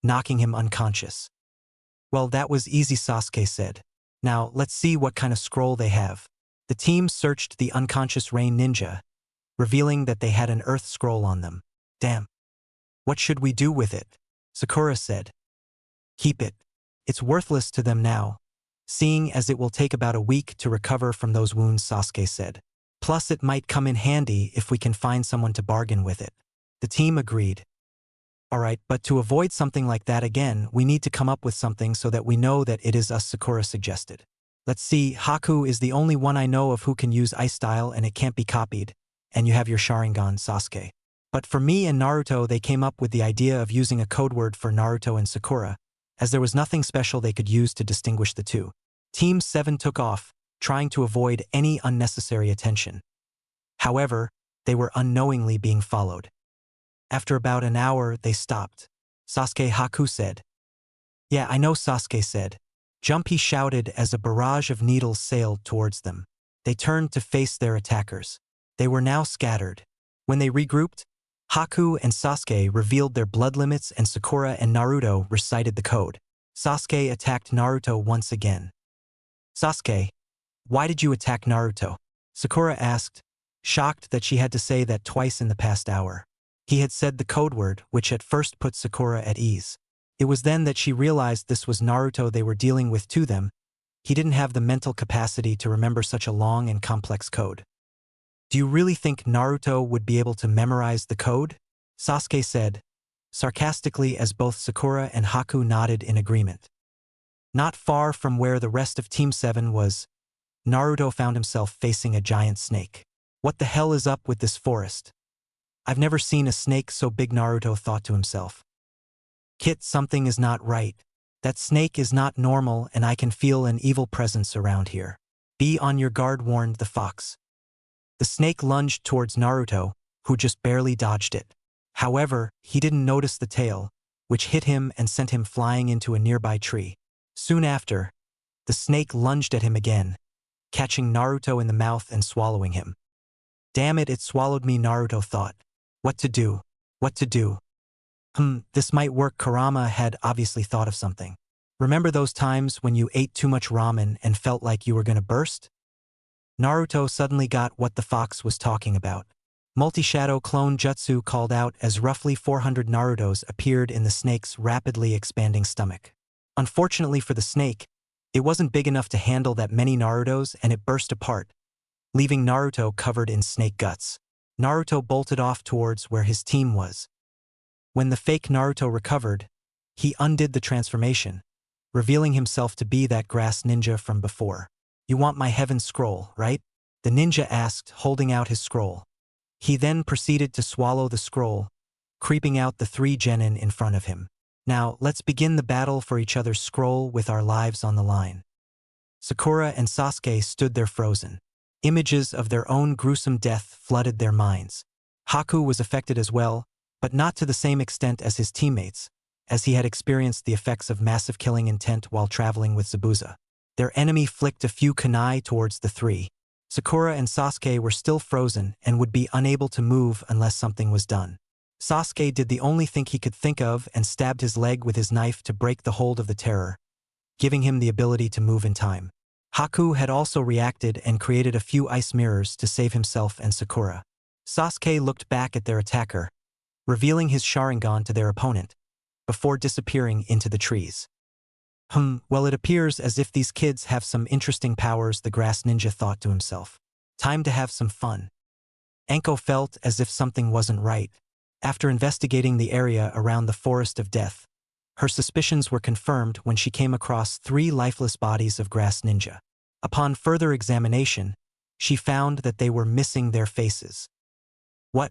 knocking him unconscious. Well, that was easy, Sasuke said. Now, let's see what kind of scroll they have. The team searched the unconscious rain ninja, revealing that they had an earth scroll on them. Damn. What should we do with it? Sakura said. Keep it. It's worthless to them now, seeing as it will take about a week to recover from those wounds, Sasuke said. Plus it might come in handy if we can find someone to bargain with it. The team agreed. Alright, but to avoid something like that again, we need to come up with something so that we know that it is us, Sakura suggested. Let's see, Haku is the only one I know of who can use ice style and it can't be copied, and you have your Sharingan, Sasuke. But for me and Naruto, they came up with the idea of using a code word for Naruto and Sakura, as there was nothing special they could use to distinguish the two. Team 7 took off, trying to avoid any unnecessary attention. However, they were unknowingly being followed. After about an hour, they stopped. Sasuke, Haku said. Yeah, I know, Sasuke said. Jump, he shouted as a barrage of needles sailed towards them. They turned to face their attackers. They were now scattered. When they regrouped, Haku and Sasuke revealed their blood limits and Sakura and Naruto recited the code. Sasuke attacked Naruto once again. Sasuke, why did you attack Naruto? Sakura asked, shocked that she had to say that twice in the past hour. He had said the code word, which at first put Sakura at ease. It was then that she realized this was Naruto they were dealing with to them. He didn't have the mental capacity to remember such a long and complex code. Do you really think Naruto would be able to memorize the code? Sasuke said, sarcastically, as both Sakura and Haku nodded in agreement. Not far from where the rest of Team 7 was, Naruto found himself facing a giant snake. What the hell is up with this forest? I've never seen a snake so big, Naruto thought to himself. Kit, something is not right. That snake is not normal and I can feel an evil presence around here. Be on your guard, warned the fox. The snake lunged towards Naruto, who just barely dodged it. However, he didn't notice the tail, which hit him and sent him flying into a nearby tree. Soon after, the snake lunged at him again, catching Naruto in the mouth and swallowing him. Damn it, it swallowed me, Naruto thought. What to do? What to do? This might work. Kurama had obviously thought of something. Remember those times when you ate too much ramen and felt like you were gonna burst? Naruto suddenly got what the fox was talking about. Multi-shadow clone jutsu called out as roughly 400 Narutos appeared in the snake's rapidly expanding stomach. Unfortunately for the snake, it wasn't big enough to handle that many Narutos and it burst apart, leaving Naruto covered in snake guts. Naruto bolted off towards where his team was. When the fake Naruto recovered, he undid the transformation, revealing himself to be that grass ninja from before. You want my heaven scroll, right? The ninja asked, holding out his scroll. He then proceeded to swallow the scroll, creeping out the 3 genin in front of him. Now, let's begin the battle for each other's scroll with our lives on the line. Sakura and Sasuke stood there frozen. Images of their own gruesome death flooded their minds. Haku was affected as well, but not to the same extent as his teammates, as he had experienced the effects of massive killing intent while traveling with Zabuza. Their enemy flicked a few kunai towards the 3. Sakura and Sasuke were still frozen and would be unable to move unless something was done. Sasuke did the only thing he could think of and stabbed his leg with his knife to break the hold of the terror, giving him the ability to move in time. Haku had also reacted and created a few ice mirrors to save himself and Sakura. Sasuke looked back at their attacker, revealing his Sharingan to their opponent, before disappearing into the trees. Well, it appears as if these kids have some interesting powers, the grass ninja thought to himself. Time to have some fun. Anko felt as if something wasn't right. After investigating the area around the Forest of Death, her suspicions were confirmed when she came across 3 lifeless bodies of grass ninja. Upon further examination, she found that they were missing their faces. What?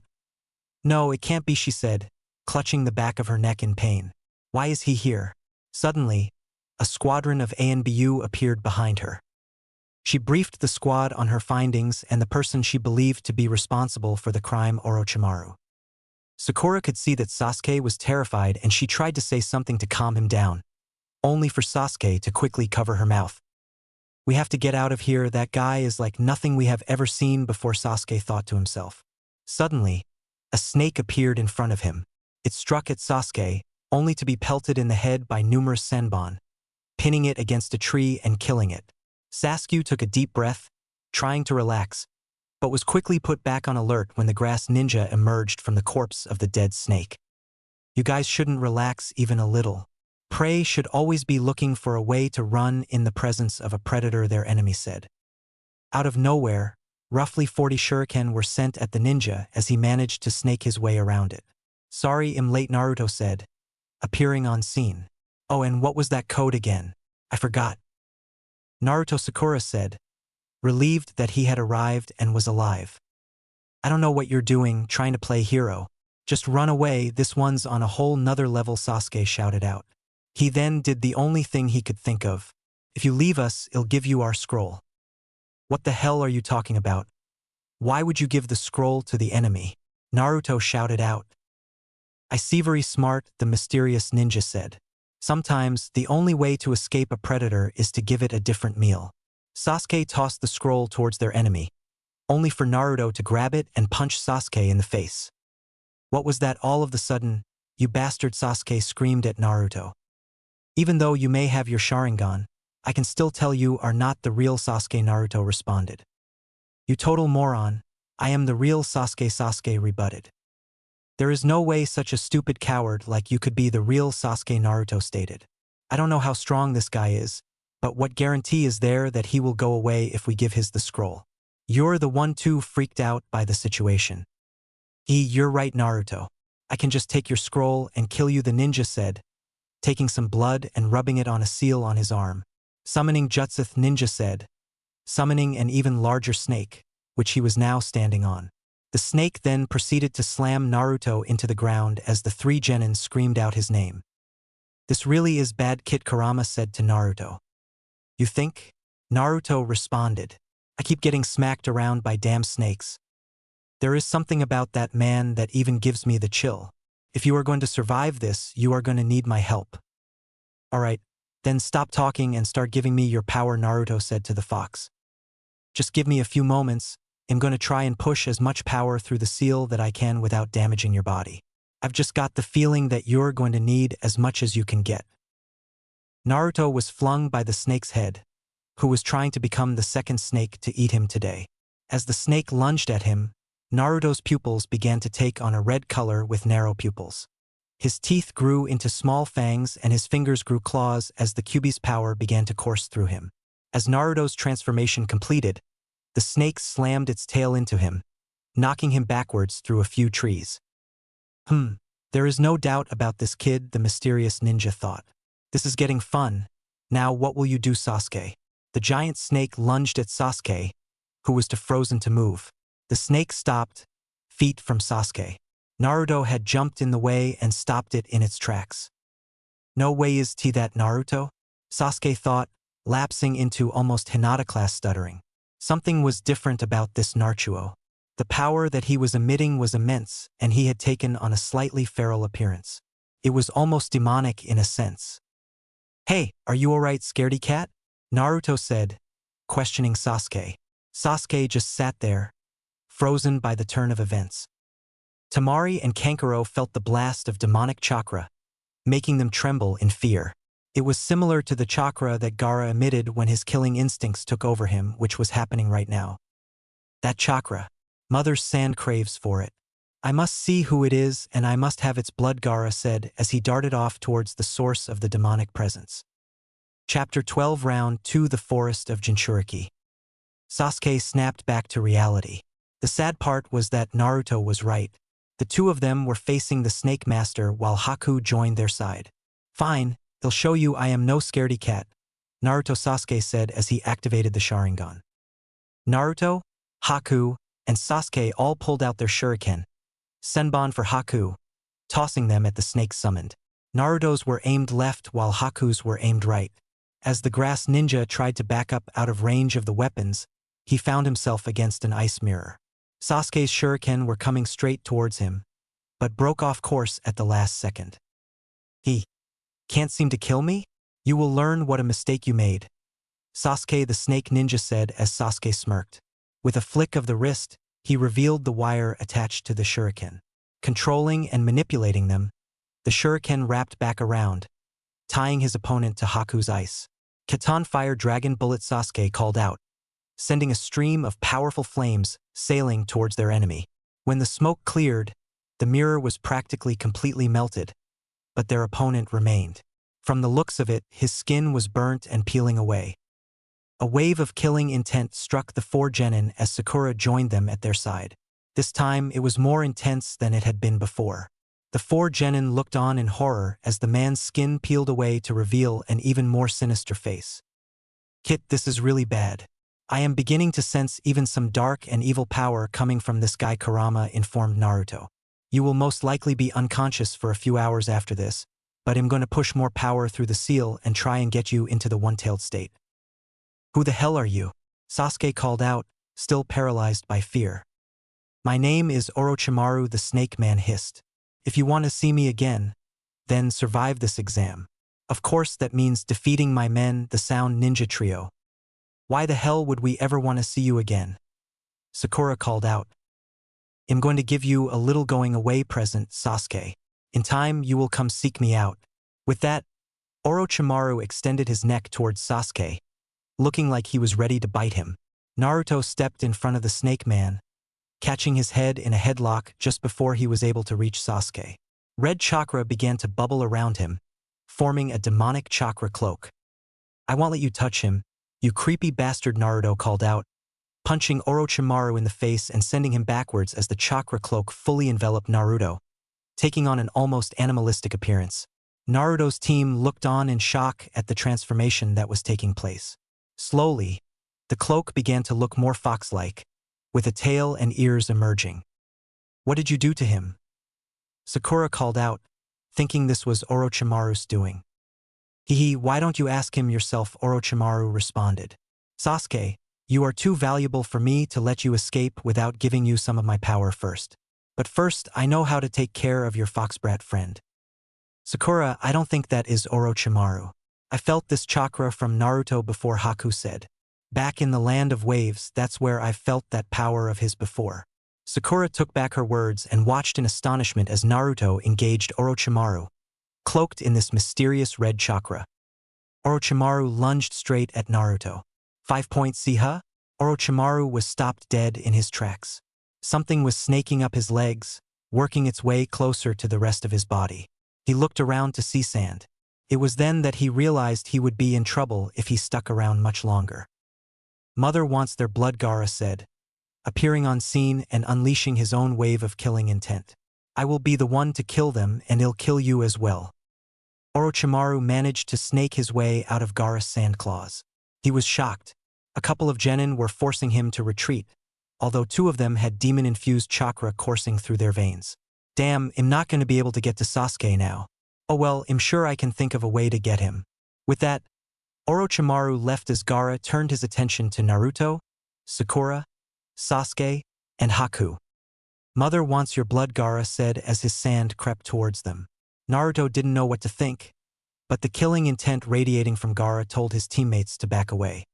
No, it can't be, she said, clutching the back of her neck in pain. Why is he here? Suddenly, a squadron of ANBU appeared behind her. She briefed the squad on her findings and the person she believed to be responsible for the crime, Orochimaru. Sakura could see that Sasuke was terrified and she tried to say something to calm him down. only for Sasuke to quickly cover her mouth. We have to get out of here, that guy is like nothing we have ever seen before, Sasuke thought to himself. Suddenly, a snake appeared in front of him. It struck at Sasuke, only to be pelted in the head by numerous senbon, pinning it against a tree and killing it. Sasuke took a deep breath, trying to relax, but was quickly put back on alert when the grass ninja emerged from the corpse of the dead snake. You guys shouldn't relax even a little. Prey should always be looking for a way to run in the presence of a predator, their enemy said. Out of nowhere, roughly 40 shuriken were sent at the ninja as he managed to snake his way around it. Sorry, I'm late, Naruto said, appearing on scene. Oh, and what was that code again? I forgot. Naruto, Sakura said, relieved that he had arrived and was alive. I don't know what you're doing, trying to play hero. Just run away, this one's on a whole nother level, Sasuke shouted out. He then did the only thing he could think of. If you leave us, I'll give you our scroll. What the hell are you talking about? Why would you give the scroll to the enemy? Naruto shouted out. I see, very smart, the mysterious ninja said. Sometimes, the only way to escape a predator is to give it a different meal. Sasuke tossed the scroll towards their enemy, only for Naruto to grab it and punch Sasuke in the face. What was that all of the sudden? You bastard, Sasuke screamed at Naruto. Even though you may have your Sharingan, I can still tell you are not the real Sasuke, Naruto responded. You total moron, I am the real Sasuke, Sasuke rebutted. There is no way such a stupid coward like you could be the real Sasuke, Naruto stated. I don't know how strong this guy is, but what guarantee is there that he will go away if we give his the scroll? You're the one too freaked out by the situation. You're right, Naruto. I can just take your scroll and kill you, the ninja said, taking some blood and rubbing it on a seal on his arm. Summoning jutsu, ninja said, summoning an even larger snake, which he was now standing on. The snake then proceeded to slam Naruto into the ground as the three genin screamed out his name. This really is bad, Kit Kurama said to Naruto. You think? Naruto responded. I keep getting smacked around by damn snakes. There is something about that man that even gives me the chill. If you are going to survive this, you are going to need my help. Alright, then stop talking and start giving me your power, Naruto said to the fox. Just give me a few moments. I'm going to try and push as much power through the seal that I can without damaging your body. I've just got the feeling that you're going to need as much as you can get. Naruto was flung by the snake's head, who was trying to become the second snake to eat him today. As the snake lunged at him, Naruto's pupils began to take on a red color with narrow pupils. His teeth grew into small fangs and his fingers grew claws as the Kyuubi's power began to course through him. As Naruto's transformation completed, the snake slammed its tail into him, knocking him backwards through a few trees. There is no doubt about this kid, the mysterious ninja thought. This is getting fun. Now what will you do, Sasuke? The giant snake lunged at Sasuke, who was too frozen to move. The snake stopped, feet from Sasuke. Naruto had jumped in the way and stopped it in its tracks. No way is that, Naruto? Sasuke thought, lapsing into almost Hinata-class stuttering. Something was different about this Naruto. The power that he was emitting was immense, and he had taken on a slightly feral appearance. It was almost demonic in a sense. Hey, are you alright, scaredy cat? Naruto said, questioning Sasuke. Sasuke just sat there, frozen by the turn of events. Temari and Kankuro felt the blast of demonic chakra, making them tremble in fear. It was similar to the chakra that Gaara emitted when his killing instincts took over him, which was happening right now. That chakra. Mother's sand craves for it. I must see who it is and I must have its blood, Gaara said as he darted off towards the source of the demonic presence. Chapter 12, Round 2, The Forest of Jinchuriki. Sasuke snapped back to reality. The sad part was that Naruto was right. The two of them were facing the Snake Master while Haku joined their side. Fine. They'll show you I am no scaredy cat, Naruto, Sasuke said as he activated the Sharingan. Naruto, Haku, and Sasuke all pulled out their shuriken, senbon for Haku, tossing them at the snake summoned. Naruto's were aimed left while Haku's were aimed right. As the grass ninja tried to back up out of range of the weapons, he found himself against an ice mirror. Sasuke's shuriken were coming straight towards him, but broke off course at the last second. He can't seem to kill me? You will learn what a mistake you made. Sasuke the snake ninja said as Sasuke smirked. With a flick of the wrist, he revealed the wire attached to the shuriken. Controlling and manipulating them, the shuriken wrapped back around, tying his opponent to Haku's ice. Katan Fire Dragon Bullet Sasuke called out, sending a stream of powerful flames sailing towards their enemy. When the smoke cleared, the mirror was practically completely melted, but their opponent remained. From the looks of it, his skin was burnt and peeling away. A wave of killing intent struck the four genin as Sakura joined them at their side. This time, it was more intense than it had been before. The four genin looked on in horror as the man's skin peeled away to reveal an even more sinister face. Kit, this is really bad. I am beginning to sense even some dark and evil power coming from this guy, Kurama informed Naruto. You will most likely be unconscious for a few hours after this, but I'm going to push more power through the seal and try and get you into the one-tailed state. Who the hell are you? Sasuke called out, still paralyzed by fear. My name is Orochimaru, the snake man hissed. If you want to see me again, then survive this exam. Of course that means defeating my men, the Sound Ninja Trio. Why the hell would we ever want to see you again? Sakura called out. I'm going to give you a little going away present, Sasuke. In time you will come seek me out. With that, Orochimaru extended his neck towards Sasuke, looking like he was ready to bite him. Naruto stepped in front of the snake man, catching his head in a headlock just before he was able to reach Sasuke. Red chakra began to bubble around him, forming a demonic chakra cloak. I won't let you touch him, you creepy bastard, Naruto called out, punching Orochimaru in the face and sending him backwards as the chakra cloak fully enveloped Naruto, taking on an almost animalistic appearance. Naruto's team looked on in shock at the transformation that was taking place. Slowly, the cloak began to look more fox-like, with a tail and ears emerging. What did you do to him? Sakura called out, thinking this was Orochimaru's doing. Hee, why don't you ask him yourself? Orochimaru responded. Sasuke, you are too valuable for me to let you escape without giving you some of my power first. But first, I know how to take care of your foxbrat friend. Sakura, I don't think that is Orochimaru. I felt this chakra from Naruto before, Haku said. Back in the land of waves, that's where I felt that power of his before. Sakura took back her words and watched in astonishment as Naruto engaged Orochimaru, cloaked in this mysterious red chakra. Orochimaru lunged straight at Naruto. 5 points, see huh? Orochimaru was stopped dead in his tracks. Something was snaking up his legs, working its way closer to the rest of his body. He looked around to see sand. It was then that he realized he would be in trouble if he stuck around much longer. Mother wants their blood, Gaara said, appearing on scene and unleashing his own wave of killing intent. I will be the one to kill them, and he'll kill you as well. Orochimaru managed to snake his way out of Gaara's sand claws. He was shocked. A couple of genin were forcing him to retreat, although 2 of them had demon-infused chakra coursing through their veins. Damn, I'm not going to be able to get to Sasuke now. Oh well, I'm sure I can think of a way to get him. With that, Orochimaru left as Gaara turned his attention to Naruto, Sakura, Sasuke, and Haku. Mother wants your blood, Gaara said as his sand crept towards them. Naruto didn't know what to think, but the killing intent radiating from Gaara told his teammates to back away.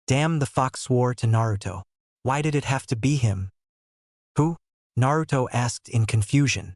Damn, the fox swore to Naruto. Why did it have to be him? Who? Naruto asked in confusion.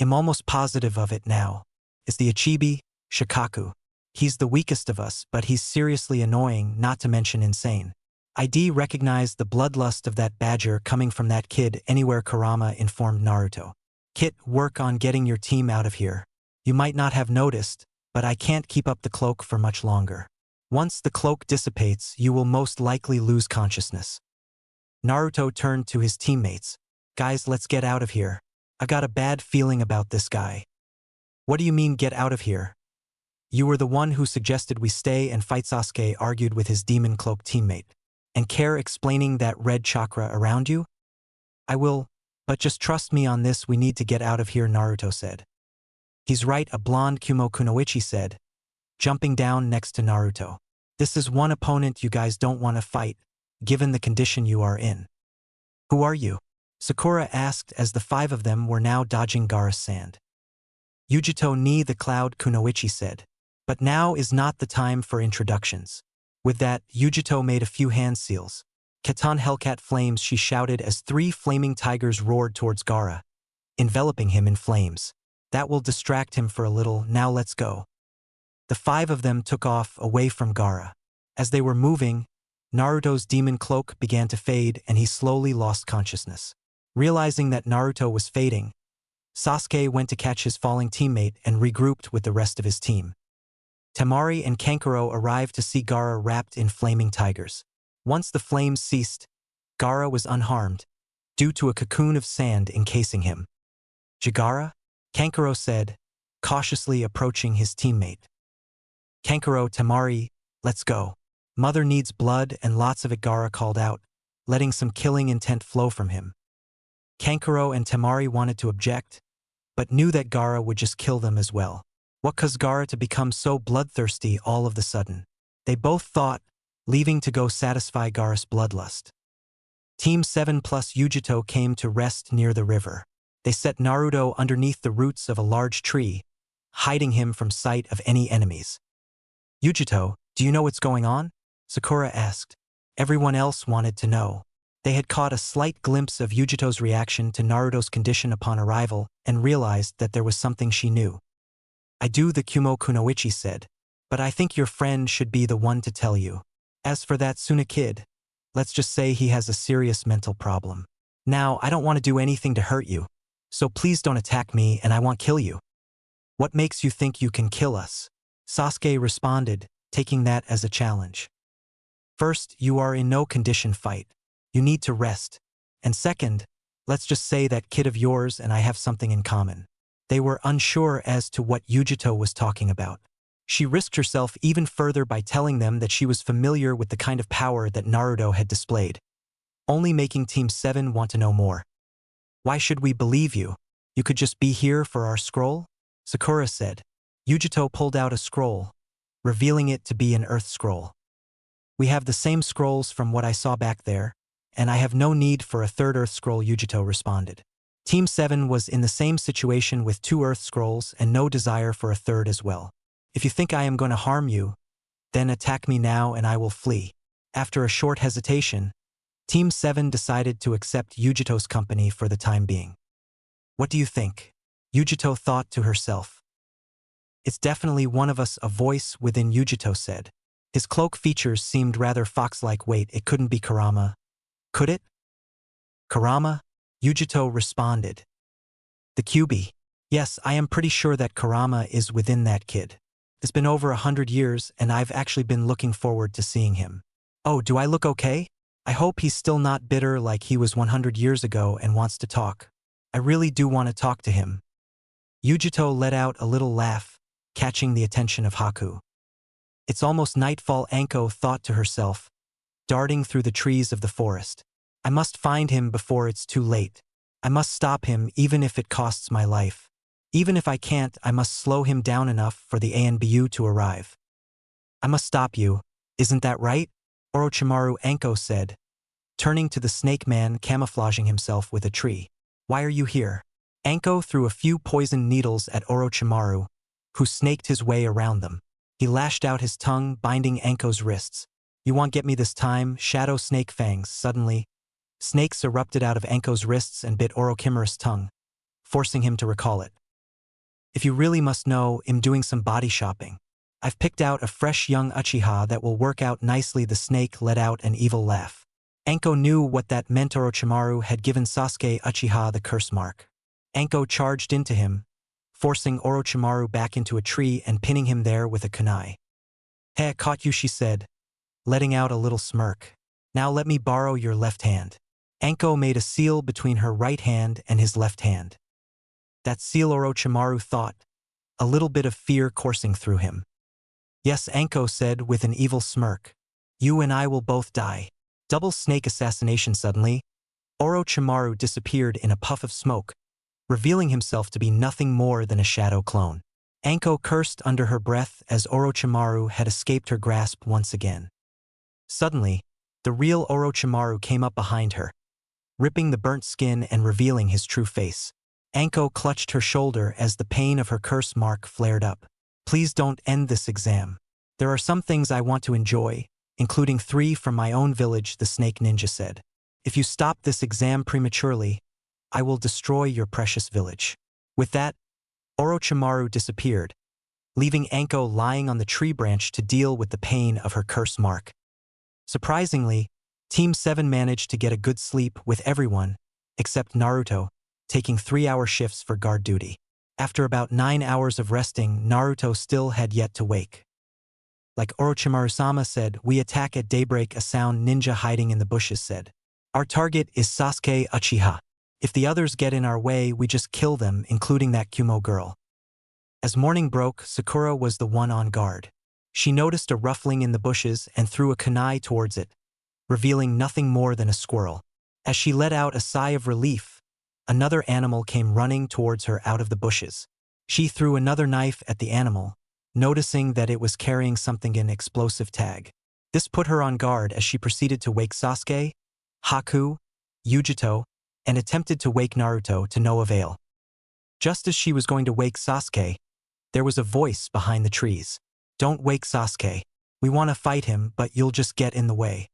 I'm almost positive of it now. It's the Ichibi, Shikaku. He's the weakest of us, but he's seriously annoying, not to mention insane. ID recognized the bloodlust of that badger coming from that kid anywhere, Kurama informed Naruto. Kit, work on getting your team out of here. You might not have noticed, but I can't keep up the cloak for much longer. Once the cloak dissipates, you will most likely lose consciousness. Naruto turned to his teammates. Guys, let's get out of here. I got a bad feeling about this guy. What do you mean get out of here? You were the one who suggested we stay and fight, Sasuke argued with his demon cloak teammate. And care explaining that red chakra around you? I will, but just trust me on this, we need to get out of here, Naruto said. He's right, a blonde Kumo Kunoichi said, jumping down next to Naruto. This is one opponent you guys don't want to fight, given the condition you are in. Who are you? Sakura asked as the 5 of them were now dodging Gaara's sand. Yujito ni the Cloud, Kunoichi said. But now is not the time for introductions. With that, Yujito made a few hand seals. Katan Hellcat flames, she shouted as 3 flaming tigers roared towards Gaara, enveloping him in flames. That will distract him for a little, now let's go. The 5 of them took off away from Gaara. As they were moving, Naruto's demon cloak began to fade and he slowly lost consciousness. Realizing that Naruto was fading, Sasuke went to catch his falling teammate and regrouped with the rest of his team. Temari and Kankuro arrived to see Gaara wrapped in flaming tigers. Once the flames ceased, Gaara was unharmed, due to a cocoon of sand encasing him. "Jigara?" Kankuro said, cautiously approaching his teammate. "Kankuro, Temari, let's go. Mother needs blood and lots of it," Gaara called out, letting some killing intent flow from him. Kankuro and Temari wanted to object, but knew that Gaara would just kill them as well. What caused Gaara to become so bloodthirsty all of the sudden? They both thought, leaving to go satisfy Gaara's bloodlust. Team 7 plus Yujito came to rest near the river. They set Naruto underneath the roots of a large tree, hiding him from sight of any enemies. "Yujito, do you know what's going on?" Sakura asked. Everyone else wanted to know. They had caught a slight glimpse of Yujito's reaction to Naruto's condition upon arrival and realized that there was something she knew. "I do," the Kumo Kunoichi said, "but I think your friend should be the one to tell you. As for that Suna kid, let's just say he has a serious mental problem. Now, I don't want to do anything to hurt you, so please don't attack me and I won't kill you." "What makes you think you can kill us?" Sasuke responded, taking that as a challenge. "First, you are in no condition fight. You need to rest. And second, let's just say that kid of yours and I have something in common." They were unsure as to what Yujito was talking about. She risked herself even further by telling them that she was familiar with the kind of power that Naruto had displayed, only making Team 7 want to know more. "Why should we believe you? You could just be here for our scroll?" Sakura said. Yujito pulled out a scroll, revealing it to be an earth scroll. "We have the same scrolls from what I saw back there, and I have no need for a third earth scroll," Yujito responded. Team 7 was in the same situation with 2 earth scrolls and no desire for a third as well. "If you think I am going to harm you, then attack me now and I will flee." After a short hesitation, Team 7 decided to accept Yujito's company for the time being. "What do you think?" Yujito thought to herself. "It's definitely one of us," a voice within Yujito said. His cloak features seemed rather fox-like. "Wait, it couldn't be Kurama. Could it?" "Kurama?" Yujito responded. "The Kyuubi. Yes, I am pretty sure that Kurama is within that kid. It's been over 100 years and I've actually been looking forward to seeing him." "Oh, do I look okay? I hope he's still not bitter like he was 100 years ago and wants to talk. I really do want to talk to him." Yujito let out a little laugh, catching the attention of Haku. "It's almost nightfall," Anko thought to herself, darting through the trees of the forest. "I must find him before it's too late. I must stop him even if it costs my life. Even if I can't, I must slow him down enough for the ANBU to arrive. I must stop you, isn't that right?" Orochimaru, Anko said, turning to the snake man camouflaging himself with a tree. "Why are you here?" Anko threw a few poisoned needles at Orochimaru, who snaked his way around them. He lashed out his tongue, binding Anko's wrists. "You won't get me this time, shadow snake fangs." Suddenly, snakes erupted out of Anko's wrists and bit Orochimaru's tongue, forcing him to recall it. "If you really must know, I'm doing some body shopping. I've picked out a fresh young Uchiha that will work out nicely." The snake let out an evil laugh. Anko knew what that meant. Orochimaru had given Sasuke Uchiha the curse mark. Anko charged into him, forcing Orochimaru back into a tree and pinning him there with a kunai. "Hey, I caught you," she said, letting out a little smirk. "Now let me borrow your left hand." Anko made a seal between her right hand and his left hand. That seal, Orochimaru thought, a little bit of fear coursing through him. "Yes," Anko said with an evil smirk. "You and I will both die." Double snake assassination. Suddenly, Orochimaru disappeared in a puff of smoke, revealing himself to be nothing more than a shadow clone. Anko cursed under her breath as Orochimaru had escaped her grasp once again. Suddenly, the real Orochimaru came up behind her, ripping the burnt skin and revealing his true face. Anko clutched her shoulder as the pain of her curse mark flared up. Please don't end this exam. There are some things I want to enjoy, including 3 from my own village, the snake ninja said. If you stop this exam prematurely, I will destroy your precious village. With that, Orochimaru disappeared, leaving Anko lying on the tree branch to deal with the pain of her curse mark. Surprisingly, Team 7 managed to get a good sleep with everyone, except Naruto, taking 3-hour shifts for guard duty. After about 9 hours of resting, Naruto still had yet to wake. Like Orochimaru-sama said, we attack at daybreak, a sound ninja hiding in the bushes said. Our target is Sasuke Uchiha. If the others get in our way, we just kill them, including that Kumo girl. As morning broke, Sakura was the one on guard. She noticed a ruffling in the bushes and threw a kunai towards it, revealing nothing more than a squirrel. As she let out a sigh of relief, another animal came running towards her out of the bushes. She threw another knife at the animal, noticing that it was carrying something in explosive tag. This put her on guard as she proceeded to wake Sasuke, Haku, Yujito, and attempted to wake Naruto to no avail. Just as she was going to wake Sasuke, there was a voice behind the trees. Don't wake Sasuke. We want to fight him, but you'll just get in the way.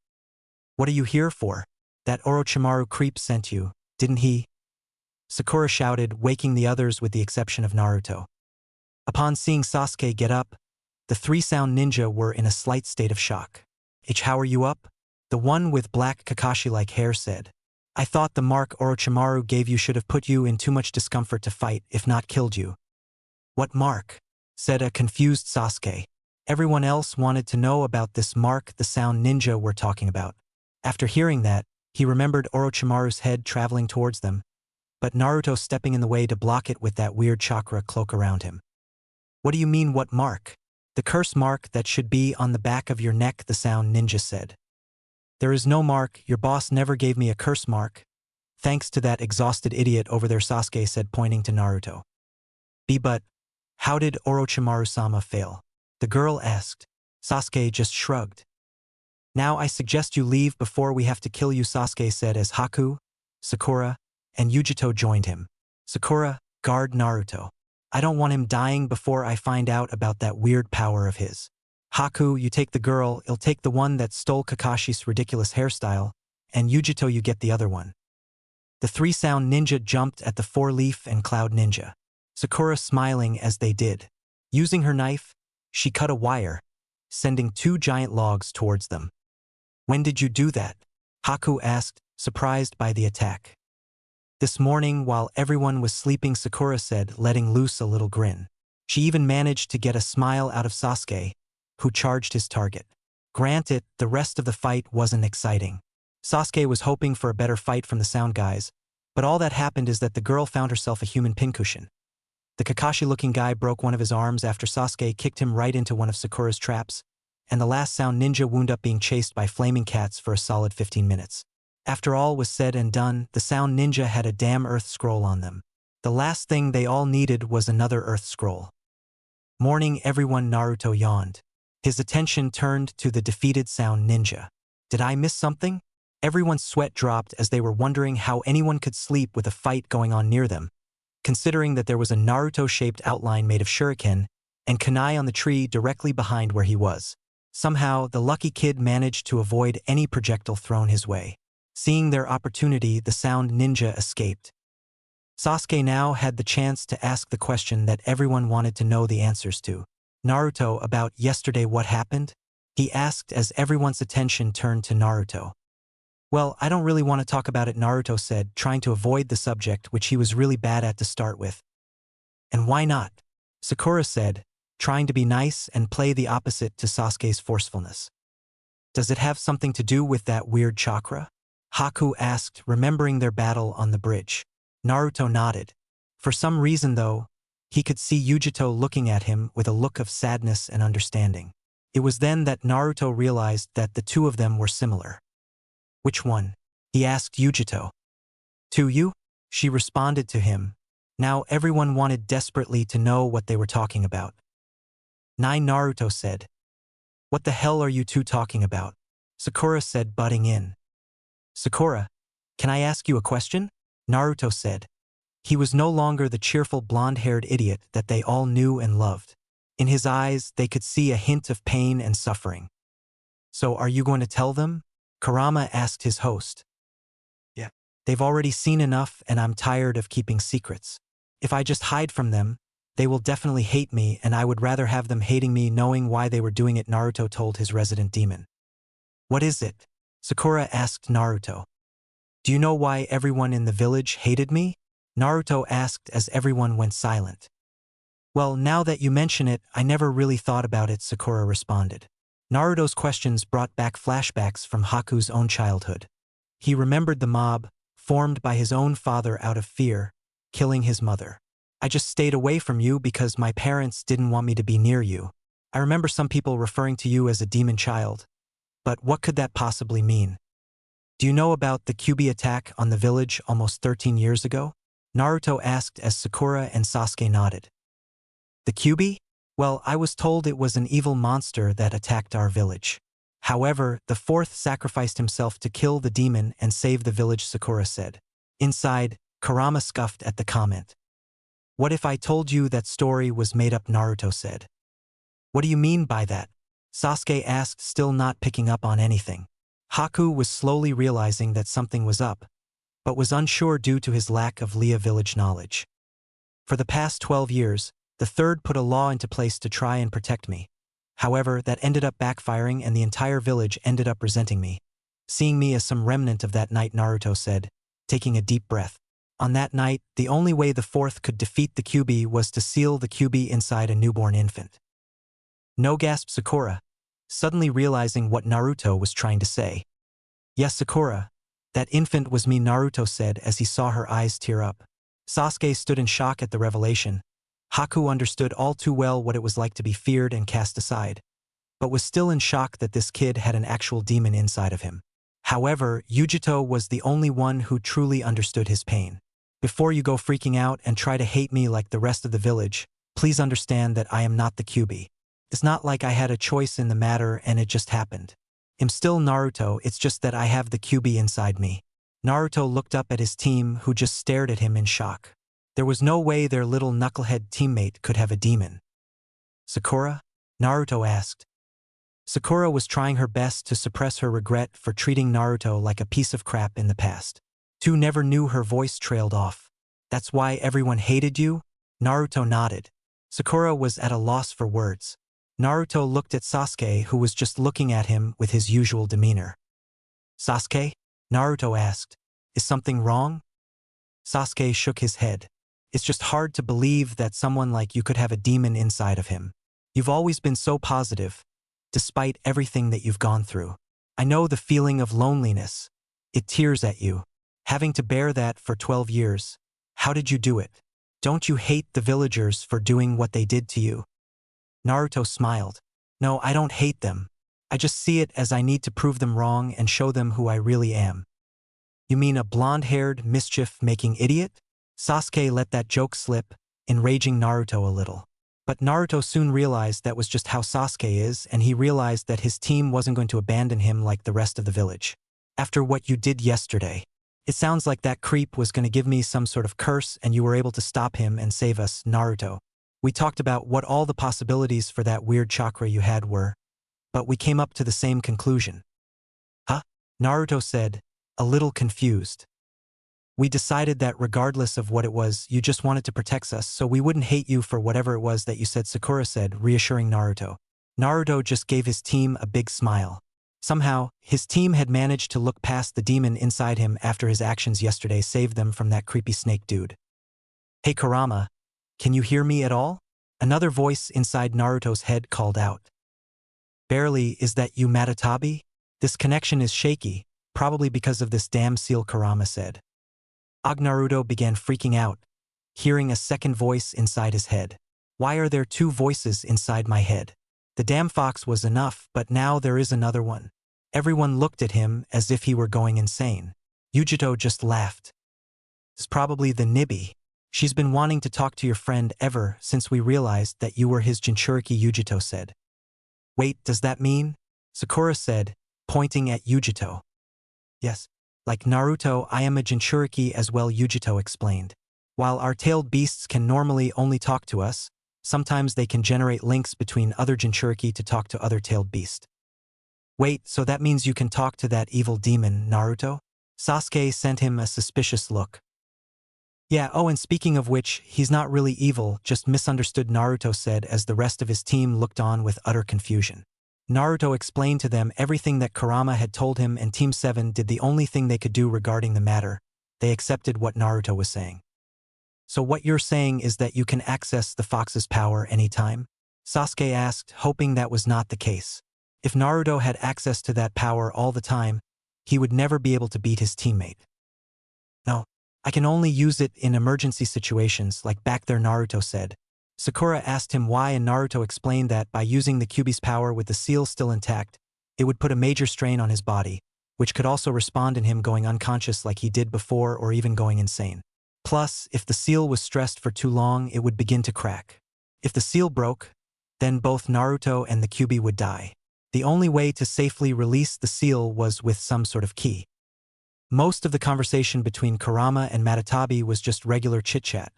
What are you here for? That Orochimaru creep sent you, didn't he? Sakura shouted, waking the others with the exception of Naruto. Upon seeing Sasuke get up, the 3 sound ninja were in a slight state of shock. How are you up? The one with black Kakashi-like hair said. I thought the mark Orochimaru gave you should have put you in too much discomfort to fight, if not killed you. What mark? Said a confused Sasuke. Everyone else wanted to know about this mark the sound ninja were talking about. After hearing that, he remembered Orochimaru's head traveling towards them, but Naruto stepping in the way to block it with that weird chakra cloak around him. What do you mean, what mark? The curse mark that should be on the back of your neck, the sound ninja said. There is no mark, your boss never gave me a curse mark. Thanks to that exhausted idiot over there, Sasuke said, pointing to Naruto. But how did Orochimaru-sama fail? The girl asked. Sasuke just shrugged. Now I suggest you leave before we have to kill you, Sasuke said as Haku, Sakura, and Yujito joined him. Sakura, guard Naruto. I don't want him dying before I find out about that weird power of his. Haku, you take the girl, I'll take the one that stole Kakashi's ridiculous hairstyle, and Yujito, you get the other one. The 3 sound ninja jumped at the 4-leaf and cloud ninja. Sakura smiling as they did. Using her knife, she cut a wire, sending 2 giant logs towards them. When did you do that? Haku asked, surprised by the attack. This morning, while everyone was sleeping, Sakura said, letting loose a little grin. She even managed to get a smile out of Sasuke, who charged his target. Granted, the rest of the fight wasn't exciting. Sasuke was hoping for a better fight from the sound guys, but all that happened is that the girl found herself a human pincushion. The Kakashi-looking guy broke one of his arms after Sasuke kicked him right into one of Sakura's traps, and the last sound ninja wound up being chased by flaming cats for a solid 15 minutes. After all was said and done, the sound ninja had a damn earth scroll on them. The last thing they all needed was another earth scroll. Morning, everyone. Naruto yawned. His attention turned to the defeated sound ninja. Did I miss something? Everyone's sweat dropped as they were wondering how anyone could sleep with a fight going on near them, considering that there was a Naruto-shaped outline made of shuriken and kunai on the tree directly behind where he was. Somehow, the lucky kid managed to avoid any projectile thrown his way. Seeing their opportunity, the sound ninja escaped. Sasuke now had the chance to ask the question that everyone wanted to know the answers to. Naruto, about yesterday, what happened? He asked as everyone's attention turned to Naruto. Well, I don't really want to talk about it, Naruto said, trying to avoid the subject which he was really bad at to start with. And why not? Sakura said, trying to be nice and play the opposite to Sasuke's forcefulness. Does it have something to do with that weird chakra? Haku asked, remembering their battle on the bridge. Naruto nodded. For some reason, though, he could see Yujito looking at him with a look of sadness and understanding. It was then that Naruto realized that the two of them were similar. Which one? He asked Yujito. To you? She responded to him. Now everyone wanted desperately to know what they were talking about. Naruto said. What the hell are you two talking about? Sakura said, butting in. Sakura, can I ask you a question? Naruto said. He was no longer the cheerful blonde-haired idiot that they all knew and loved. In his eyes, they could see a hint of pain and suffering. So are you going to tell them? Kurama asked his host. Yeah. They've already seen enough and I'm tired of keeping secrets. If I just hide from them, they will definitely hate me and I would rather have them hating me knowing why they were doing it, Naruto told his resident demon. What is it? Sakura asked Naruto. Do you know why everyone in the village hated me? Naruto asked as everyone went silent. Well, now that you mention it, I never really thought about it, Sakura responded. Naruto's questions brought back flashbacks from Haku's own childhood. He remembered the mob, formed by his own father out of fear, killing his mother. I just stayed away from you because my parents didn't want me to be near you. I remember some people referring to you as a demon child. But what could that possibly mean? Do you know about the Kyuubi attack on the village almost 13 years ago? Naruto asked as Sakura and Sasuke nodded. The Kyuubi? Well, I was told it was an evil monster that attacked our village. However, the fourth sacrificed himself to kill the demon and save the village, Sakura said. Inside, Kurama scoffed at the comment. What if I told you that story was made up, Naruto said. What do you mean by that? Sasuke asked, still not picking up on anything. Haku was slowly realizing that something was up, but was unsure due to his lack of Lia village knowledge. For the past 12 years, the third put a law into place to try and protect me. However, that ended up backfiring and the entire village ended up resenting me. Seeing me as some remnant of that night, Naruto said, taking a deep breath. On that night, the only way the fourth could defeat the Kyuubi was to seal the Kyuubi inside a newborn infant. No, gasped Sakura, suddenly realizing what Naruto was trying to say. Yes, Sakura, that infant was me, Naruto said as he saw her eyes tear up. Sasuke stood in shock at the revelation. Haku understood all too well what it was like to be feared and cast aside, but was still in shock that this kid had an actual demon inside of him. However, Yujito was the only one who truly understood his pain. Before you go freaking out and try to hate me like the rest of the village, please understand that I am not the Kyuubi. It's not like I had a choice in the matter and it just happened. I'm still Naruto, it's just that I have the Kyuubi inside me. Naruto looked up at his team who just stared at him in shock. There was no way their little knucklehead teammate could have a demon. Sakura? Naruto asked. Sakura was trying her best to suppress her regret for treating Naruto like a piece of crap in the past. Tu never knew her voice trailed off. That's why everyone hated you? Naruto nodded. Sakura was at a loss for words. Naruto looked at Sasuke, who was just looking at him with his usual demeanor. Sasuke? Naruto asked. Is something wrong? Sasuke shook his head. It's just hard to believe that someone like you could have a demon inside of him. You've always been so positive, despite everything that you've gone through. I know the feeling of loneliness. It tears at you. Having to bear that for 12 years. How did you do it? Don't you hate the villagers for doing what they did to you? Naruto smiled. No, I don't hate them. I just see it as I need to prove them wrong and show them who I really am. You mean a blonde-haired, mischief-making idiot? Sasuke let that joke slip, enraging Naruto a little. But Naruto soon realized that was just how Sasuke is, and he realized that his team wasn't going to abandon him like the rest of the village. After what you did yesterday, it sounds like that creep was going to give me some sort of curse and you were able to stop him and save us, Naruto. We talked about what all the possibilities for that weird chakra you had were, but we came up to the same conclusion. Huh? Naruto said, a little confused. We decided that regardless of what it was, you just wanted to protect us so we wouldn't hate you for whatever it was that you said, Sakura said, reassuring Naruto. Naruto just gave his team a big smile. Somehow, his team had managed to look past the demon inside him after his actions yesterday saved them from that creepy snake dude. Hey Kurama, can you hear me at all? Another voice inside Naruto's head called out. Barely, is that you, Matatabi? This connection is shaky, probably because of this damn seal, Kurama said. Naruto began freaking out, hearing a second voice inside his head. Why are there two voices inside my head? The damn fox was enough, but now there is another one. Everyone looked at him as if he were going insane. Yujito just laughed. It's probably the Nibby. She's been wanting to talk to your friend ever since we realized that you were his Jinchuriki, Yujito said. Wait, does that mean? Sakura said, pointing at Yujito. Yes. Like Naruto, I am a Jinchuriki as well, Yujito explained. While our tailed beasts can normally only talk to us, Sometimes they can generate links between other Jinchuriki to talk to other tailed beasts. Wait, so that means you can talk to that evil demon, Naruto? Sasuke sent him a suspicious look. Yeah, oh, and speaking of which, he's not really evil, just misunderstood, Naruto said as the rest of his team looked on with utter confusion. Naruto explained to them everything that Kurama had told him, and Team 7 did the only thing they could do regarding the matter. They accepted what Naruto was saying. So what you're saying is that you can access the fox's power anytime? Sasuke asked, hoping that was not the case. If Naruto had access to that power all the time, he would never be able to beat his teammate. No, I can only use it in emergency situations like back there, Naruto said. Sakura asked him why, and Naruto explained that by using the Kyuubi's power with the seal still intact, it would put a major strain on his body, which could also respond in him going unconscious like he did before or even going insane. Plus, if the seal was stressed for too long, it would begin to crack. If the seal broke, then both Naruto and the Kyuubi would die. The only way to safely release the seal was with some sort of key. Most of the conversation between Kurama and Matatabi was just regular chit-chat.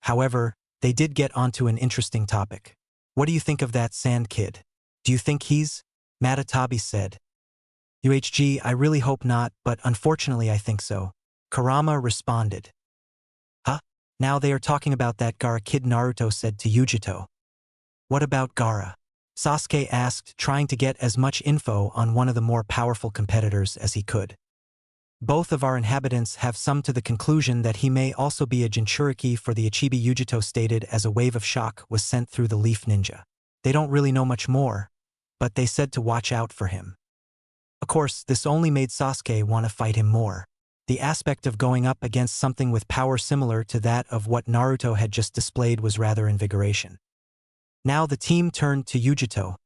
However, they did get onto an interesting topic. What do you think of that sand kid? Do you think he's? Matatabi said. UHG, I really hope not, but unfortunately I think so. Kurama responded. Huh? Now they are talking about that Gaara kid, Naruto said to Yujito. What about Gaara? Sasuke asked, trying to get as much info on one of the more powerful competitors as he could. Both of our inhabitants have come to the conclusion that he may also be a Jinchuriki for the Ichibi, Yujito stated as a wave of shock was sent through the Leaf Ninja. They don't really know much more, but they said to watch out for him. Of course, this only made Sasuke want to fight him more. The aspect of going up against something with power similar to that of what Naruto had just displayed was rather invigoration. Now the team turned to Yujito,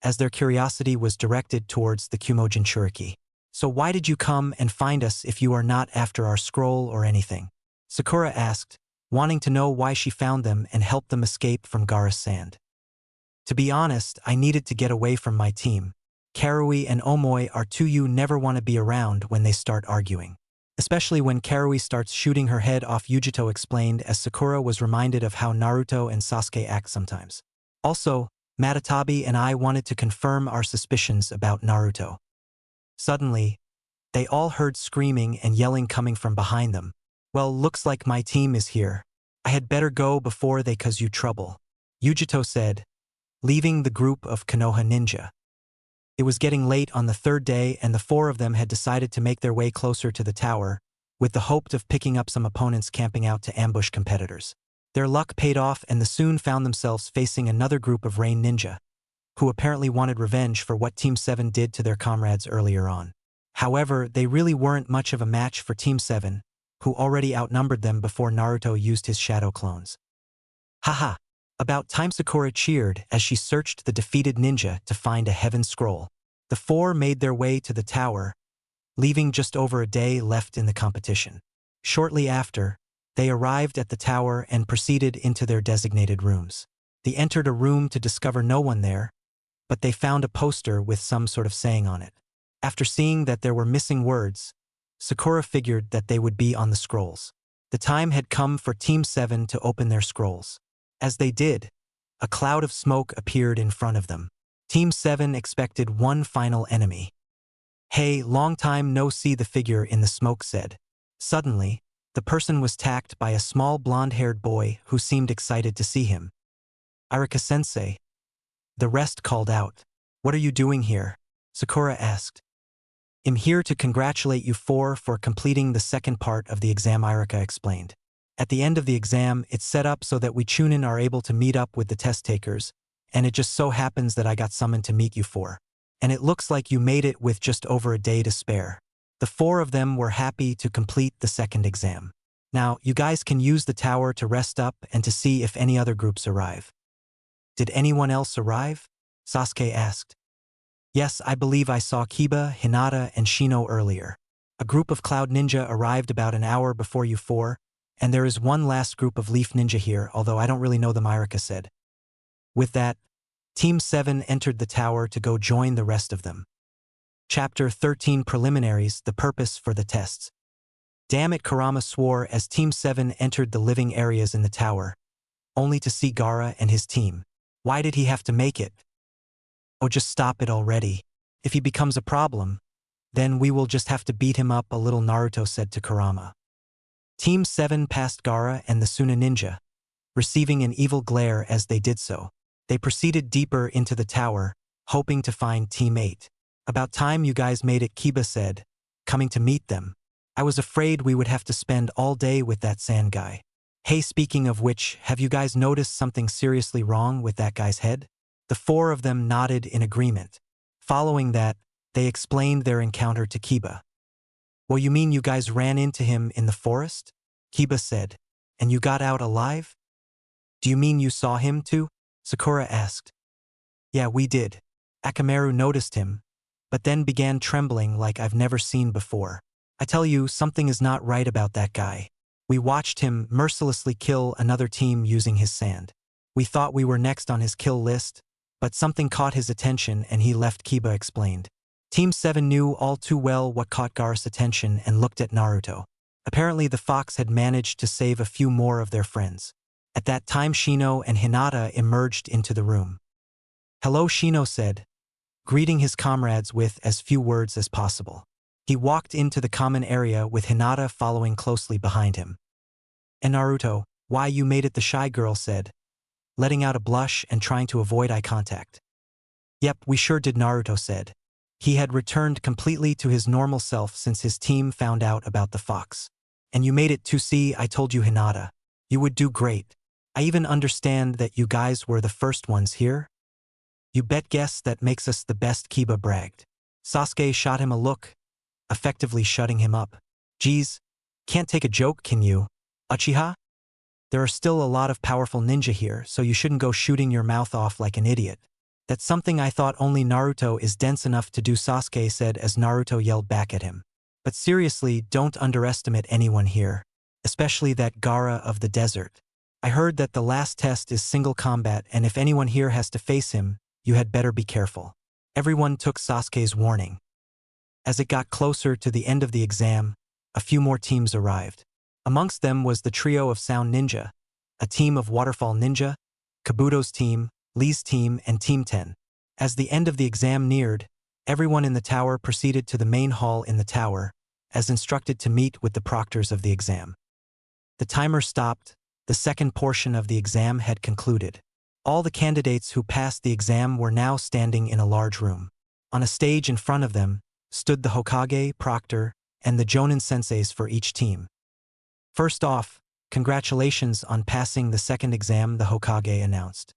as their curiosity was directed towards the Kumo Jinchuriki. So why did you come and find us if you are not after our scroll or anything? Sakura asked, wanting to know why she found them and helped them escape from Gaara's sand. To be honest, I needed to get away from my team. Karui and Omoi are two you never want to be around when they start arguing. Especially when Karui starts shooting her head off, Yujito explained as Sakura was reminded of how Naruto and Sasuke act sometimes. Also, Matatabi and I wanted to confirm our suspicions about Naruto. Suddenly, they all heard screaming and yelling coming from behind them. Well, looks like my team is here. I had better go before they cause you trouble, Yujito said, leaving the group of Konoha ninja. It was getting late on the third day and the four of them had decided to make their way closer to the tower, with the hope of picking up some opponents camping out to ambush competitors. Their luck paid off and they soon found themselves facing another group of Rain Ninja, who apparently wanted revenge for what Team 7 did to their comrades earlier on. However, they really weren't much of a match for Team 7, who already outnumbered them before Naruto used his shadow clones. Haha! About time, Sakura cheered as she searched the defeated ninja to find a heaven scroll. The four made their way to the tower, leaving just over a day left in the competition. Shortly after, they arrived at the tower and proceeded into their designated rooms. They entered a room to discover no one there, but they found a poster with some sort of saying on it. After seeing that there were missing words, Sakura figured that they would be on the scrolls. The time had come for Team 7 to open their scrolls. As they did, a cloud of smoke appeared in front of them. Team 7 expected one final enemy. Hey, long time no see, the figure in the smoke said. Suddenly, the person was attacked by a small blonde-haired boy who seemed excited to see him. Irika-sensei. The rest called out. What are you doing here? Sakura asked. I'm here to congratulate you for completing the second part of the exam, Irika explained. At the end of the exam, it's set up so that we Chunin are able to meet up with the test takers, and it just so happens that I got summoned to meet you for. And it looks like you made it with just over a day to spare. The four of them were happy to complete the second exam. Now, you guys can use the tower to rest up and to see if any other groups arrive. Did anyone else arrive? Sasuke asked. Yes, I believe I saw Kiba, Hinata, and Shino earlier. A group of Cloud Ninja arrived about an hour before you four, and there is one last group of Leaf Ninja here, although I don't really know them, Irika said. With that, Team 7 entered the tower to go join the rest of them. Chapter 13 Preliminaries, the purpose for the tests. Damn it, Kurama swore as Team 7 entered the living areas in the tower, only to see Gaara and his team. Why did he have to make it? Oh, just stop it already. If he becomes a problem, then we will just have to beat him up a little, Naruto said to Kurama. Team 7 passed Gaara and the Suna ninja, receiving an evil glare as they did so. They proceeded deeper into the tower, hoping to find Team 8. About time you guys made it, Kiba said, coming to meet them. I was afraid we would have to spend all day with that sand guy. Hey, speaking of which, have you guys noticed something seriously wrong with that guy's head? The four of them nodded in agreement. Following that, they explained their encounter to Kiba. Well, you mean you guys ran into him in the forest? Kiba said. And you got out alive? Do you mean you saw him too? Sakura asked. Yeah, we did. Akamaru noticed him, but then began trembling like I've never seen before. I tell you, something is not right about that guy. We watched him mercilessly kill another team using his sand. We thought we were next on his kill list, but something caught his attention and he left, Kiba explained. Team 7 knew all too well what caught Gaara's attention and looked at Naruto. Apparently the fox had managed to save a few more of their friends. At that time Shino and Hinata emerged into the room. Hello, Shino said, greeting his comrades with as few words as possible. He walked into the common area with Hinata following closely behind him. And Naruto, why you made it, the shy girl said, letting out a blush and trying to avoid eye contact. Yep, we sure did, Naruto said. He had returned completely to his normal self since his team found out about the fox. And you made it too, see, I told you, Hinata. You would do great. I even understand that you guys were the first ones here. You bet, guess that makes us the best, Kiba bragged. Sasuke shot him a look, effectively shutting him up. Geez, can't take a joke, can you? Uchiha? There are still a lot of powerful ninja here, so you shouldn't go shooting your mouth off like an idiot. That's something I thought only Naruto is dense enough to do, Sasuke said as Naruto yelled back at him. But seriously, don't underestimate anyone here, especially that Gaara of the desert. I heard that the last test is single combat, and if anyone here has to face him, you had better be careful. Everyone took Sasuke's warning. As it got closer to the end of the exam, a few more teams arrived. Amongst them was the trio of Sound Ninja, a team of Waterfall Ninja, Kabuto's team, Lee's team, and Team 10. As the end of the exam neared, everyone in the tower proceeded to the main hall in the tower, as instructed to meet with the proctors of the exam. The timer stopped. The second portion of the exam had concluded. All the candidates who passed the exam were now standing in a large room. On a stage in front of them stood the Hokage, proctor, and the Jonin senseis for each team. First off, congratulations on passing the second exam, the Hokage announced.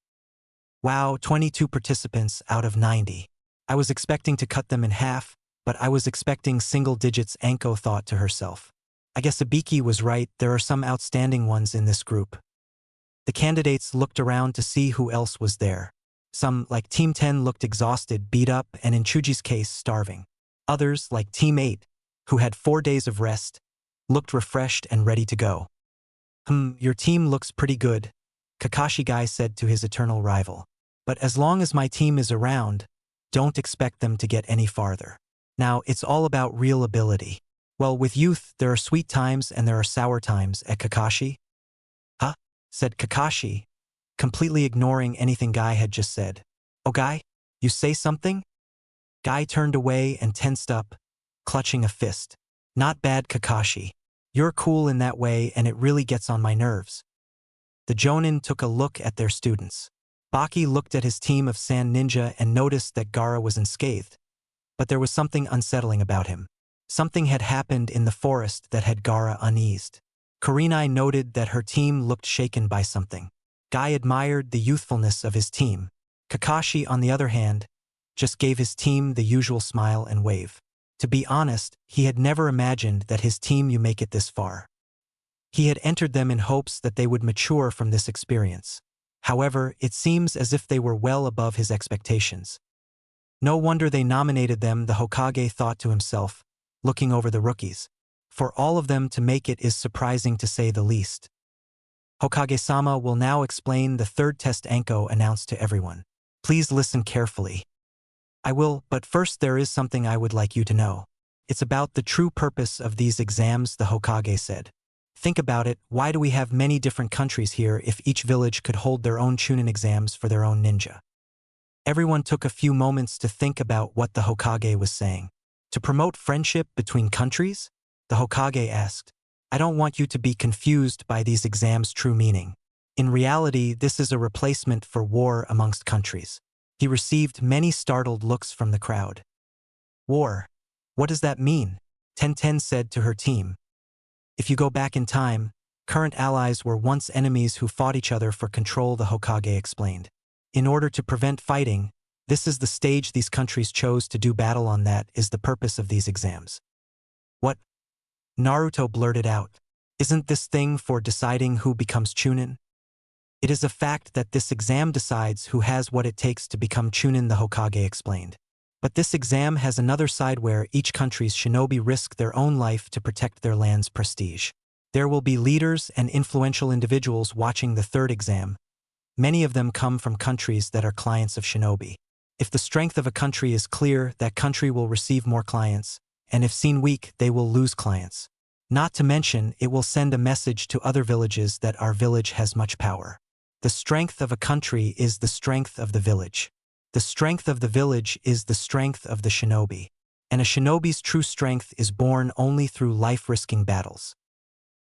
Wow, 22 participants out of 90. I was expecting to cut them in half, but I was expecting single digits, Anko thought to herself. I guess Ibiki was right, there are some outstanding ones in this group. The candidates looked around to see who else was there. Some, like Team 10, looked exhausted, beat up, and in Chuji's case, starving. Others, like Team 8, who had 4 days of rest, looked refreshed and ready to go. Your team looks pretty good, Kakashi guy said to his eternal rival. But as long as my team is around, don't expect them to get any farther. Now, it's all about real ability. Well, with youth, there are sweet times and there are sour times, at Kakashi. Huh? Said Kakashi, completely ignoring anything Guy had just said. Oh, Guy, you say something? Guy turned away and tensed up, clutching a fist. Not bad, Kakashi. You're cool in that way and it really gets on my nerves. The Jonin took a look at their students. Baki looked at his team of Sand Ninja and noticed that Gaara was unscathed, but there was something unsettling about him. Something had happened in the forest that had Gaara uneased. Kurenai noted that her team looked shaken by something. Guy admired the youthfulness of his team. Kakashi, on the other hand, just gave his team the usual smile and wave. To be honest, he had never imagined that his team would make it this far. He had entered them in hopes that they would mature from this experience. However, it seems as if they were well above his expectations. No wonder they nominated them, the Hokage thought to himself, looking over the rookies. For all of them to make it is surprising to say the least. Hokage-sama will now explain the third test, Anko announced to everyone. Please listen carefully. I will, but first there is something I would like you to know. It's about the true purpose of these exams, the Hokage said. Think about it, why do we have many different countries here if each village could hold their own Chunin exams for their own ninja? Everyone took a few moments to think about what the Hokage was saying. To promote friendship between countries? The Hokage asked. I don't want you to be confused by these exams' true meaning. In reality, this is a replacement for war amongst countries. He received many startled looks from the crowd. War? What does that mean? Tenten said to her team. If you go back in time, current allies were once enemies who fought each other for control, the Hokage explained. In order to prevent fighting, this is the stage these countries chose to do battle on. That is the purpose of these exams. What? Naruto blurted out. Isn't this thing for deciding who becomes Chunin? It is a fact that this exam decides who has what it takes to become Chunin, the Hokage explained. But this exam has another side where each country's shinobi risk their own life to protect their land's prestige. There will be leaders and influential individuals watching the third exam. Many of them come from countries that are clients of shinobi. If the strength of a country is clear, that country will receive more clients, and if seen weak, they will lose clients. Not to mention, it will send a message to other villages that our village has much power. The strength of a country is the strength of the village. The strength of the village is the strength of the shinobi. And a shinobi's true strength is born only through life-risking battles.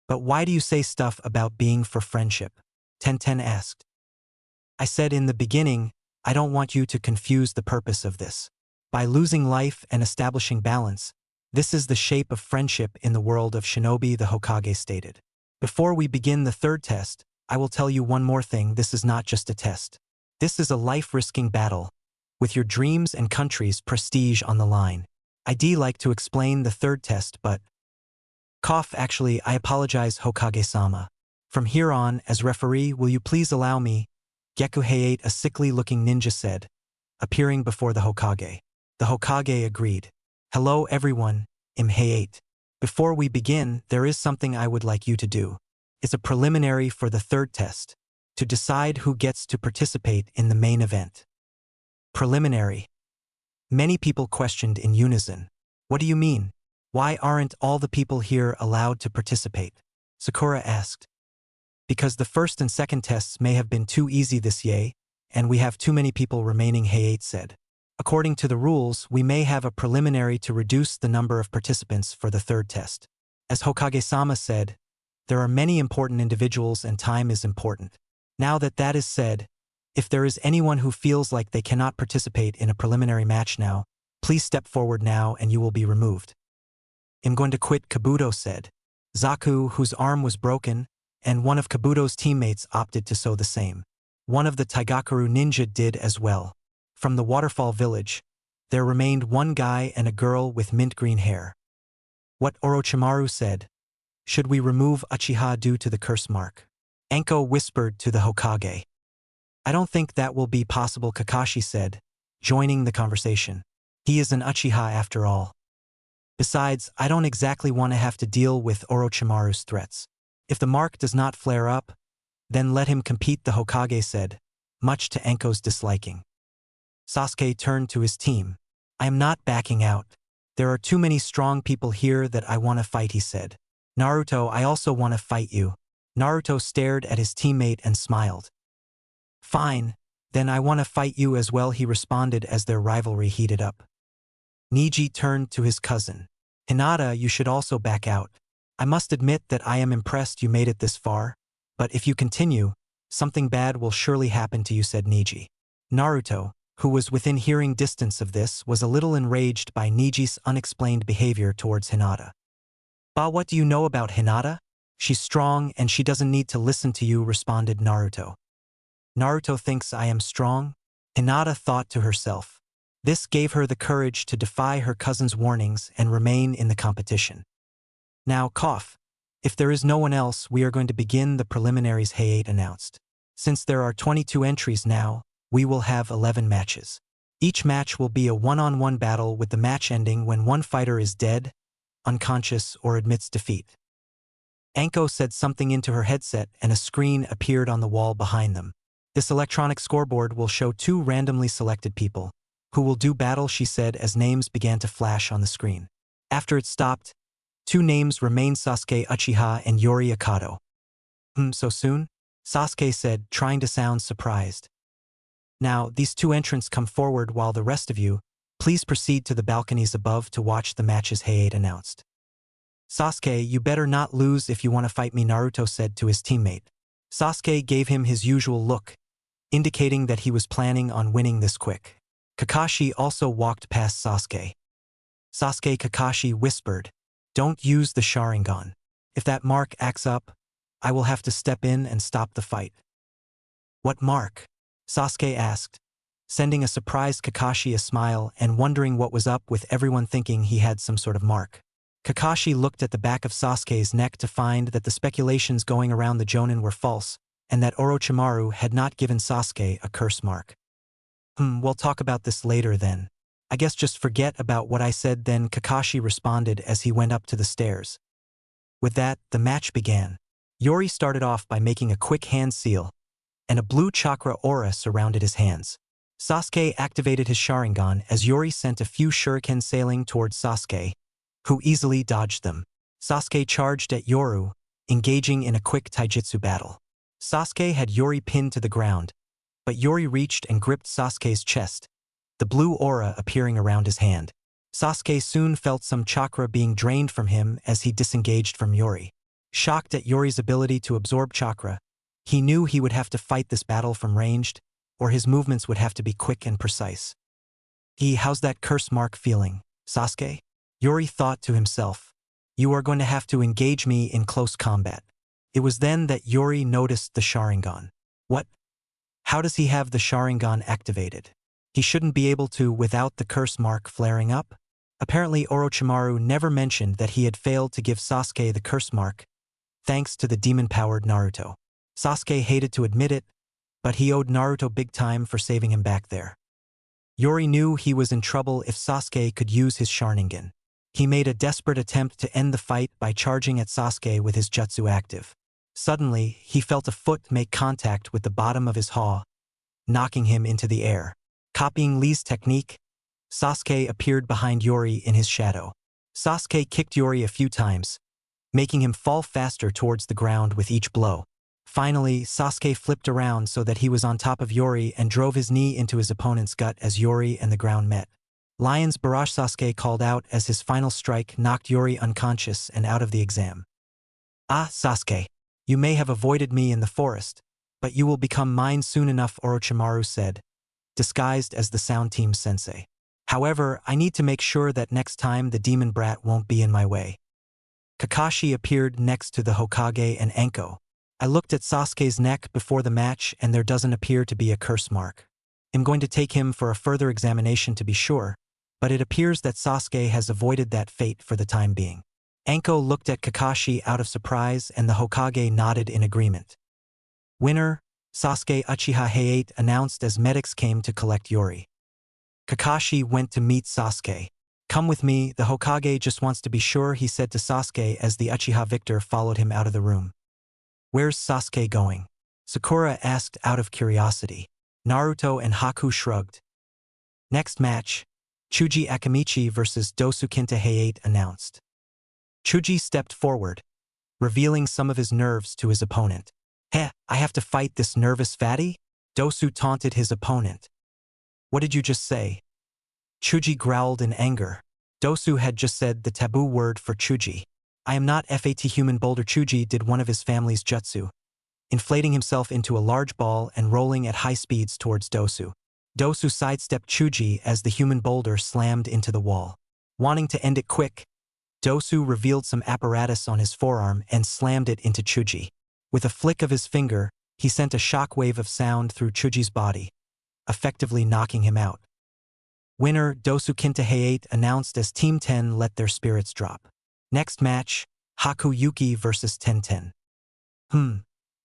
But why do you say stuff about being for friendship? Tenten asked. I said in the beginning, I don't want you to confuse the purpose of this. By losing life and establishing balance, this is the shape of friendship in the world of shinobi, the Hokage stated. Before we begin the third test, I will tell you one more thing. This is not just a test. This is a life-risking battle, with your dreams and country's prestige on the line. I'd like to explain the third test, but... Actually, I apologize, Hokage-sama. From here on, as referee, will you please allow me? Geku Heiate, a sickly-looking ninja, said, appearing before the Hokage. The Hokage agreed. Hello everyone, I'm Heiate. Before we begin, there is something I would like you to do. It's a preliminary for the third test, to decide who gets to participate in the main event. Preliminary. Many people questioned in unison. What do you mean? Why aren't all the people here allowed to participate? Sakura asked. Because the first and second tests may have been too easy this year, and we have too many people remaining, Heiate said. According to the rules, we may have a preliminary to reduce the number of participants for the third test. As Hokage-sama said, there are many important individuals and time is important. Now that that is said, if there is anyone who feels like they cannot participate in a preliminary match now, please step forward now and you will be removed. I'm going to quit, Kabuto said. Zaku, whose arm was broken, and one of Kabuto's teammates opted to sew the same. One of the Taigakuru ninja did as well. From the waterfall village, there remained one guy and a girl with mint green hair. What Orochimaru said. Should we remove Uchiha due to the curse mark? Anko whispered to the Hokage. I don't think that will be possible, Kakashi said, joining the conversation. He is an Uchiha after all. Besides, I don't exactly want to have to deal with Orochimaru's threats. If the mark does not flare up, then let him compete, the Hokage said, much to Anko's disliking. Sasuke turned to his team. I am not backing out. There are too many strong people here that I want to fight, he said. Naruto, I also want to fight you. Naruto stared at his teammate and smiled. Fine, then I want to fight you as well, he responded as their rivalry heated up. Neji turned to his cousin. Hinata, you should also back out. I must admit that I am impressed you made it this far, but if you continue, something bad will surely happen to you, said Neji. Naruto, who was within hearing distance of this, was a little enraged by Neji's unexplained behavior towards Hinata. Ba, what do you know about Hinata? She's strong and she doesn't need to listen to you, responded Naruto. Naruto thinks I am strong? Hinata thought to herself. This gave her the courage to defy her cousin's warnings and remain in the competition. Now, if there is no one else, we are going to begin the preliminaries, Heiate announced. Since there are 22 entries now, we will have 11 matches. Each match will be a one-on-one battle with the match ending when one fighter is dead, unconscious, or admits defeat. Anko said something into her headset and a screen appeared on the wall behind them. This electronic scoreboard will show 2 randomly selected people who will do battle, she said as names began to flash on the screen. After it stopped, Two names remain: Sasuke Uchiha and Yori Akato. So soon? Sasuke said, trying to sound surprised. Now, these two entrants come forward while the rest of you, please proceed to the balconies above to watch the matches, Hayate announced. Sasuke, you better not lose if you want to fight me, Naruto said to his teammate. Sasuke gave him his usual look, indicating that he was planning on winning this quick. Kakashi also walked past Sasuke. Sasuke, Kakashi whispered, don't use the Sharingan. If that mark acts up, I will have to step in and stop the fight. What mark? Sasuke asked, sending a surprised Kakashi a smile and wondering what was up with everyone thinking he had some sort of mark. Kakashi looked at the back of Sasuke's neck to find that the speculations going around the Jonin were false, and that Orochimaru had not given Sasuke a curse mark. We'll talk about this later then. I guess just forget about what I said then, Kakashi responded as he went up to the stairs. With that, the match began. Yori started off by making a quick hand seal, and a blue chakra aura surrounded his hands. Sasuke activated his Sharingan as Yori sent a few shurikens sailing towards Sasuke, who easily dodged them. Sasuke charged at Yoru, engaging in a quick taijutsu battle. Sasuke had Yori pinned to the ground, but Yori reached and gripped Sasuke's chest, the blue aura appearing around his hand. Sasuke soon felt some chakra being drained from him as he disengaged from Yori. Shocked at Yori's ability to absorb chakra, he knew he would have to fight this battle from ranged, or his movements would have to be quick and precise. How's that curse mark feeling, Sasuke? Yori thought to himself. You are going to have to engage me in close combat. It was then that Yori noticed the Sharingan. What? How does he have the Sharingan activated? He shouldn't be able to without the curse mark flaring up? Apparently Orochimaru never mentioned that he had failed to give Sasuke the curse mark, thanks to the demon-powered Naruto. Sasuke hated to admit it, but he owed Naruto big time for saving him back there. Yori knew he was in trouble if Sasuke could use his Sharingan. He made a desperate attempt to end the fight by charging at Sasuke with his jutsu active. Suddenly, he felt a foot make contact with the bottom of his jaw, knocking him into the air. Copying Lee's technique, Sasuke appeared behind Yori in his shadow. Sasuke kicked Yori a few times, making him fall faster towards the ground with each blow. Finally, Sasuke flipped around so that he was on top of Yori and drove his knee into his opponent's gut as Yori and the ground met. Lion's Barrage, Sasuke called out as his final strike knocked Yori unconscious and out of the exam. Sasuke, you may have avoided me in the forest, but you will become mine soon enough, Orochimaru said, disguised as the Sound Team's sensei. However, I need to make sure that next time the demon brat won't be in my way. Kakashi appeared next to the Hokage and Anko. I looked at Sasuke's neck before the match and there doesn't appear to be a curse mark. I'm going to take him for a further examination to be sure, but it appears that Sasuke has avoided that fate for the time being. Anko looked at Kakashi out of surprise and the Hokage nodded in agreement. Winner, Sasuke Uchiha Hayate announced as medics came to collect Yori. Kakashi went to meet Sasuke. Come with me, the Hokage just wants to be sure, he said to Sasuke as the Uchiha victor followed him out of the room. Where's Sasuke going? Sakura asked out of curiosity. Naruto and Haku shrugged. Next match, Chuji Akamichi vs Dosukinta Hayate announced. Chuji stepped forward, revealing some of his nerves to his opponent. I have to fight this nervous fatty? Dosu taunted his opponent. What did you just say? Chuji growled in anger. Dosu had just said the taboo word for Chuji. I am not fat human boulder. Chuji did one of his family's jutsu, inflating himself into a large ball and rolling at high speeds towards Dosu. Dosu sidestepped Chuji as the human boulder slammed into the wall. Wanting to end it quick, Dosu revealed some apparatus on his forearm and slammed it into Chuji. With a flick of his finger, he sent a shockwave of sound through Chuji's body, effectively knocking him out. Winner, Dosukinta Hayate announced as Team 10 let their spirits drop. Next match, Haku Yuki vs Tenten.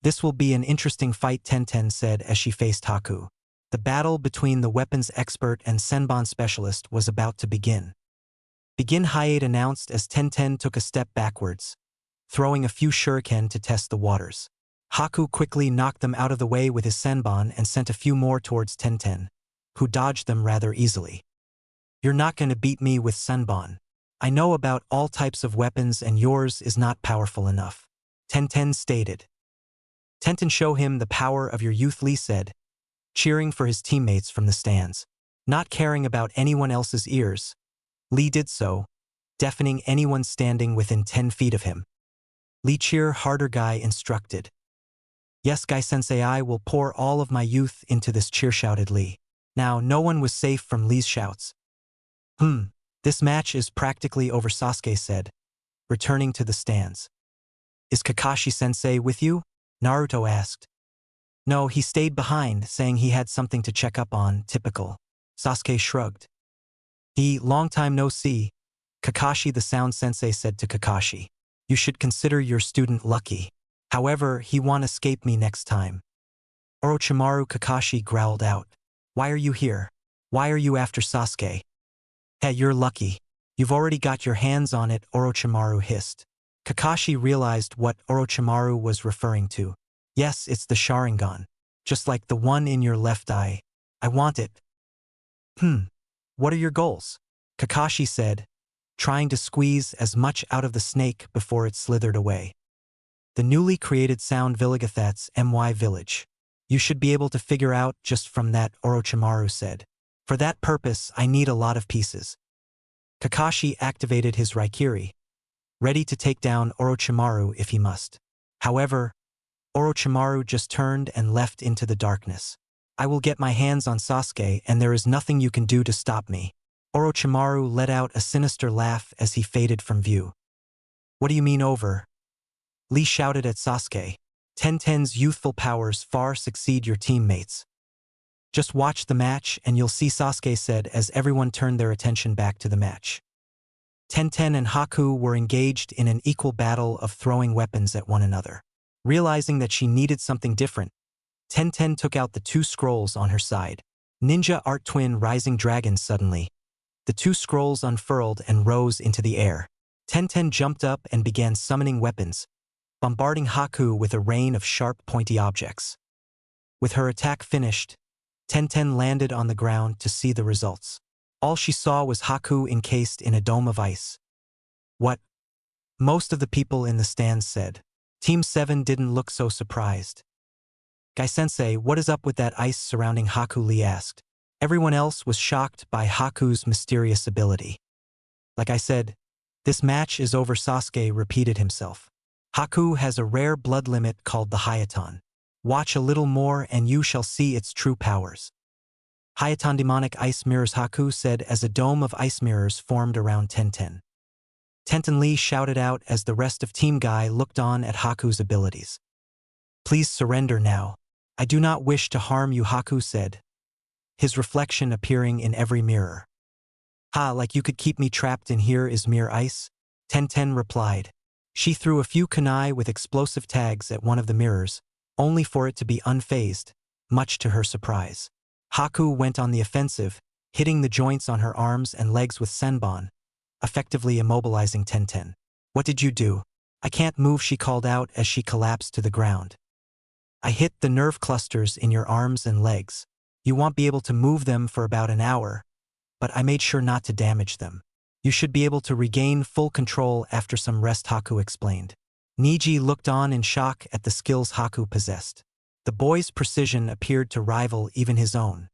This will be an interesting fight, Tenten said as she faced Haku. The battle between the weapons expert and Senbon specialist was about to begin. Hayate announced as Tenten took a step backwards, throwing a few shuriken to test the waters. Haku quickly knocked them out of the way with his Senbon and sent a few more towards Tenten, who dodged them rather easily. You're not going to beat me with Senbon. I know about all types of weapons and yours is not powerful enough. Tenten stated. Tenten, show him the power of your youth, Lee said, cheering for his teammates from the stands. Not caring about anyone else's ears, Lee did so, deafening anyone standing within 10 feet of him. Lee, cheer harder, Guy instructed. Yes, Guy Sensei, I will pour all of my youth into this cheer, shouted Lee. Now, no one was safe from Lee's shouts. This match is practically over, Sasuke said, returning to the stands. Is Kakashi-sensei with you? Naruto asked. No, he stayed behind, saying he had something to check up on, typical. Sasuke shrugged. Long time no see. Kakashi the Sound Sensei said to Kakashi. You should consider your student lucky. However, he won't escape me next time. Orochimaru, Kakashi growled out. Why are you here? Why are you after Sasuke? Hey, you're lucky. You've already got your hands on it, Orochimaru hissed. Kakashi realized what Orochimaru was referring to. Yes, it's the Sharingan. Just like the one in your left eye. I want it. What are your goals? Kakashi said, trying to squeeze as much out of the snake before it slithered away. The newly created sound Villigathat's MY village. You should be able to figure out just from that, Orochimaru said. For that purpose, I need a lot of pieces. Kakashi activated his Raikiri, ready to take down Orochimaru if he must. However, Orochimaru just turned and left into the darkness. I will get my hands on Sasuke and there is nothing you can do to stop me. Orochimaru let out a sinister laugh as he faded from view. What do you mean over? Lee shouted at Sasuke. Tenten's youthful powers far succeed your teammates. Just watch the match and you'll see, Sasuke said as everyone turned their attention back to the match. Tenten and Haku were engaged in an equal battle of throwing weapons at one another. Realizing that she needed something different, Tenten took out the 2 scrolls on her side. Ninja Art Twin Rising Dragon. Suddenly, the 2 scrolls unfurled and rose into the air. Tenten jumped up and began summoning weapons, bombarding Haku with a rain of sharp, pointy objects. With her attack finished, Tenten landed on the ground to see the results. All she saw was Haku encased in a dome of ice. What? Most of the people in the stands said. Team 7 didn't look so surprised. Guy-sensei, what is up with that ice surrounding Haku? Lee asked. Everyone else was shocked by Haku's mysterious ability. Like I said, this match is over, Sasuke repeated himself. Haku has a rare blood limit called the Hayaton. Watch a little more and you shall see its true powers. Hayaton demonic ice mirrors, Haku said as a dome of ice mirrors formed around Tenten. Tenten, Lee shouted out as the rest of Team Guy looked on at Haku's abilities. Please surrender now. I do not wish to harm you, Haku said, his reflection appearing in every mirror. Like you could keep me trapped in here is mere ice? Tenten replied. She threw a few kunai with explosive tags at one of the mirrors, only for it to be unfazed, much to her surprise. Haku went on the offensive, hitting the joints on her arms and legs with senbon, effectively immobilizing Tenten. What did you do? I can't move, she called out as she collapsed to the ground. I hit the nerve clusters in your arms and legs. You won't be able to move them for about an hour, but I made sure not to damage them. You should be able to regain full control after some rest, Haku explained. Niji looked on in shock at the skills Haku possessed. The boy's precision appeared to rival even his own.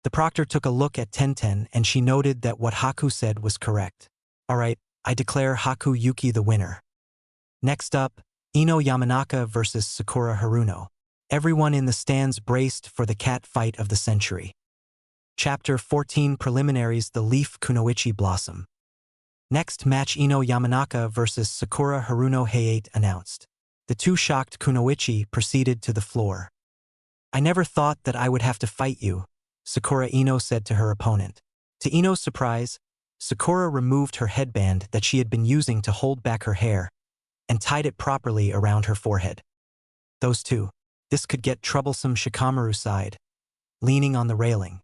The proctor took a look at Tenten and she noted that what Haku said was correct. Alright, I declare Haku Yuki the winner. Next up, Ino Yamanaka versus Sakura Haruno. Everyone in the stands braced for the cat fight of the century. Chapter 14 Preliminaries, the Leaf Kunoichi Blossom. Next match, Ino Yamanaka versus Sakura Haruno, Hayate announced. The 2 shocked kunoichi proceeded to the floor. I never thought that I would have to fight you, Sakura Ino said to her opponent. To Ino's surprise, Sakura removed her headband that she had been using to hold back her hair and tied it properly around her forehead. Those 2. This could get troublesome, Shikamaru sighed, leaning on the railing.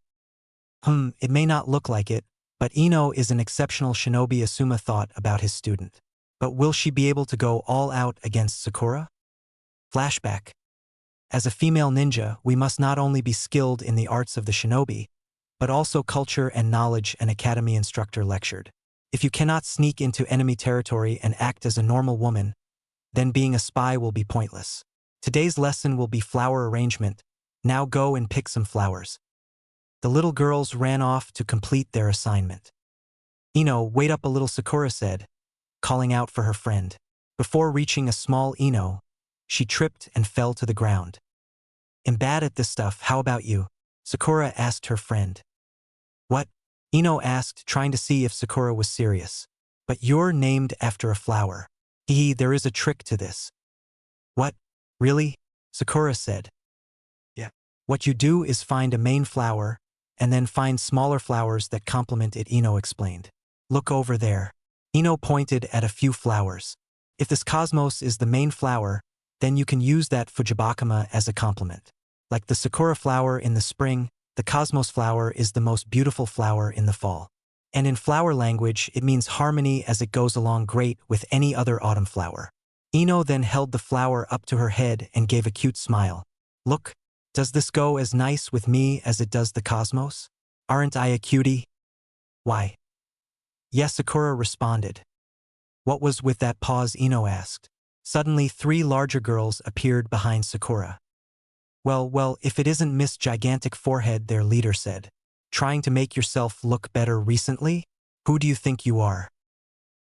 It may not look like it, but Ino is an exceptional shinobi, Asuma thought about his student. But will she be able to go all out against Sakura? Flashback. As a female ninja, we must not only be skilled in the arts of the shinobi, but also culture and knowledge, an academy instructor lectured. If you cannot sneak into enemy territory and act as a normal woman, then being a spy will be pointless. Today's lesson will be flower arrangement. Now go and pick some flowers. The little girls ran off to complete their assignment. Ino, wait up a little, Sakura said, calling out for her friend. Before reaching a small Ino, she tripped and fell to the ground. I'm bad at this stuff, how about you? Sakura asked her friend. What? Ino asked, trying to see if Sakura was serious. But you're named after a flower. There is a trick to this. What? Really? Sakura said. Yeah. What you do is find a main flower, and then find smaller flowers that complement it, Ino explained. Look over there. Ino pointed at a few flowers. If this cosmos is the main flower, then you can use that Fujibakama as a complement. Like the Sakura flower in the spring, the cosmos flower is the most beautiful flower in the fall. And in flower language, it means harmony as it goes along great with any other autumn flower. Ino then held the flower up to her head and gave a cute smile. Look, does this go as nice with me as it does the cosmos? Aren't I a cutie? Why? Yes, Sakura responded. What was with that pause? Ino asked. Suddenly 3 larger girls appeared behind Sakura. Well, if it isn't Miss Gigantic Forehead, their leader said. Trying to make yourself look better recently? Who do you think you are?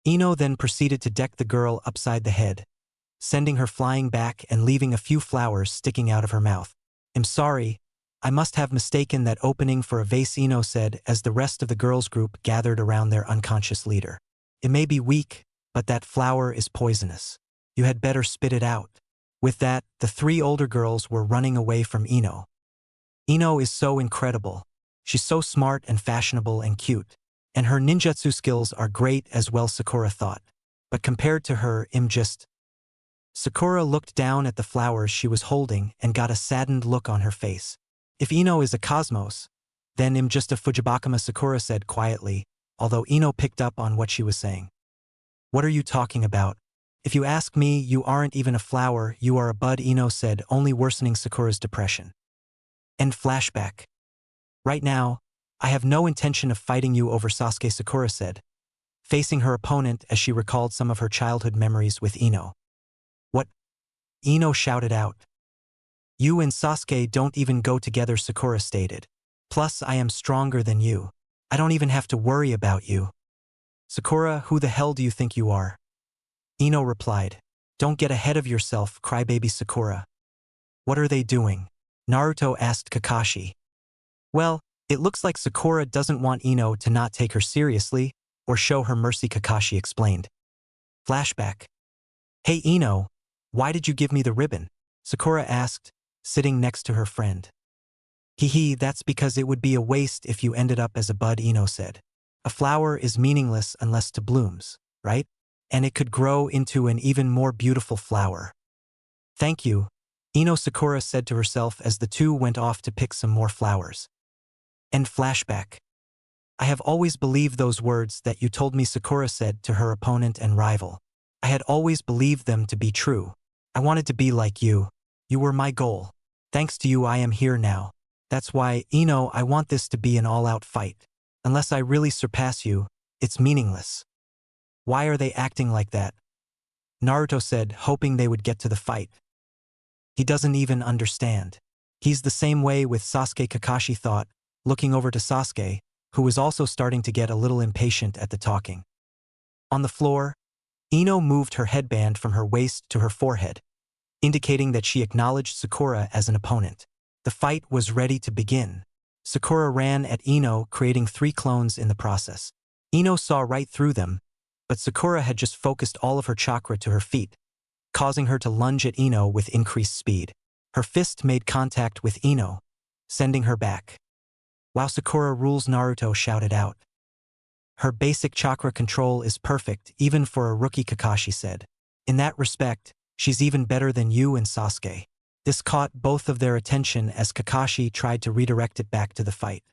Ino then proceeded to deck the girl upside the head, sending her flying back and leaving a few flowers sticking out of her mouth. I'm sorry, I must have mistaken that opening for a vase, Ino said as the rest of the girls' group gathered around their unconscious leader. It may be weak, but that flower is poisonous. You had better spit it out. With that, the 3 older girls were running away from Ino. Ino is so incredible. She's so smart and fashionable and cute. And her ninjutsu skills are great as well, Sakura thought. But compared to her, I'm just... Sakura looked down at the flowers she was holding and got a saddened look on her face. If Ino is a cosmos, then I'm just a Fujibakama, Sakura said quietly, although Ino picked up on what she was saying. What are you talking about? If you ask me, you aren't even a flower, you are a bud, Ino said, only worsening Sakura's depression. End flashback. Right now, I have no intention of fighting you over Sasuke, Sakura said, facing her opponent as she recalled some of her childhood memories with Ino. What? Ino shouted out. You and Sasuke don't even go together, Sakura stated. Plus, I am stronger than you. I don't even have to worry about you. Sakura, who the hell do you think you are? Ino replied. Don't get ahead of yourself, crybaby Sakura. What are they doing? Naruto asked Kakashi. Well, it looks like Sakura doesn't want Ino to not take her seriously or show her mercy, Kakashi explained. Flashback. Hey Ino, why did you give me the ribbon? Sakura asked, sitting next to her friend. That's because it would be a waste if you ended up as a bud, Ino said. A flower is meaningless unless it blooms, right? And it could grow into an even more beautiful flower. Thank you, Ino, Sakura said to herself as the two went off to pick some more flowers. End flashback. I have always believed those words that you told me, Sakura said to her opponent and rival. I had always believed them to be true. I wanted to be like you. You were my goal. Thanks to you I am here now. That's why, Ino, I want this to be an all-out fight. Unless I really surpass you, it's meaningless. Why are they acting like that? Naruto said, hoping they would get to the fight. He doesn't even understand. He's the same way with Sasuke, Kakashi thought, looking over to Sasuke, who was also starting to get a little impatient at the talking. On the floor, Ino moved her headband from her waist to her forehead, indicating that she acknowledged Sakura as an opponent. The fight was ready to begin. Sakura ran at Ino, creating 3 clones in the process. Ino saw right through them, but Sakura had just focused all of her chakra to her feet, causing her to lunge at Ino with increased speed. Her fist made contact with Ino, sending her back. Wow, Sakura rules, Naruto shouted out. Her basic chakra control is perfect even for a rookie, Kakashi said. In that respect, she's even better than you and Sasuke. This caught both of their attention as Kakashi tried to redirect it back to the fight.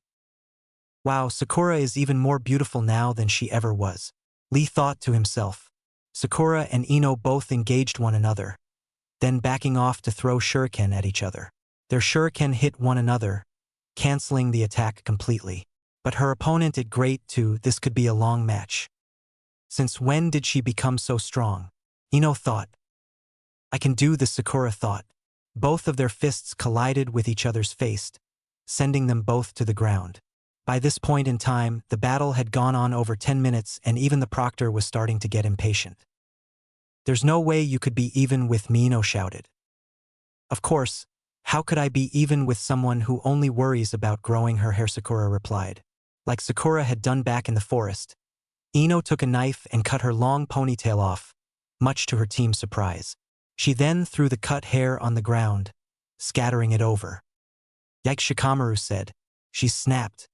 Wow, Sakura is even more beautiful now than she ever was, Lee thought to himself. Sakura and Ino both engaged one another, then backing off to throw shuriken at each other. Their shuriken hit one another, canceling the attack completely. But her opponent did great too. This could be a long match. Since when did she become so strong? Ino thought. I can do this, Sakura thought. Both of their fists collided with each other's face, sending them both to the ground. By this point in time, the battle had gone on over 10 minutes and even the proctor was starting to get impatient. There's no way you could be even with me, Ino shouted. Of course, how could I be even with someone who only worries about growing her hair, Sakura replied. Like Sakura had done back in the forest, Ino took a knife and cut her long ponytail off, much to her team's surprise. She then threw the cut hair on the ground, scattering it over. Yikes, Shikamaru said. She snapped.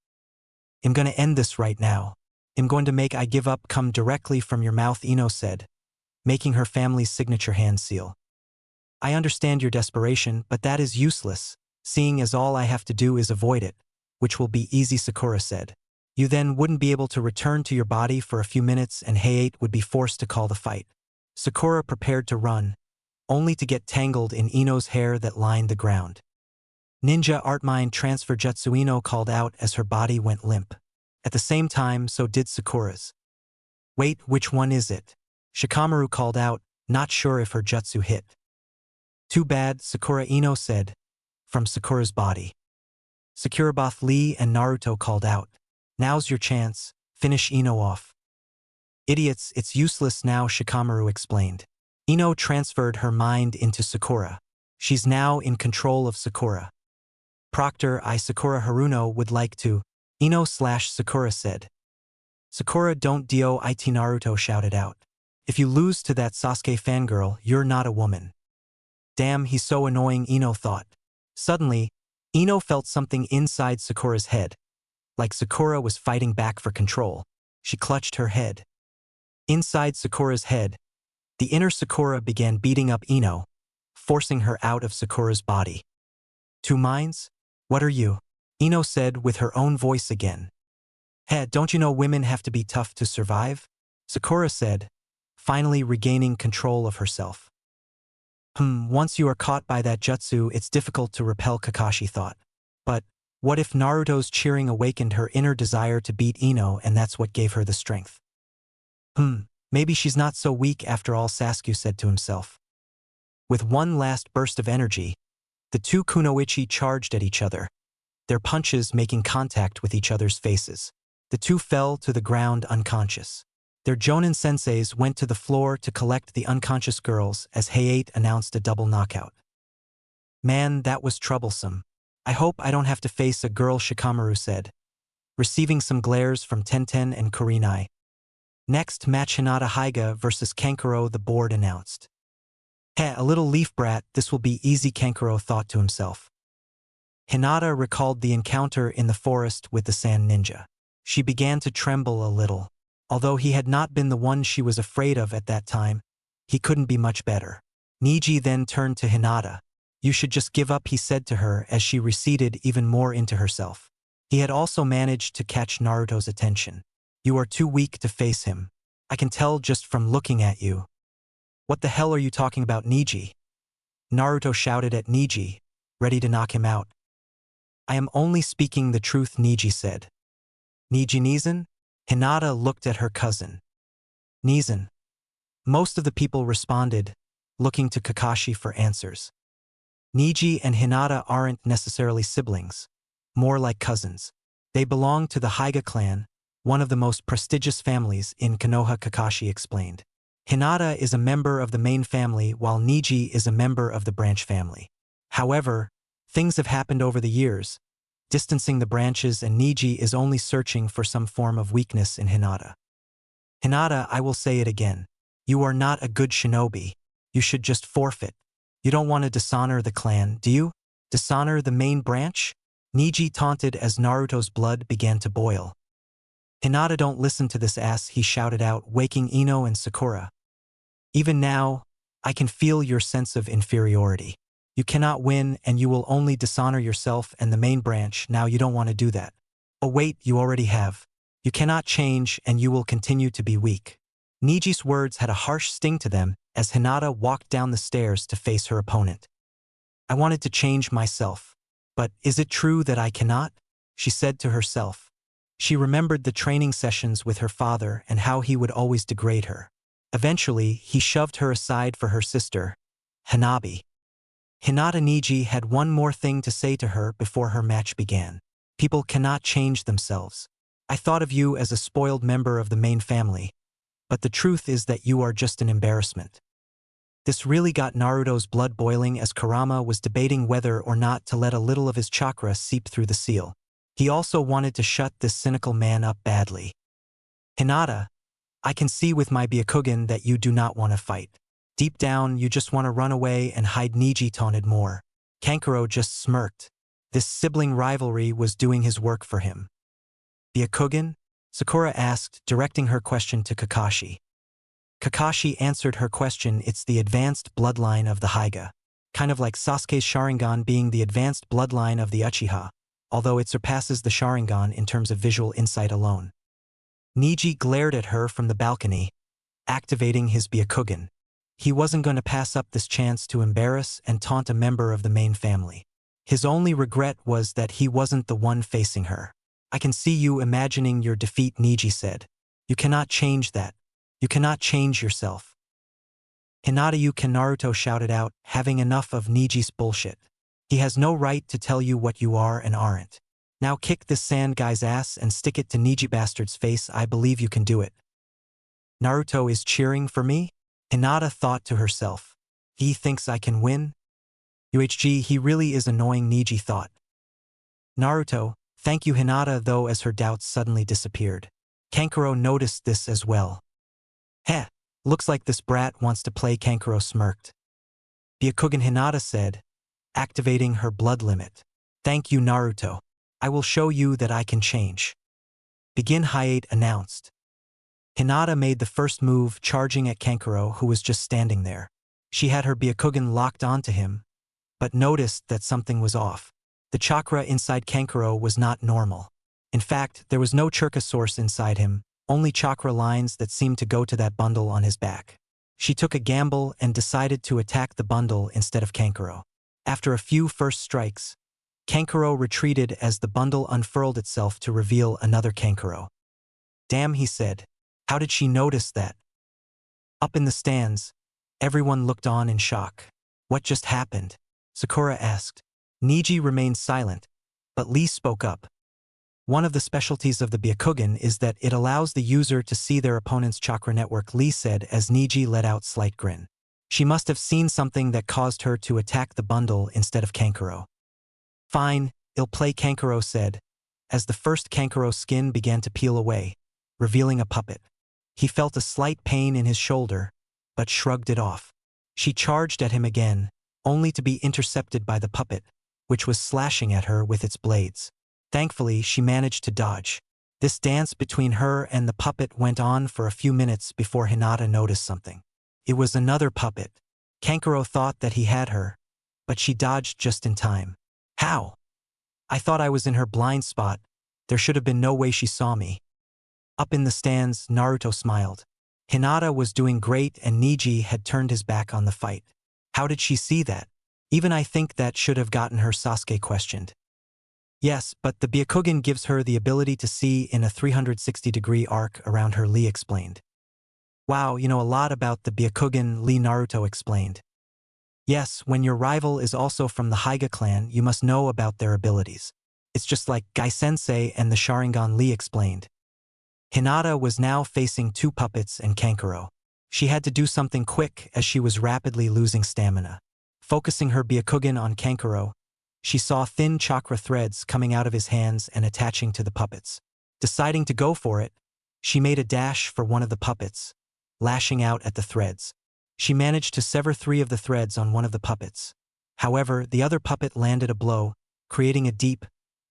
I'm gonna end this right now. I'm going to make I give up come directly from your mouth, Ino said, making her family's signature hand seal. I understand your desperation, but that is useless, seeing as all I have to do is avoid it, which will be easy, Sakura said. You then wouldn't be able to return to your body for a few minutes and Hayate would be forced to call the fight. Sakura prepared to run, only to get tangled in Ino's hair that lined the ground. Ninja Art Mind Transfer Jutsu, Ino called out as her body went limp. At the same time, so did Sakura's. Wait, which one is it? Shikamaru called out, not sure if her jutsu hit. Too bad, Sakura, Ino said, from Sakura's body. Sakuraboth Lee and Naruto called out. Now's your chance, finish Ino off. Idiots, it's useless now, Shikamaru explained. Ino transferred her mind into Sakura. She's now in control of Sakura. Proctor Sakura Haruno would like to, Ino/Sakura said. Sakura don't do it, Naruto shouted out. If you lose to that Sasuke fangirl, you're not a woman. Damn, he's so annoying, Ino thought. Suddenly, Ino felt something inside Sakura's head. Like Sakura was fighting back for control. She clutched her head. Inside Sakura's head, the inner Sakura began beating up Ino, forcing her out of Sakura's body. Two minds? What are you? Ino said with her own voice again. Hey, don't you know women have to be tough to survive? Sakura said, finally regaining control of herself. Once you are caught by that jutsu, it's difficult to repel, Kakashi thought. But what if Naruto's cheering awakened her inner desire to beat Ino and that's what gave her the strength? Maybe she's not so weak after all, Sasuke said to himself. With one last burst of energy, the two kunoichi charged at each other, their punches making contact with each other's faces. The two fell to the ground unconscious. Their Jonin senseis went to the floor to collect the unconscious girls as Hayate announced a double knockout. Man, that was troublesome. I hope I don't have to face a girl, Shikamaru said, receiving some glares from Tenten and Kurinai. Next match, Hinata Hyuga versus Kankuro, the board announced. Heh, a little leaf brat, this will be easy, Kankuro thought to himself. Hinata recalled the encounter in the forest with the sand ninja. She began to tremble a little. Although he had not been the one she was afraid of at that time, he couldn't be much better. Niji then turned to Hinata. You should just give up, he said to her as she receded even more into herself. He had also managed to catch Naruto's attention. You are too weak to face him. I can tell just from looking at you. What the hell are you talking about, Niji? Naruto shouted at Niji, ready to knock him out. I am only speaking the truth, Niji said. Niji Nizan? Hinata looked at her cousin. Nizan. Most of the people responded, looking to Kakashi for answers. Niji and Hinata aren't necessarily siblings, more like cousins. They belong to the Hyuga clan, one of the most prestigious families in Konoha, Kakashi explained. Hinata is a member of the main family while Niji is a member of the branch family. However, things have happened over the years, distancing the branches, and Niji is only searching for some form of weakness in Hinata. Hinata, I will say it again. You are not a good shinobi. You should just forfeit. You don't want to dishonor the clan, do you? Dishonor the main branch? Niji taunted as Naruto's blood began to boil. Hinata, don't listen to this ass, he shouted out, waking Ino and Sakura. Even now, I can feel your sense of inferiority. You cannot win and you will only dishonor yourself and the main branch. Now you don't want to do that. Oh wait, you already have. You cannot change and you will continue to be weak. Niji's words had a harsh sting to them as Hinata walked down the stairs to face her opponent. I wanted to change myself. But is it true that I cannot? She said to herself. She remembered the training sessions with her father and how he would always degrade her. Eventually, he shoved her aside for her sister, Hanabi. Hinata Niji had one more thing to say to her before her match began. People cannot change themselves. I thought of you as a spoiled member of the main family, but the truth is that you are just an embarrassment. This really got Naruto's blood boiling as Kurama was debating whether or not to let a little of his chakra seep through the seal. He also wanted to shut this cynical man up badly. Hinata, I can see with my Byakugan that you do not want to fight. Deep down, you just want to run away and hide. Niji taunted more. Kankuro just smirked. This sibling rivalry was doing his work for him. Byakugan? Sakura asked, directing her question to Kakashi. Kakashi answered her question. It's the advanced bloodline of the Hyuga. Kind of like Sasuke's Sharingan being the advanced bloodline of the Uchiha, although it surpasses the Sharingan in terms of visual insight alone. Niji glared at her from the balcony, activating his Byakugan. He wasn't going to pass up this chance to embarrass and taunt a member of the main family. His only regret was that he wasn't the one facing her. I can see you imagining your defeat, Niji said. You cannot change that. You cannot change yourself. Hinata, you can, Naruto shouted out, having enough of Niji's bullshit. He has no right to tell you what you are and aren't. Now kick this sand guy's ass and stick it to Niji bastard's face. I believe you can do it. Naruto is cheering for me? Hinata thought to herself. He thinks I can win? He really is annoying, Niji thought. Naruto, thank you, Hinata, though, as her doubts suddenly disappeared. Kankuro noticed this as well. Heh, looks like this brat wants to play. Kankuro smirked. Byakugan, Hinata said, activating her blood limit. Thank you, Naruto. I will show you that I can change. Begin, Hayate announced. Hinata made the first move, charging at Kankuro, who was just standing there. She had her Byakugan locked onto him, but noticed that something was off. The chakra inside Kankuro was not normal. In fact, there was no chakra source inside him, only chakra lines that seemed to go to that bundle on his back. She took a gamble and decided to attack the bundle instead of Kankuro. After a few first strikes, Kankuro retreated as the bundle unfurled itself to reveal another Kankuro. Damn, he said. How did she notice that? Up in the stands, everyone looked on in shock. What just happened? Sakura asked. Niji remained silent, but Lee spoke up. One of the specialties of the Byakugan is that it allows the user to see their opponent's chakra network, Lee said as Niji let out a slight grin. She must have seen something that caused her to attack the bundle instead of Kankuro. Fine, I'll play, Kankuro said, as the first Kankuro skin began to peel away, revealing a puppet. He felt a slight pain in his shoulder, but shrugged it off. She charged at him again, only to be intercepted by the puppet, which was slashing at her with its blades. Thankfully, she managed to dodge. This dance between her and the puppet went on for a few minutes before Hinata noticed something. It was another puppet. Kankuro thought that he had her, but she dodged just in time. How? I thought I was in her blind spot. There should have been no way she saw me. Up in the stands, Naruto smiled. Hinata was doing great and Niji had turned his back on the fight. How did she see that? Even I think that should have gotten her, Sasuke questioned. Yes, but the Byakugan gives her the ability to see in a 360-degree arc around her, Lee explained. Wow, you know a lot about the Byakugan, Lee, Naruto explained. Yes, when your rival is also from the Hyuga clan, you must know about their abilities. It's just like Sensei and the Sharingan, Lee explained. Hinata was now facing two puppets and Kankuro. She had to do something quick as she was rapidly losing stamina. Focusing her Byakugan on Kankuro, she saw thin chakra threads coming out of his hands and attaching to the puppets. Deciding to go for it, she made a dash for one of the puppets, lashing out at the threads. She managed to sever 3 of the threads on one of the puppets. However, the other puppet landed a blow, creating a deep,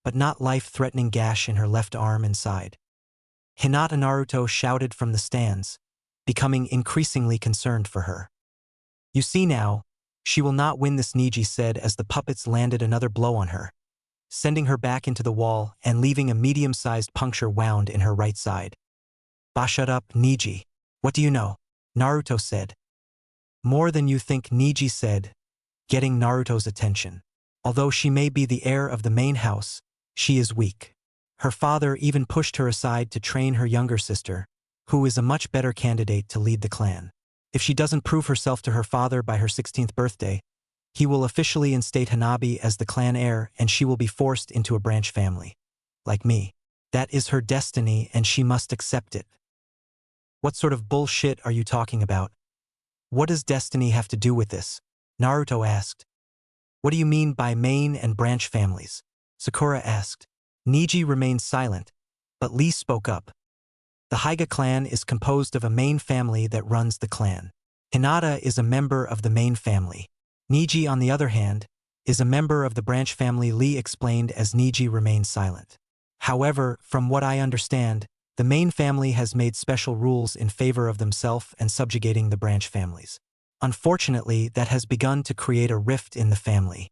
but not life-threatening gash in her left arm and side. Hinata Naruto shouted from the stands, becoming increasingly concerned for her. You see now, she will not win this, Niji said as the puppets landed another blow on her, sending her back into the wall and leaving a medium-sized puncture wound in her right side. Bah, shut up, Niji. What do you know? Naruto said. More than you think, Niji said, getting Naruto's attention. Although she may be the heir of the main house, she is weak. Her father even pushed her aside to train her younger sister, who is a much better candidate to lead the clan. If she doesn't prove herself to her father by her 16th birthday, he will officially instate Hanabi as the clan heir and she will be forced into a branch family. Like me. That is her destiny and she must accept it. What sort of bullshit are you talking about? What does destiny have to do with this? Naruto asked. What do you mean by main and branch families? Sakura asked. Niji remained silent, but Lee spoke up. The Hyuga clan is composed of a main family that runs the clan. Hinata is a member of the main family. Niji, on the other hand, is a member of the branch family. Lee explained as Niji remained silent. However, from what I understand, the main family has made special rules in favor of themselves and subjugating the branch families. Unfortunately, that has begun to create a rift in the family.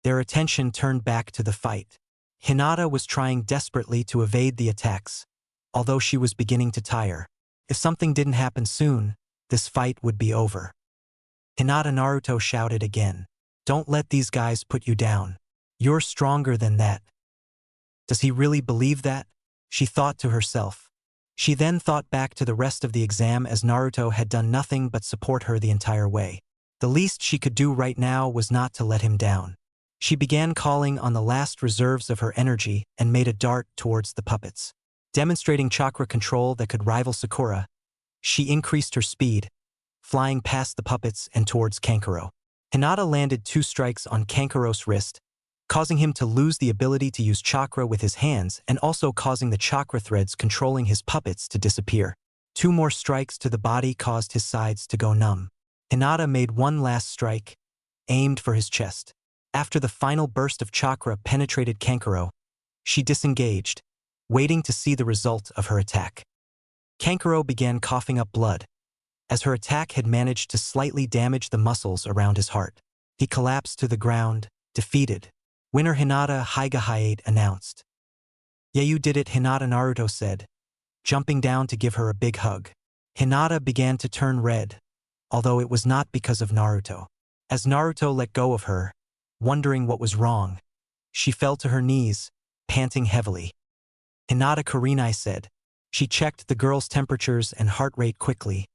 Their attention turned back to the fight. Hinata was trying desperately to evade the attacks, although she was beginning to tire. If something didn't happen soon, this fight would be over. Hinata. Naruto shouted again. Don't let these guys put you down. You're stronger than that. Does he really believe that? She thought to herself. She then thought back to the rest of the exam as Naruto had done nothing but support her the entire way. The least she could do right now was not to let him down. She began calling on the last reserves of her energy and made a dart towards the puppets. Demonstrating chakra control that could rival Sakura, she increased her speed, flying past the puppets and towards Kankuro. Hinata landed 2 strikes on Kankuro's wrist, causing him to lose the ability to use chakra with his hands and also causing the chakra threads controlling his puppets to disappear. 2 more strikes to the body caused his sides to go numb. Hinata made one last strike, aimed for his chest. After the final burst of chakra penetrated Kankuro, she disengaged, waiting to see the result of her attack. Kankuro began coughing up blood, as her attack had managed to slightly damage the muscles around his heart. He collapsed to the ground, defeated. Winner Hinata. Hyuga Hyate announced. Yeah, you did it, Hinata. Naruto said, jumping down to give her a big hug. Hinata began to turn red, although it was not because of Naruto. As Naruto let go of her, wondering what was wrong, she fell to her knees, panting heavily. Hinata. Kurenai said. She checked the girl's temperatures and heart rate quickly,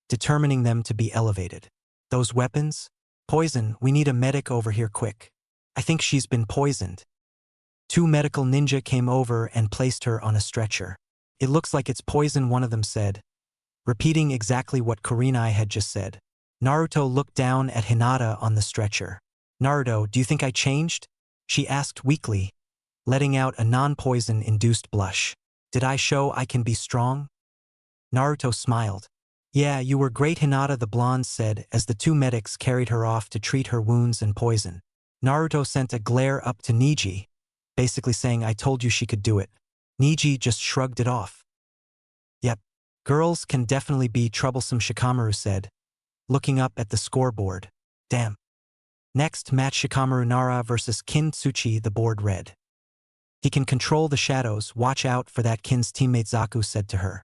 determining them to be elevated. Those weapons? Poison, we need a medic over here quick. I think she's been poisoned. 2 medical ninja came over and placed her on a stretcher. It looks like it's poison, one of them said, repeating exactly what Kurenai had just said. Naruto looked down at Hinata on the stretcher. Naruto, do you think I changed? She asked weakly, letting out a non-poison-induced blush. Did I show I can be strong? Naruto smiled. Yeah, you were great, Hinata, the blonde said as the 2 medics carried her off to treat her wounds and poison. Naruto sent a glare up to Niji, basically saying, I told you she could do it. Niji just shrugged it off. Yep, girls can definitely be troublesome, Shikamaru said, looking up at the scoreboard. Damn. Next match, Shikamaru Nara versus Kin Tsuchi. The board read. He can control the shadows, watch out for that, Kin's teammate Zaku said to her.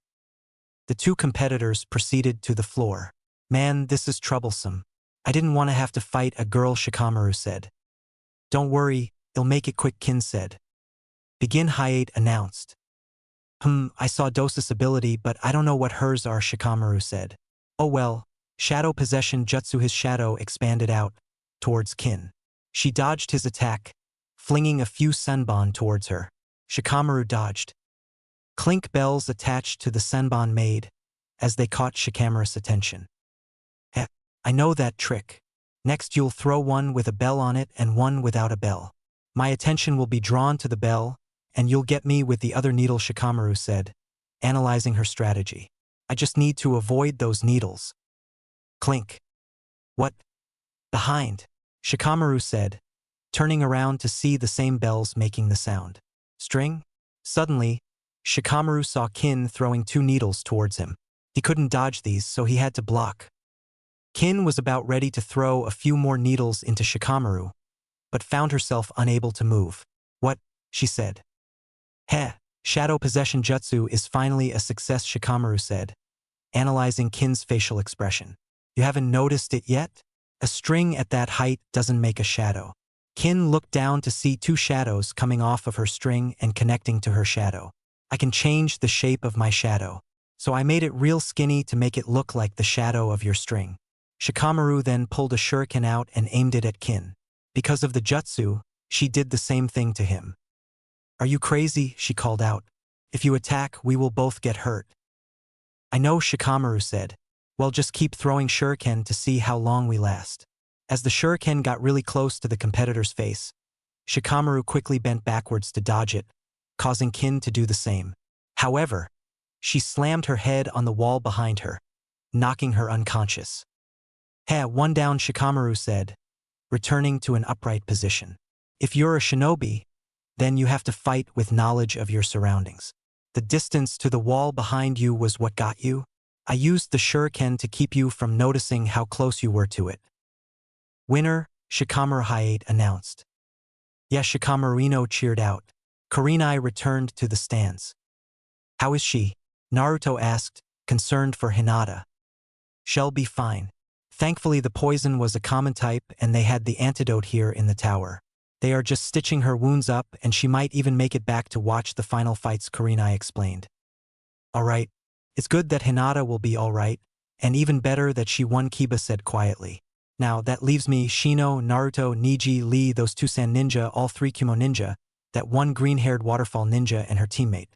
The 2 competitors proceeded to the floor. Man, this is troublesome. I didn't want to have to fight a girl, Shikamaru said. Don't worry, I'll make it quick, Kin said. Begin, Hyate announced. I saw Dosa's ability, but I don't know what hers are, Shikamaru said. Oh well, shadow possession jutsu. His shadow expanded out towards Kin. She dodged his attack, flinging a few senbon towards her. Shikamaru dodged. Clink bells attached to the senbon made as they caught Shikamaru's attention. I know that trick. Next you'll throw one with a bell on it and one without a bell. My attention will be drawn to the bell, and you'll get me with the other needle, Shikamaru said, analyzing her strategy. I just need to avoid those needles. Clink. What? Behind, Shikamaru said, turning around to see the same bells making the sound. String? Suddenly, Shikamaru saw Kin throwing 2 needles towards him. He couldn't dodge these, so he had to block. Kin was about ready to throw a few more needles into Shikamaru, but found herself unable to move. What? She said. Heh, shadow possession jutsu is finally a success, Shikamaru said, analyzing Kin's facial expression. You haven't noticed it yet? A string at that height doesn't make a shadow. Kin looked down to see two shadows coming off of her string and connecting to her shadow. I can change the shape of my shadow. So I made it real skinny to make it look like the shadow of your string. Shikamaru then pulled a shuriken out and aimed it at Kin. Because of the jutsu, she did the same thing to him. Are you crazy? She called out. If you attack, we will both get hurt. I know, Shikamaru said. Well, just keep throwing shuriken to see how long we last. As the shuriken got really close to the competitor's face, Shikamaru quickly bent backwards to dodge it, causing Kin to do the same. However, she slammed her head on the wall behind her, knocking her unconscious. Heh, one down, Shikamaru said, returning to an upright position. If you're a shinobi, then you have to fight with knowledge of your surroundings. The distance to the wall behind you was what got you. I used the shuriken to keep you from noticing how close you were to it. Winner, Shikamaru Hayate announced. Yeah, Shikamaru cheered out. Kurenai returned to the stands. How is she? Naruto asked, concerned for Hinata. She'll be fine. Thankfully the poison was a common type and they had the antidote here in the tower. They are just stitching her wounds up and she might even make it back to watch the final fights, Kurenai explained. Alright. It's good that Hinata will be alright, and even better that she won, Kiba said quietly. Now that leaves me Shino, Naruto, Niji, Lee, those two Sand ninja, all three Kimo ninja, that one green-haired waterfall ninja and her teammate.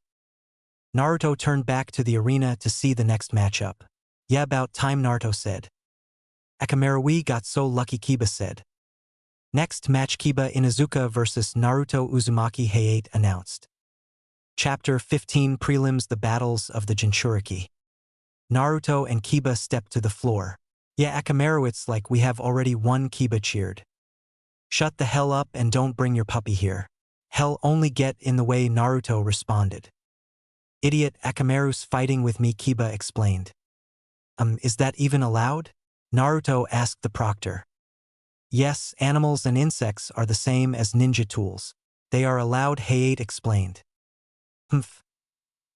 Naruto turned back to the arena to see the next matchup. Yeah, about time, Naruto said. Akamaru got so lucky, Kiba said. Next match, Kiba Inuzuka vs Naruto Uzumaki, Hayate announced. Chapter 15 Prelims, the Battles of the Jinchuriki. Naruto and Kiba stepped to the floor. Yeah, Akamaru, it's like we have already won, Kiba cheered. Shut the hell up and don't bring your puppy here. Hell only get in the way, Naruto responded. Idiot, Akamaru's fighting with me, Kiba explained. Is that even allowed? Naruto asked the proctor. Yes, animals and insects are the same as ninja tools. They are allowed, Hayate explained. Humph.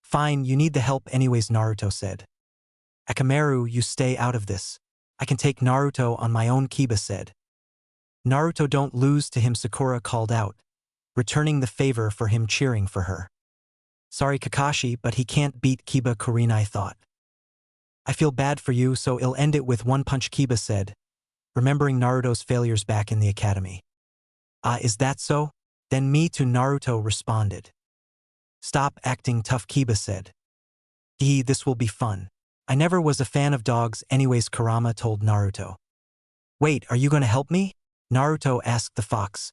Fine, you need the help anyways, Naruto said. Akamaru, you stay out of this. I can take Naruto on my own, Kiba said. Naruto, don't lose to him, Sakura called out, returning the favor for him cheering for her. Sorry, Kakashi, but he can't beat Kiba, Kurenai thought. I feel bad for you, so I'll end it with one punch, Kiba said, remembering Naruto's failures back in the academy. Is that so? Then me too, Naruto responded. Stop acting tough, Kiba said. This will be fun. I never was a fan of dogs anyways, Kurama told Naruto. Wait, are you gonna help me? Naruto asked the fox.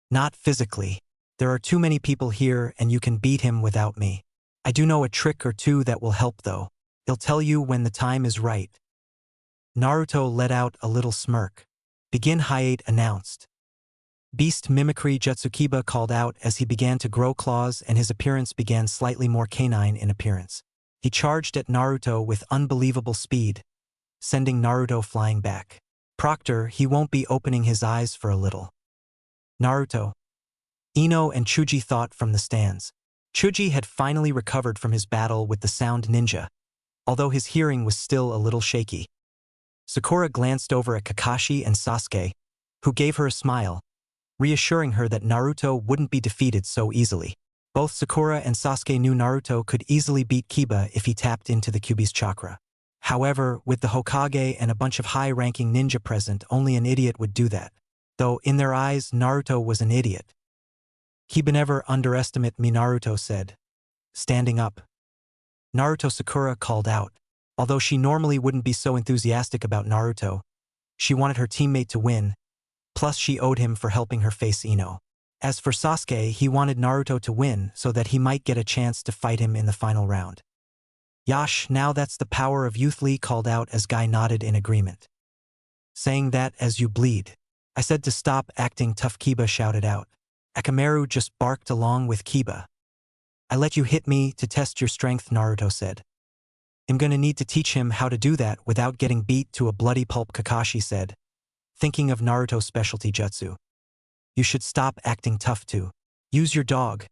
Not physically. There are too many people here and you can beat him without me. I do know a trick or two that will help though. I'll tell you when the time is right. Naruto let out a little smirk. Begin, Hayate announced. Beast Mimicry Jutsu, Kiba called out as he began to grow claws and his appearance began slightly more canine in appearance. He charged at Naruto with unbelievable speed, sending Naruto flying back. Proctor, he won't be opening his eyes for a little. Naruto. Ino and Chuji thought from the stands. Chuji had finally recovered from his battle with the sound ninja, although his hearing was still a little shaky. Sakura glanced over at Kakashi and Sasuke, who gave her a smile, reassuring her that Naruto wouldn't be defeated so easily. Both Sakura and Sasuke knew Naruto could easily beat Kiba if he tapped into the Kyuubi's chakra. However, with the Hokage and a bunch of high-ranking ninja present, only an idiot would do that. Though in their eyes, Naruto was an idiot. Kiba, never underestimate me, Naruto said, standing up. Naruto, Sakura called out. Although she normally wouldn't be so enthusiastic about Naruto, she wanted her teammate to win, plus she owed him for helping her face Ino. As for Sasuke, he wanted Naruto to win so that he might get a chance to fight him in the final round. Yash, now that's the power of youth, Lee called out as Guy nodded in agreement. Saying that as you bleed. I said to stop acting tough, Kiba shouted out. Akamaru just barked along with Kiba. I let you hit me to test your strength, Naruto said. I'm gonna need to teach him how to do that without getting beat to a bloody pulp, Kakashi said, thinking of Naruto's specialty jutsu. You should stop acting tough too. Use your dog.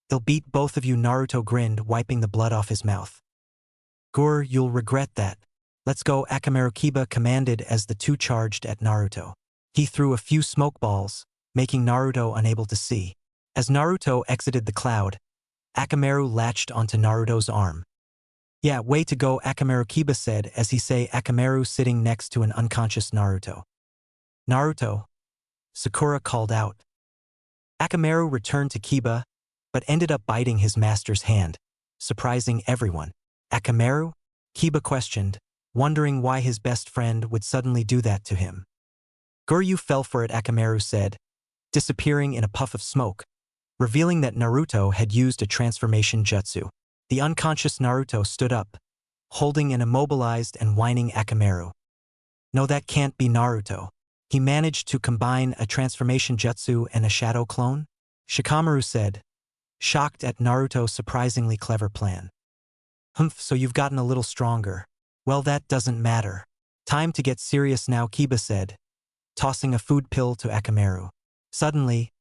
They'll beat both of you, Naruto grinned, wiping the blood off his mouth. Gur, you'll regret that. Let's go, Akamaru, Kiba commanded as the two charged at Naruto. He threw a few smoke balls, making Naruto unable to see. As Naruto exited the cloud, Akamaru latched onto Naruto's arm. "Yeah, way to go," Akamaru Kiba said as he saw Akamaru sitting next to an unconscious Naruto. "Naruto," Sakura called out. Akamaru returned to Kiba, but ended up biting his master's hand, surprising everyone. "Akamaru?" Kiba questioned, wondering why his best friend would suddenly do that to him. "Guryu fell for it," Akamaru said, disappearing in a puff of smoke, revealing that Naruto had used a transformation jutsu. The unconscious Naruto stood up, holding an immobilized and whining Akamaru. "No, that can't be Naruto. He managed to combine a transformation jutsu and a shadow clone?" Shikamaru said, shocked at Naruto's surprisingly clever plan. "Humph, so you've gotten a little stronger. Well, that doesn't matter. Time to get serious now," Kiba said, tossing a food pill to Akamaru. Suddenly,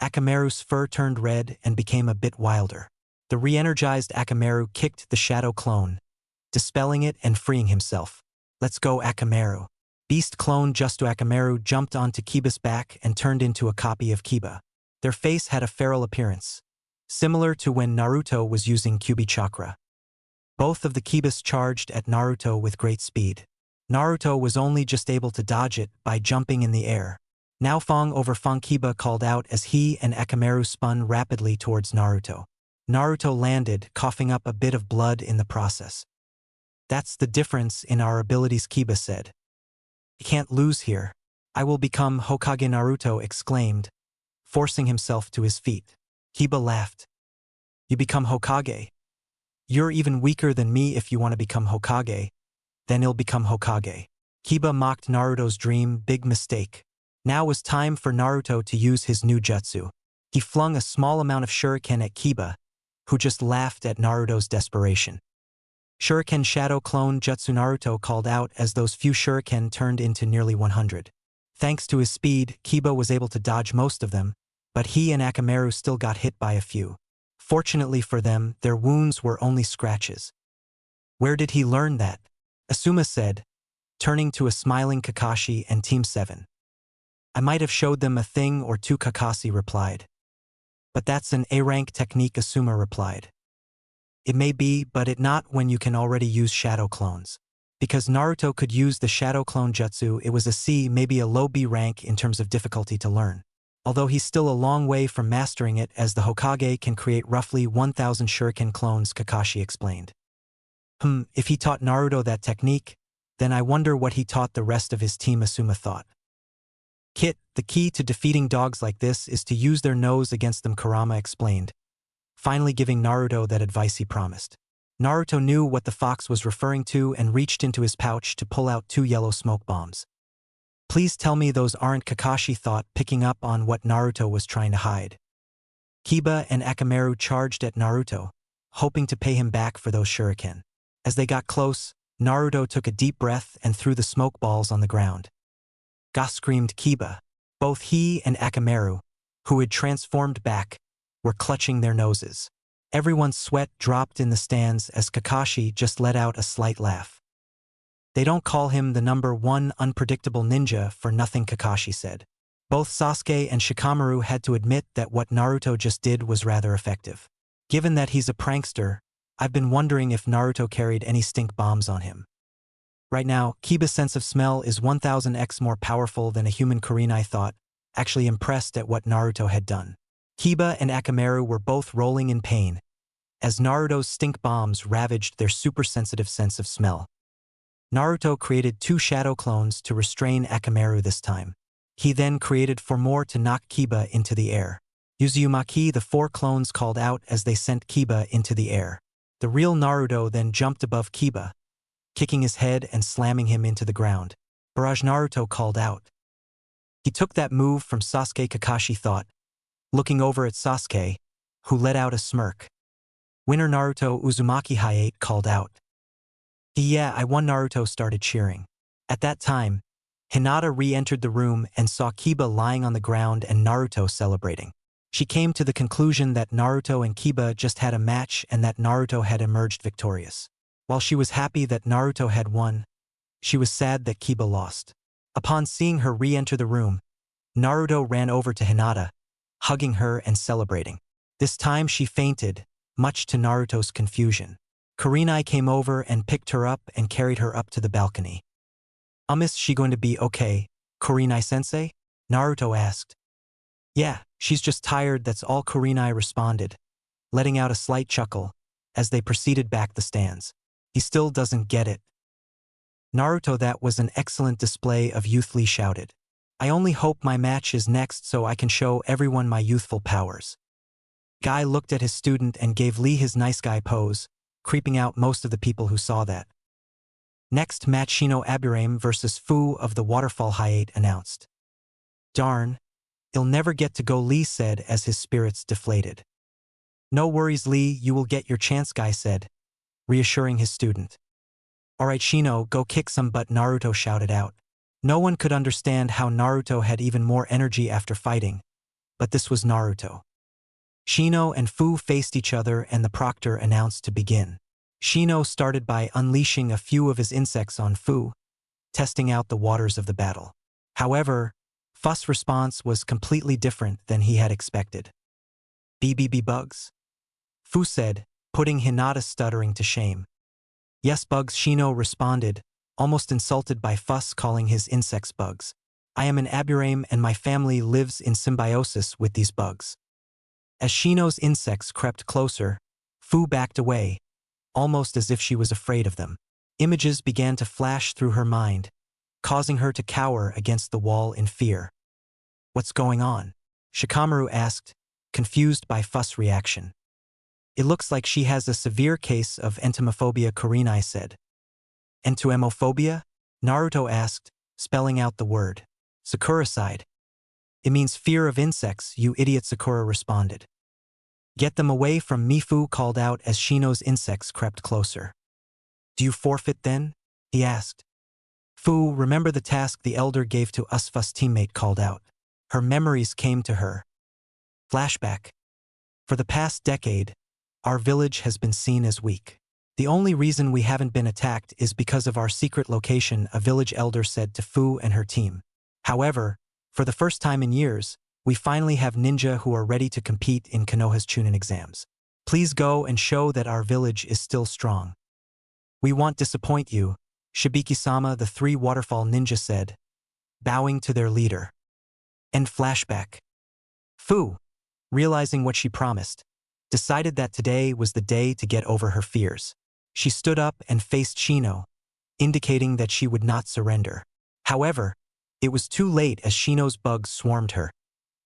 Akamaru's fur turned red and became a bit wilder. The re-energized Akamaru kicked the shadow clone, dispelling it and freeing himself. "Let's go, Akamaru." Beast clone Justo Akamaru jumped onto Kiba's back and turned into a copy of Kiba. Their face had a feral appearance, similar to when Naruto was using Kyuubi Chakra. Both of the Kibas charged at Naruto with great speed. Naruto was only just able to dodge it by jumping in the air. "Now Fong over Fong," Kiba called out as he and Akamaru spun rapidly towards Naruto. Naruto landed, coughing up a bit of blood in the process. "That's the difference in our abilities," Kiba said. "I can't lose here. I will become Hokage," Naruto exclaimed, forcing himself to his feet. Kiba laughed. "You become Hokage? You're even weaker than me. If you want to become Hokage, then you'll become Hokage." Kiba mocked Naruto's dream. Big mistake. Now was time for Naruto to use his new jutsu. He flung a small amount of shuriken at Kiba, who just laughed at Naruto's desperation. "Shuriken Shadow Clone Jutsu," Naruto called out as those few shuriken turned into nearly 100. Thanks to his speed, Kiba was able to dodge most of them, but he and Akamaru still got hit by a few. Fortunately for them, their wounds were only scratches. "Where did he learn that?" Asuma said, turning to a smiling Kakashi and Team 7. "I might have showed them a thing or two," Kakashi replied. "But that's an A-rank technique," Asuma replied. "It may be, but it not when you can already use shadow clones. Because Naruto could use the shadow clone jutsu, it was a C, maybe a low B rank in terms of difficulty to learn. Although he's still a long way from mastering it, as the Hokage can create roughly 1,000 shuriken clones," Kakashi explained. If he taught Naruto that technique, then I wonder what he taught the rest of his team," Asuma thought. "Kit, the key to defeating dogs like this is to use their nose against them," Kurama explained, finally giving Naruto that advice he promised. Naruto knew what the fox was referring to and reached into his pouch to pull out 2 yellow smoke bombs. "Please tell me those aren't," Kakashi thought, picking up on what Naruto was trying to hide. Kiba and Akamaru charged at Naruto, hoping to pay him back for those shuriken. As they got close, Naruto took a deep breath and threw the smoke balls on the ground. "Gah!" screamed Kiba. Both he and Akamaru, who had transformed back, were clutching their noses. Everyone's sweat dropped in the stands as Kakashi just let out a slight laugh. "They don't call him the #1 unpredictable ninja for nothing," Kakashi said. Both Sasuke and Shikamaru had to admit that what Naruto just did was rather effective. Given that he's a prankster, I've been wondering if Naruto carried any stink bombs on him. Right now, Kiba's sense of smell is 1000x more powerful than a human Kurenai thought, actually impressed at what Naruto had done. Kiba and Akamaru were both rolling in pain, as Naruto's stink bombs ravaged their super-sensitive sense of smell. Naruto created 2 shadow clones to restrain Akamaru this time. He then created 4 more to knock Kiba into the air. "Uzumaki," the 4 clones called out as they sent Kiba into the air. The real Naruto then jumped above Kiba, kicking his head and slamming him into the ground. "Barrage," Naruto called out. He took that move from Sasuke, Kakashi thought, looking over at Sasuke, who let out a smirk. "Winner Naruto," Uzumaki Hayate called out. "Yeah, I won." Naruto started cheering. At that time, Hinata re-entered the room and saw Kiba lying on the ground and Naruto celebrating. She came to the conclusion that Naruto and Kiba just had a match and that Naruto had emerged victorious. While she was happy that Naruto had won, she was sad that Kiba lost. Upon seeing her re-enter the room, Naruto ran over to Hinata, hugging her and celebrating. This time she fainted, much to Naruto's confusion. Kurenai came over and picked her up and carried her up to the balcony. Is she going to be okay, Kurenai-sensei? Naruto asked. Yeah, she's just tired, that's all, Kurenai responded, letting out a slight chuckle as they proceeded back the stands. He still doesn't get it. Naruto, that was an excellent display of youth, Lee shouted. I only hope my match is next so I can show everyone my youthful powers. Guy looked at his student and gave Lee his nice guy pose, creeping out most of the people who saw that. Next match, Shino Aburame versus Fu of the Waterfall High 8 announced. Darn, he'll never get to go, Lee said as his spirits deflated. No worries, Lee, you will get your chance, Guy said, reassuring his student. Alright Shino, go kick some butt, Naruto shouted out. No one could understand how Naruto had even more energy after fighting, but this was Naruto. Shino and Fu faced each other and the proctor announced to begin. Shino started by unleashing a few of his insects on Fu, testing out the waters of the battle. However, Fu's response was completely different than he had expected. BBB bugs? Fu said, putting Hinata stuttering to shame. Yes, bugs, Shino responded, almost insulted by Fu's calling his insects bugs. I am an Aburame and my family lives in symbiosis with these bugs. As Shino's insects crept closer, Fu backed away, almost as if she was afraid of them. Images began to flash through her mind, causing her to cower against the wall in fear. What's going on? Shikamaru asked, confused by Fu's reaction. It looks like she has a severe case of entomophobia, Kurenai said. Entomophobia? Naruto asked, spelling out the word. Sakura sighed. It means fear of insects, you idiot, Sakura responded. Get them away from me, Fu called out as Shino's insects crept closer. Do you forfeit then? He asked. Fu, remember the task the elder gave to us, Fu's teammate called out. Her memories came to her. Flashback. For the past decade, our village has been seen as weak. The only reason we haven't been attacked is because of our secret location, a village elder said to Fu and her team. However, for the first time in years, we finally have ninja who are ready to compete in Konoha's Chunin Exams. Please go and show that our village is still strong. We won't disappoint you, Shibiki-sama, the 3 waterfall ninja said, bowing to their leader. End flashback. Fu, realizing what she promised, decided that today was the day to get over her fears. She stood up and faced Shino, indicating that she would not surrender. However, it was too late as Shino's bugs swarmed her,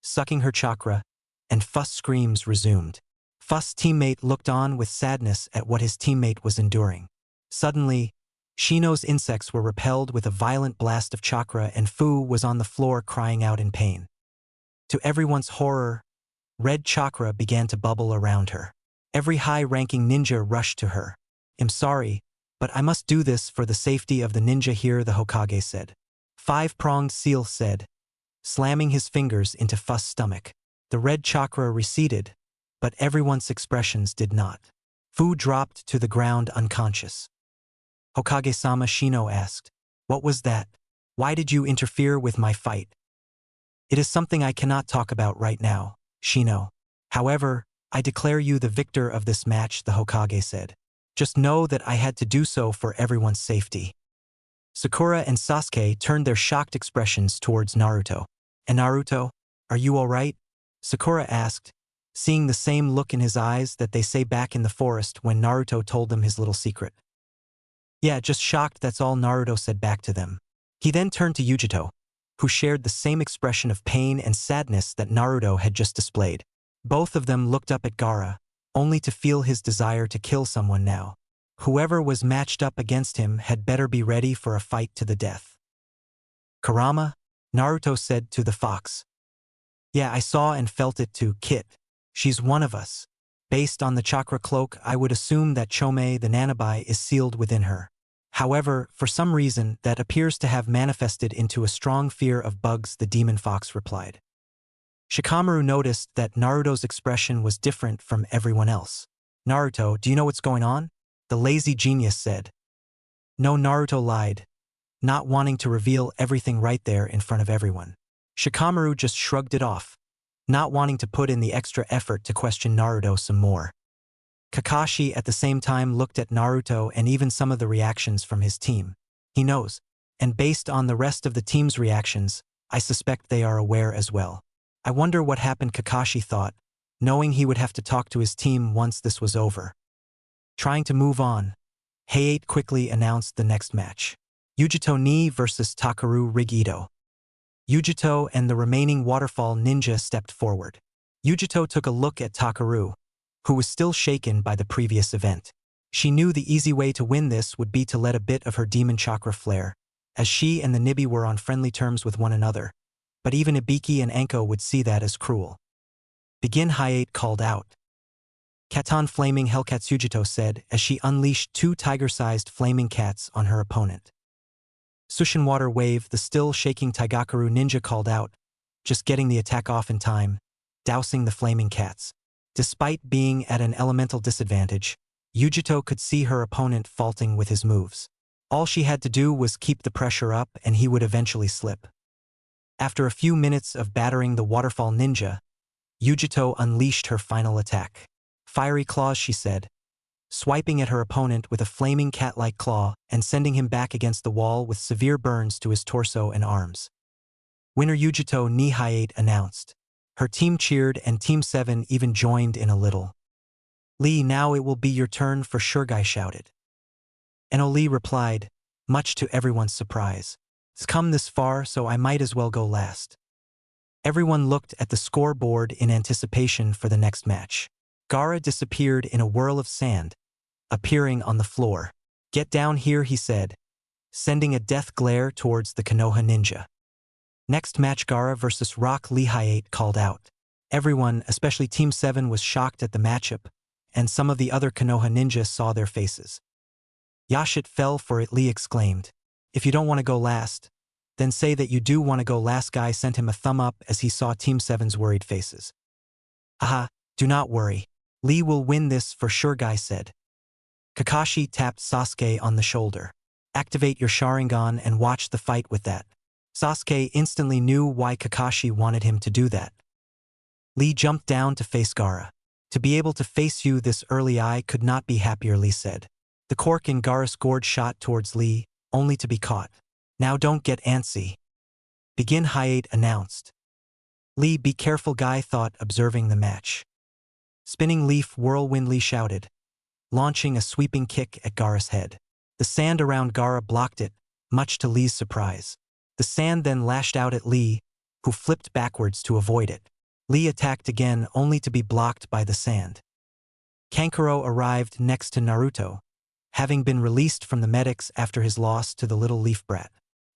sucking her chakra, and Fu's screams resumed. Fu's teammate looked on with sadness at what his teammate was enduring. Suddenly, Shino's insects were repelled with a violent blast of chakra and Fu was on the floor crying out in pain. To everyone's horror, red chakra began to bubble around her. Every high-ranking ninja rushed to her. I'm sorry, but I must do this for the safety of the ninja here, the Hokage said. Five-pronged seal said, slamming his fingers into Fu's stomach. The red chakra receded, but everyone's expressions did not. Fu dropped to the ground unconscious. Hokage-sama, Shino asked, what was that? Why did you interfere with my fight? It is something I cannot talk about right now, Shino. However, I declare you the victor of this match, the Hokage said. Just know that I had to do so for everyone's safety. Sakura and Sasuke turned their shocked expressions towards Naruto. And Naruto, are you all right? Sakura asked, seeing the same look in his eyes that they say back in the forest when Naruto told them his little secret. Yeah, just shocked, that's all, Naruto said back to them. He then turned to Yujito, who shared the same expression of pain and sadness that Naruto had just displayed. Both of them looked up at Gaara, only to feel his desire to kill someone now. Whoever was matched up against him had better be ready for a fight to the death. Kurama, Naruto said to the fox. Yeah, I saw and felt it too, Kit. She's one of us. Based on the chakra cloak, I would assume that Chome, the Nanabai, is sealed within her. However, for some reason, that appears to have manifested into a strong fear of bugs, the demon fox replied. Shikamaru noticed that Naruto's expression was different from everyone else. Naruto, do you know what's going on? The lazy genius said. No, Naruto lied, not wanting to reveal everything right there in front of everyone. Shikamaru just shrugged it off, not wanting to put in the extra effort to question Naruto some more. Kakashi at the same time looked at Naruto and even some of the reactions from his team. He knows, and based on the rest of the team's reactions, I suspect they are aware as well. I wonder what happened, Kakashi thought, knowing he would have to talk to his team once this was over. Trying to move on, Hayate quickly announced the next match. Yujito Ni versus Takeru Rigido. Yujito and the remaining waterfall ninja stepped forward. Yujito took a look at Takeru, who was still shaken by the previous event. She knew the easy way to win this would be to let a bit of her demon chakra flare, as she and the Nibi were on friendly terms with one another, but even Ibiki and Anko would see that as cruel. Begin, Hayate called out. Katan Flaming Hellcats, Yujito said as she unleashed 2 tiger-sized flaming cats on her opponent. Sushin Water Wave, the still shaking Taigakaru ninja called out, just getting the attack off in time, dousing the flaming cats. Despite being at an elemental disadvantage, Yujito could see her opponent faulting with his moves. All she had to do was keep the pressure up and he would eventually slip. After a few minutes of battering the waterfall ninja, Yujito unleashed her final attack. Fiery claws, she said, swiping at her opponent with a flaming cat-like claw and sending him back against the wall with severe burns to his torso and arms. Winner Yujito Ni, Hayate announced. Her team cheered and Team 7 even joined in a little. Lee, now it will be your turn for sure, Guy shouted. Eno Lee replied, much to everyone's surprise. It's come this far, so I might as well go last. Everyone looked at the scoreboard in anticipation for the next match. Gaara disappeared in a whirl of sand, appearing on the floor. Get down here, he said, sending a death glare towards the Konoha ninja. Next match, Gaara versus Rock Lee, Hayate called out. Everyone, especially Team 7, was shocked at the matchup, and some of the other Konoha ninjas saw their faces. Yashit fell for it, Lee exclaimed. If you don't want to go last, then say that you do want to go last. Guy sent him a thumb up as he saw Team 7's worried faces. Haha, do not worry. Lee will win this for sure, Guy said. Kakashi tapped Sasuke on the shoulder. Activate your Sharingan and watch the fight with that. Sasuke instantly knew why Kakashi wanted him to do that. Lee jumped down to face Gaara. To be able to face you this early, I could not be happier, Lee said. The cork in Gaara's gourd shot towards Lee, only to be caught. Now don't get antsy. Begin, Hayate announced. Lee, be careful, Guy thought, observing the match. Spinning leaf whirlwind, Lee shouted, launching a sweeping kick at Gaara's head. The sand around Gaara blocked it, much to Lee's surprise. The sand then lashed out at Lee, who flipped backwards to avoid it. Lee attacked again, only to be blocked by the sand. Kankuro arrived next to Naruto, having been released from the medics after his loss to the little leaf brat.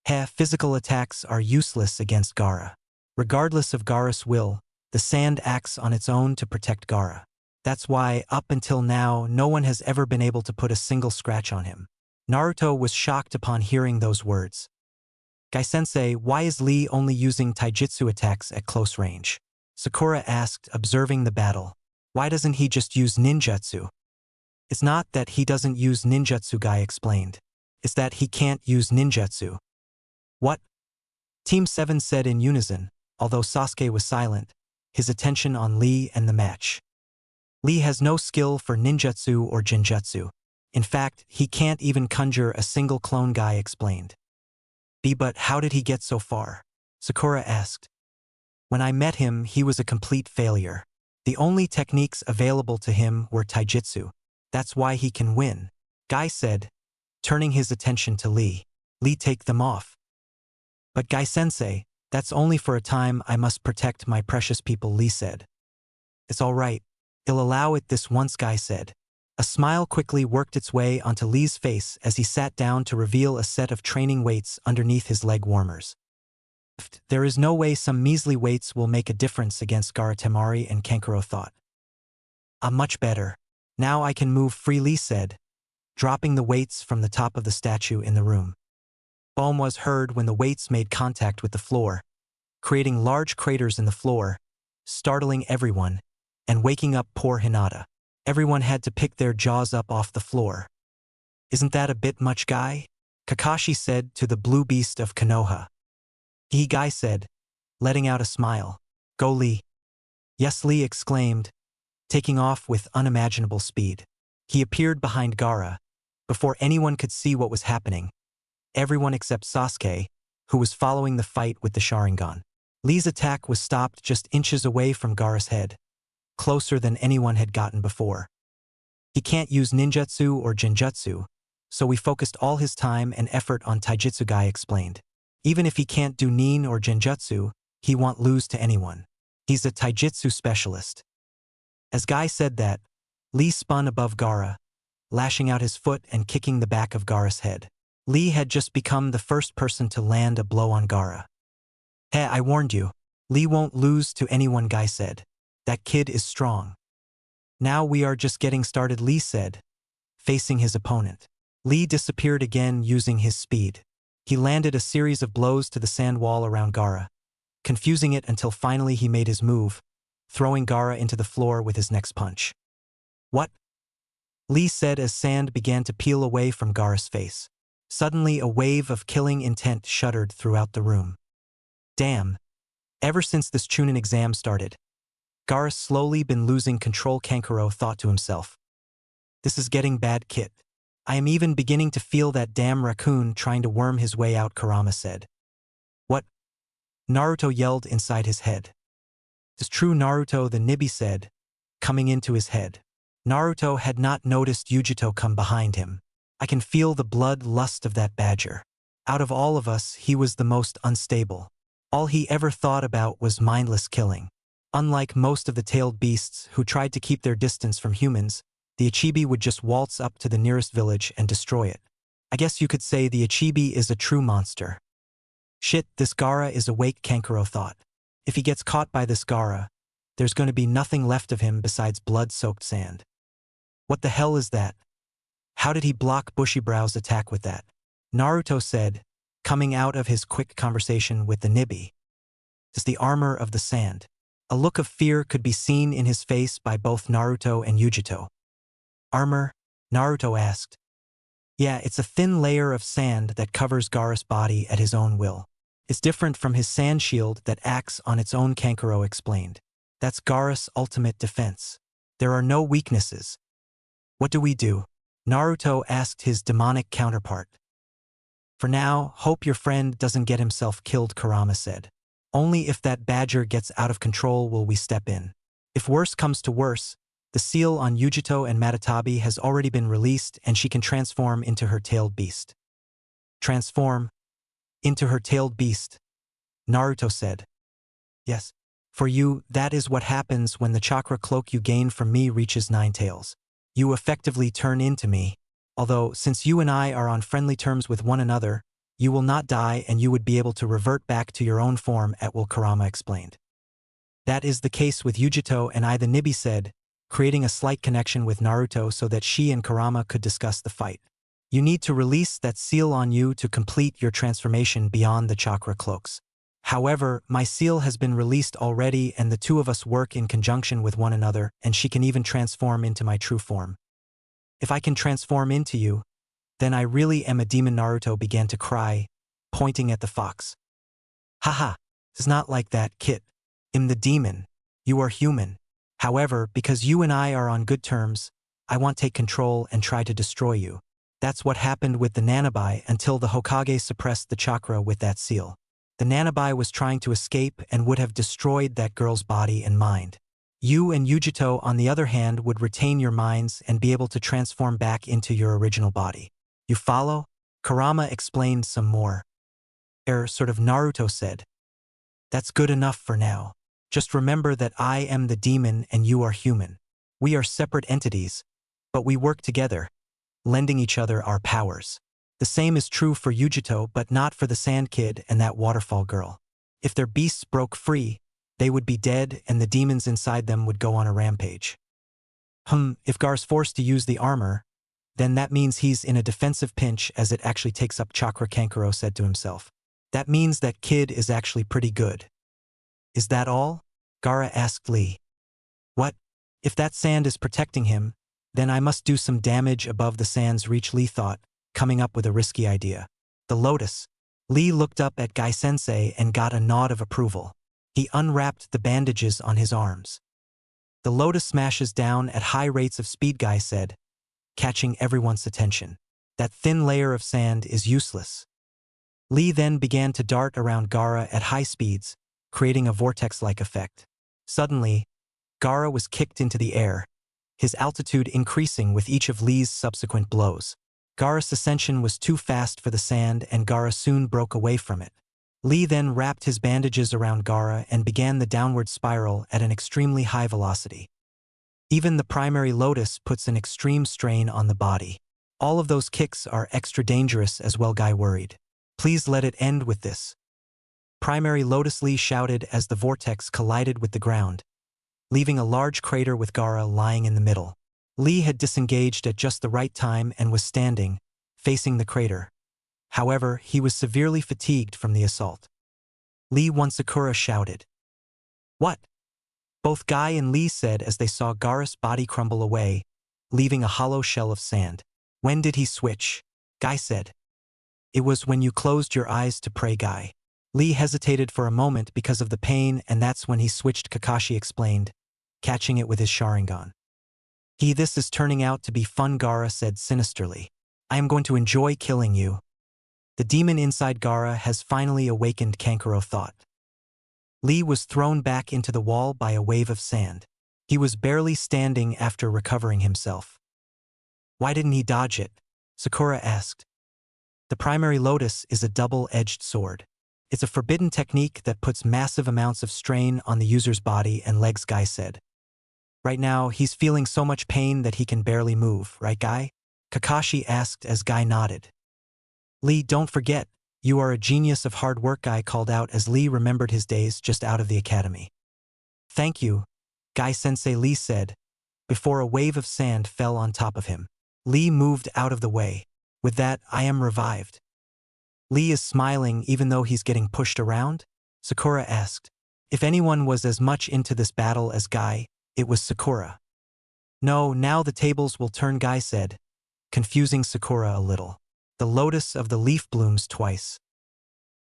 Physical attacks are useless against Gaara. Regardless of Gaara's will, the sand acts on its own to protect Gaara. That's why, up until now, no one has ever been able to put a single scratch on him. Naruto was shocked upon hearing those words. Gai-sensei, why is Lee only using taijutsu attacks at close range? Sakura asked, observing the battle. Why doesn't he just use ninjutsu? It's not that he doesn't use ninjutsu, Guy explained. It's that he can't use ninjutsu. What? Team 7 said in unison, although Sasuke was silent, his attention on Lee and the match. Lee has no skill for ninjutsu or genjutsu. In fact, he can't even conjure a single clone, Guy explained. But how did he get so far? Sakura asked. When I met him, he was a complete failure. The only techniques available to him were taijutsu. That's why he can win, Guy said, turning his attention to Lee. Lee, take them off. But Gai-sensei, that's only for a time. I must protect my precious people, Lee said. It's all right. I'll allow it this once, Guy said. A smile quickly worked its way onto Lee's face as he sat down to reveal a set of training weights underneath his leg warmers. There is no way some measly weights will make a difference against Gaara, Temari and Kankuro thought. Much better. Now I can move free, Lee said, dropping the weights from the top of the statue in the room. Boom was heard when the weights made contact with the floor, creating large craters in the floor, startling everyone, and waking up poor Hinata. Everyone had to pick their jaws up off the floor. Isn't that a bit much, Guy? Kakashi said to the blue beast of Konoha. Guy said, letting out a smile. Go Lee. Yes, Lee exclaimed, taking off with unimaginable speed. He appeared behind Gaara, before anyone could see what was happening. Everyone except Sasuke, who was following the fight with the Sharingan. Lee's attack was stopped just inches away from Gaara's head, closer than anyone had gotten before. He can't use ninjutsu or genjutsu, so we focused all his time and effort on taijutsu, Guy explained. Even if he can't do nin or genjutsu, he won't lose to anyone. He's a taijutsu specialist. As Guy said that, Lee spun above Gaara, lashing out his foot and kicking the back of Gaara's head. Lee had just become the first person to land a blow on Gaara. Hey, I warned you. Lee won't lose to anyone, Guy said. That kid is strong. Now we are just getting started, Lee said, facing his opponent. Lee disappeared again using his speed. He landed a series of blows to the sand wall around Gaara, confusing it until finally he made his move, throwing Gaara into the floor with his next punch. What? Lee said as sand began to peel away from Gaara's face. Suddenly a wave of killing intent shuddered throughout the room. Damn. Ever since this Chunin exam started, Gaara's slowly been losing control, Kankuro thought to himself. This is getting bad, Kit. I am even beginning to feel that damn raccoon trying to worm his way out, Kurama said. What? Naruto yelled inside his head. It's true, Naruto, the Nibi said, coming into his head. Naruto had not noticed Yujito come behind him. I can feel the blood lust of that badger. Out of all of us, he was the most unstable. All he ever thought about was mindless killing. Unlike most of the tailed beasts who tried to keep their distance from humans, the Ichibi would just waltz up to the nearest village and destroy it. I guess you could say the Ichibi is a true monster. Shit, this Gaara is awake, Kankuro thought. If he gets caught by this Gaara, there's going to be nothing left of him besides blood-soaked sand. What the hell is that? How did he block Bushibraw's attack with that? Naruto said, coming out of his quick conversation with the Nibi. It's the armor of the sand. A look of fear could be seen in his face by both Naruto and Yujito. Armor? Naruto asked. Yeah, it's a thin layer of sand that covers Gaara's body at his own will. It's different from his sand shield that acts on its own, Kankuro explained. That's Gaara's ultimate defense. There are no weaknesses. What do we do? Naruto asked his demonic counterpart. For now, hope your friend doesn't get himself killed, Kurama said. Only if that badger gets out of control will we step in. If worse comes to worse, the seal on Yujito and Matatabi has already been released and she can transform into her tailed beast. Transform into her tailed beast, Naruto said. Yes. For you, that is what happens when the chakra cloak you gain from me reaches 9 tails. You effectively turn into me. Although, since you and I are on friendly terms with one another, you will not die and you would be able to revert back to your own form at will, Kurama explained. That is the case with Yujito and I, the Nibi said, creating a slight connection with Naruto so that she and Kurama could discuss the fight. You need to release that seal on you to complete your transformation beyond the chakra cloaks. However, my seal has been released already and the two of us work in conjunction with one another and she can even transform into my true form. If I can transform into you, then I really am a demon, Naruto began to cry, pointing at the fox. Haha, it's not like that, Kit. I'm the demon. You are human. However, because you and I are on good terms, I want to take control and try to destroy you. That's what happened with the Nanabi until the Hokage suppressed the chakra with that seal. The Nanabi was trying to escape and would have destroyed that girl's body and mind. You and Yujito, on the other hand, would retain your minds and be able to transform back into your original body. You follow? Kurama explained some more. Sort of, Naruto said. That's good enough for now. Just remember that I am the demon and you are human. We are separate entities, but we work together, lending each other our powers. The same is true for Yujito, but not for the Sand Kid and that waterfall girl. If their beasts broke free, they would be dead and the demons inside them would go on a rampage. If Gar's forced to use the armor, then that means he's in a defensive pinch as it actually takes up chakra, Kankuro said to himself. That means that kid is actually pretty good. Is that all? Gaara asked Lee. What? If that sand is protecting him, then I must do some damage above the sand's reach, Lee thought, coming up with a risky idea. The lotus. Lee looked up at Guy Sensei and got a nod of approval. He unwrapped the bandages on his arms. The lotus smashes down at high rates of speed, Guy said, catching everyone's attention. That thin layer of sand is useless. Lee then began to dart around Gaara at high speeds, creating a vortex-like effect. Suddenly, Gaara was kicked into the air, his altitude increasing with each of Lee's subsequent blows. Gaara's ascension was too fast for the sand and Gaara soon broke away from it. Lee then wrapped his bandages around Gaara and began the downward spiral at an extremely high velocity. Even the primary lotus puts an extreme strain on the body. All of those kicks are extra dangerous as well, Guy worried. Please let it end with this. Primary Lotus Lee shouted as the vortex collided with the ground, leaving a large crater with Gaara lying in the middle. Lee had disengaged at just the right time and was standing, facing the crater. However, he was severely fatigued from the assault. Lee won, Sakura shouted. What? Both Guy and Lee said as they saw Gaara's body crumble away, leaving a hollow shell of sand. When did he switch? Guy said. It was when you closed your eyes to pray, Guy. Lee hesitated for a moment because of the pain, and that's when he switched, Kakashi explained, catching it with his Sharingan. This is turning out to be fun, Gaara said sinisterly. I am going to enjoy killing you. The demon inside Gaara has finally awakened, Kankuro thought. Lee was thrown back into the wall by a wave of sand. He was barely standing after recovering himself. Why didn't he dodge it? Sakura asked. The primary lotus is a double-edged sword. It's a forbidden technique that puts massive amounts of strain on the user's body and legs, Guy said. Right now, he's feeling so much pain that he can barely move, right, Guy? Kakashi asked as Guy nodded. Lee, don't forget, you are a genius of hard work, Guy called out as Lee remembered his days just out of the academy. Thank you, Guy-sensei, Lee said, before a wave of sand fell on top of him. Lee moved out of the way. With that, I am revived. Lee is smiling even though he's getting pushed around? Sakura asked. If anyone was as much into this battle as Guy, it was Sakura. No, now the tables will turn, Guy said, confusing Sakura a little. The lotus of the leaf blooms twice.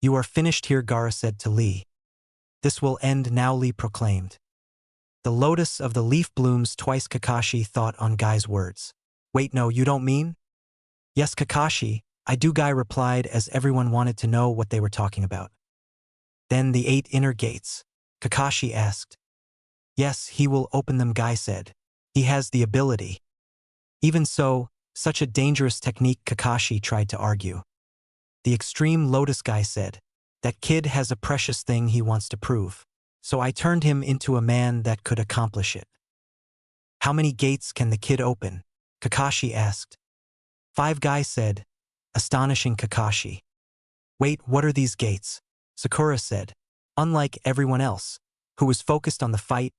You are finished here, Gaara said to Lee. This will end now, Lee proclaimed. The lotus of the leaf blooms twice, Kakashi thought on Guy's words. Wait, no, you don't mean? Yes, Kakashi, I do, Guy replied as everyone wanted to know what they were talking about. Then the 8 inner gates, Kakashi asked. Yes, he will open them, Guy said. He has the ability. Even so, such a dangerous technique, Kakashi tried to argue. The extreme lotus, Guy said. That kid has a precious thing he wants to prove. So I turned him into a man that could accomplish it. How many gates can the kid open? Kakashi asked. 5, Guy said, astonishing Kakashi. Wait, what are these gates? Sakura said. Unlike everyone else, who was focused on the fight,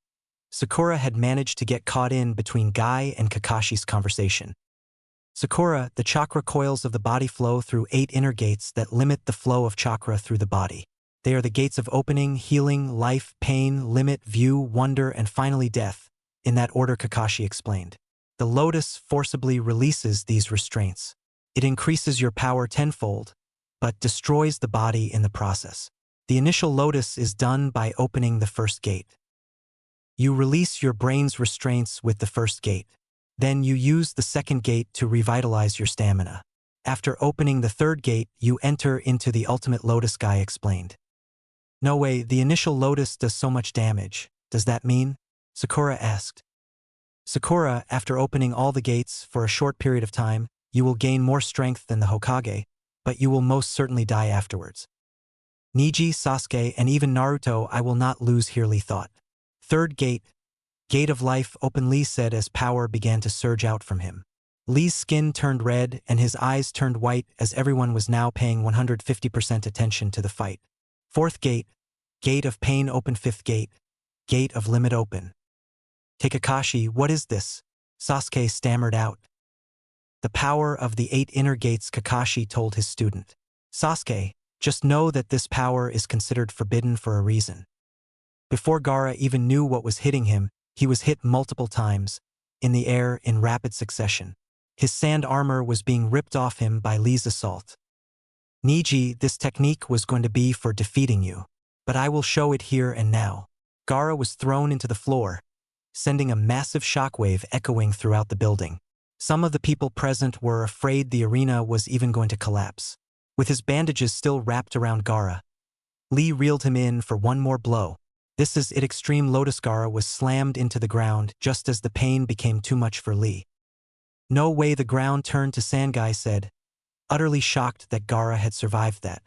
Sakura had managed to get caught in between Guy and Kakashi's conversation. Sakura, the chakra coils of the body flow through 8 inner gates that limit the flow of chakra through the body. They are the gates of opening, healing, life, pain, limit, view, wonder, and finally death, in that order, Kakashi explained. The lotus forcibly releases these restraints. It increases your power tenfold, but destroys the body in the process. The initial lotus is done by opening the first gate. You release your brain's restraints with the first gate. Then you use the second gate to revitalize your stamina. After opening the third gate, you enter into the ultimate lotus, Guy explained. No way, the initial lotus does so much damage. Does that mean? Sakura asked. Sakura, after opening all the gates for a short period of time, you will gain more strength than the Hokage, but you will most certainly die afterwards. Neji, Sasuke, and even Naruto I will not lose here, Lee thought. Third gate. Gate of life, open, Lee said as power began to surge out from him. Lee's skin turned red and his eyes turned white as everyone was now paying 150% attention to the fight. Fourth gate. Gate of pain, open. Fifth gate. Gate of limit, open. Kakashi, what is this? Sasuke stammered out. The power of the 8 inner gates, Kakashi told his student. Sasuke, just know that this power is considered forbidden for a reason. Before Gaara even knew what was hitting him, he was hit multiple times, in the air in rapid succession. His sand armor was being ripped off him by Lee's assault. Neji, this technique was going to be for defeating you. but I will show it here and now. Gaara was thrown into the floor, sending a massive shockwave echoing throughout the building. Some of the people present were afraid the arena was even going to collapse. With his bandages still wrapped around Gaara, Lee reeled him in for one more blow. This is it. Extreme Lotus. Gaara was slammed into the ground just as the pain became too much for Lee. No way. The ground turned to sand, Guy said, utterly shocked that Gaara had survived that.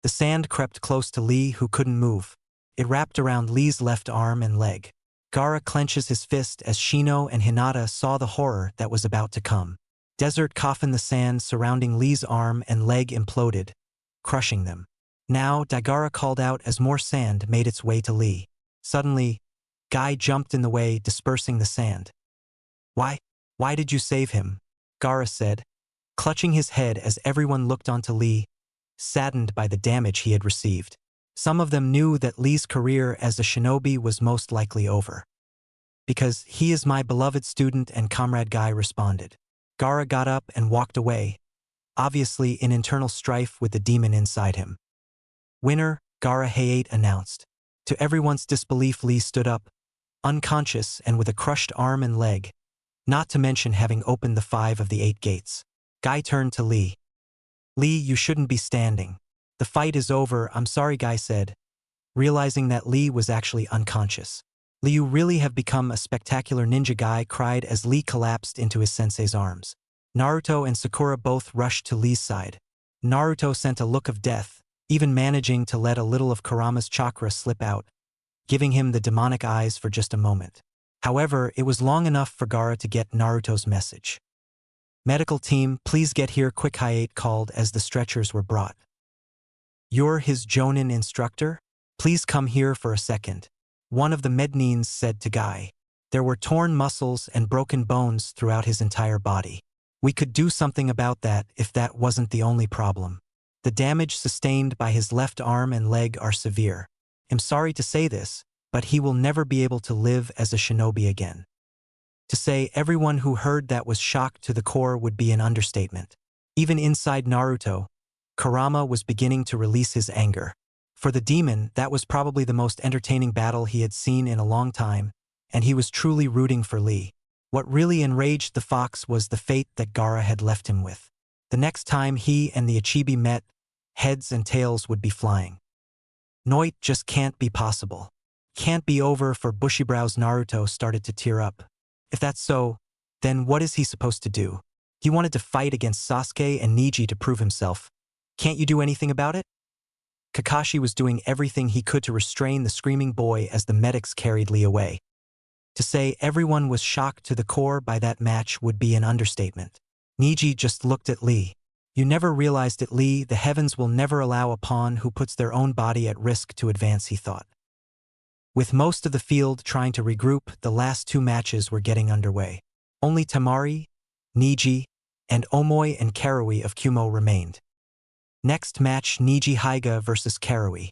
The sand crept close to Lee, who couldn't move. It wrapped around Lee's left arm and leg. Gaara clenches his fist as Shino and Hinata saw the horror that was about to come. Desert coffin. The sand surrounding Lee's arm and leg imploded, crushing them. Now, Gaara called out as more sand made its way to Lee. Suddenly, Guy jumped in the way, dispersing the sand. Why did you save him? Gaara said, clutching his head as everyone looked onto Lee, saddened by the damage he had received. Some of them knew that Lee's career as a shinobi was most likely over. Because he is my beloved student and comrade, Guy responded. Gaara got up and walked away, obviously in internal strife with the demon inside him. Winner, Gaara Hayate announced. To everyone's disbelief, Lee stood up, unconscious and with a crushed arm and leg, not to mention having opened the 5 of the 8 gates. Guy turned to Lee. Lee, you shouldn't be standing. The fight is over. I'm sorry, Guy said, realizing that Lee was actually unconscious. Lee, you really have become a spectacular ninja, Guy cried as Lee collapsed into his sensei's arms. Naruto and Sakura both rushed to Lee's side. Naruto sent a look of death, even managing to let a little of Kurama's chakra slip out, giving him the demonic eyes for just a moment. However, it was long enough for Gaara to get Naruto's message. Medical team, please get here quick, Hayate called as the stretchers were brought. You're his Jonin instructor? Please come here for a second. One of the mednines said to Guy. There were torn muscles and broken bones throughout his entire body. We could do something about that if that wasn't the only problem. The damage sustained by his left arm and leg are severe. I'm sorry to say this, but he will never be able to live as a shinobi again. To say everyone who heard that was shocked to the core would be an understatement. Even inside Naruto, Kurama was beginning to release his anger. For the demon, that was probably the most entertaining battle he had seen in a long time, and he was truly rooting for Lee. What really enraged the fox was the fate that Gaara had left him with. The next time he and the Ichibi met, heads and tails would be flying. Noit just can't be possible. Can't be over for Bushibrows. Naruto started to tear up. If that's so, then what is he supposed to do? He wanted to fight against Sasuke and Neji to prove himself. Can't you do anything about it? Kakashi was doing everything he could to restrain the screaming boy as the medics carried Lee away. To say everyone was shocked to the core by that match would be an understatement. Neji just looked at Lee. You never realized it, Lee. The heavens will never allow a pawn who puts their own body at risk to advance, he thought. With most of the field trying to regroup, the last 2 matches were getting underway. Only Tamari, Neji, and Omoi and Karui of Kumo remained. Next match, Neji Hyuga versus Karui.